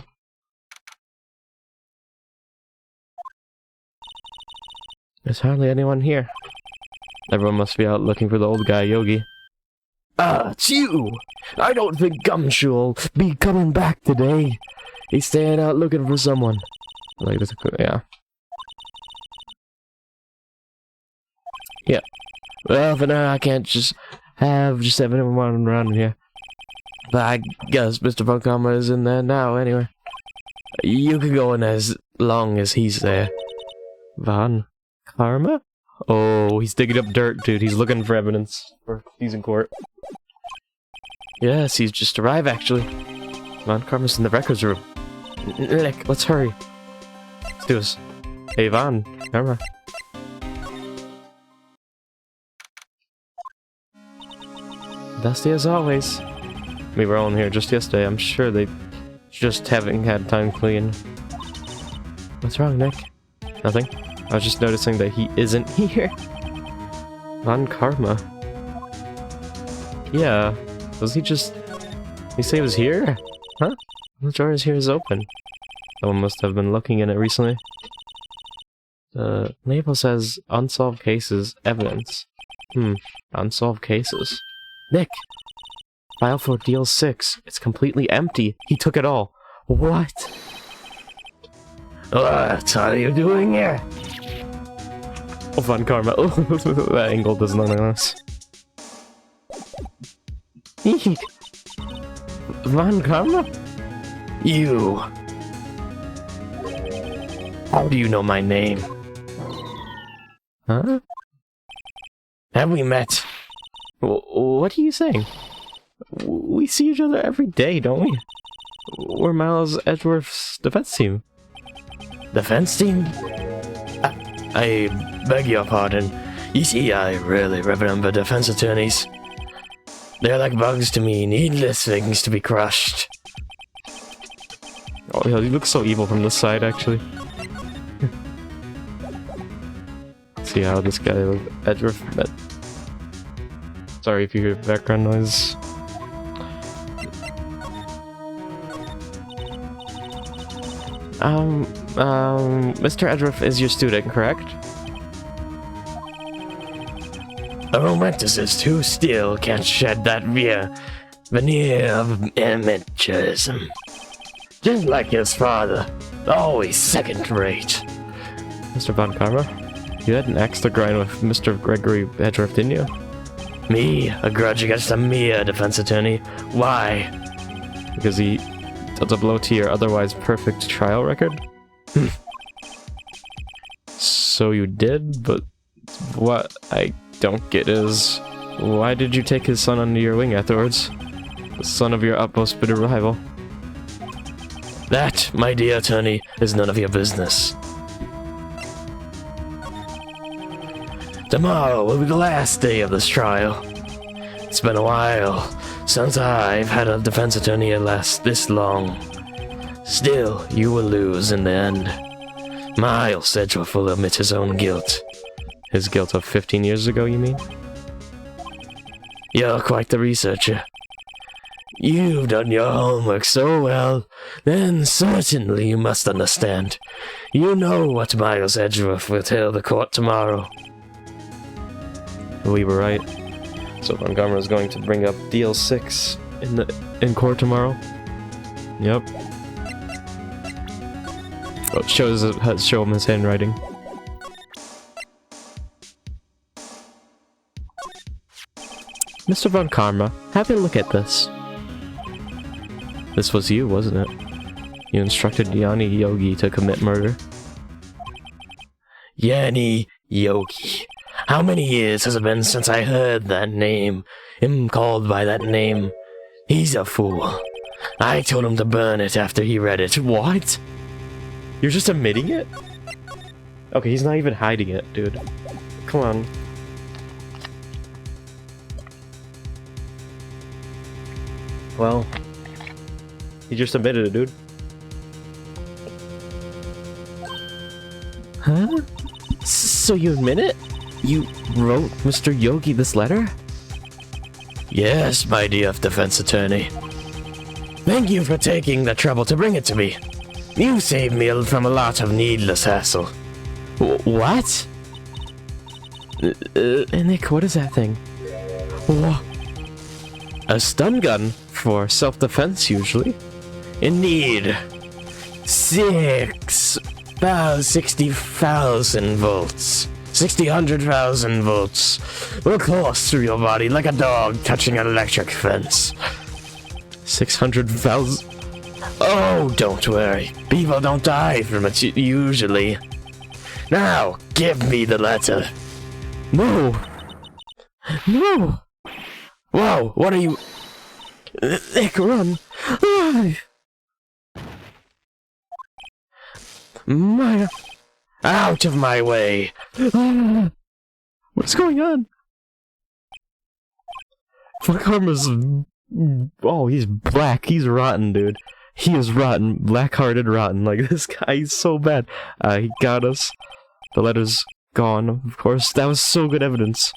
[SPEAKER 1] There's hardly anyone here. Everyone must be out looking for the old guy, Yogi. Ah, it's you! I don't think Gumshoe'll be coming back today. He's staying out looking for someone. Like this, yeah. Yeah. Well, for now, I can't just have everyone around here. But I guess Mr. Von Karma is in there now, anyway. You can go in as long as he's there. Von Karma? Oh, he's digging up dirt, dude. He's looking for evidence. He's in court. Yes, he's just arrived, actually. Von Karma's in the records room. Nick, let's hurry. Let's do this. Hey, Von Karma. Dusty as always. We were all in here just yesterday. I'm sure they just haven't had time clean. What's wrong, Nick? Nothing. I was just noticing that he isn't here. Von Karma. Yeah. Was he just... Did he say he was here? Huh? The drawer is here is open. Someone must have been looking in it recently. The label says unsolved cases, evidence. Unsolved cases. Nick! File for deal 6. It's completely empty. He took it all. What? What are you doing here? Oh, Von Karma. Oh, that angle doesn't look nice. Eek. Von Karma? You. How do you know my name? Huh? Have we met? What are you saying? We see each other every day, don't we? We're Miles Edgeworth's defense team.
[SPEAKER 3] Defense team? I beg your pardon. You see, I rarely remember defense attorneys. They're like bugs to me, needless things to be crushed.
[SPEAKER 1] Oh yeah, he looks so evil from this side, actually. See how this guy Edgeworth met. Sorry if you hear background noise. Mr. Edgeworth is your student, correct?
[SPEAKER 3] A romanticist who still can't shed that veneer of amateurism. Just like his father, always second rate.
[SPEAKER 1] Mr. Von Karma, you had an axe to grind with Mr. Gregory Edgeworth, didn't you?
[SPEAKER 3] Me? A grudge against a mere defense attorney? Why?
[SPEAKER 1] Because he dealt a blow to your otherwise perfect trial record? So you did, but what I don't get is, why did you take his son under your wing afterwards? The son of your utmost bitter rival.
[SPEAKER 3] That, my dear attorney, is none of your business. Tomorrow will be the last day of this trial. It's been a while since I've had a defense attorney last this long. Still, you will lose in the end. Miles Edgeworth will admit his own guilt.
[SPEAKER 1] His guilt of 15 years ago, you mean?
[SPEAKER 3] You're quite the researcher. You've done your homework so well, then certainly you must understand. You know what Miles Edgeworth will tell the court tomorrow.
[SPEAKER 1] We were right. So Von Karma is going to bring up DL6 in court tomorrow. Yep. Oh, it show him his handwriting. Mr. Von Karma, have a look at this. This was you, wasn't it? You instructed Yanni Yogi to commit murder.
[SPEAKER 3] Yanni Yogi. How many years has it been since I heard that name? Him called by that name. He's a fool. I told him to burn it after he read it.
[SPEAKER 1] What? You're just admitting it? Okay, he's not even hiding it, dude. Come on. Well, he just admitted it, dude. Huh? So you admit it? You wrote Mr. Yogi this letter?
[SPEAKER 3] Yes, my dear defense attorney. Thank you for taking the trouble to bring it to me. You saved me from a lot of needless hassle.
[SPEAKER 1] What? Nick, what is that thing? Whoa. A stun gun for self-defense, usually.
[SPEAKER 3] Indeed. 60,000 volts. 100,000 volts will course through your body like a dog touching an electric fence.
[SPEAKER 1] 600,000?
[SPEAKER 3] Oh, don't worry. People don't die from it usually. Now, give me the letter.
[SPEAKER 1] No! No!
[SPEAKER 3] Whoa, what are you...
[SPEAKER 1] Nick, run! Alive! Maya!
[SPEAKER 3] Out of my way!
[SPEAKER 1] What's going on? Von Karma's... Oh, he's black. He's rotten, dude. He is rotten. Black-hearted rotten. Like, this guy is so bad. He got us. The letter's gone, of course. That was so good evidence.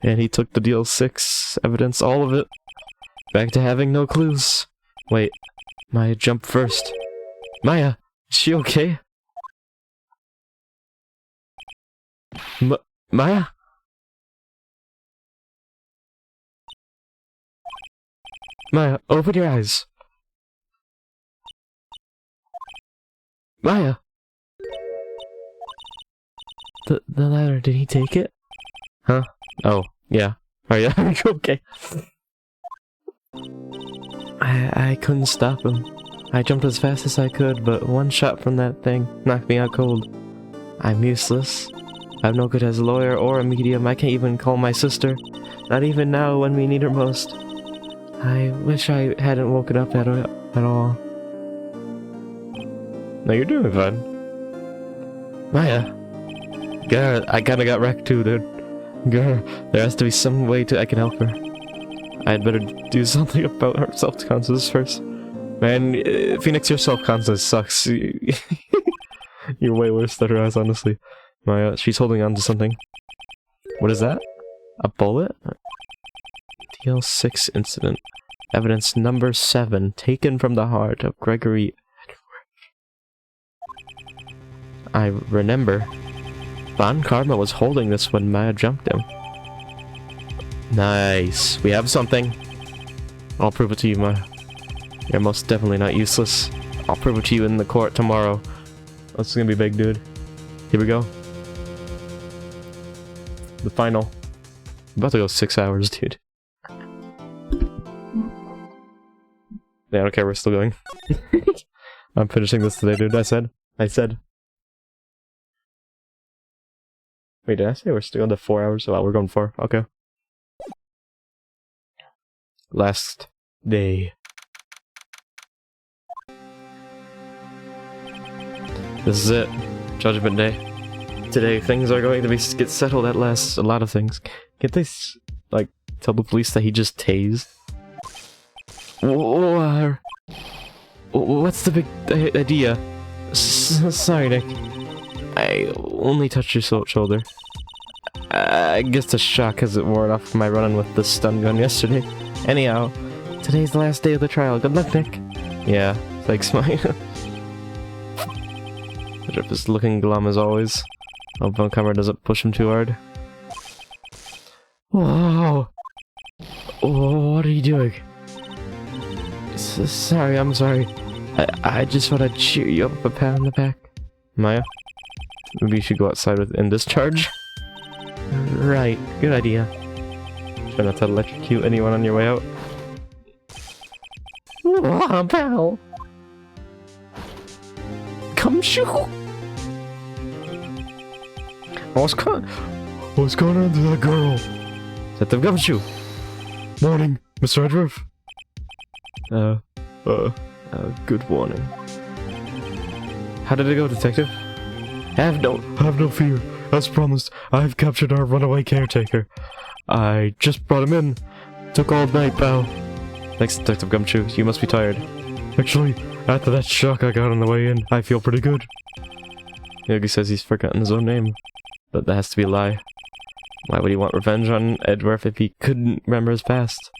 [SPEAKER 1] And he took the deal 6 evidence, all of it. Back to having no clues. Wait. Maya jumped first. Maya, is she okay? Maya? Maya, open your eyes. Maya! The letter, did he take it? Huh? Oh, yeah. Are you okay? I couldn't stop him. I jumped as fast as I could, but one shot from that thing knocked me out cold. I'm useless. I'm no good as a lawyer or a medium. I can't even call my sister. Not even now when we need her most. I wish I hadn't woken up at all.
[SPEAKER 2] No, you're doing fine.
[SPEAKER 1] Maya. Girl, I kinda got wrecked too, dude. Girl, there has to be some way I can help her. I'd better do something about her self-conscious first. Man, Phoenix, your self-conscious sucks. You're way worse than her ass, honestly. Maya, she's holding on to something. What is that? A bullet? TL6 incident. Evidence number 7, taken from the heart of Gregory Edward. I remember. Von Karma was holding this when Maya jumped him. Nice. We have something. I'll prove it to you, Maya. You're most definitely not useless. I'll prove it to you in the court tomorrow. This is gonna be big, dude. Here we go. The final. I'm about to go 6 hours, dude. Yeah, I don't care, we're still going. I'm finishing this today, dude. I said. Wait, did I say we're still on to 4 hours? Well, we're going 4. Okay. Last day. This is it. Judgment Day. Today, things are going to get settled at last. A lot of things. Can't they, like, tell the police that he just tased? What's the big idea? Sorry, Nick. I only touched your shoulder. I guess the shock hasn't worn off from my run-in with the stun gun yesterday. Anyhow, today's the last day of the trial. Good luck, Nick. Yeah, thanks, Mike. The drip is looking glum as always. Hope Von Kammer doesn't push him too hard. Whoa! What are you doing? Sorry, I'm sorry. I just thought I'd cheer you up with a pat on the back. Maya? Maybe you should go outside in discharge? Right, good idea. Try not to electrocute anyone on your way out. Oh, pal! Come shoot! What's going on to that girl? Set the gumshoe.
[SPEAKER 2] Morning, Mr. Edworth.
[SPEAKER 1] Good warning. How did it go, Detective? Have no
[SPEAKER 2] fear. As promised, I've captured our runaway caretaker. I just brought him in. Took all night, pal.
[SPEAKER 1] Thanks, Detective Gumshoe. You must be tired.
[SPEAKER 2] Actually, after that shock I got on the way in, I feel pretty good.
[SPEAKER 1] Yogi says he's forgotten his own name. But that has to be a lie. Why would he want revenge on Edworth if he couldn't remember his past?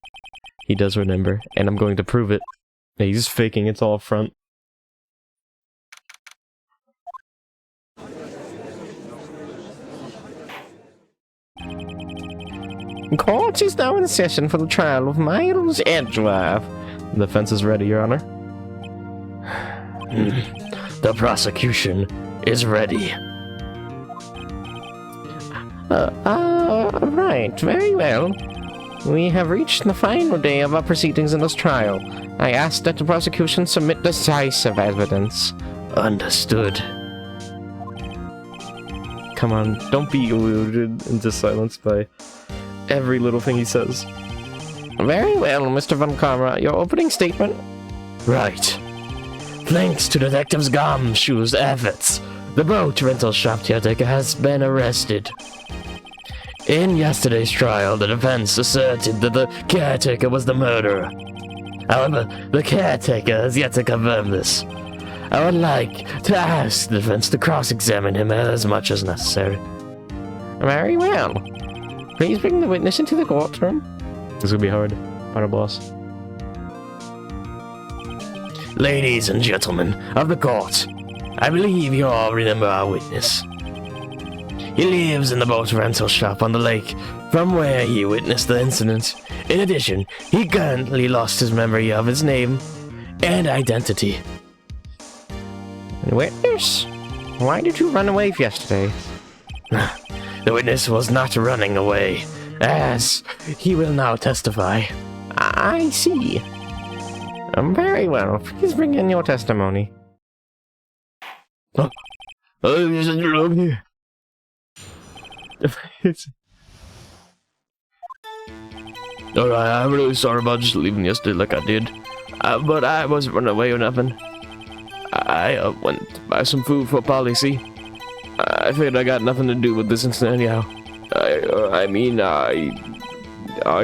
[SPEAKER 1] He does remember, and I'm going to prove it. Yeah, he's faking, it's all front. Court is now in session for the trial of Miles Edgeworth. The defense is ready, Your Honor.
[SPEAKER 3] The prosecution is ready.
[SPEAKER 1] Right, very well. We have reached the final day of our proceedings in this trial. I ask that the prosecution submit decisive evidence.
[SPEAKER 3] Understood.
[SPEAKER 1] Come on, don't be eluded into silence by every little thing he says. Very well, Mr. Von Kamera, your opening statement?
[SPEAKER 3] Right. Thanks to Detective Gumshoe's efforts, the boat rental shop caretaker has been arrested. In yesterday's trial, the defense asserted that the caretaker was the murderer. However, the caretaker has yet to confirm this. I would like to ask the defense to cross-examine him as much as necessary.
[SPEAKER 1] Very well. Please bring the witness into the courtroom. This is gonna be hard. Final boss.
[SPEAKER 3] Ladies and gentlemen of the court, I believe you all remember our witness. He lives in the boat rental shop on the lake from where he witnessed the incident. In addition, he currently lost his memory of his name and identity.
[SPEAKER 1] Witness? Why did you run away yesterday?
[SPEAKER 3] The witness was not running away, as he will now testify.
[SPEAKER 1] I see. Very well. Please bring in your testimony.
[SPEAKER 3] Alright, I'm really sorry about just leaving yesterday like I did. But I wasn't running away or nothing. I went to buy some food for Polly, see?
[SPEAKER 1] I figured I got nothing to do with this incident anyhow. I mean, I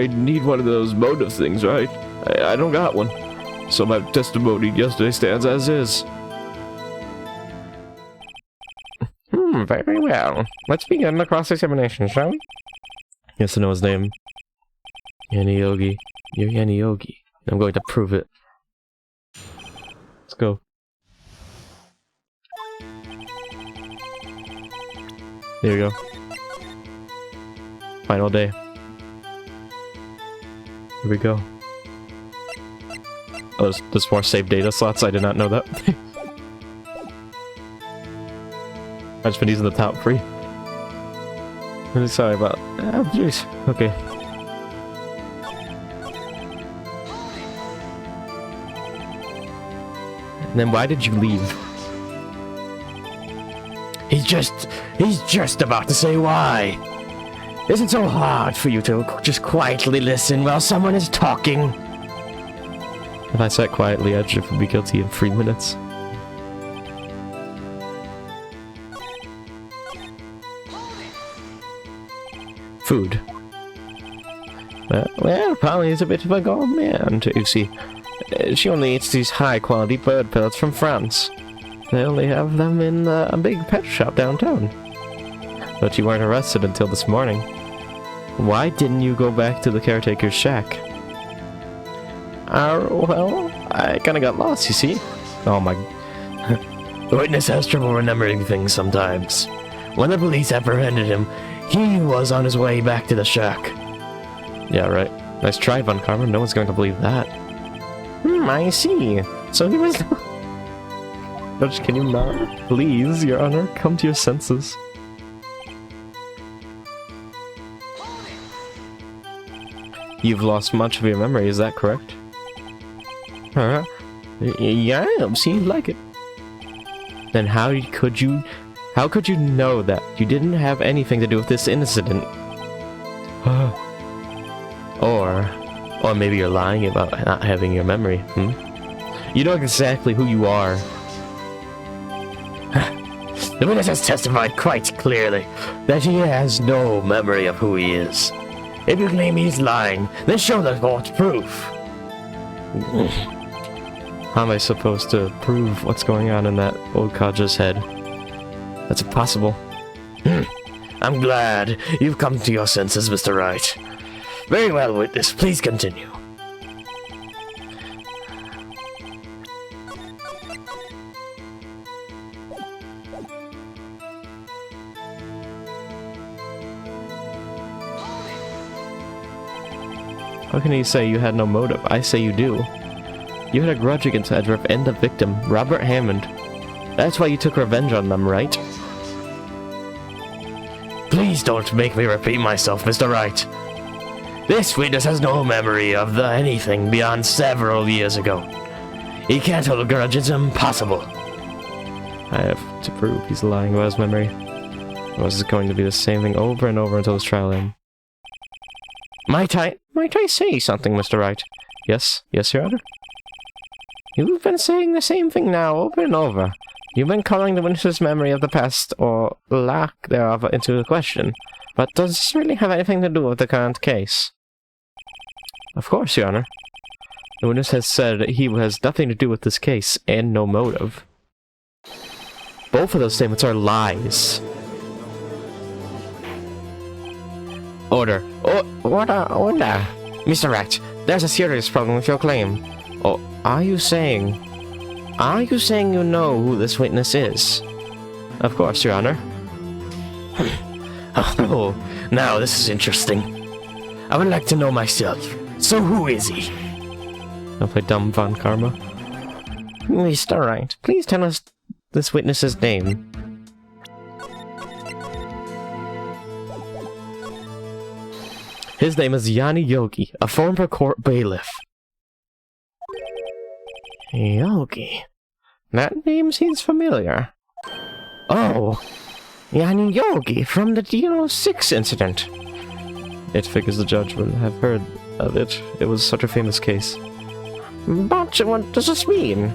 [SPEAKER 1] need one of those motive things, right? I don't got one. So my testimony yesterday stands as is. Very well. Let's begin the cross-examination, shall we? Yes, I know his name. Yanni Yogi. You're Yanni Yogi. I'm going to prove it. Let's go. There we go. Final day. Here we go. Oh, there's more saved data slots. I did not know that. I've just been using the top 3. Really sorry about. Oh, jeez. Okay. And then why did you leave?
[SPEAKER 3] He's just about to say why. Is it so hard for you to just quietly listen while someone is talking?
[SPEAKER 1] If I sat quietly, I'd be guilty in 3 minutes. Food. Well, Polly is a bit of a gourmand, you see. She only eats these high-quality bird pellets from France. They only have them in a big pet shop downtown. But you weren't arrested until this morning. Why didn't you go back to the caretaker's shack? Well, I kinda got lost, you see. Oh my...
[SPEAKER 3] The witness has trouble remembering things sometimes. When the police apprehended him, he was on his way back to the shack.
[SPEAKER 1] Yeah, right. Nice try, Von Karma. No one's going to believe that. I see. So he was... Judge, can you not? Please, Your Honor, come to your senses. You've lost much of your memory, is that correct? Yeah, seems like it. Then how could you know that you didn't have anything to do with this incident? Or maybe you're lying about not having your memory, You know exactly who you are.
[SPEAKER 3] The witness has testified quite clearly that he has no memory of who he is. If you claim he's lying, then show the court proof.
[SPEAKER 1] How am I supposed to prove what's going on in that old codger's head? That's impossible.
[SPEAKER 3] I'm glad you've come to your senses, Mr. Wright. Very well, witness. Please continue.
[SPEAKER 1] How can you say you had no motive? I say you do. You had a grudge against Edruff and the victim, Robert Hammond. That's why you took revenge on them, right?
[SPEAKER 3] Please don't make me repeat myself, Mr. Wright. This witness has no memory of anything beyond several years ago. He can't hold a grudge, it's impossible.
[SPEAKER 1] I have to prove he's lying about his memory. Or is it going to be the same thing over and over until his trial ends? Might I say something, Mr. Wright? Yes, Your Honor? You've been saying the same thing now over and over. You've been calling the witness's memory of the past, or lack thereof, into question. But does this really have anything to do with the current case? Of course, Your Honor. The witness has said that he has nothing to do with this case, and no motive. Both of those statements are lies. Order. Order. Mr. Wright, there's a serious problem with your claim. Oh, are you saying you know who this witness is? Of course, Your Honor.
[SPEAKER 3] Oh, now this is interesting. I would like to know myself. So who is he?
[SPEAKER 1] Don't play dumb, Von Karma. Mr. Wright, please tell us this witness's name. His name is Yanni Yogi, a former court bailiff. Yogi? That name seems familiar. Oh, Yanni Yogi from the DO6 incident. It figures the judge would have heard of it. It was such a famous case. But what does this mean?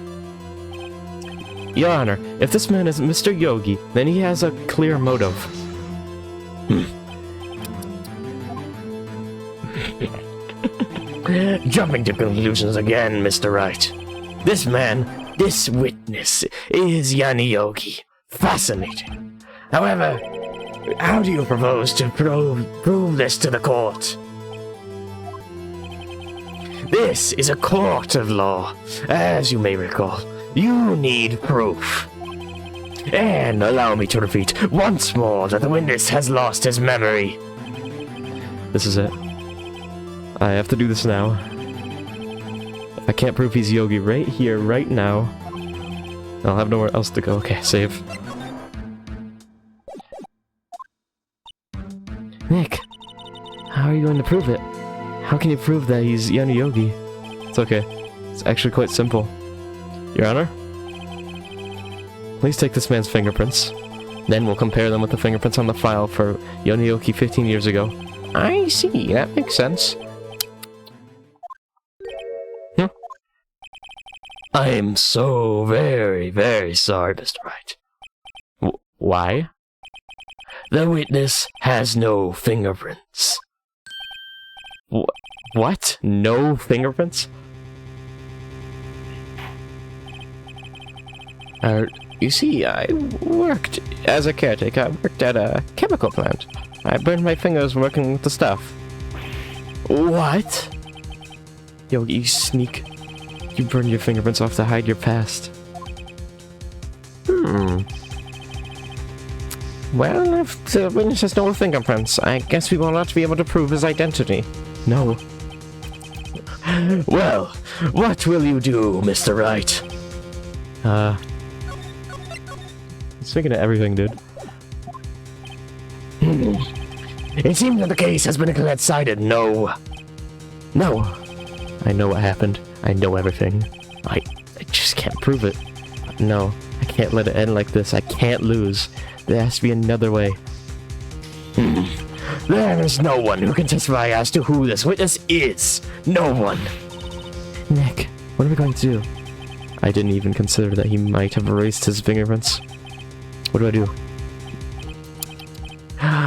[SPEAKER 1] Your Honor, if this man is Mr. Yogi, then he has a clear motive.
[SPEAKER 3] Jumping to conclusions again, Mr. Wright. This man, this witness, is Yanni Yogi. Fascinating. However, how do you propose to prove this to the court? This is a court of law. As you may recall, you need proof. And allow me to repeat once more that the witness has lost his memory.
[SPEAKER 1] This is it. I have to do this now. I can't prove he's Yogi right here, right now. I'll have nowhere else to go. Okay, save. Nick, how are you going to prove it? How can you prove that he's Yanni Yogi? It's okay. It's actually quite simple. Your Honor? Please take this man's fingerprints. Then we'll compare them with the fingerprints on the file for Yanni Yogi 15 years ago.
[SPEAKER 3] I see, that makes sense. I am so very, very sorry, Mr. Wright.
[SPEAKER 1] Why?
[SPEAKER 3] The witness has no fingerprints.
[SPEAKER 1] What? No fingerprints?
[SPEAKER 3] You see, I worked as a caretaker. I worked at a chemical plant. I burned my fingers working with the stuff.
[SPEAKER 1] What? Yo, you sneak. You burned your fingerprints off to hide your past.
[SPEAKER 3] Well, if the witness has no fingerprints, I guess we will not be able to prove his identity.
[SPEAKER 1] No.
[SPEAKER 3] Well, what will you do, Mr. Wright?
[SPEAKER 1] Speaking of everything, dude.
[SPEAKER 3] It seems that the case has been decided. No.
[SPEAKER 1] I know what happened. I know everything. I just can't prove it. No, I can't let it end like this. I can't lose. There has to be another way.
[SPEAKER 3] There is no one who can testify as to who this witness is. No one.
[SPEAKER 1] Nick, what are we going to do? I didn't even consider that he might have erased his fingerprints. What do I do?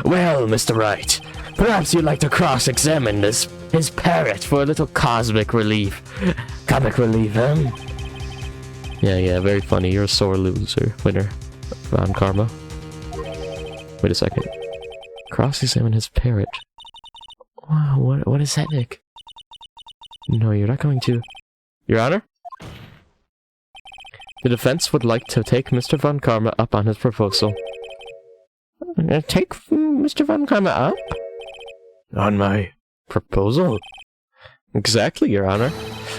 [SPEAKER 3] Well, Mr. Wright, perhaps you'd like to cross-examine his parrot for a little cosmic relief. Comic relief,
[SPEAKER 1] Yeah, very funny. You're a sore loser, winner. Von Karma. Wait a second. Cross-examine his parrot. Wow, what is that, Nick? No, you're not going to. Your Honor? The defense would like to take Mr. Von Karma up on his proposal.
[SPEAKER 3] Take Mr. Von Karma up?
[SPEAKER 1] On my proposal? Exactly, Your Honor.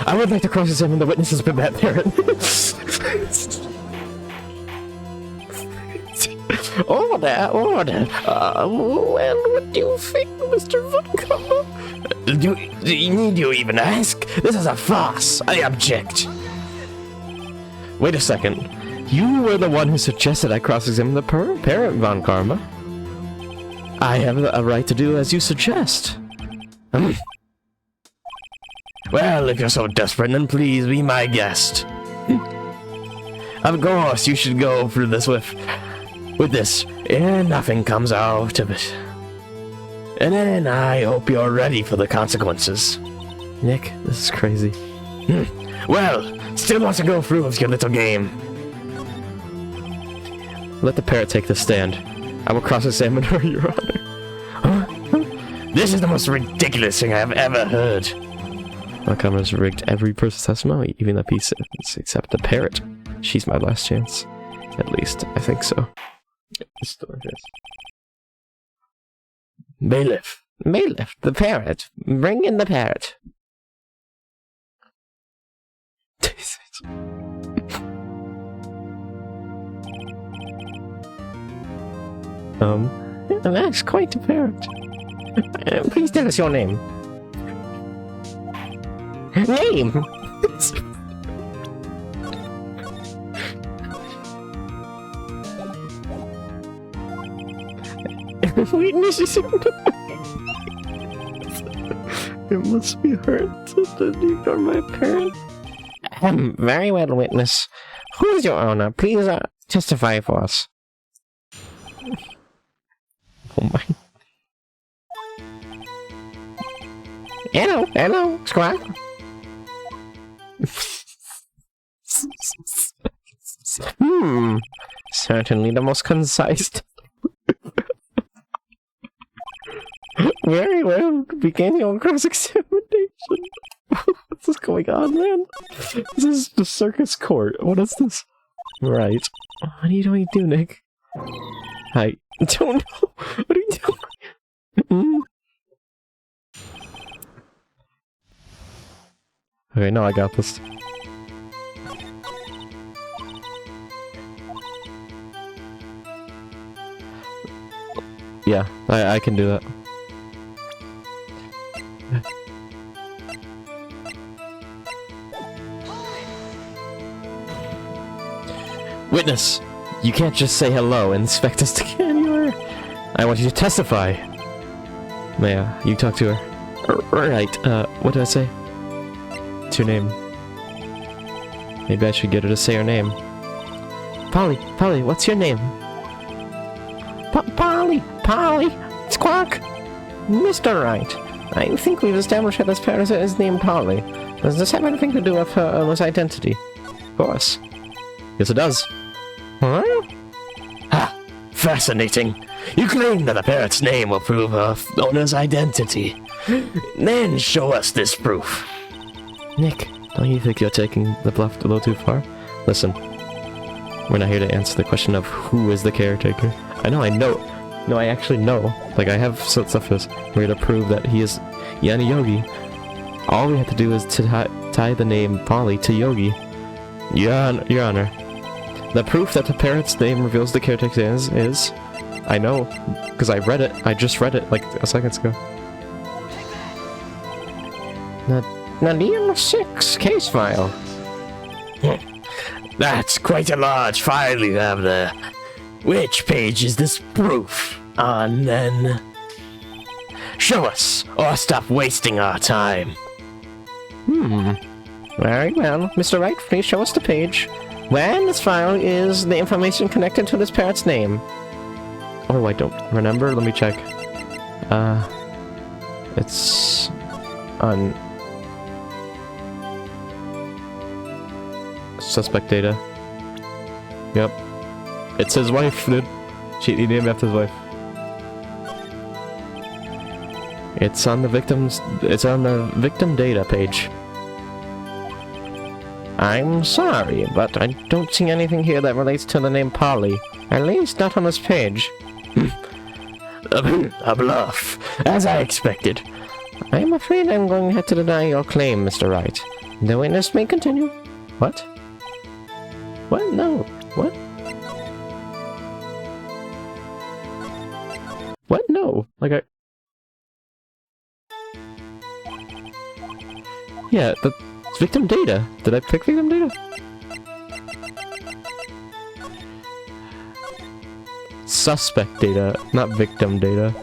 [SPEAKER 1] I would like to cross-examine the witnesses for that parrot.
[SPEAKER 3] Order. Well, what do you think, Mr. Von Karma? Need you even ask? This is a farce. I object.
[SPEAKER 1] Wait a second. You were the one who suggested I cross-examine the parrot, Von Karma. I have a right to do as you suggest.
[SPEAKER 3] Well, if you're so desperate, then please be my guest. Of course, you should go through this with this, and nothing comes out of it. And then I hope you're ready for the consequences.
[SPEAKER 1] Nick, this is crazy.
[SPEAKER 3] Well, still want to go through with your little game.
[SPEAKER 1] Let the parrot take the stand. I will cross-examine her, Your Honor.
[SPEAKER 3] This is the most ridiculous thing I have ever heard.
[SPEAKER 1] Von Karma has rigged every person's testimony, even the piece except the parrot. She's my last chance. At least, I think so. It's delicious.
[SPEAKER 3] Bailiff, the parrot. Bring in the parrot. That's quite a parrot. Please tell us your name. Name? Witnesses.
[SPEAKER 1] It must be hurt that you are my parent.
[SPEAKER 3] Very well, witness. Who is your owner? Please testify for us.
[SPEAKER 1] Oh my.
[SPEAKER 3] Hello, Squawk.
[SPEAKER 1] Certainly the most concise. Very well. Begin your cross-examination. What's going on, man? This is the circus court. What is this? Right. What are you doing, Nick? I don't know. What are you doing? Okay, no, I got this. Yeah, I can do that. Witness! You can't just say hello and expect us to get anywhere. I want you to testify. Maya, you talk to her. Right, what did I say? It's your name. Maybe I should get her to say her name. Polly, what's your name? Polly, Squawk! Mr. Wright, I think we've established that this parasite is named Polly. Does this have anything to do with her owner's identity? Of course. Yes, it does. Huh?
[SPEAKER 3] Ha! Fascinating. You claim that a parrot's name will prove her owner's identity. Then show us this proof.
[SPEAKER 1] Nick, don't you think you're taking the bluff a little too far? Listen, we're not here to answer the question of who is the caretaker. I know. No, I actually know. Like, I have stuff for this. We're here to prove that he is Yanni Yogi. All we have to do is to tie the name Polly to Yogi. Your Honor. The proof that the parrot's name reveals the caretaker is... I know, because I read it. I just read it, like, a second ago.
[SPEAKER 3] Nadir 6 case file. That's quite a large file you have there. Which page is this proof on, then? Show us, or stop wasting our time.
[SPEAKER 1] Very well. Mr. Wright, please show us the page. Where in this file is the information connected to this parrot's name? Oh, I don't remember. Let me check. It's on suspect data. Yep. It's his wife, dude. He named after his wife. It's on the victim data page. I'm sorry, but I don't see anything here that relates to the name Polly. At least not on this page.
[SPEAKER 3] A bluff, as I expected.
[SPEAKER 1] I'm afraid I'm going to have to deny your claim, Mr. Wright. The witness may continue. What? What? No. What? What? No. Like I... Yeah, the victim data. Did I pick victim data? Suspect data, not victim data.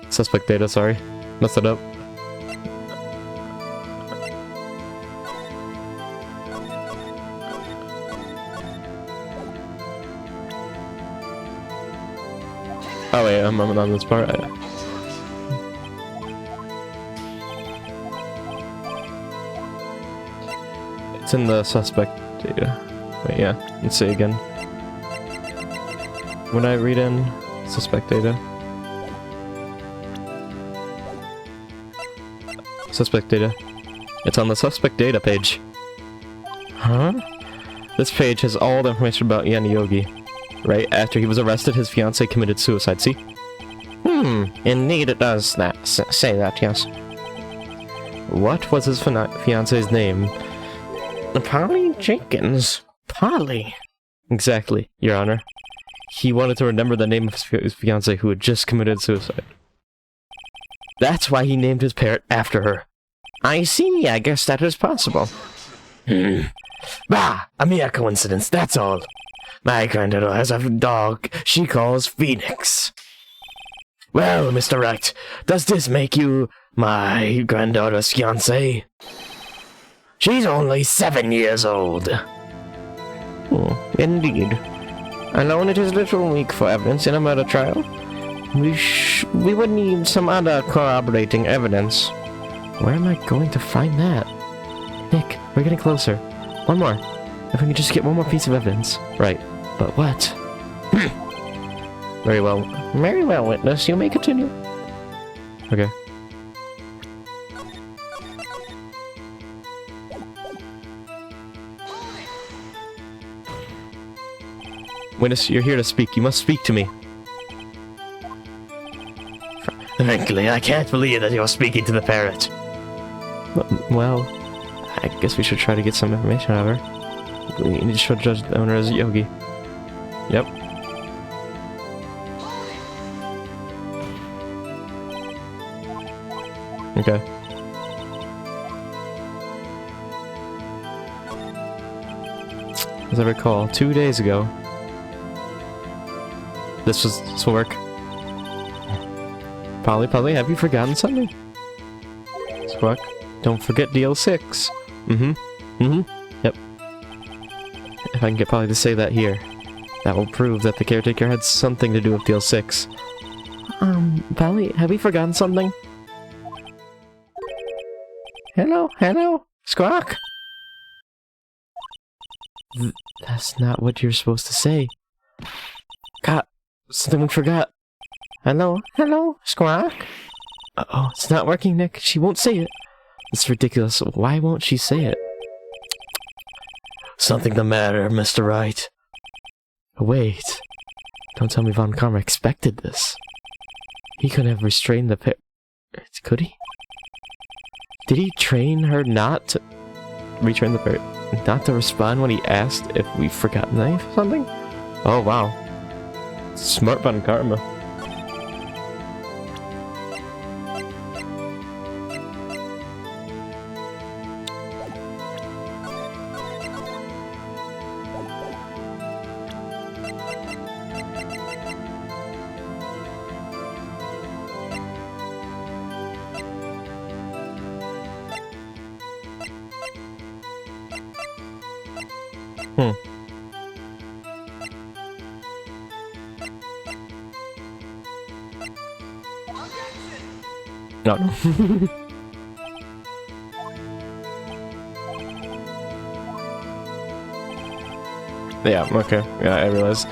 [SPEAKER 1] Suspect data, sorry. Messed it up. Oh wait, I'm on this part. It's in the suspect data. Wait, yeah, let's see again. When I read in suspect data. Suspect data. It's on the suspect data page. Huh? This page has all the information about Yanni Yogi. Right after he was arrested, his fiancée committed suicide, see?
[SPEAKER 3] Indeed it does that. Say that, yes.
[SPEAKER 1] What was his fiancée's name?
[SPEAKER 3] Polly Jenkins. Polly.
[SPEAKER 1] Exactly, Your Honor. He wanted to remember the name of his fiancée who had just committed suicide. That's why he named his parrot after her.
[SPEAKER 3] I see, I guess that is possible. Bah! A mere coincidence, that's all. My granddaughter has a dog she calls Phoenix. Well, Mr. Wright, does this make you my granddaughter's fiancé? She's only 7 years old.
[SPEAKER 1] Indeed. Alone it is little weak for evidence in a murder trial. We would need some other corroborating evidence. Where am I going to find that? Nick, we're getting closer. One more. If we can just get one more piece of evidence. Right. But what? Very well. Very well, witness. You may continue. Okay. Witness, you're here to speak. You must speak to me.
[SPEAKER 3] Frankly, I can't believe that you're speaking to the parrot.
[SPEAKER 1] Well, I guess we should try to get some information out of her. We need to show Judge the owner as Yogi. Yep. Okay. As I recall, 2 days ago. This will work. Polly, have you forgotten something? Squawk, don't forget DL6. Yep. If I can get Polly to say that here, that will prove that the caretaker had something to do with DL6. Polly, have we forgotten something? Hello? Squawk? That's not what you're supposed to say. God, something we forgot. Hello, Squawk? Uh-oh, it's not working, Nick. She won't say it. It's ridiculous. Why won't she say it?
[SPEAKER 3] Something the matter, Mr. Wright.
[SPEAKER 1] Wait. Don't tell me Von Karma expected this. He couldn't have restrained the could he? Did he train her not to... retrain the parrot? Not to respond when he asked if we've forgotten something? Oh, wow. Smart Von Karma. No. Yeah, okay. Yeah, I realize.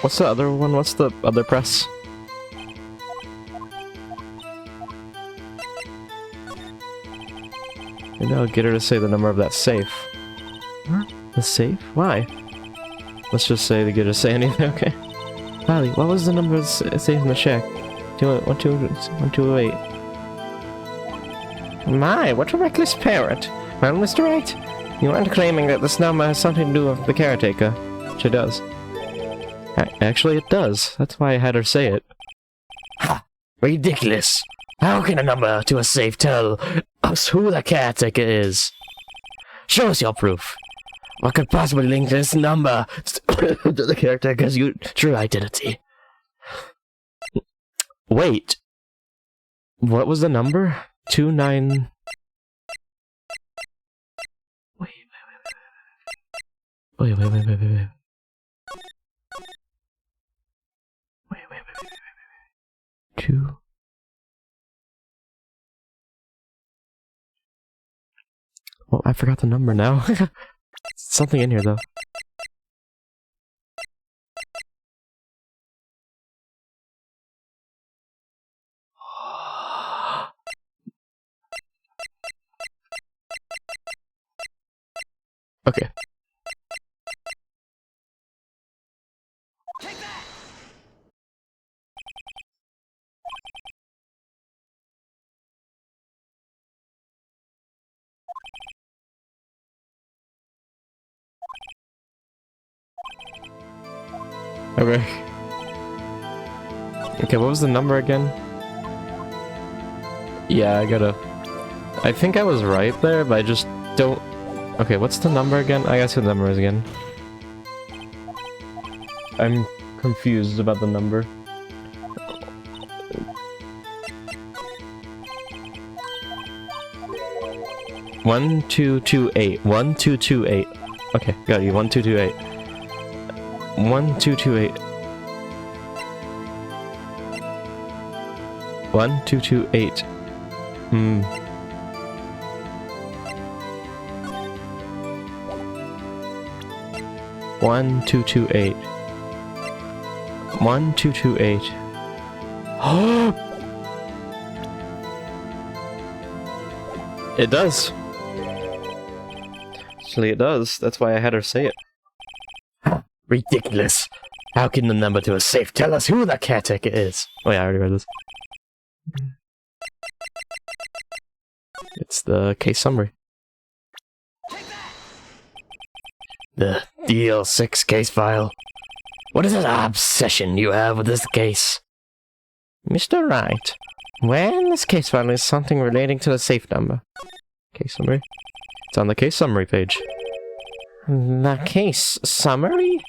[SPEAKER 1] What's the other one? What's the other press? Maybe I'll get her to say the number of that safe. Huh? The safe? Why? Let's just say to get her to say anything, okay? Polly, what was the number of the safe in the shack? 1208. My, what a reckless parrot. Well, Mr. Wright, you aren't claiming that this number has something to do with the caretaker. Which it does. Actually, it does. That's why I had her say it.
[SPEAKER 3] Ha! Ridiculous! How can a number to a safe tell us who the caretaker is? Show us your proof. What could possibly link this number to the caretaker's true identity?
[SPEAKER 1] Wait. What was the number? 29... Wait. Two... Well, I forgot the number now. Something in here, though. Okay. Okay. Okay, what was the number again? Yeah, I think I was right there, but I just don't... Okay, what's the number again? I guess the number is again. I'm confused about the number. 1228. 1228. Okay, got you. 1228. 1228. 1228. Hmm. One, two, two, eight. 1228. It does. Actually, it does. That's why I had her say it.
[SPEAKER 3] Ridiculous. How can the number to a safe tell us who the caretaker is?
[SPEAKER 1] Oh yeah, I already read this. It's the case summary.
[SPEAKER 3] The DL6 case file. What is this obsession you have with this case?
[SPEAKER 1] Mr. Wright, where in this case file is something relating to the safe number? Case summary? It's on the case summary page. The case summary?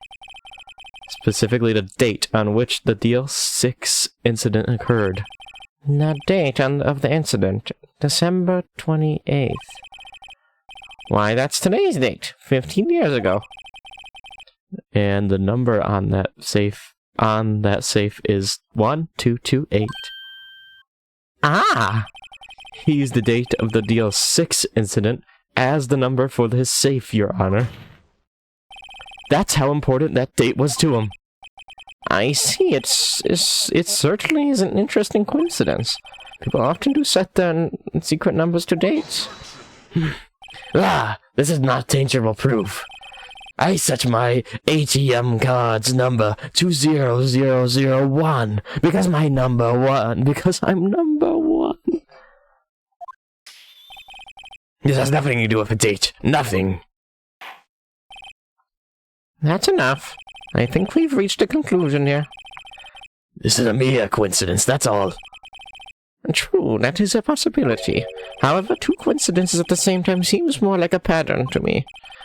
[SPEAKER 1] Specifically the date on which the DL6 incident occurred. The date of the incident, December 28th. Why, that's today's date, 15 years ago. And the number on that safe is 1228. Ah! He used the date of the DL6 incident as the number for his safe, Your Honor. That's how important that date was to him. I see. It certainly is an interesting coincidence. People often do set their secret numbers to dates.
[SPEAKER 3] This is not tangible proof. I set my ATM card's number to 0001 because I'm number one. This has nothing to do with the date. Nothing.
[SPEAKER 1] That's enough. I think we've reached a conclusion here.
[SPEAKER 3] This is a mere coincidence, that's all.
[SPEAKER 1] True, that is a possibility. However, two coincidences at the same time seems more like a pattern to me.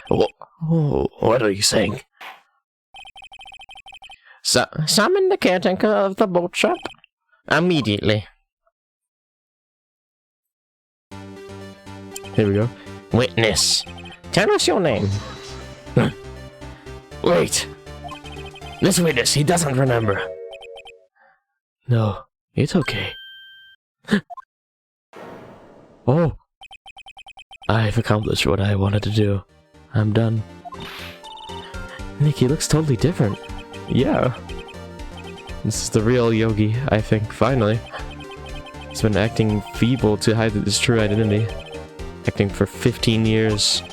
[SPEAKER 3] What are you saying?
[SPEAKER 1] Summon the caretaker of the boat shop immediately. Here we go. Witness, tell us your name.
[SPEAKER 3] Wait. This witness, he doesn't remember. No, it's okay. Oh. I've accomplished what I wanted to do. I'm done.
[SPEAKER 1] Nick, he looks totally different. Yeah. This is the real Yogi, I think, finally. He's been acting feeble to hide his true identity. Acting for 15 years.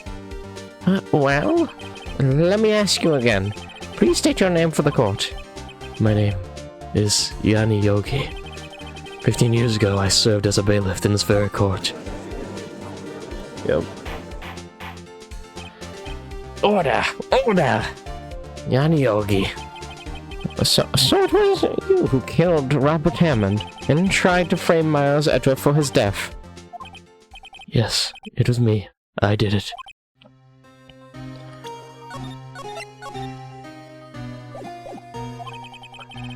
[SPEAKER 1] Well, let me ask you again. Please state your name for the court.
[SPEAKER 3] My name is Yanni Yogi. 15 years ago, I served as a bailiff in this very court.
[SPEAKER 1] Yep.
[SPEAKER 3] Order! Order! Yanni Yogi.
[SPEAKER 1] So it was you who killed Robert Hammond and tried to frame Miles Edgeworth for his death?
[SPEAKER 3] Yes, it was me. I did it.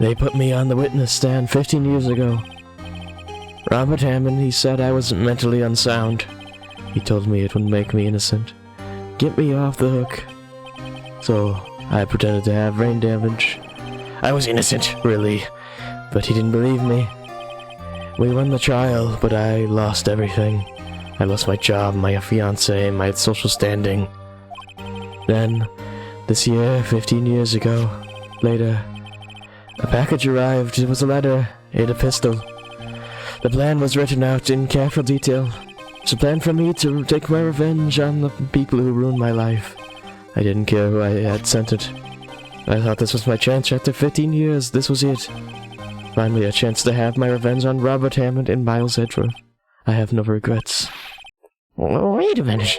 [SPEAKER 3] They put me on the witness stand 15 years ago. Robert Hammond, he said I was mentally unsound. He told me it would make me innocent. Get me off the hook. So, I pretended to have brain damage. I was innocent, really, but he didn't believe me. We won the trial, but I lost everything. I lost my job, my fiancé, my social standing. Then, this year, 15 years ago, later, a package arrived. It was a letter, and a pistol. The plan was written out in careful detail. It's a plan for me to take my revenge on the people who ruined my life. I didn't care who I had sent it. I thought this was my chance. After 15 years, this was it. Finally, a chance to have my revenge on Robert Hammond and Miles Edgeworth. I have no regrets.
[SPEAKER 1] Wait a minute.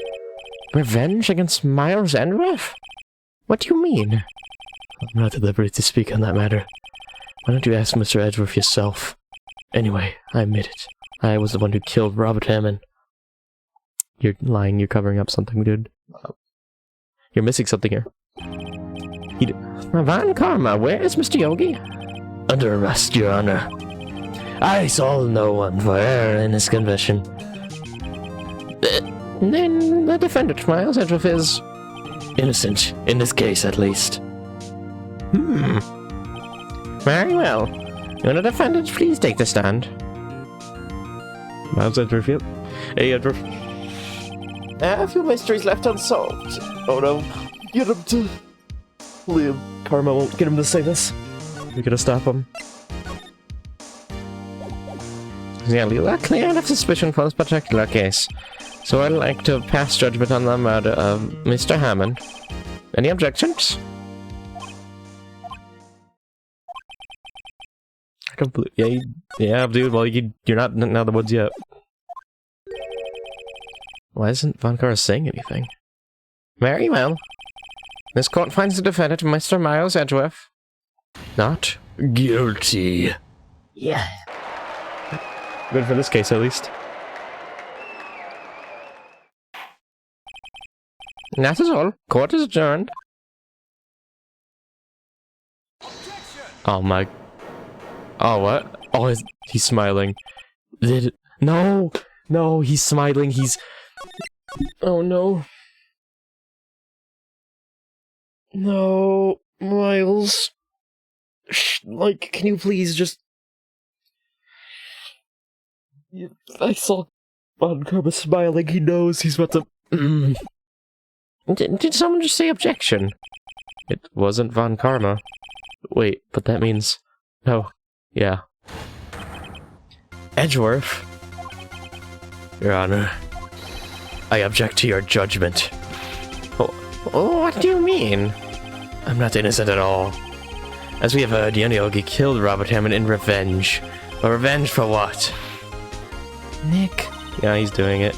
[SPEAKER 1] Revenge against Miles Edgeworth? What do you mean?
[SPEAKER 3] I'm not at liberty to speak on that matter. Why don't you ask Mr. Edgeworth yourself? Anyway, I admit it. I was the one who killed Robert Hammond.
[SPEAKER 1] You're lying, you're covering up something, dude. You're missing something here.
[SPEAKER 3] Von Karma, where is Mr. Yogi? Under arrest, Your Honor. I saw no one for error in his confession. then the defendant, Miles Edgeworth, is innocent, in this case at least. Very well. Will the defendant please take the stand?
[SPEAKER 1] Miles Edgeworth, yep. Hey, Edgeworth. A few mysteries left unsolved. Oh no. Get him to... Liam. Karma won't get him to say this. We gotta stop him.
[SPEAKER 3] Yeah, you are clear of suspicion for this particular case, so I'd like to pass judgment on the murder of Mr. Hammond. Any objections?
[SPEAKER 1] I don't believe... Yeah, dude, well, you're not out of the woods yet. Why isn't Von Kara saying anything?
[SPEAKER 3] Very well. This court finds the defendant, Mr. Miles Edgeworth, not guilty.
[SPEAKER 1] Yeah. Good for this case, at least.
[SPEAKER 3] And that is all. Court is adjourned.
[SPEAKER 1] Oh my... Oh, what? Oh, he's smiling. No! No, he's smiling, he's... Oh no. No, Miles. Like, can you please just... I saw Von Karma smiling, he knows he's about to...
[SPEAKER 3] Did someone just say objection?
[SPEAKER 1] It wasn't Von Karma. Wait, but that means... No. Yeah.
[SPEAKER 3] Edgeworth. Your Honor, I object to your judgment. Oh, what do you mean? I'm not innocent at all. As we have heard, Yogi killed Robert Hammond in revenge. But revenge for what?
[SPEAKER 1] Nick. Yeah, he's doing it.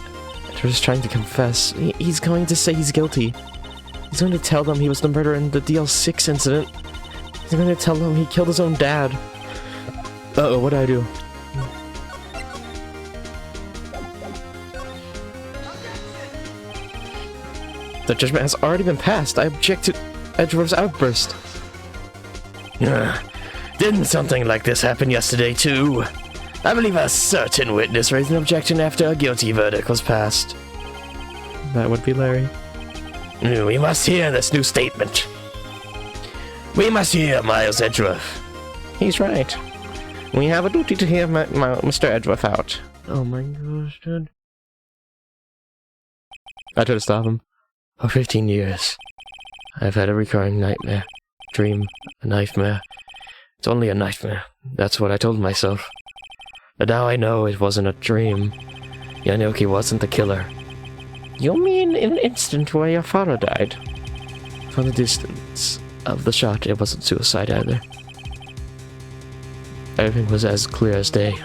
[SPEAKER 1] We're just trying to confess. He's going to say he's guilty. He's going to tell them he was the murderer in the DL6 incident. He's going to tell them he killed his own dad. Uh-oh, what do I do? The judgment has already been passed. I object to Edgeworth's outburst.
[SPEAKER 3] Didn't something like this happen yesterday, too? I believe a certain witness raised an objection after a guilty verdict was passed.
[SPEAKER 1] That would be Larry.
[SPEAKER 3] We must hear this new statement. We must hear Miles Edgeworth. He's right. We have a duty to hear Mr. Edgeworth out.
[SPEAKER 1] Oh my gosh, dude. I tried to stop him.
[SPEAKER 3] For 15 years, I've had a recurring nightmare. Dream. A nightmare. It's only a nightmare. That's what I told myself. But now I know it wasn't a dream. Yanoki wasn't the killer. You mean in an instant where your father died? From the distance of the shot, it wasn't suicide either. Everything was as clear as day.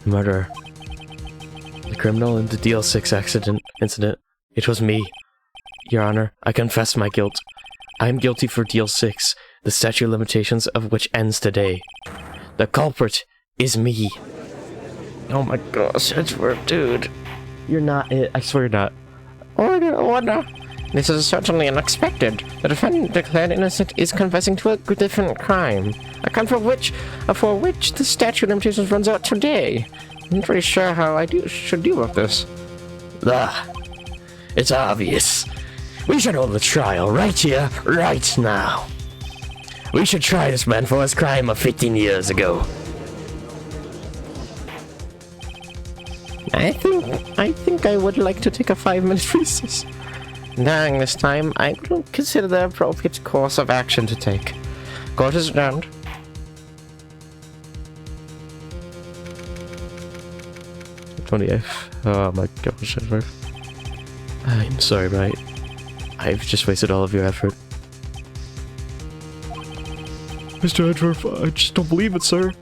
[SPEAKER 3] Murder. The criminal in the DL6 incident. It was me. Your Honor, I confess my guilt. I am guilty for DL6, the statute of limitations of which ends today. The culprit is me.
[SPEAKER 1] Oh my gosh, Edgeworth, dude. You're not it. I swear you're not.
[SPEAKER 3] Order. This is certainly unexpected. The defendant declared innocent is confessing to a different crime. A crime for which the statute of limitations runs out today. I'm not really sure how I should deal with this. It's obvious. We should hold the trial right here, right now. We should try this man for his crime of 15 years ago. I think I would like to take a 5-minute recess. During this time, I will consider the appropriate course of action to take. Court is adjourned.
[SPEAKER 1] Oh my gosh, Edgeworth. I'm sorry, Wright. I've just wasted all of your effort.
[SPEAKER 2] Mr. Edgeworth, I just don't believe it, sir.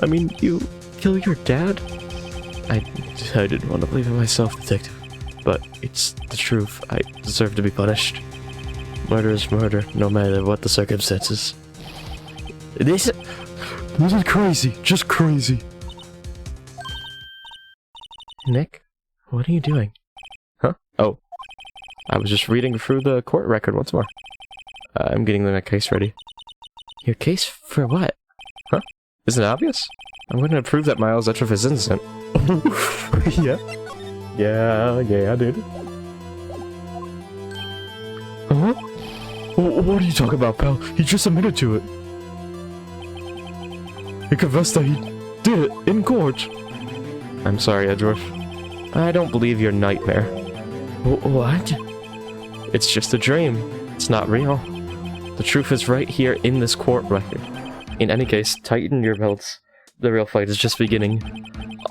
[SPEAKER 1] I mean, you killed your dad? I didn't want to believe it myself, Detective. But it's the truth. I deserve to be punished. Murder is murder, no matter what the circumstances.
[SPEAKER 2] This is crazy. Just crazy.
[SPEAKER 1] Nick? What are you doing? Huh? Oh. I was just reading through the court record once more. I'm getting my case ready. Your case for what? Huh? Isn't it obvious? I'm going to prove that Miles Edgeworth is innocent.
[SPEAKER 2] Yeah. Yeah, I did. Huh? What are you talking about, pal? He just admitted to it. He confessed that he did it in court.
[SPEAKER 1] I'm sorry, Edgeworth. I don't believe your nightmare.
[SPEAKER 3] What?
[SPEAKER 1] It's just a dream. It's not real. The truth is right here in this court record. In any case, tighten your belts. The real fight is just beginning.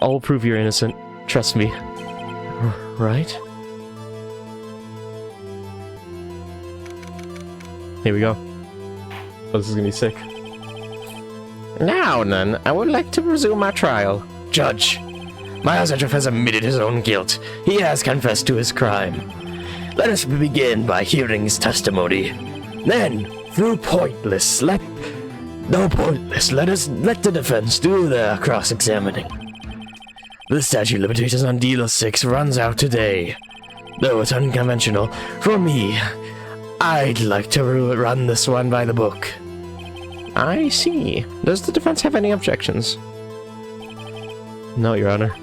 [SPEAKER 1] I'll prove you're innocent. Trust me.
[SPEAKER 3] Right?
[SPEAKER 1] Here we go. Oh, this is gonna be sick.
[SPEAKER 3] Now then, I would like to resume our trial. Judge, Miles Edgeworth has admitted his own guilt. He has confessed to his crime. Let us begin by hearing his testimony. Then, through pointless, let the defense do their cross-examining. The statute of limitations on Deal 6 runs out today. Though it's unconventional, for me, I'd like to run this one by the book.
[SPEAKER 1] I see. Does the defense have any objections? No, Your Honor.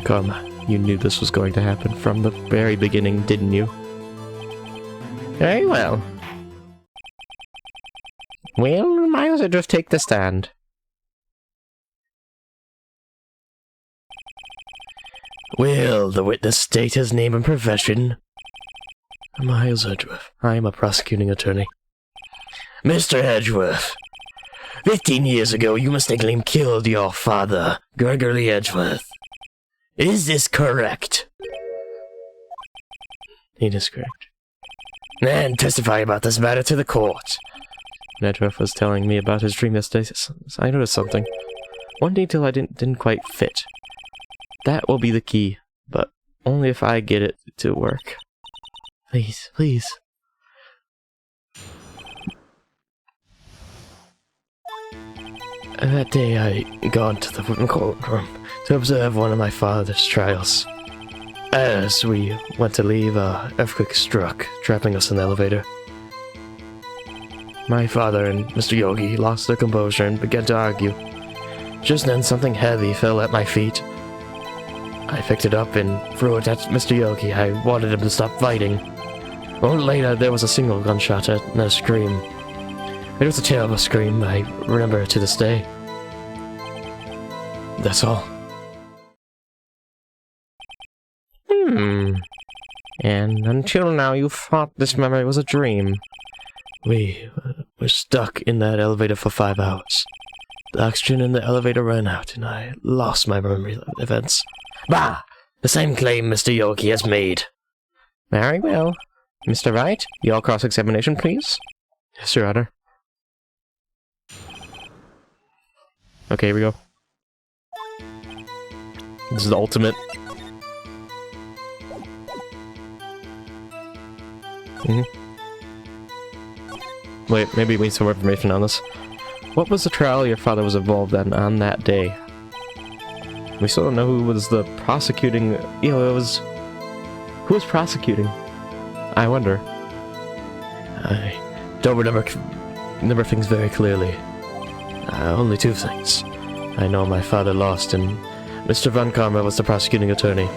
[SPEAKER 1] Karma, you knew this was going to happen from the very beginning, didn't you? Very well. Will Miles Edgeworth take the stand?
[SPEAKER 3] Will the witness state his name and profession?
[SPEAKER 1] Miles Edgeworth. I am a prosecuting attorney.
[SPEAKER 3] Mr. Edgeworth, 15 years ago you mistakenly killed your father, Gregory Edgeworth. Is this correct?
[SPEAKER 1] It is correct.
[SPEAKER 3] Then testify about this matter to the court.
[SPEAKER 1] Edgeworth was telling me about his dream yesterday. I noticed something. One detail I didn't quite fit. That will be the key, but only if I get it to work. Please, please.
[SPEAKER 3] That day I gone to the courtroom to observe one of my father's trials. As we went to leave, an earthquake struck, trapping us in the elevator. My father and Mr. Yogi lost their composure and began to argue. Just then something heavy fell at my feet. I picked it up and threw it at Mr. Yogi. I wanted him to stop fighting. A moment later, there was a single gunshot and a scream. It was a terrible scream. I remember it to this day. That's all.
[SPEAKER 1] And until now you thought this memory was a dream.
[SPEAKER 3] We were stuck in that elevator for 5 hours. The oxygen in the elevator ran out, and I lost my memory of events. Bah! The same claim Mr. Yogi has made.
[SPEAKER 1] Very well. Mr. Wright, your cross-examination, please.
[SPEAKER 3] Yes, Your Honor.
[SPEAKER 1] Okay, here we go. This is the ultimate. Wait, maybe we need some more information on this. What was the trial your father was involved in on that day? We still don't know who was the prosecuting... You know, it was... Who was prosecuting? I wonder.
[SPEAKER 3] I don't remember things very clearly. Only 2 things. I know my father lost, and Mr. Von Karma was the prosecuting attorney.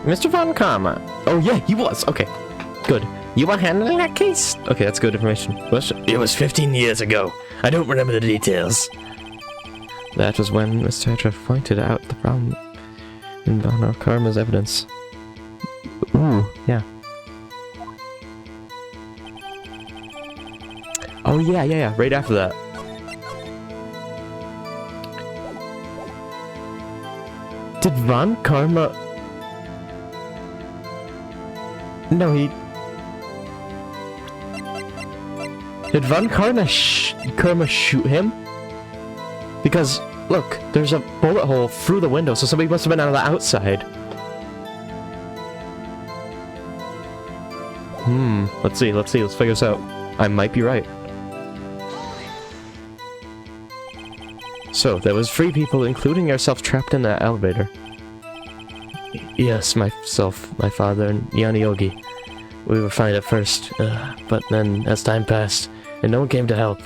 [SPEAKER 1] Mr. Von Karma. Oh yeah, he was. Okay, good. You were handling that case? Okay, that's good information.
[SPEAKER 3] It was 15 years ago. I don't remember the details.
[SPEAKER 1] That was when Mr. Edgeworth pointed out the problem in Von Karma's evidence. Ooh, yeah. Oh yeah, right after that. Did Von Karma... No, he... Did Von Karma shoot him? Because, look, there's a bullet hole through the window, so somebody must have been out of the outside. Let's see, let's figure this out. I might be right. So, there was 3 people, including yourself, trapped in that elevator.
[SPEAKER 3] Yes, myself, my father, and Yanni Yogi. We were fine at first, but then, as time passed, and no one came to help.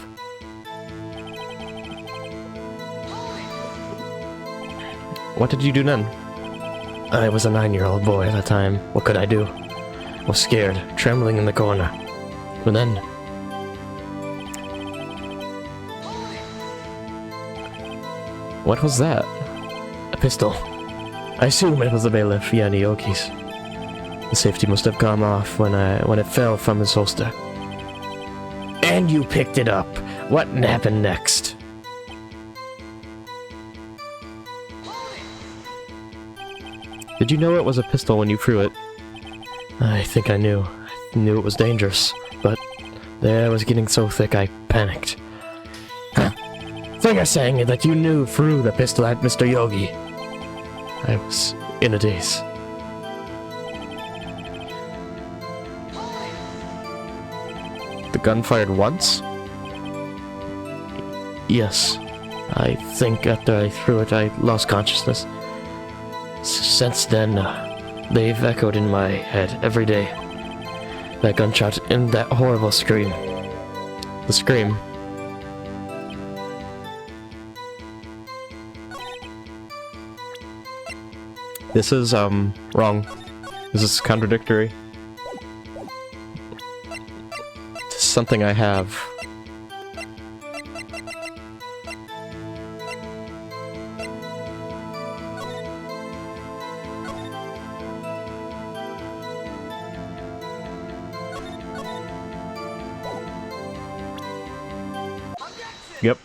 [SPEAKER 1] What did you do then?
[SPEAKER 3] I was a 9-year-old boy at the time. What could I do? I was scared, trembling in the corner. But then...
[SPEAKER 1] What was that?
[SPEAKER 3] a pistol. I assume it was the bailiff Yanioki's. The safety must have come off when it fell from his holster. And you picked it up. What happened next?
[SPEAKER 1] Did you know it was a pistol when you threw it?
[SPEAKER 3] I think I knew. I knew it was dangerous, but the air was getting so thick I panicked. Huh. So you're saying that you threw the pistol at Mr. Yogi? I was in a daze.
[SPEAKER 1] The gun fired once?
[SPEAKER 3] Yes. I think after I threw it, I lost consciousness. Since then, they've echoed in my head every day. That gunshot and that horrible scream.
[SPEAKER 1] The scream. This is, wrong. This is contradictory. This is something I have. Yep.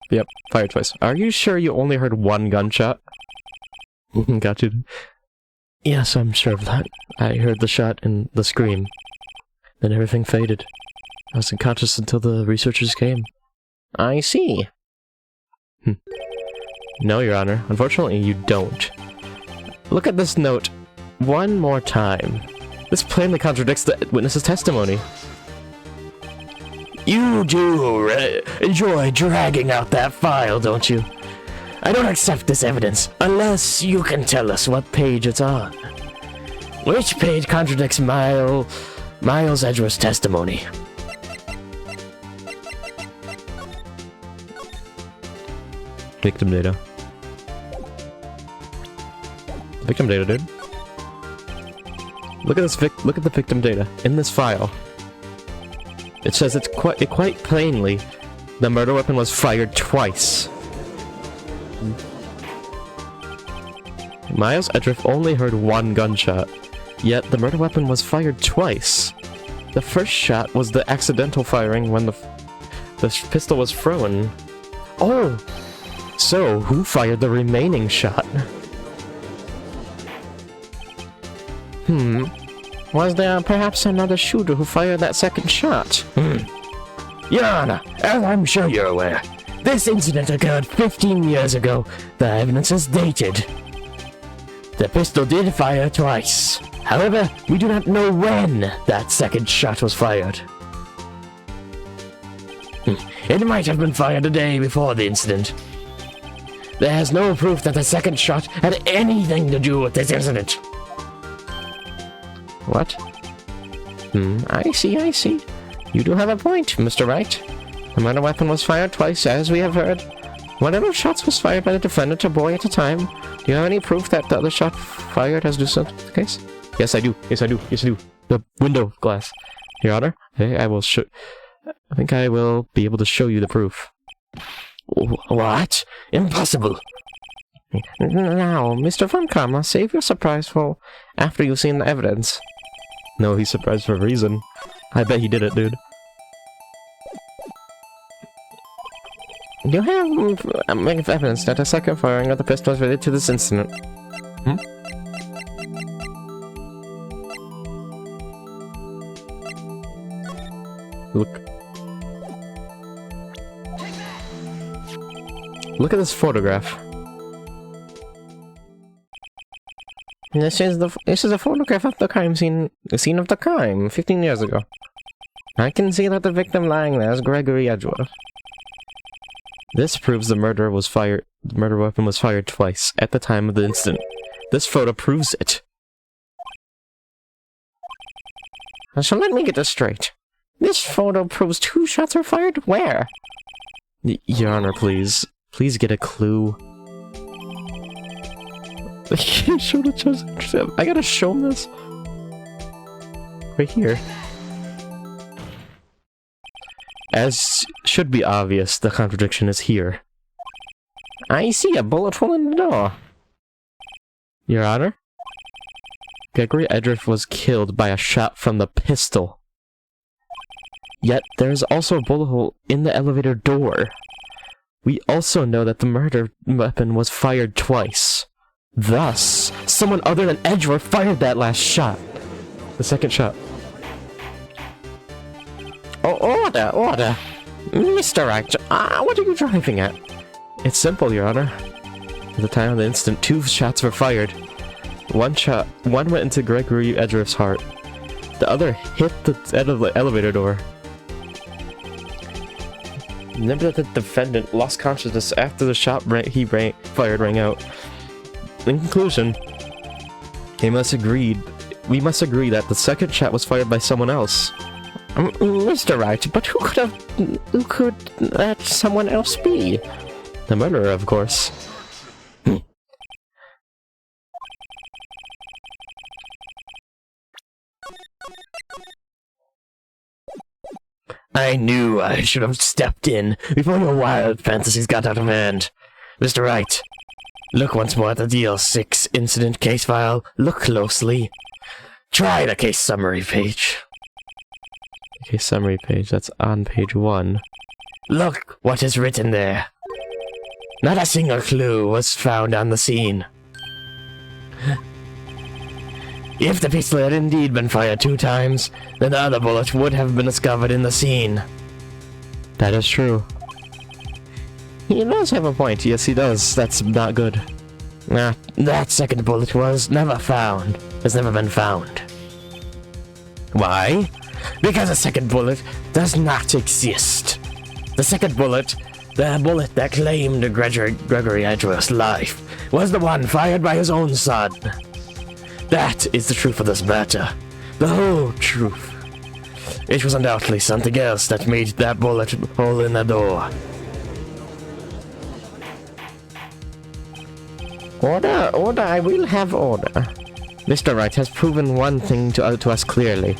[SPEAKER 1] Yep, fired twice. Are you sure you only heard one gunshot? Got you.
[SPEAKER 3] Yes, I'm sure of that. I heard the shot and the scream. Then everything faded. I was unconscious until the researchers came.
[SPEAKER 1] I see. No, Your Honor. Unfortunately, you don't. Look at this note one more time. This plainly contradicts the witness's testimony.
[SPEAKER 3] You do enjoy dragging out that file, don't you? I don't accept this evidence unless you can tell us what page it's on. Which page contradicts Miles Edgeworth's testimony?
[SPEAKER 1] Victim data. Victim data, dude. Look at this. Look at the victim data in this file. It says quite plainly the murder weapon was fired twice. Miles Edgeworth only heard one gunshot, yet the murder weapon was fired twice. The first shot was the accidental firing when the pistol was thrown. Oh! So, who fired the remaining shot? Was there perhaps another shooter who fired that second shot?
[SPEAKER 3] Your Honor, as I'm sure you're aware, this incident occurred 15 years ago. The evidence is dated. The pistol did fire twice. However, we do not know when that second shot was fired. It might have been fired a day before the incident. There's no proof that the second shot had anything to do with this incident.
[SPEAKER 1] What? I see. You do have a point, Mr. Wright. The murder weapon was fired twice, as we have heard. One of those shots was fired by the defendant, a boy at a time. Do you have any proof that the other shot fired has the case? Yes, I do. Yes, I do. The window glass. Your Honor, I will show... I think I will be able to show you the proof.
[SPEAKER 3] What? Impossible.
[SPEAKER 1] Now, Mr. Von Karma, save your surprise for after you've seen the evidence. No, he's surprised for a reason. I bet he did it, dude. You have evidence that a second firing of the pistol was related to this incident. Look at this photograph. This is a photograph of the crime scene, the scene of the crime 15 years ago. I can see that the victim lying there is Gregory Edgeworth. This proves the murder weapon was fired twice at the time of the incident. This photo proves it. So let me get this straight. This photo proves 2 shots were fired where? Your Honor, please. Please get a clue. I can't show the chest. I gotta show him this. Right here. As should be obvious, the contradiction is here. I see a bullet hole in the door. Your Honor? Gregory Edgeworth was killed by a shot from the pistol. Yet there is also a bullet hole in the elevator door. We also know that the murder weapon was fired twice. Thus, someone other than Edgeworth fired that last shot. The second shot. Oh, order! Mr. Wright, what are you driving at? It's simple, Your Honor. At the time of the incident, 2 shots were fired. One went into Gregory Edgeworth's heart. The other hit the elevator door. Remember that the defendant lost consciousness after the shot he fired rang out. In conclusion, we must agree that the second shot was fired by someone else. Mr. Wright, but who could that someone else be? The murderer, of course.
[SPEAKER 3] I knew I should have stepped in before your wild fantasies got out of hand. Mr. Wright, look once more at the DL6 incident case file. Look closely. Try the case summary page.
[SPEAKER 1] Case summary page, that's on page 1.
[SPEAKER 3] Look what is written there. Not a single clue was found on the scene. If the pistol had indeed been fired 2 times, then the other bullet would have been discovered in the scene.
[SPEAKER 1] That is true. He does have a point. Yes, he does. That's not good.
[SPEAKER 3] That second bullet was never found. Has never been found. Why? Because the second bullet does not exist. The second bullet, the bullet that claimed Gregory Edgeworth's life, was the one fired by his own son. That is the truth of this matter. The whole truth. It was undoubtedly something else that made that bullet hole in the door.
[SPEAKER 1] Order, I will have order. Mr. Wright has proven one thing to us clearly.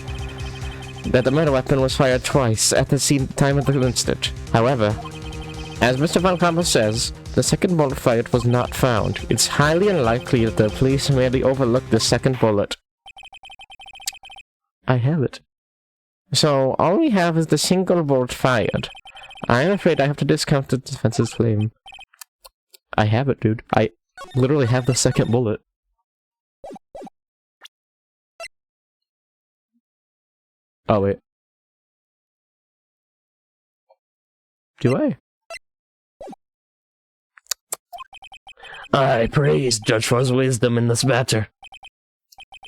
[SPEAKER 1] That the murder weapon was fired twice at the time of the incident. However, as Mr. Von Kamper says, the second bullet fired was not found. It's highly unlikely that the police merely overlooked the second bullet. I have it. So, all we have is the single bullet fired. I'm afraid I have to discount the defense's claim. I have it, dude. I literally have the second bullet. Oh, wait. Do I?
[SPEAKER 3] I praise Judge for his wisdom in this matter.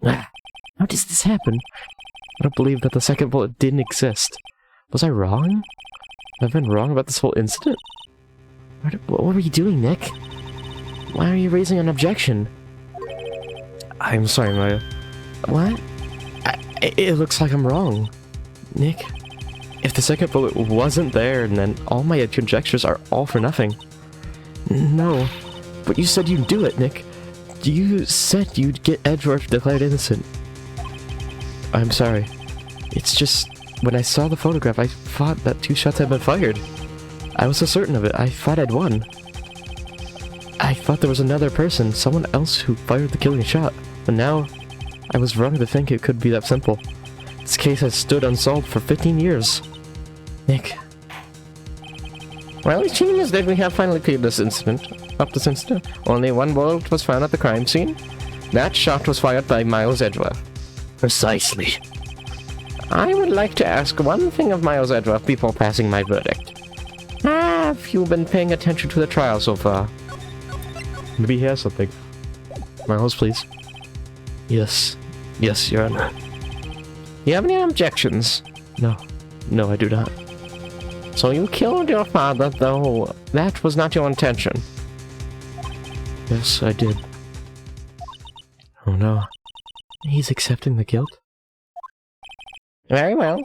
[SPEAKER 1] How does this happen? I don't believe that the second bullet didn't exist. Was I wrong? I've been wrong about this whole incident? What were you doing, Nick? Why are you raising an objection? I'm sorry, Maya. What? It looks like I'm wrong. Nick, if the second bullet wasn't there, then all my conjectures are all for nothing. No, but you said you'd do it, Nick. You said you'd get Edgeworth declared innocent. I'm sorry. It's just, when I saw the photograph, I thought that 2 shots had been fired. I was so certain of it, I thought I'd won. I thought there was another person, someone else who fired the killing shot, but now I was wrong to think it could be that simple. This case has stood unsolved for 15 years. Nick. Well, it seems that we have finally cleared this incident. Only 1 bullet was found at the crime scene. That shot was fired by Miles Edgeworth.
[SPEAKER 3] Precisely.
[SPEAKER 1] I would like to ask one thing of Miles Edgeworth before passing my verdict. Have you been paying attention to the trial so far? Maybe he has something. Miles, please.
[SPEAKER 3] Yes. Yes, Your Honor.
[SPEAKER 1] You have any objections?
[SPEAKER 3] No. No, I do not.
[SPEAKER 1] So you killed your father, though that was not your intention?
[SPEAKER 3] Yes, I did.
[SPEAKER 1] Oh no. He's accepting the guilt? Very well.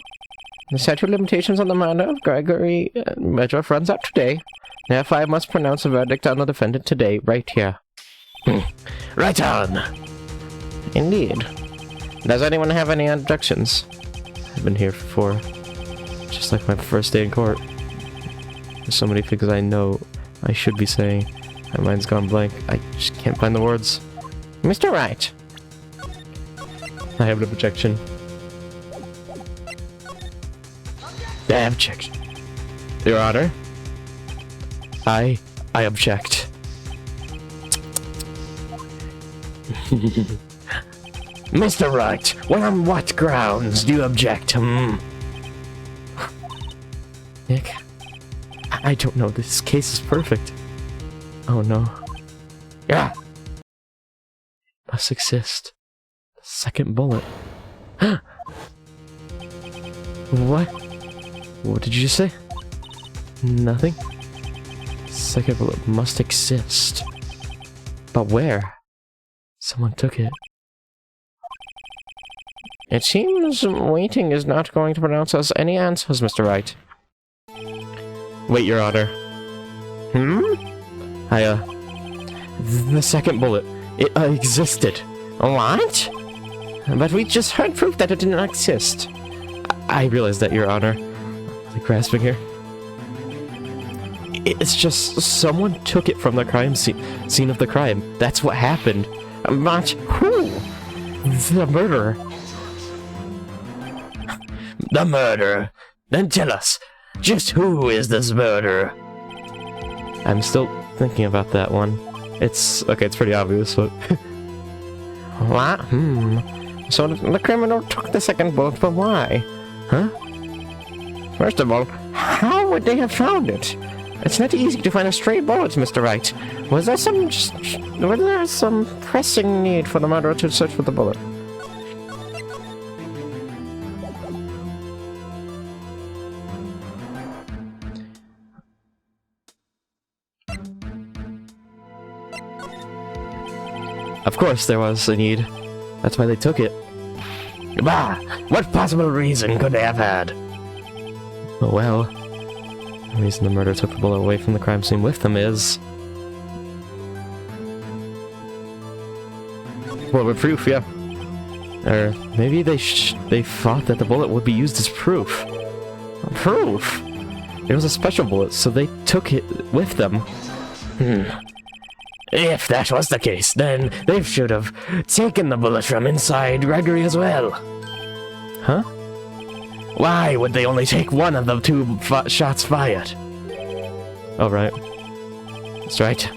[SPEAKER 1] The statute of limitations on the murder of Gregory Edgeworth runs out today. Therefore, I must pronounce a verdict on the defendant today, right here.
[SPEAKER 3] Right on.
[SPEAKER 1] Indeed. Does anyone have any objections? I've been here before. Just like my first day in court. There's so many things I know I should be saying. My mind's gone blank. I just can't find the words. Mr. Wright. I have an objection.
[SPEAKER 3] I object.
[SPEAKER 1] Your Honor. I object.
[SPEAKER 3] Mr. Wright, well, on what grounds do you object?
[SPEAKER 1] Nick, I don't know. This case is perfect. Oh no.
[SPEAKER 3] Yeah.
[SPEAKER 1] Must exist. The second bullet. What? What did you just say? Nothing? Second bullet must exist. But where? Someone took it. It seems waiting is not going to pronounce us any answers, Mr. Wright. Wait, Your Honor. The second bullet. It existed.
[SPEAKER 3] What?
[SPEAKER 1] But we just heard proof that it didn't exist. I realize that, Your Honor. I'm grasping here. It's just someone took it from the crime scene of the crime. That's what happened.
[SPEAKER 3] But who?
[SPEAKER 1] The murderer.
[SPEAKER 3] The murderer? Then tell us, just who is this murderer?
[SPEAKER 1] I'm still thinking about that one. It's pretty obvious, but...
[SPEAKER 3] What? So the criminal took the second bullet, but why?
[SPEAKER 1] Huh?
[SPEAKER 3] First of all, how would they have found it? It's not easy to find a stray bullet, Mr. Wright. Was there some pressing need for the murderer to search for the bullet?
[SPEAKER 1] Of course there was a need. That's why they took it.
[SPEAKER 3] Bah! What possible reason could they have had?
[SPEAKER 1] Oh well. The reason the murderer took the bullet away from the crime scene with them is... bullet proof, yeah. Or maybe they thought that the bullet would be used as proof. Proof? It was a special bullet, so they took it with them.
[SPEAKER 3] If that was the case, then they should have taken the bullet from inside Gregory as well.
[SPEAKER 1] Huh?
[SPEAKER 3] Why would they only take one of the two shots fired?
[SPEAKER 1] Oh, right. That's right.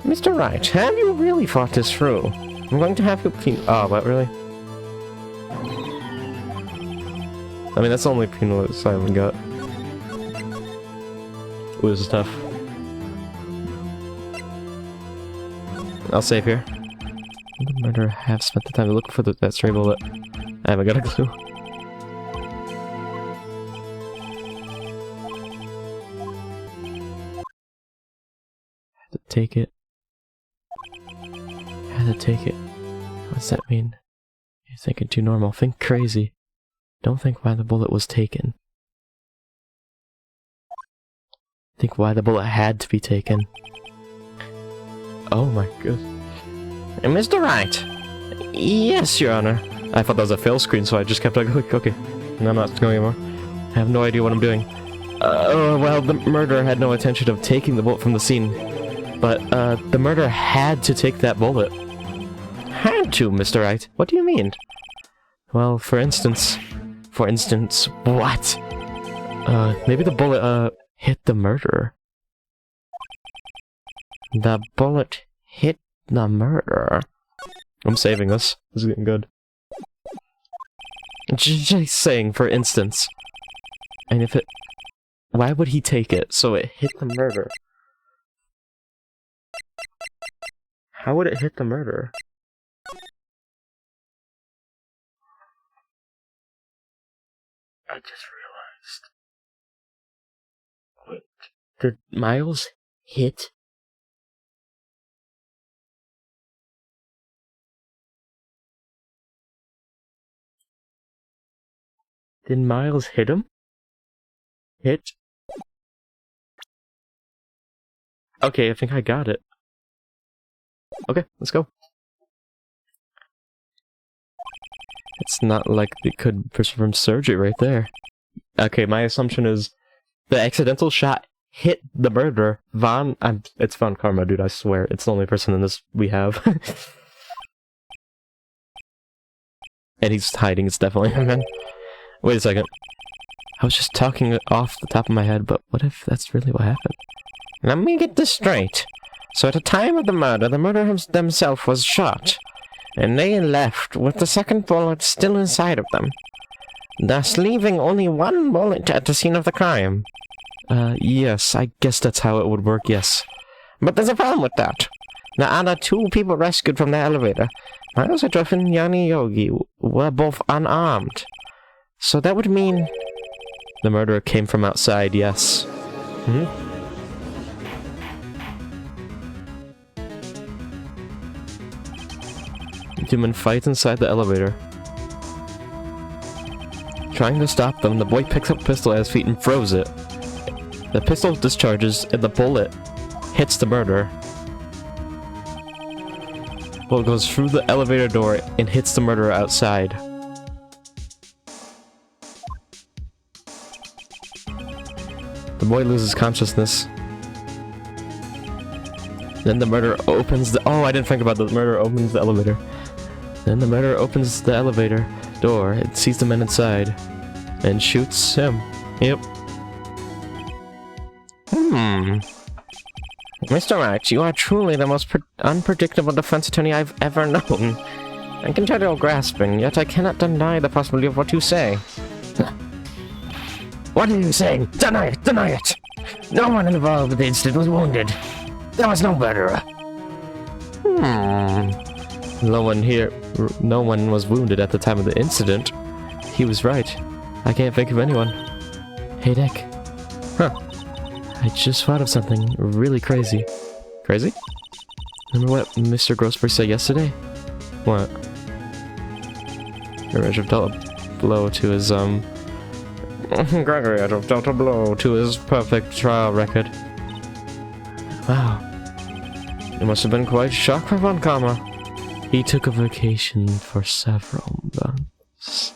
[SPEAKER 3] Mr. Wright, have you really thought this through? I'm going to have you...
[SPEAKER 1] Oh, what, really? I mean, that's the only penal asylum got. Ooh, this is tough. I'll save here. The murderer have spent the time to look for that stray bullet. I haven't got a clue. Had to take it. Had to take it. What's that mean? You're thinking too normal. Think crazy. Don't think why the bullet was taken. Think why the bullet had to be taken. Oh my god.
[SPEAKER 3] Mr. Wright!
[SPEAKER 1] Yes, Your Honor. I thought that was a fail screen, so I just kept like, okay. No, I'm not going anymore. I have no idea what I'm doing. Well, the murderer had no intention of taking the bullet from the scene. But, the murderer had to take that bullet.
[SPEAKER 3] Had to, Mr. Wright? What do you mean?
[SPEAKER 1] Well, for instance...
[SPEAKER 3] For instance, what?
[SPEAKER 1] Maybe the bullet, hit the murderer.
[SPEAKER 3] The bullet hit the murderer.
[SPEAKER 1] I'm saving this. This is getting good. Just saying, for instance. And if it... Why would he take it so it hit the murderer? How would it hit the murderer? I just realized. Wait, did Miles hit? Did Miles hit him? Hit? Okay, I think I got it. Okay, let's go. It's not like they could perform surgery right there. Okay, my assumption is the accidental shot hit the murderer. It's Von Karma, dude, I swear. It's the only person in this we have. And he's hiding, it's definitely him. Wait a second. I was just talking off the top of my head, but what if that's really what happened? Let me get this straight. So at the time of the murderer themselves was shot, and they left with the second bullet still inside of them, thus leaving only one bullet at the scene of the crime. Yes, I guess that's how it would work, yes. But there's a problem with that. The other two people rescued from the elevator, Miles Edgeworth and Yanni Yogi, were both unarmed. So that would mean... The murderer came from outside, yes. Human fights inside the elevator. Trying to stop them, the boy picks up a pistol at his feet and throws it. The pistol discharges and the bullet hits the murderer. Bullet goes through the elevator door and hits the murderer outside. The boy loses consciousness. Then the murderer opens the... Oh, I didn't think about the murderer opens the elevator. Then the murderer opens the elevator door and sees the men inside. And shoots him. Yep. Mr. Wright, you are truly the most unpredictable defense attorney I've ever known. I can tell you're grasping, yet I cannot deny the possibility of what you say. What are you saying? Deny it! Deny it! No one involved with the incident was wounded. There was no murderer. No one was wounded at the time of the incident. He was right. I can't think of anyone. Hey, Nick. Huh. I just thought of something really crazy. Crazy? Remember what Mr. Grossberg said yesterday? What? Gregory have dealt a blow to his, Gregory have dealt a blow to his perfect trial record. Wow. It must have been quite a shock for Von Karma. He took a vacation for several months.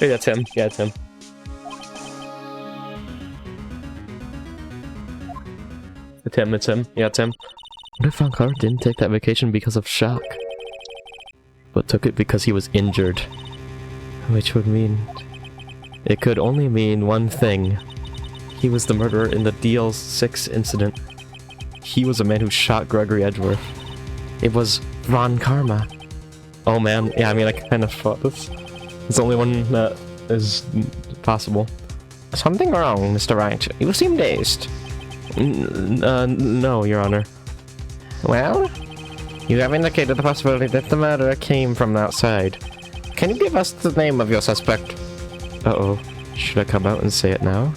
[SPEAKER 1] Hey, that's him. Yeah, it's him. It's him. Yeah, it's him. What if Von Karma didn't take that vacation because of shock? But took it because he was injured? Which would mean... It could only mean one thing. He was the murderer in the DL6 incident. He was a man who shot Gregory Edgeworth. It was Von Karma. Oh man, yeah, I mean, I kind of thought this. It's the only one that is possible. Something wrong, Mr. Wright. You seem dazed. No, Your Honor. Well, you have indicated the possibility that the murderer came from outside. Can you give us the name of your suspect? Uh-oh. Should I come out and say it now?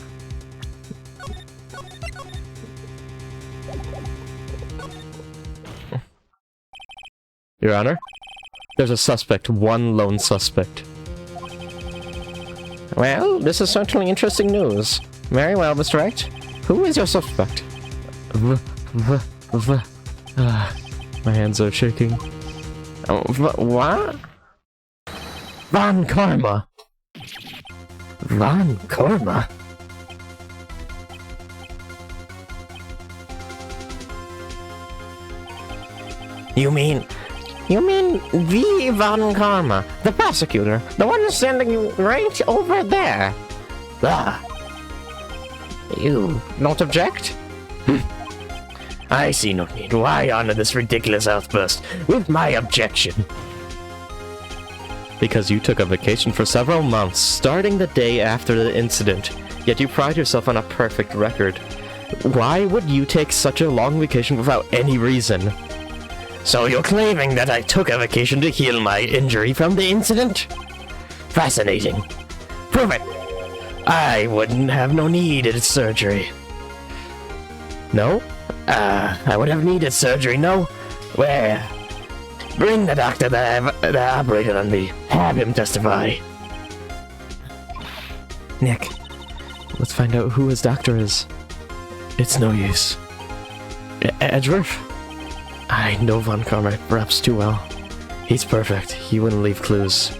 [SPEAKER 1] Your Honor? There's a suspect, one lone suspect. Well, this is certainly interesting news. Very well, Mr. Wright. Who is your suspect? My hands are shaking. What? Von Karma. Von Karma? You mean the Von Karma, the prosecutor, the one standing right over there? You don't object? I see no need. Why honor this ridiculous outburst with my objection? Because you took a vacation for several months, starting the day after the incident, yet you pride yourself on a perfect record. Why would you take such a long vacation without any reason? So you're claiming that I took a vacation to heal my injury from the incident? Fascinating. Prove it! I wouldn't have no needed surgery. No? I would have needed surgery, no? Where? Bring the doctor that operated on me. Have him testify. Nick, let's find out who his doctor is. It's no use. Edgeworth?
[SPEAKER 3] I know Von Karma perhaps too well. He's perfect. He wouldn't leave clues.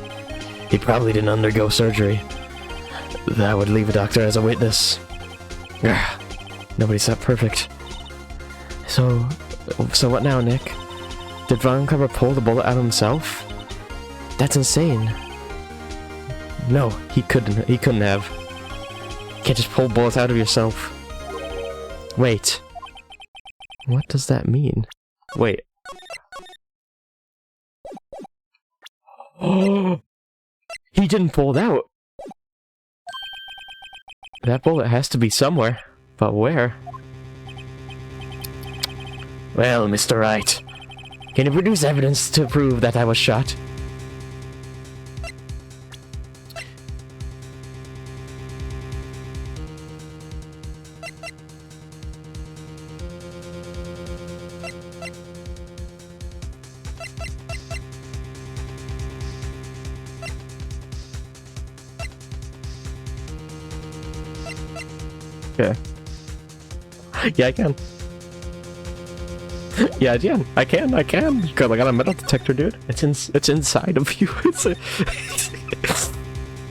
[SPEAKER 3] He probably didn't undergo surgery. That would leave a doctor as a witness. Ugh, nobody's that perfect. So what now, Nick? Did Von Karma pull the bullet out himself? That's insane. No, he couldn't. He couldn't have. You can't just pull bullets out of yourself. Wait. What does that mean? Wait. Oh! He didn't pull it out! That bullet has to be somewhere. But where? Well, Mr. Wright, can you produce evidence to prove that I was shot? Okay. Yeah, I can. Yeah, I can. God, I got a metal detector, dude. It's inside of you.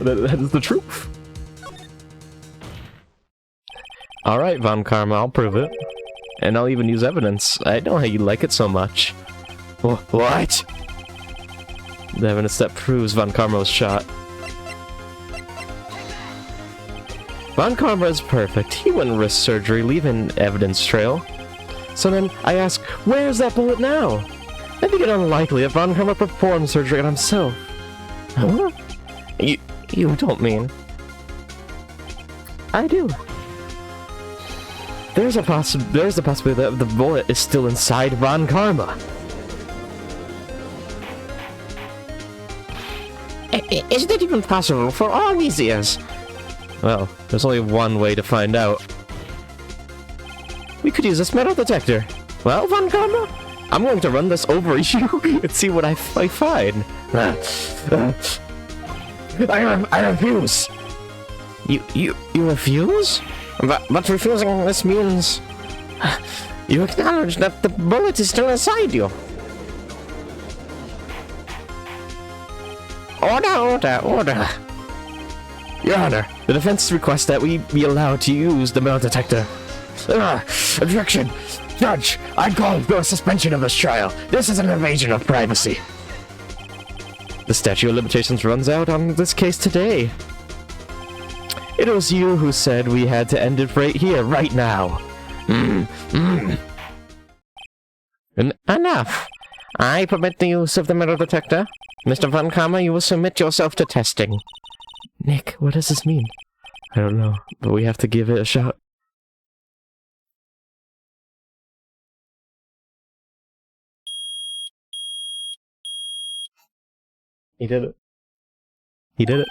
[SPEAKER 3] That is the truth. Alright, Von Karma, I'll prove it. And I'll even use evidence. I know how you like it so much. What? The evidence that proves Von Karma was shot. Von Karma is perfect. He wouldn't risk surgery, leave an evidence trail. So then, I ask, where's that bullet now? I think it unlikely that Von Karma performed surgery on himself. Huh? You don't mean... I do. There's the possibility that the bullet is still inside Von Karma. Isn't it even possible for all these years? Well, there's only one way to find out. We could use this metal detector. Well, Von Karma, I'm going to run this over you and see what I find. I refuse. You refuse? But refusing this means you acknowledge that the bullet is still inside you. Order. Your Honor, the defense requests that we be allowed to use the metal detector. Objection! Judge, I call for a suspension of this trial. This is an invasion of privacy. The statute of limitations runs out on this case today. It was you who said we had to end it right here, right now. Enough! I permit the use of the metal detector. Mr. Von Karma, you will submit yourself to testing. Nick, what does this mean? I don't know, but we have to give it a shot. He did it. He did it.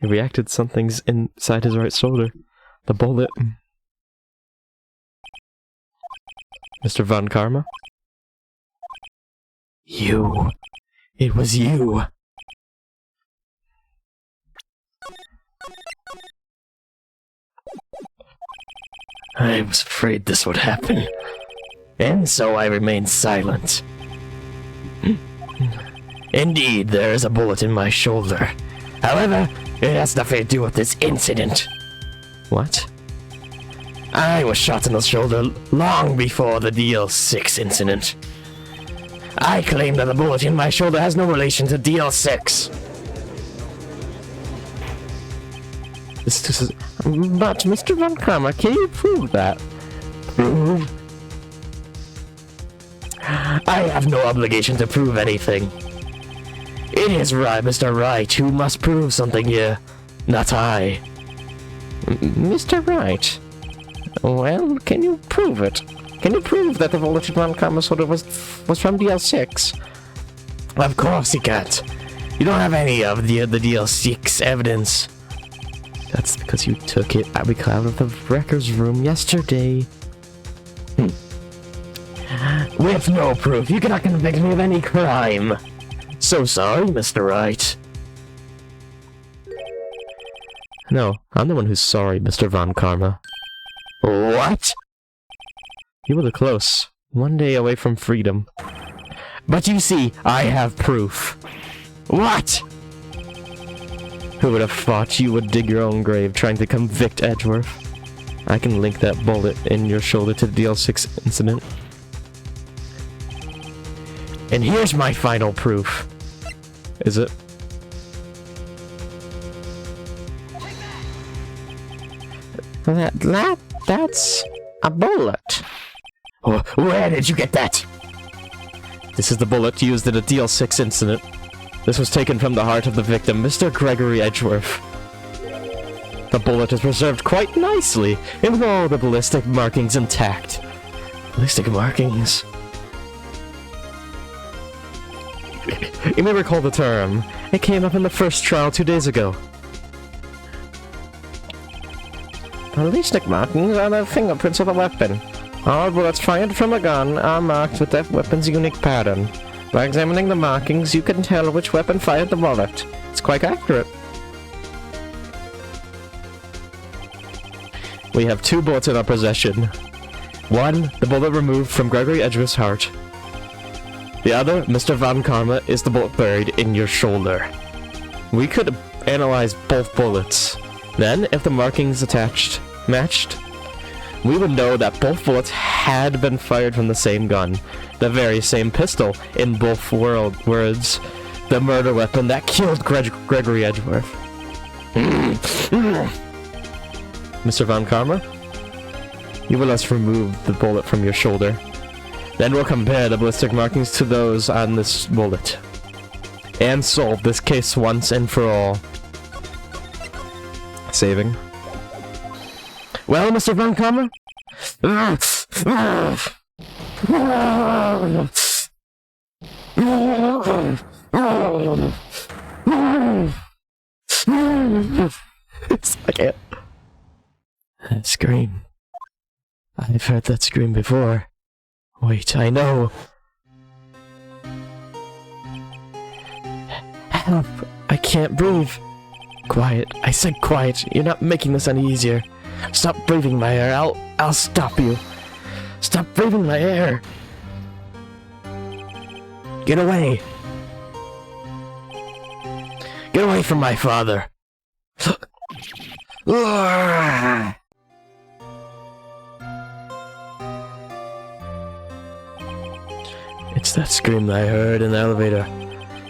[SPEAKER 3] He reacted. Something's inside his right shoulder. The bullet. Mr. Von Karma? You. It was you. I was afraid this would happen, and so I remained silent. Indeed, there is a bullet in my shoulder. However, it has nothing to do with this incident. What? I was shot in the shoulder long before the DL6 incident. I claim that the bullet in my shoulder has no relation to DL6. This is... But, Mr. Von Karma, can you prove that? Prove? I have no obligation to prove anything. It is Mr. Wright who must prove something here, not I. Mr. Wright? Well, can you prove it? Can you prove that the bullet in Von Karma's shoulder was from DL6? Of course you can't. You don't have any of the DL6 evidence. That's because you took it out of the wrecker's room yesterday. With no proof, you cannot convict me of any crime. So sorry, Mr. Wright. No, I'm the one who's sorry, Mr. Von Karma. What? You were the close.
[SPEAKER 1] One day away from freedom. But you see, I have proof. What? Who would have thought you would dig your own grave trying to convict Edgeworth? I can link that bullet in your shoulder to the DL6 incident. And here's my final proof. Is it? That's a bullet. Where did you get that? This is the bullet used in a DL6 incident. This was taken from the heart of the victim, Mr. Gregory Edgeworth. The bullet is preserved quite nicely, and with all the ballistic markings intact. Ballistic markings? You may recall the term. It came up in the first trial 2 days ago. Ballistic markings are the fingerprints of the weapon. All bullets fired from a gun are marked with that weapon's unique pattern. By examining the markings, you can tell which weapon fired the bullet. It's quite accurate. We have 2 bullets in our possession. One, the bullet removed from Gregory Edgeworth's heart. The other, Mr. Von Karma, is the bullet buried in your shoulder. We could analyze both bullets. Then, if the markings matched, we would know that both bullets had been fired from the same gun, the very same pistol, in both words, the murder weapon that killed Gregory Edgeworth. Mr. Von Karma, you will thus remove the bullet from your shoulder. Then we'll compare the ballistic markings to those on this bullet, and solve this case once and for all. Saving. Well, Mr. Von Karma? I can't. That scream. I've heard that scream before. Wait, I know. Help! I can't breathe. Quiet. I said quiet. You're not making this any easier. Stop breathing my air. I'll stop you. Stop breathing my air. Get away. Get away from my father. It's that scream that I heard in the elevator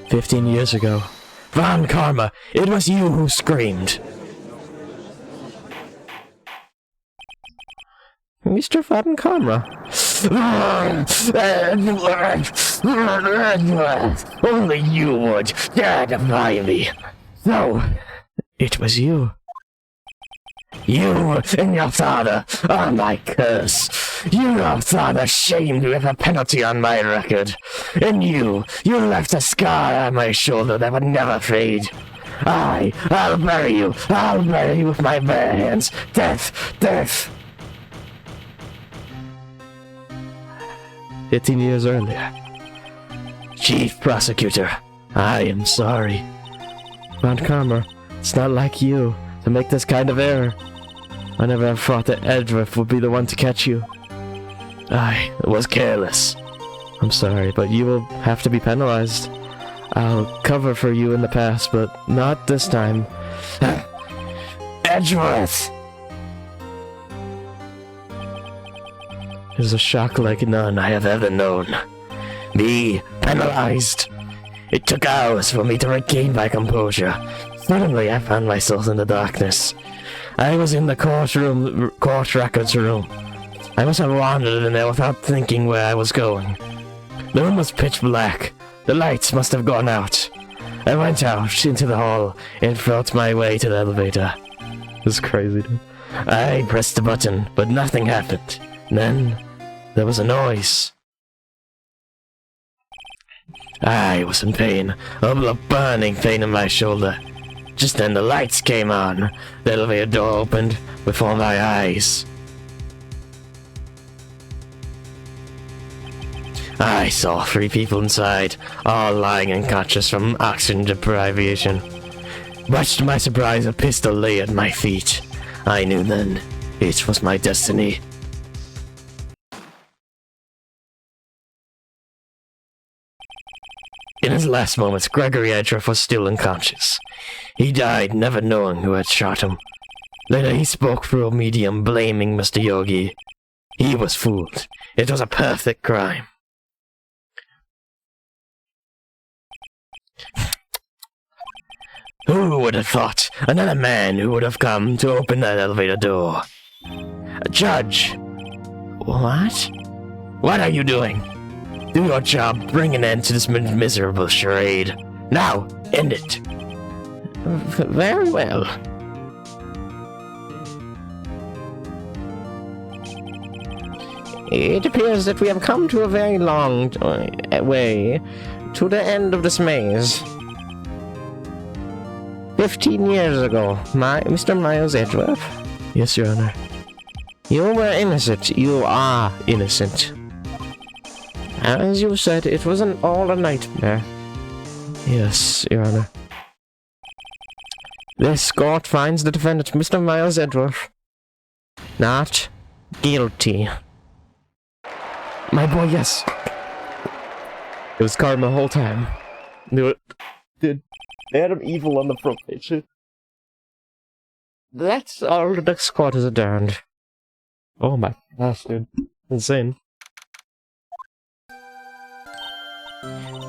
[SPEAKER 1] 15 years ago. Von Karma, it was you who screamed. Mr. Von Karma. Only you would dare defy me. So, it was you. You and your father are my curse. Your father shamed me with a penalty on my record. And you left a scar on my shoulder that would never fade. I'll bury you. I'll bury you with my bare hands. Death, death. 15 years earlier. Chief Prosecutor, I am sorry. Von Karma, it's not like you to make this kind of error. I never have thought that Edgeworth would be the one to catch you. I was careless. I'm sorry, but you will have to be penalized. I'll cover for you in the past, but not this time. Edgeworth! It was a shock like none I have ever known. Me, penalized. It took hours for me to regain my composure. Suddenly I found myself in the darkness. I was in the court records room. I must have wandered in there without thinking where I was going. The room was pitch black. The lights must have gone out. I went out into the hall and felt my way to the elevator. This is crazy, dude.
[SPEAKER 3] I pressed the button, but nothing happened. Then, there was a noise. I was in pain, a burning pain in my shoulder. Just then the lights came on. The elevator door opened before my eyes. I saw 3 people inside, all lying unconscious from oxygen deprivation. Much to my surprise, a pistol lay at my feet. I knew then it was my destiny. In his last moments, Gregory Edgeworth was still unconscious. He died never knowing who had shot him. Later he spoke through a medium blaming Mr. Yogi. He was fooled. It was a perfect crime. Who would have thought? Another man who would have come to open that elevator door. A judge. What? What are you doing? Do your job. Bring an end to this miserable charade. Now, end it. Very well. It appears that we have come to a very long way to the end of this maze. 15 years ago, Mr. Miles Edgeworth. Yes, Your Honor. You were innocent. You are innocent. As you said, it wasn't all a nightmare. Yes, Your Honor. This court finds the defendant, Mr. Miles Edgeworth, not guilty. My boy, yes. It was karma the whole time. Knew it. Dude, they had him evil on the front page. That's all the next court is adjourned. Oh my gosh, dude. Insane.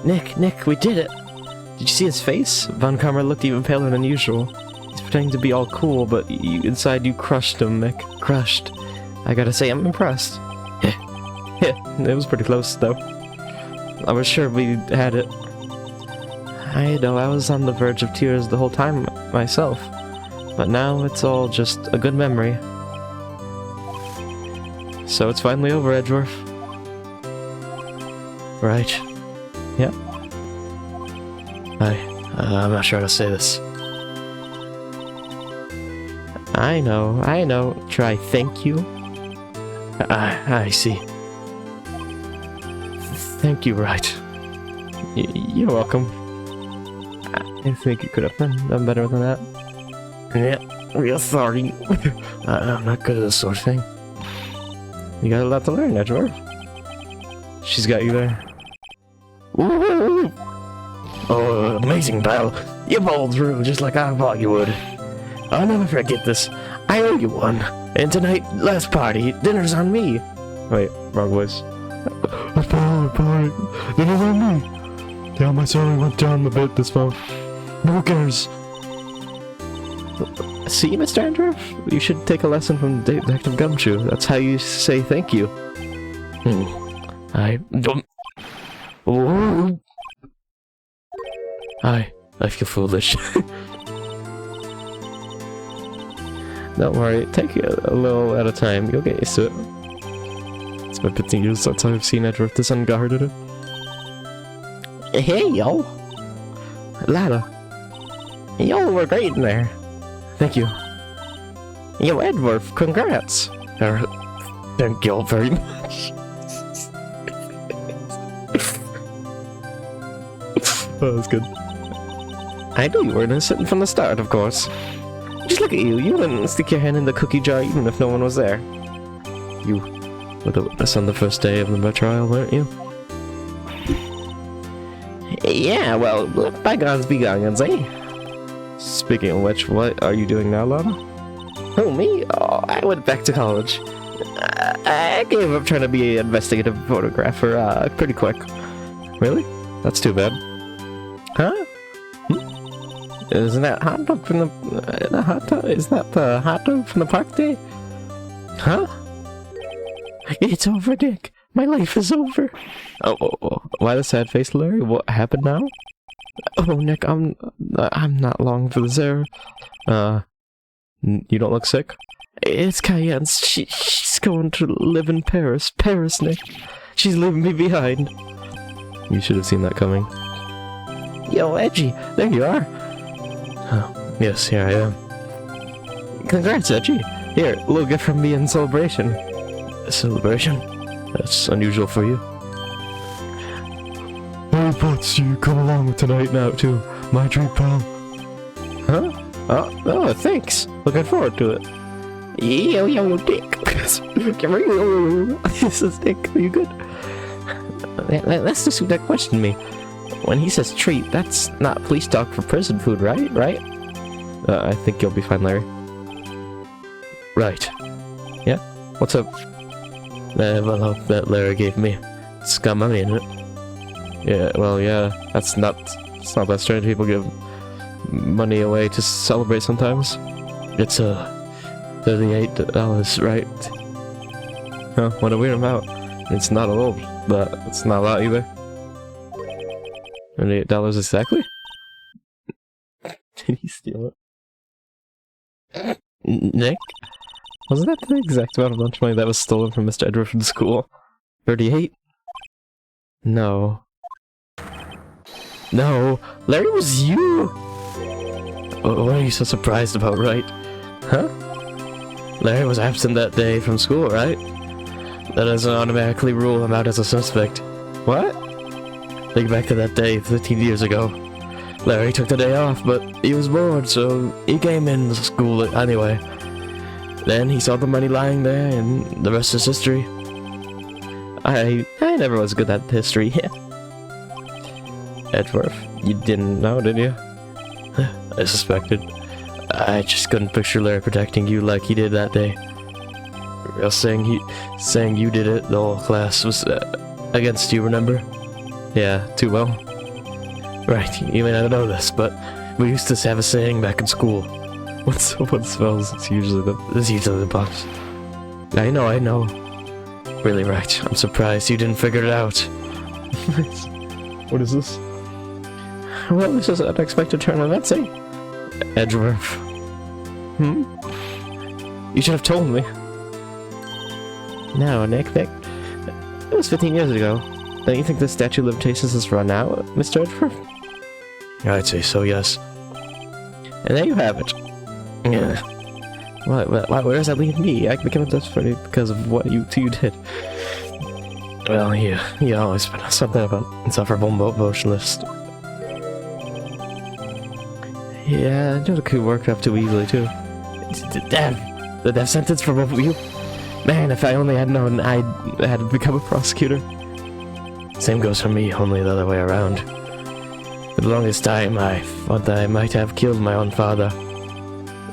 [SPEAKER 3] Nick, we did it! Did you see his face? Von Karma looked even paler than usual. He's pretending to be all cool, but inside you crushed him, Nick. Crushed. I gotta say, I'm impressed. It was pretty close, though. I was sure we had it. I know, I was on the verge of tears the whole time myself. But now it's all just a good memory. So it's finally over, Edgeworth. Right. Yep. I'm not sure how to say this. I know. Try thank you. I see. Thank you, Wright. You're welcome. I think you could have done better than that. Yeah, real sorry. I'm not good at this sort of thing. You got a lot to learn, Edgeworth. She's got you there. Woohoo! Oh, amazing, pal. You bowled through just like I thought you would. I'll never forget this. I owe you one. And tonight, last party, dinner's on me. Wait, wrong voice.
[SPEAKER 2] Boy, dinner's on me. Yeah, my salary went down a bit this month. No one cares.
[SPEAKER 1] See, Mr. Edgeworth? You should take a lesson from Detective Gumshoe. That's how you say thank you. I don't... Ooh. I feel foolish. Don't worry, take it a little at a time. You'll get used to it. It's been 15 years since I've seen Edgeworth this unguarded. Hey, yo! Lada. Y'all were great in there. Thank you. Yo, Edgeworth, congrats! Thank y'all very much.
[SPEAKER 2] Oh, that's good.
[SPEAKER 1] I knew you were innocent from the start, of course. Just look at you. You wouldn't stick your hand in the cookie jar even if no one was there. You were the witness on the first day of the trial, weren't you? Yeah, well, let bygones be bygones, eh? Speaking of which, what are you doing now, Lana? Who, me? Oh, I went back to college. I gave up trying to be an investigative photographer pretty quick. Really? That's too bad. Huh? Isn't that hot dog from the hot dog? Is that the hot dog from the park day? Huh? It's over, Dick. My life is over. Oh, why the sad face, Larry? What happened now? Oh, Nick, I'm not long for this era. You don't look sick? It's Cayenne's. She's going to live in Paris. Paris, Nick. She's leaving me behind. You should have seen that coming. Yo, Edgy, there you are. Oh, yes, here I am. Congrats, Edgy. Here, a little gift from me in celebration. A celebration? That's unusual for you.
[SPEAKER 2] Hey, Butts, you come along tonight now, too. My treat, pal.
[SPEAKER 1] Huh? Oh, thanks. Looking forward to it. Yo, Dick. This is Dick. Are you good? Let's just that question me. When he says treat, that's not police talk for prison food, right? Right? I think you'll be fine, Larry. Right. Yeah? What's up? Envelope that Larry gave me. It's got money in it. Yeah, well, yeah. It's not that strange. People give money away to celebrate sometimes. It's, $38, right? Huh, what a weird amount. It's not a lot, but it's not a lot either. $38 exactly? Did he steal it? Nick? Wasn't that the exact amount of lunch money that was stolen from Mr. Edward from school? 38? No. No! Larry, was you! What are you so surprised about, Wright? Huh? Larry was absent that day from school, right? That doesn't automatically rule him out as a suspect. What? Think back to that day 15 years ago. Larry took the day off, but he was bored, so he came in school anyway. Then he saw the money lying there, and the rest is history. I never was good at history. Edgeworth, you didn't know, did you? I suspected. I just couldn't picture Larry protecting you like he did that day. Saying you did it, the whole class was against you, remember? Yeah, too well. Right, you may not know this, but we used to have a saying back in school. When someone smells, it's usually the boss. I know. Really, right. I'm surprised you didn't figure it out.
[SPEAKER 2] What is this?
[SPEAKER 1] Well, this is an unexpected turn of events, eh? Edgeworth. You should have told me. No, Nick. It was 15 years ago. Don't you think the statute of limitations has run out, Mr. Edgeworth? I'd say so, yes. And there you have it. Yeah. Where does that leave me? I became a Dutch friend because of what you two did. Well, you always been something about insufferable emotionalist. Yeah, I just could work up too easily, too. Damn! The death sentence for both of you? Man, if I only had known I had to become a prosecutor. Same goes for me, only the other way around. For the longest time, I thought that I might have killed my own father.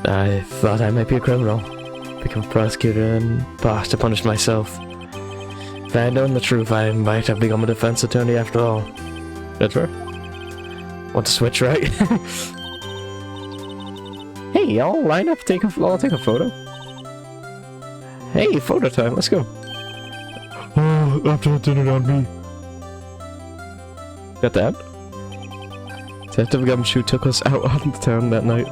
[SPEAKER 1] I thought I might be a criminal, become a prosecutor, and to punish myself. If I had known the truth, I might have become a defense attorney after all. That's right. Want to switch, right? Hey, y'all line up, I'll take a photo. Hey, photo time, let's go.
[SPEAKER 2] Oh, after dinner on me.
[SPEAKER 1] Got that? Detective Gumshoe took us out on the town that night.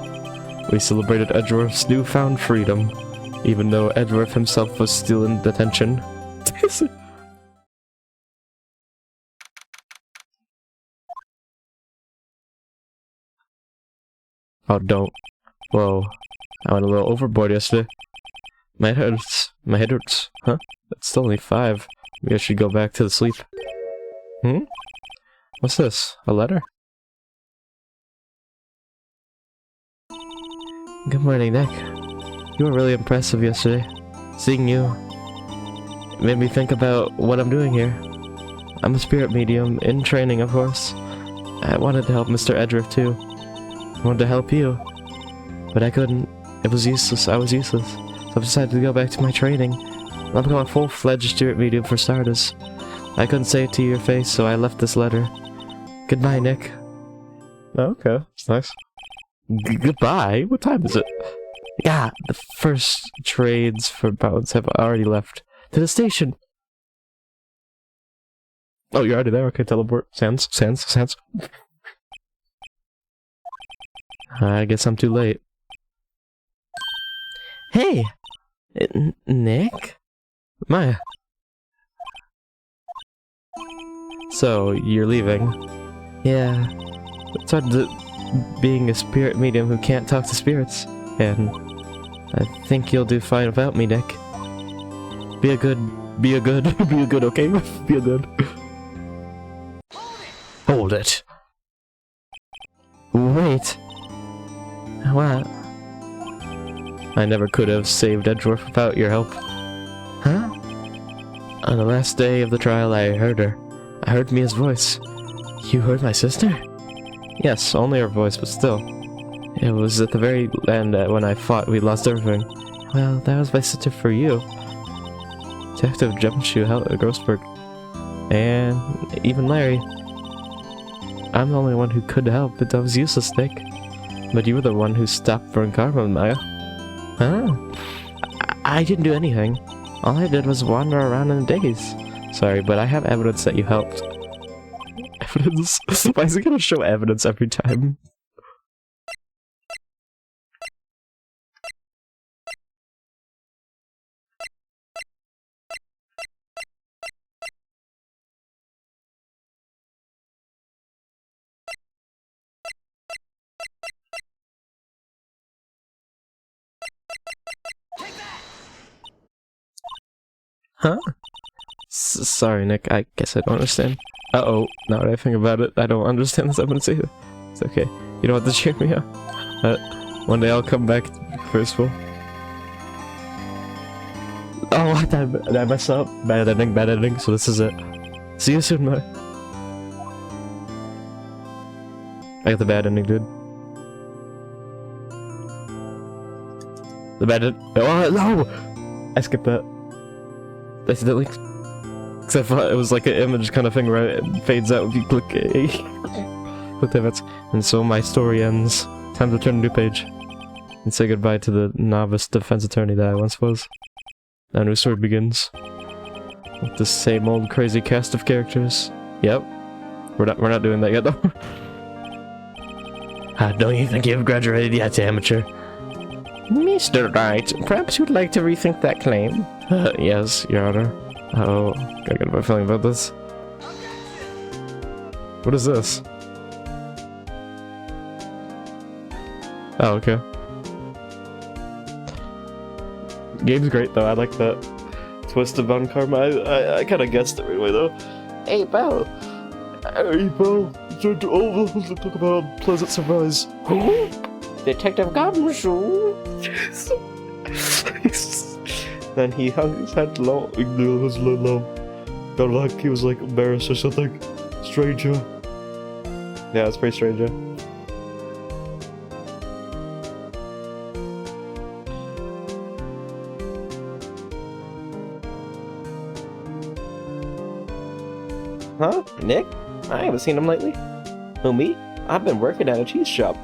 [SPEAKER 1] We celebrated Edgeworth's newfound freedom, even though Edgeworth himself was still in detention. Oh, don't. Whoa. I went a little overboard yesterday. My head hurts. Huh? It's still only 5. Maybe I should go back to the sleep. What's this? A letter? Good morning, Nick. You were really impressive yesterday. Seeing you made me think about what I'm doing here. I'm a spirit medium, in training, of course. I wanted to help Mr. Edgeworth, too. I wanted to help you. But I couldn't. It was useless. I was useless. So I decided to go back to my training. I'll become a full-fledged spirit medium for starters. I couldn't say it to your face, so I left this letter. Goodbye, Nick.
[SPEAKER 2] Oh, okay, that's nice.
[SPEAKER 1] Goodbye? What time is it? Yeah, the first trades for bounce have already left. To the station!
[SPEAKER 2] Oh, you're already there? Okay, teleport. Sands.
[SPEAKER 1] I guess I'm too late. Hey! Nick? Maya. So, you're leaving? Yeah. It's hard being a spirit medium who can't talk to spirits. And I think you'll do fine without me, Nick. Be a good, okay? Be a good. Hold it. Wait. What? I never could have saved Edgeworth without your help. Huh? On the last day of the trial, I heard her. I heard Mia's voice.
[SPEAKER 3] You heard my sister?
[SPEAKER 1] Yes, only her voice, but still. It was at the very end when I fought, we lost everything. Well, that was my sister for you. Detective Jumpshoe Grossberg. And even Larry. I'm the only one who could help, but that was useless, Nick. But you were the one who stopped Vern Karma, Maya. Huh? I didn't do anything. All I did was wander around in a daze. Sorry, but I have evidence that you helped. Evidence? Why is it gonna show evidence every time? Huh? Sorry, Nick. I guess I don't understand. Uh-oh. Now that I think about it, I don't understand this evidence either. It's okay. You don't have to cheer me up. One day I'll come back forceful. Oh, did I mess up? Bad ending, so this is it. See you soon, man. I got the bad ending, dude. The bad ending. Oh, no! I skipped that. Accidentally. Because I thought it was like an image kind of thing where it fades out if you click A. Click the events. And so my story ends. Time to turn a new page. And say goodbye to the novice defense attorney that I once was. Now a new story begins. With the same old crazy cast of characters. Yep. We're not doing that yet though.
[SPEAKER 3] Don't you think you've graduated yet, amateur?
[SPEAKER 1] Mr. Wright, perhaps you'd like to rethink that claim? Yes, Your Honor. Oh, I got a bad feeling about this. What is this? Oh, okay. Game's great though, I like that twist of Von Karma. I kinda guessed it right away though. Hey, Belle! Hey, Belle! Talk about a pleasant surprise. Detective Gumshoe! Then he hung his head low. Felt like he was like embarrassed or something. Stranger. Yeah, it's pretty strange, yeah. Huh? Nick? I haven't seen him lately. Who, me? I've been working at a cheese shop.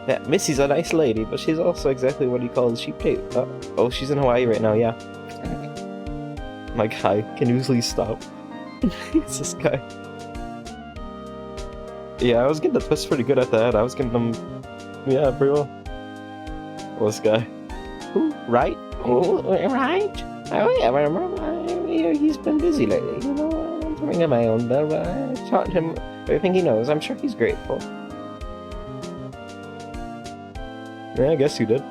[SPEAKER 1] Yeah, Missy's a nice lady, but she's also exactly what he calls cheap date. Oh, she's in Hawaii right now, yeah. My guy, can you please stop? It's this guy. Yeah, I was getting the twist pretty good at that. I was getting them, yeah, pretty well. Well, this guy. Who? Wright? Oh, Wright? Oh, yeah, I remember. He's been busy lately, you know. I'm doing on my own, but I taught him everything he knows. I'm sure he's grateful. Yeah, I guess you did.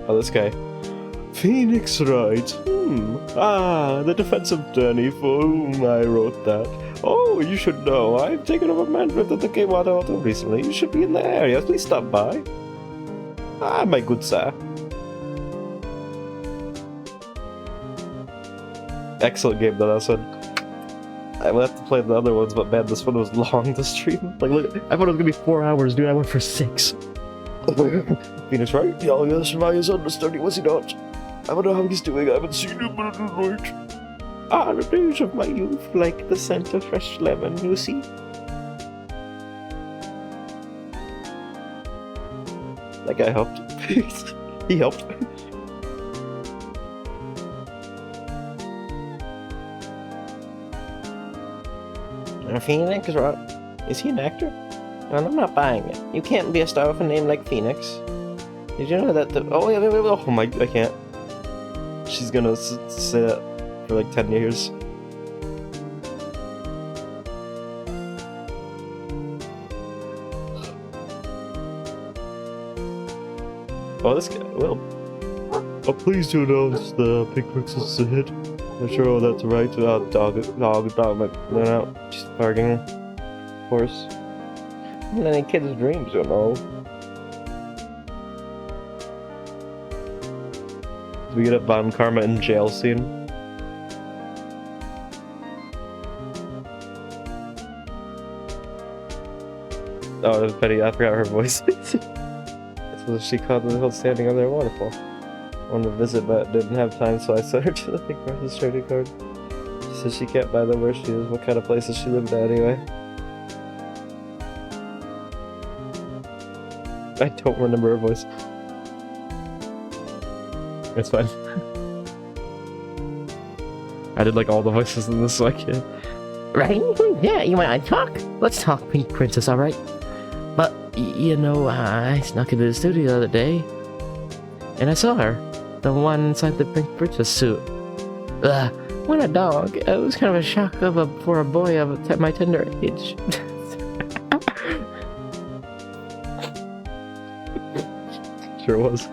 [SPEAKER 1] Oh, this guy. Phoenix Wright. Ah, the defense attorney for whom I wrote that. Oh, you should know. I've taken up a management at the K-Water Hotel recently. You should be in the area. Please stop by. Ah, my good sir. Excellent game, though, that one. I will have to play the other ones, but man, this one was long to stream. Like, look, I thought it was gonna be 4 hours, dude. I went for 6. Phoenix Wright? Yeah, yes, my his understudy, was he not? I wonder how he's doing. I haven't seen him in a night. Ah, the days of my youth, like the scent of fresh lemon, you see. That guy helped. He helped. Phoenix Wright? Is he an actor? Well, I'm not buying it. You can't be a star with a name like Phoenix. Did you know that the... Oh, wait, oh my... I can't. She's gonna say that for like 10 years. Oh, this guy... Well... Oh, please do announce the Pink Princess is a hit. I'm sure that's right. Dog, no, she's barking. Of course. Not any kid's dreams, you know. Do we get a Von Karma in jail scene? Oh, Betty, I forgot her voice. That's what she called the hill standing on their waterfall. I wanted to visit, but didn't have time, so I sent her to the Pink Princess trading card. She says she can't buy them where she is. What kind of place does she live at anyway? I don't remember her voice. It's fine. I did like all the voices in this, so I can.
[SPEAKER 3] Right? Yeah, you want to talk? Let's talk, Pink Princess, alright? But, you know, I snuck into the studio the other day, and I saw her. The one inside the Pink Princess suit. What a dog. It was kind of a shock for a boy of my tender age.
[SPEAKER 1] Sure was.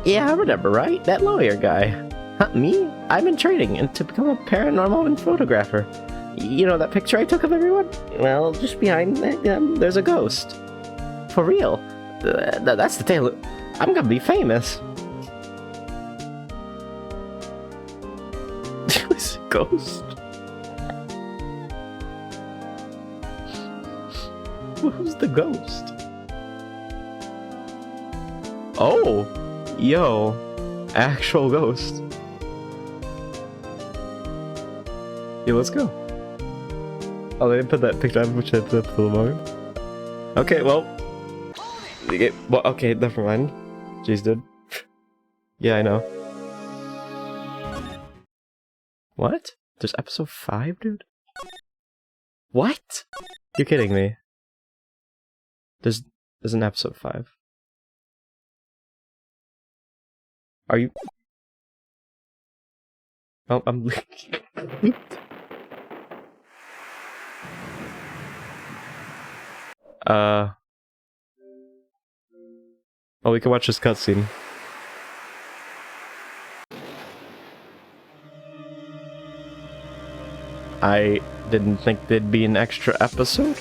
[SPEAKER 3] Yeah, I remember, right? That lawyer guy. Huh, me? I'm in training and to become a paranormal photographer. You know that picture I took of everyone? Well, just behind them, there's a ghost. For real. That's the tale. I'm gonna be famous.
[SPEAKER 1] It's a ghost. Who's the ghost? Oh! Yo. Actual ghost. Yeah, let's go. Oh, they didn't put that picture. I wish I put that for the moment. Okay, well. Okay, never mind. Jeez, dude. Yeah, I know. What? There's episode 5, dude? What? You're kidding me. There's an episode 5. Are you? Oh, I'm. Oh, we can watch this cutscene. I didn't think there'd be an extra episode.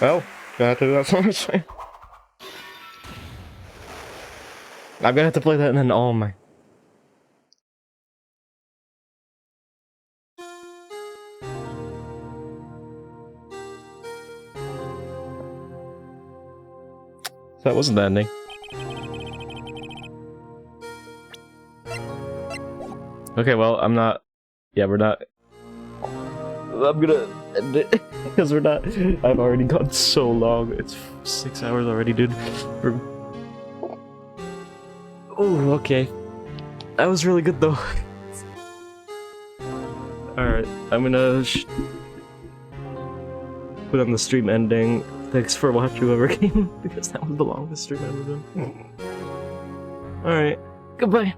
[SPEAKER 1] Well, gonna have to do that sometime. I'm gonna have to play that and then oh my. That wasn't the ending. Okay, well, I'm not. Yeah, we're not. I'm gonna end it because we're not. I've already gone so long. It's 6 hours already, dude. Oh, okay. That was really good though. Alright, I'm gonna put on the stream ending. Thanks for watching whoever came, because that was the longest stream I've ever done. Alright, goodbye.